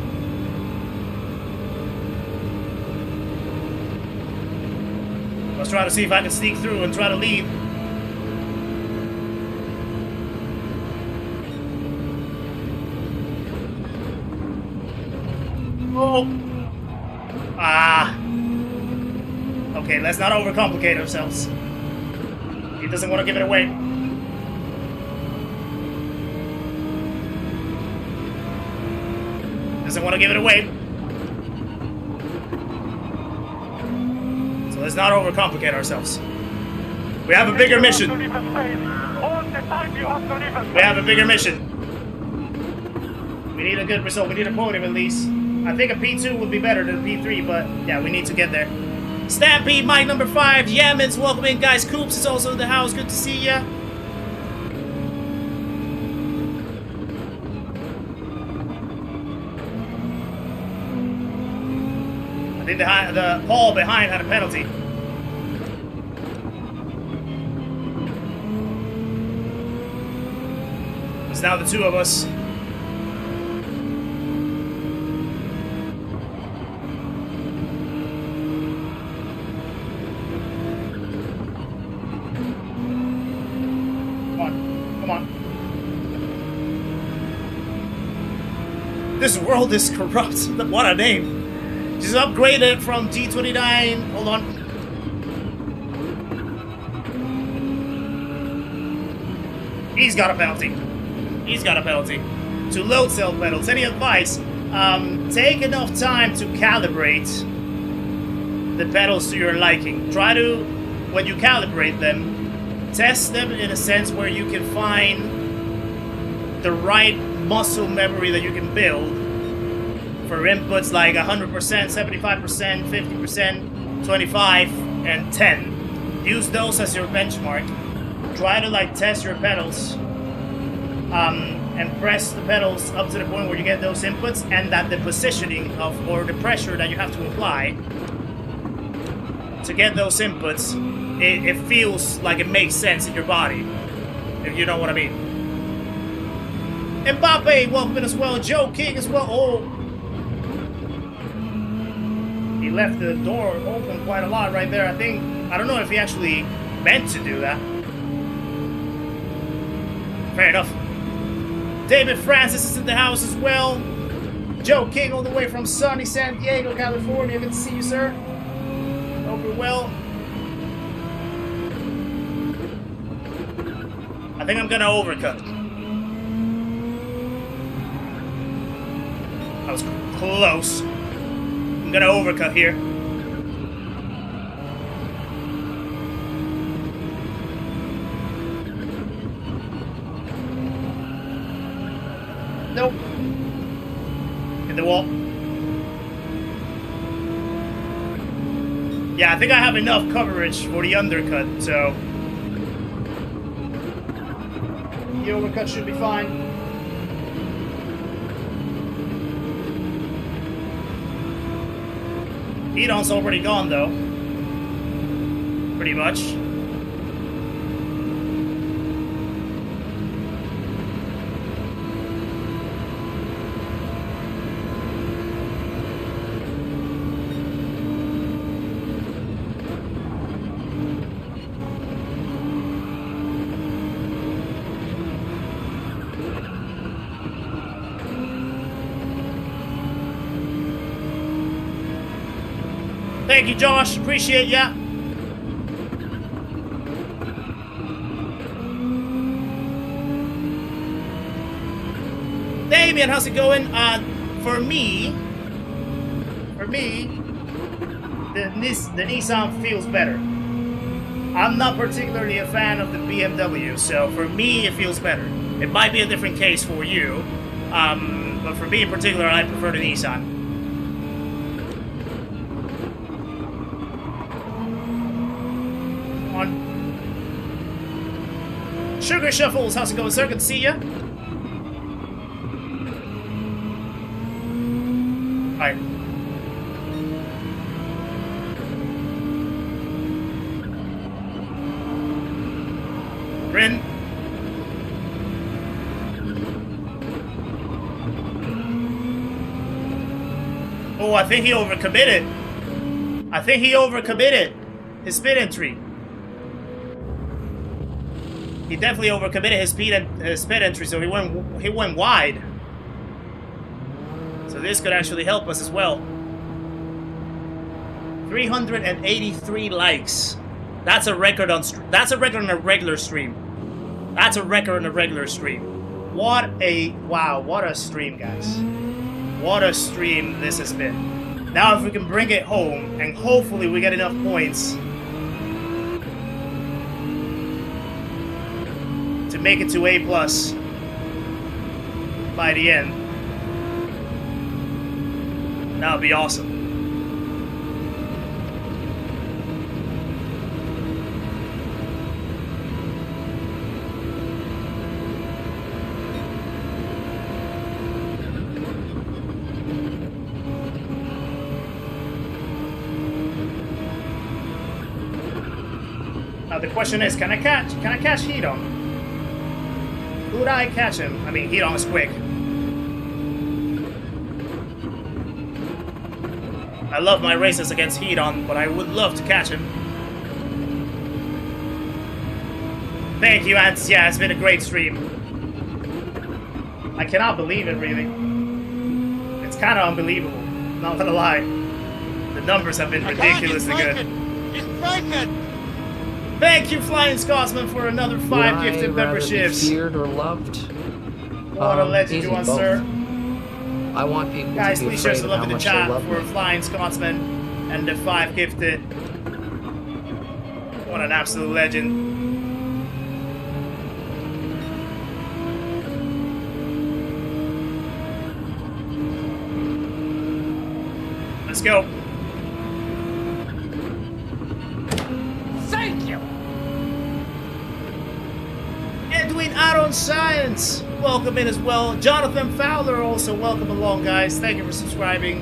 Let's try to see if I can sneak through and try to lead. Oh. Ah. Okay, let's not overcomplicate ourselves. He doesn't want to give it away. Doesn't want to give it away. So let's not overcomplicate ourselves. We have a bigger mission. We have a bigger mission. We need a good result. We need a podium at least. I think a P2 would be better than a P3, but yeah, we need to get there. Stampede, Mike number 5. Yemen's welcome in, guys. Coops is also in the house. Good to see ya. I think the Paul behind had a penalty. It's now the two of us. Come on. This world is corrupt. What a name. Just upgraded from G29. Hold on. He's got a penalty. He's got a penalty. To load cell pedals. Any advice? Take enough time to calibrate the pedals to your liking. Try to, when you calibrate them, test them in a sense where you can find the right muscle memory that you can build for inputs like 100%, 75%, 50%, 25, and 10. Use those as your benchmark. Try to like test your pedals and press the pedals up to the point where you get those inputs and that the positioning of or the pressure that you have to apply to get those inputs, it feels like it makes sense in your body, if you know what I mean. Mbappe, welcome in as well. Joe King as well. Oh. He left the door open quite a lot right there. I don't know if he actually meant to do that. Fair enough. David Francis is in the house as well. Joe King all the way from sunny San Diego, California. Good to see you, sir. Hope you're well. I think I'm gonna overcut. That was close. I'm gonna overcut here. Nope. Hit the wall. Yeah, I think I have enough coverage for the undercut, so the overcut should be fine. Edon's already gone, though. Pretty much. Thank you, Josh. Appreciate ya. Damien, how's it going? For me, the Nissan feels better. I'm not particularly a fan of the BMW, so for me, it feels better. It might be a different case for you, but for me in particular, I prefer the Nissan. Sugar Shuffles, how's it going, sir? Good to see ya. Alright. Rin. Oh, I think he overcommitted. I think he overcommitted his spin entry. He definitely overcommitted his spin entry, so he went wide. So this could actually help us as well. 383 likes. That's a record on a regular stream. That's a record on a regular stream. What a stream, guys. What a stream this has been. Now if we can bring it home, and hopefully we get enough points to make it to A+ by the end, that would be awesome. Now the question is, can I catch Heat-On? Could I catch him? I mean, Heat-On is quick. I love my races against Heat-On, but I would love to catch him. Thank you, Ants. Yeah, it's been a great stream. I cannot believe it, really. It's kind of unbelievable, not gonna lie. The numbers have been ridiculously good. He's breaking! Thank you, Flying Scotsman, for another 5 gifted memberships. Feared or loved? What a legend you are, sir. I want people Guys, to be please share afraid some of love how in the much they chat love for me. Flying Scotsman and the 5 gifted. What an absolute legend. Let's go. Thank you. Edwin Aaron Science, welcome in as well. Jonathan Fowler, also welcome along, guys. Thank you for subscribing.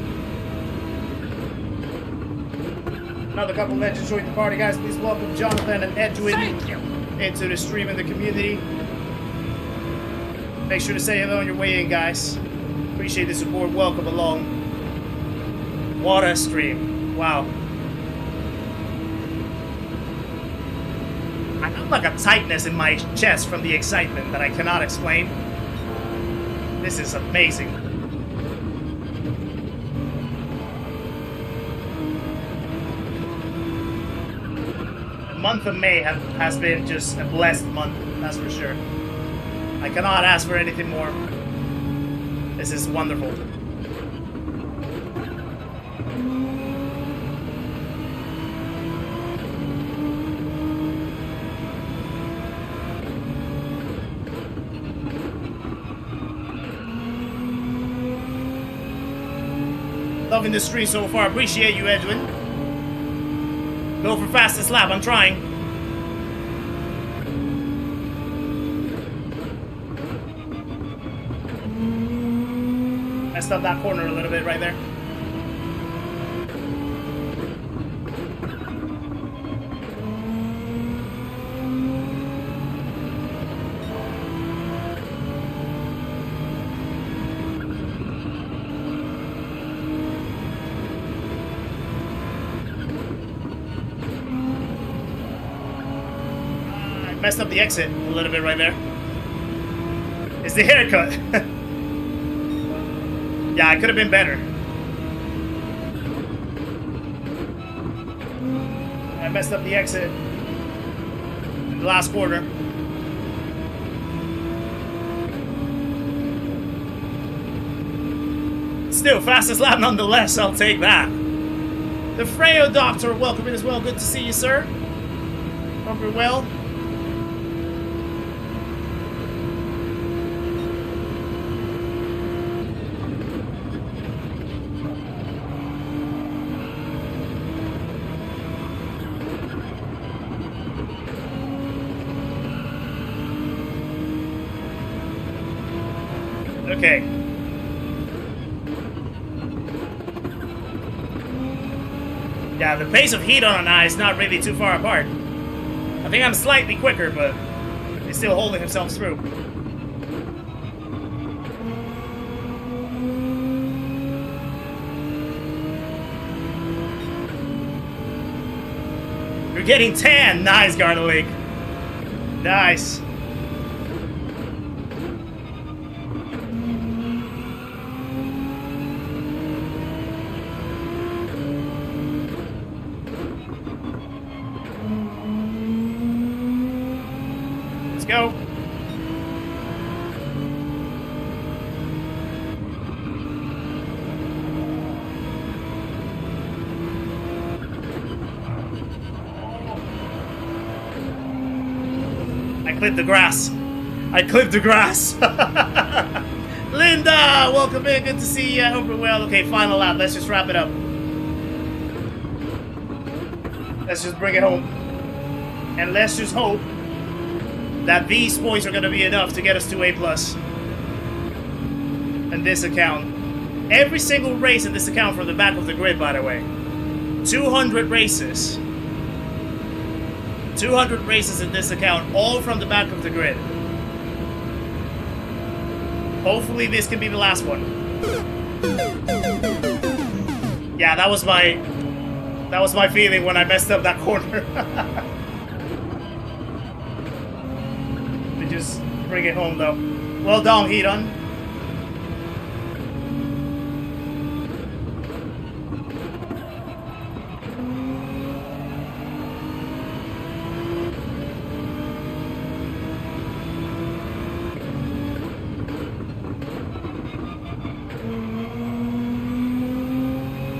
Another couple legends joined the party, guys. Please welcome Jonathan and Edwin into the stream in the community. Make sure to say hello on your way in, guys. Appreciate the support. Welcome along. What a stream. Wow. I have like a tightness in my chest from the excitement that I cannot explain. This is amazing. The month of May has been just a blessed month, that's for sure. I cannot ask for anything more. This is wonderful. Loving the stream so far. Appreciate you, Edwin. Go for fastest lap. I'm trying. Messed up that corner a little bit right there. Messed up the exit a little bit right there. It's the haircut. Yeah, it could have been better. I messed up the exit in the last quarter. Still, fastest lap nonetheless, I'll take that. The Freyo Doctor, welcome in as well. Good to see you, sir. Hope you're well. Okay. Yeah, the pace of Heat-On and I is not really too far apart. I think I'm slightly quicker, but he's still holding himself through. We're getting 10. Nice, Garlic. Nice. Let's go. I clipped the grass. I clipped the grass. Linda, welcome in. Good to see you. Hope you're well. Okay, final lap. Let's just wrap it up. Let's just bring it home. And let's just hope that these points are going to be enough to get us to A+. In this account. Every single race in this account from the back of the grid, by the way. 200 races. 200 races in this account, all from the back of the grid. Hopefully this can be the last one. Yeah, that was my feeling when I messed up that corner. To just bring it home though. Well done, Hedon.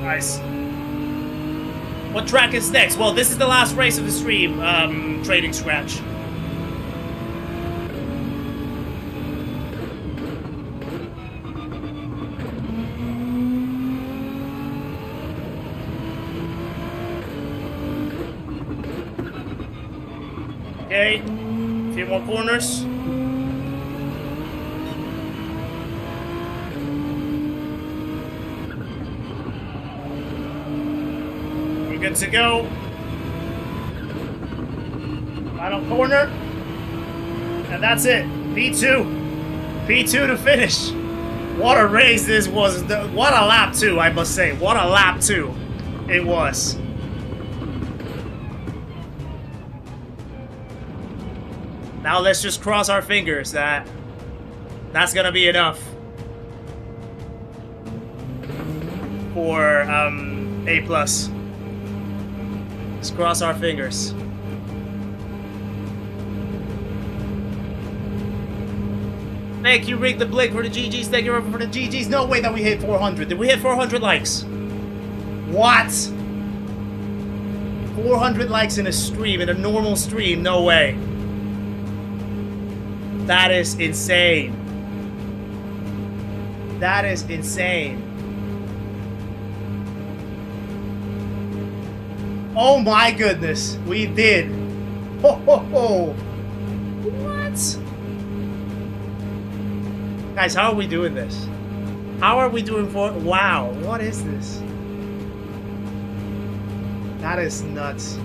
Nice. What track is next? Well, this is the last race of the stream, Trading Scratch. Okay, a few more corners. Good to go. Final corner. And that's it. P2. P2 to finish. What a race this was. What a lap 2, I must say. What a lap 2 it was. Now let's just cross our fingers that that's gonna be enough for A+. Let's cross our fingers. Thank you, Rick the Blink, for the GGs. Thank you for the GGs. No way that we hit 400. Did we hit 400 likes? What? 400 likes in a stream, in a normal stream? No way. That is insane. That is insane. Oh my goodness, we did. Ho ho ho. What? Guys, how are we doing this? How are we doing for... Wow, what is this? That is nuts.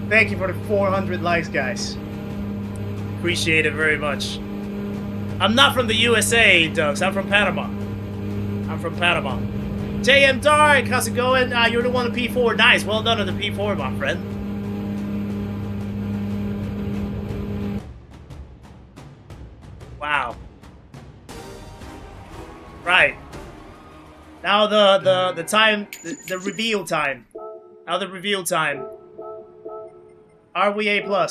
Thank you for the 400 likes, guys. Appreciate it very much. I'm not from the USA, Dogs. I'm from Panama. I'm from Panama. JM Dark, how's it going? You're the one at P4. Nice, well done at the P4, my friend. Wow. Right. Now the time, the reveal time. Now the reveal time. Are we A+?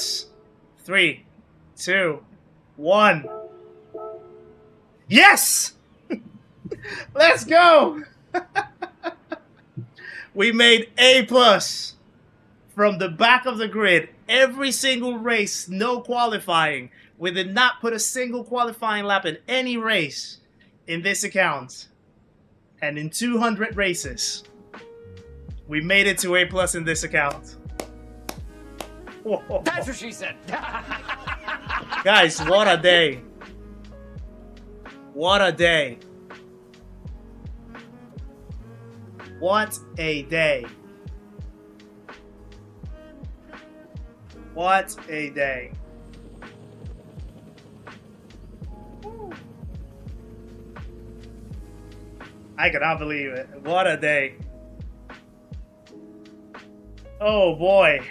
3, 2, 1. Yes! Let's go! We made A+ from the back of the grid. Every single race, no qualifying. We did not put a single qualifying lap in any race in this account. And in 200 races, we made it to A+ in this account. Whoa. That's what she said. Guys, what a day. What a day. What a day. What a day. I cannot believe it. What a day. Oh boy.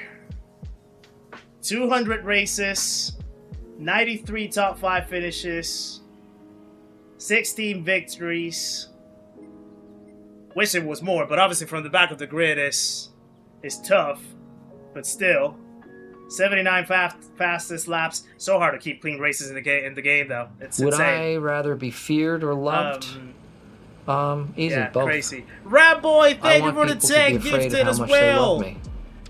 200 races, 93 top 5 finishes, 16 victories. Wish it was more, but obviously from the back of the grid is tough, but still. 79 fastest laps. So hard to keep clean races in the game though. It's Would insane. I rather be feared or loved? Easy, Yeah, both. crazy. Rap boy, thank you I for want the people to be 10 afraid of gifted how as much they love well. me.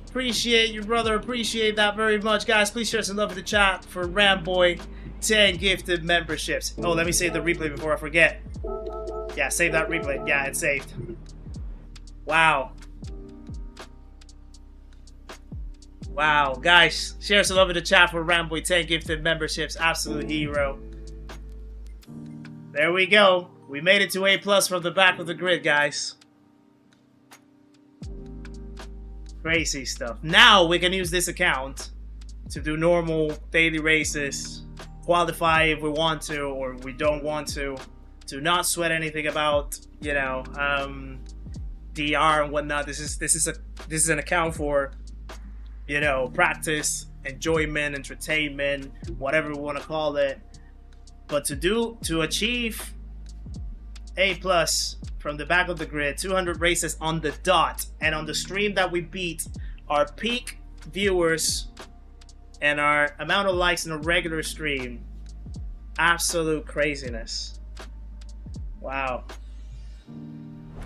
Appreciate you, brother. Appreciate that very much. Guys, please share some love in the chat for Ramboy 10 gifted memberships. Oh, let me save the replay before I forget. Yeah, save that replay. Yeah, it's saved. Wow. Wow. Guys, share some love in the chat for Ramboy 10 gifted memberships. Absolute hero. There we go. We made it to A+ from the back of the grid, guys. Crazy stuff. Now we can use this account to do normal daily races, qualify if we want to or we don't want to not sweat anything about, you know, DR and whatnot. This is an account for, you know, practice, enjoyment, entertainment, whatever we want to call it. But to achieve A+ from the back of the grid, 200 races on the dot, and on the stream that we beat our peak viewers and our amount of likes in a regular stream, absolute craziness. Wow.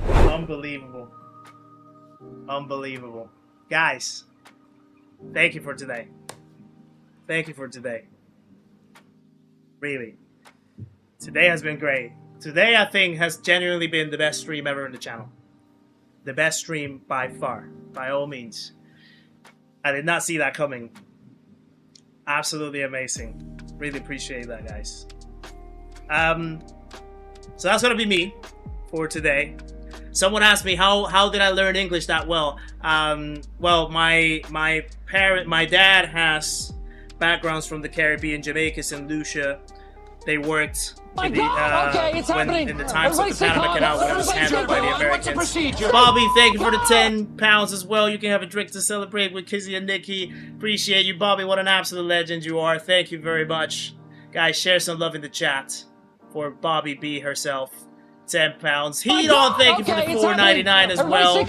Unbelievable. Unbelievable. Guys, thank you for today. Thank you for today. Really. Today has been great. Today, I think, has genuinely been the best stream ever in the channel. The best stream by far, by all means. I did not see that coming. Absolutely amazing. Really appreciate that, guys. So that's gonna be me for today. Someone asked me how did I learn English that well? Well, my dad has backgrounds from the Caribbean, Jamaica, St. Lucia. They worked in the, in the times of the Panama Canal when it was handled by the Americans. Bobby, thank you for the 10 pounds as well. You can have a drink to celebrate with Kizzi and Nikki. Appreciate you, Bobby. What an absolute legend you are. Thank you very much. Guys, share some love in the chat for Bobby B herself. 10 pounds. Heat on, thank you for the $4.99 as well.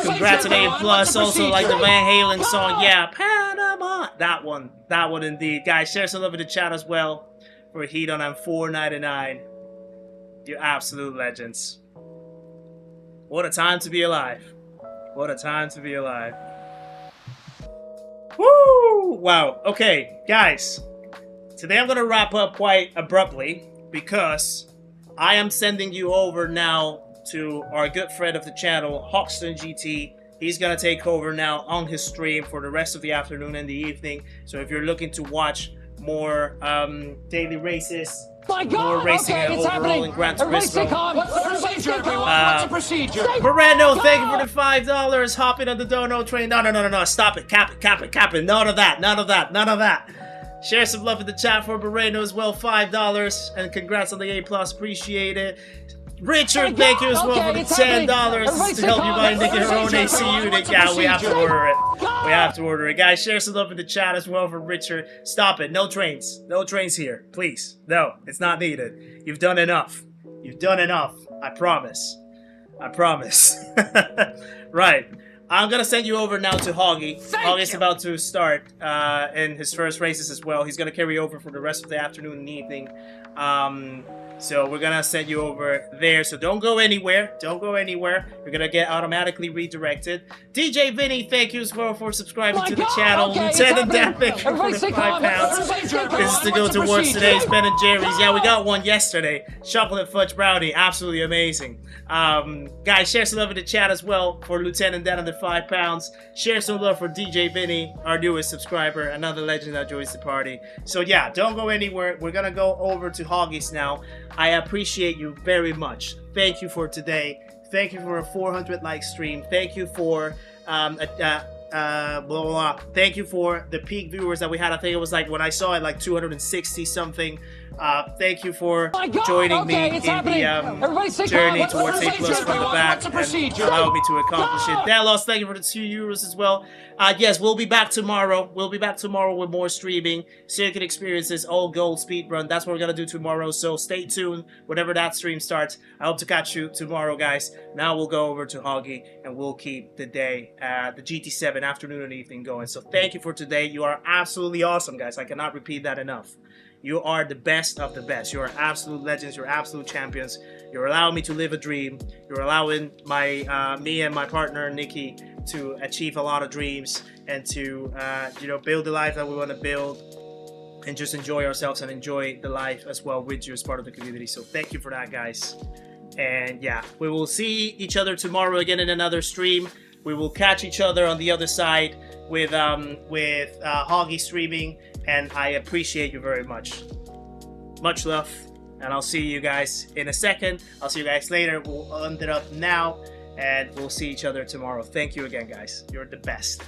Congrats on A+. Also like the Van Halen song, yeah, Panama. That one indeed. Guys, share some love in the chat as well for Heat on $4.99. You absolute legends. What a time to be alive. What a time to be alive. Woo! Wow. Okay, guys. Today I'm gonna wrap up quite abruptly because I am sending you over now to our good friend of the channel, Hoxton GT. He's gonna take over now on his stream for the rest of the afternoon and the evening. So if you're looking to watch more daily races, more racing and overall in Gran Turismo. What's the procedure? Moreno, thank you for the $5. Hopping on the dono train. No. Stop it. Cap it. None of that. Share some love in the chat for Moreno as well. $5. And congrats on the A+. Appreciate it. Richard, thank you as well for the $10 to help you buy Nick your own AC unit. Yeah, we have to order it. We have to order it. Guys, share some love in the chat as well for Richard. Stop it. No trains. No trains here. Please. No, it's not needed. You've done enough. You've done enough. I promise. I promise. Right. I'm going to send you over now to Hoggy. Hoggy's about to start in his first races as well. He's going to carry over for the rest of the afternoon and evening. So we're gonna send you over there. So don't go anywhere. Don't go anywhere. You're gonna get automatically redirected. DJ Vinny, thank you as well for subscribing to the channel. Lieutenant Dan, thank you for the £5. This is to go towards today's Ben and Jerry's. Yeah, we got one yesterday. Chocolate fudge brownie, absolutely amazing. Guys, share some love in the chat as well for Lieutenant Dan and the £5. Share some love for DJ Vinny, our newest subscriber, another legend that joins the party. So yeah, don't go anywhere. We're gonna go over to Hoggies now. I appreciate you very much. Thank you for today. Thank you for a 400 like stream. Thank you for Thank you for the peak viewers that we had. I think it was like when I saw it like 260 something Thank you for My God, joining me okay, it's in happening. Everybody the stay journey calm. towards A+ What's the from the procedure, back What's the and procedure? allowed me to accomplish it. Delos, thank you for the 2 euros as well. Yes, we'll be back tomorrow. We'll be back tomorrow with more streaming, circuit experiences, all gold speed run. That's what we're gonna do tomorrow. So stay tuned. Whenever that stream starts, I hope to catch you tomorrow, guys. Now we'll go over to Hoggy and we'll keep the day, the GT7 afternoon and evening going. So thank you for today. You are absolutely awesome, guys. I cannot repeat that enough. You are the best of the best. You are absolute legends. You're absolute champions. You're allowing me to live a dream. You're allowing my me and my partner Nikki to achieve a lot of dreams and to you know, build the life that we want to build and just enjoy ourselves and enjoy the life as well with you as part of the community. So thank you for that, guys. And yeah, we will see each other tomorrow again in another stream. We will catch each other on the other side with Hoggy streaming, and I appreciate you very much. Much love, and I'll see you guys in a second. I'll see you guys later. We'll end it up now, and we'll see each other tomorrow. Thank you again, guys. You're the best.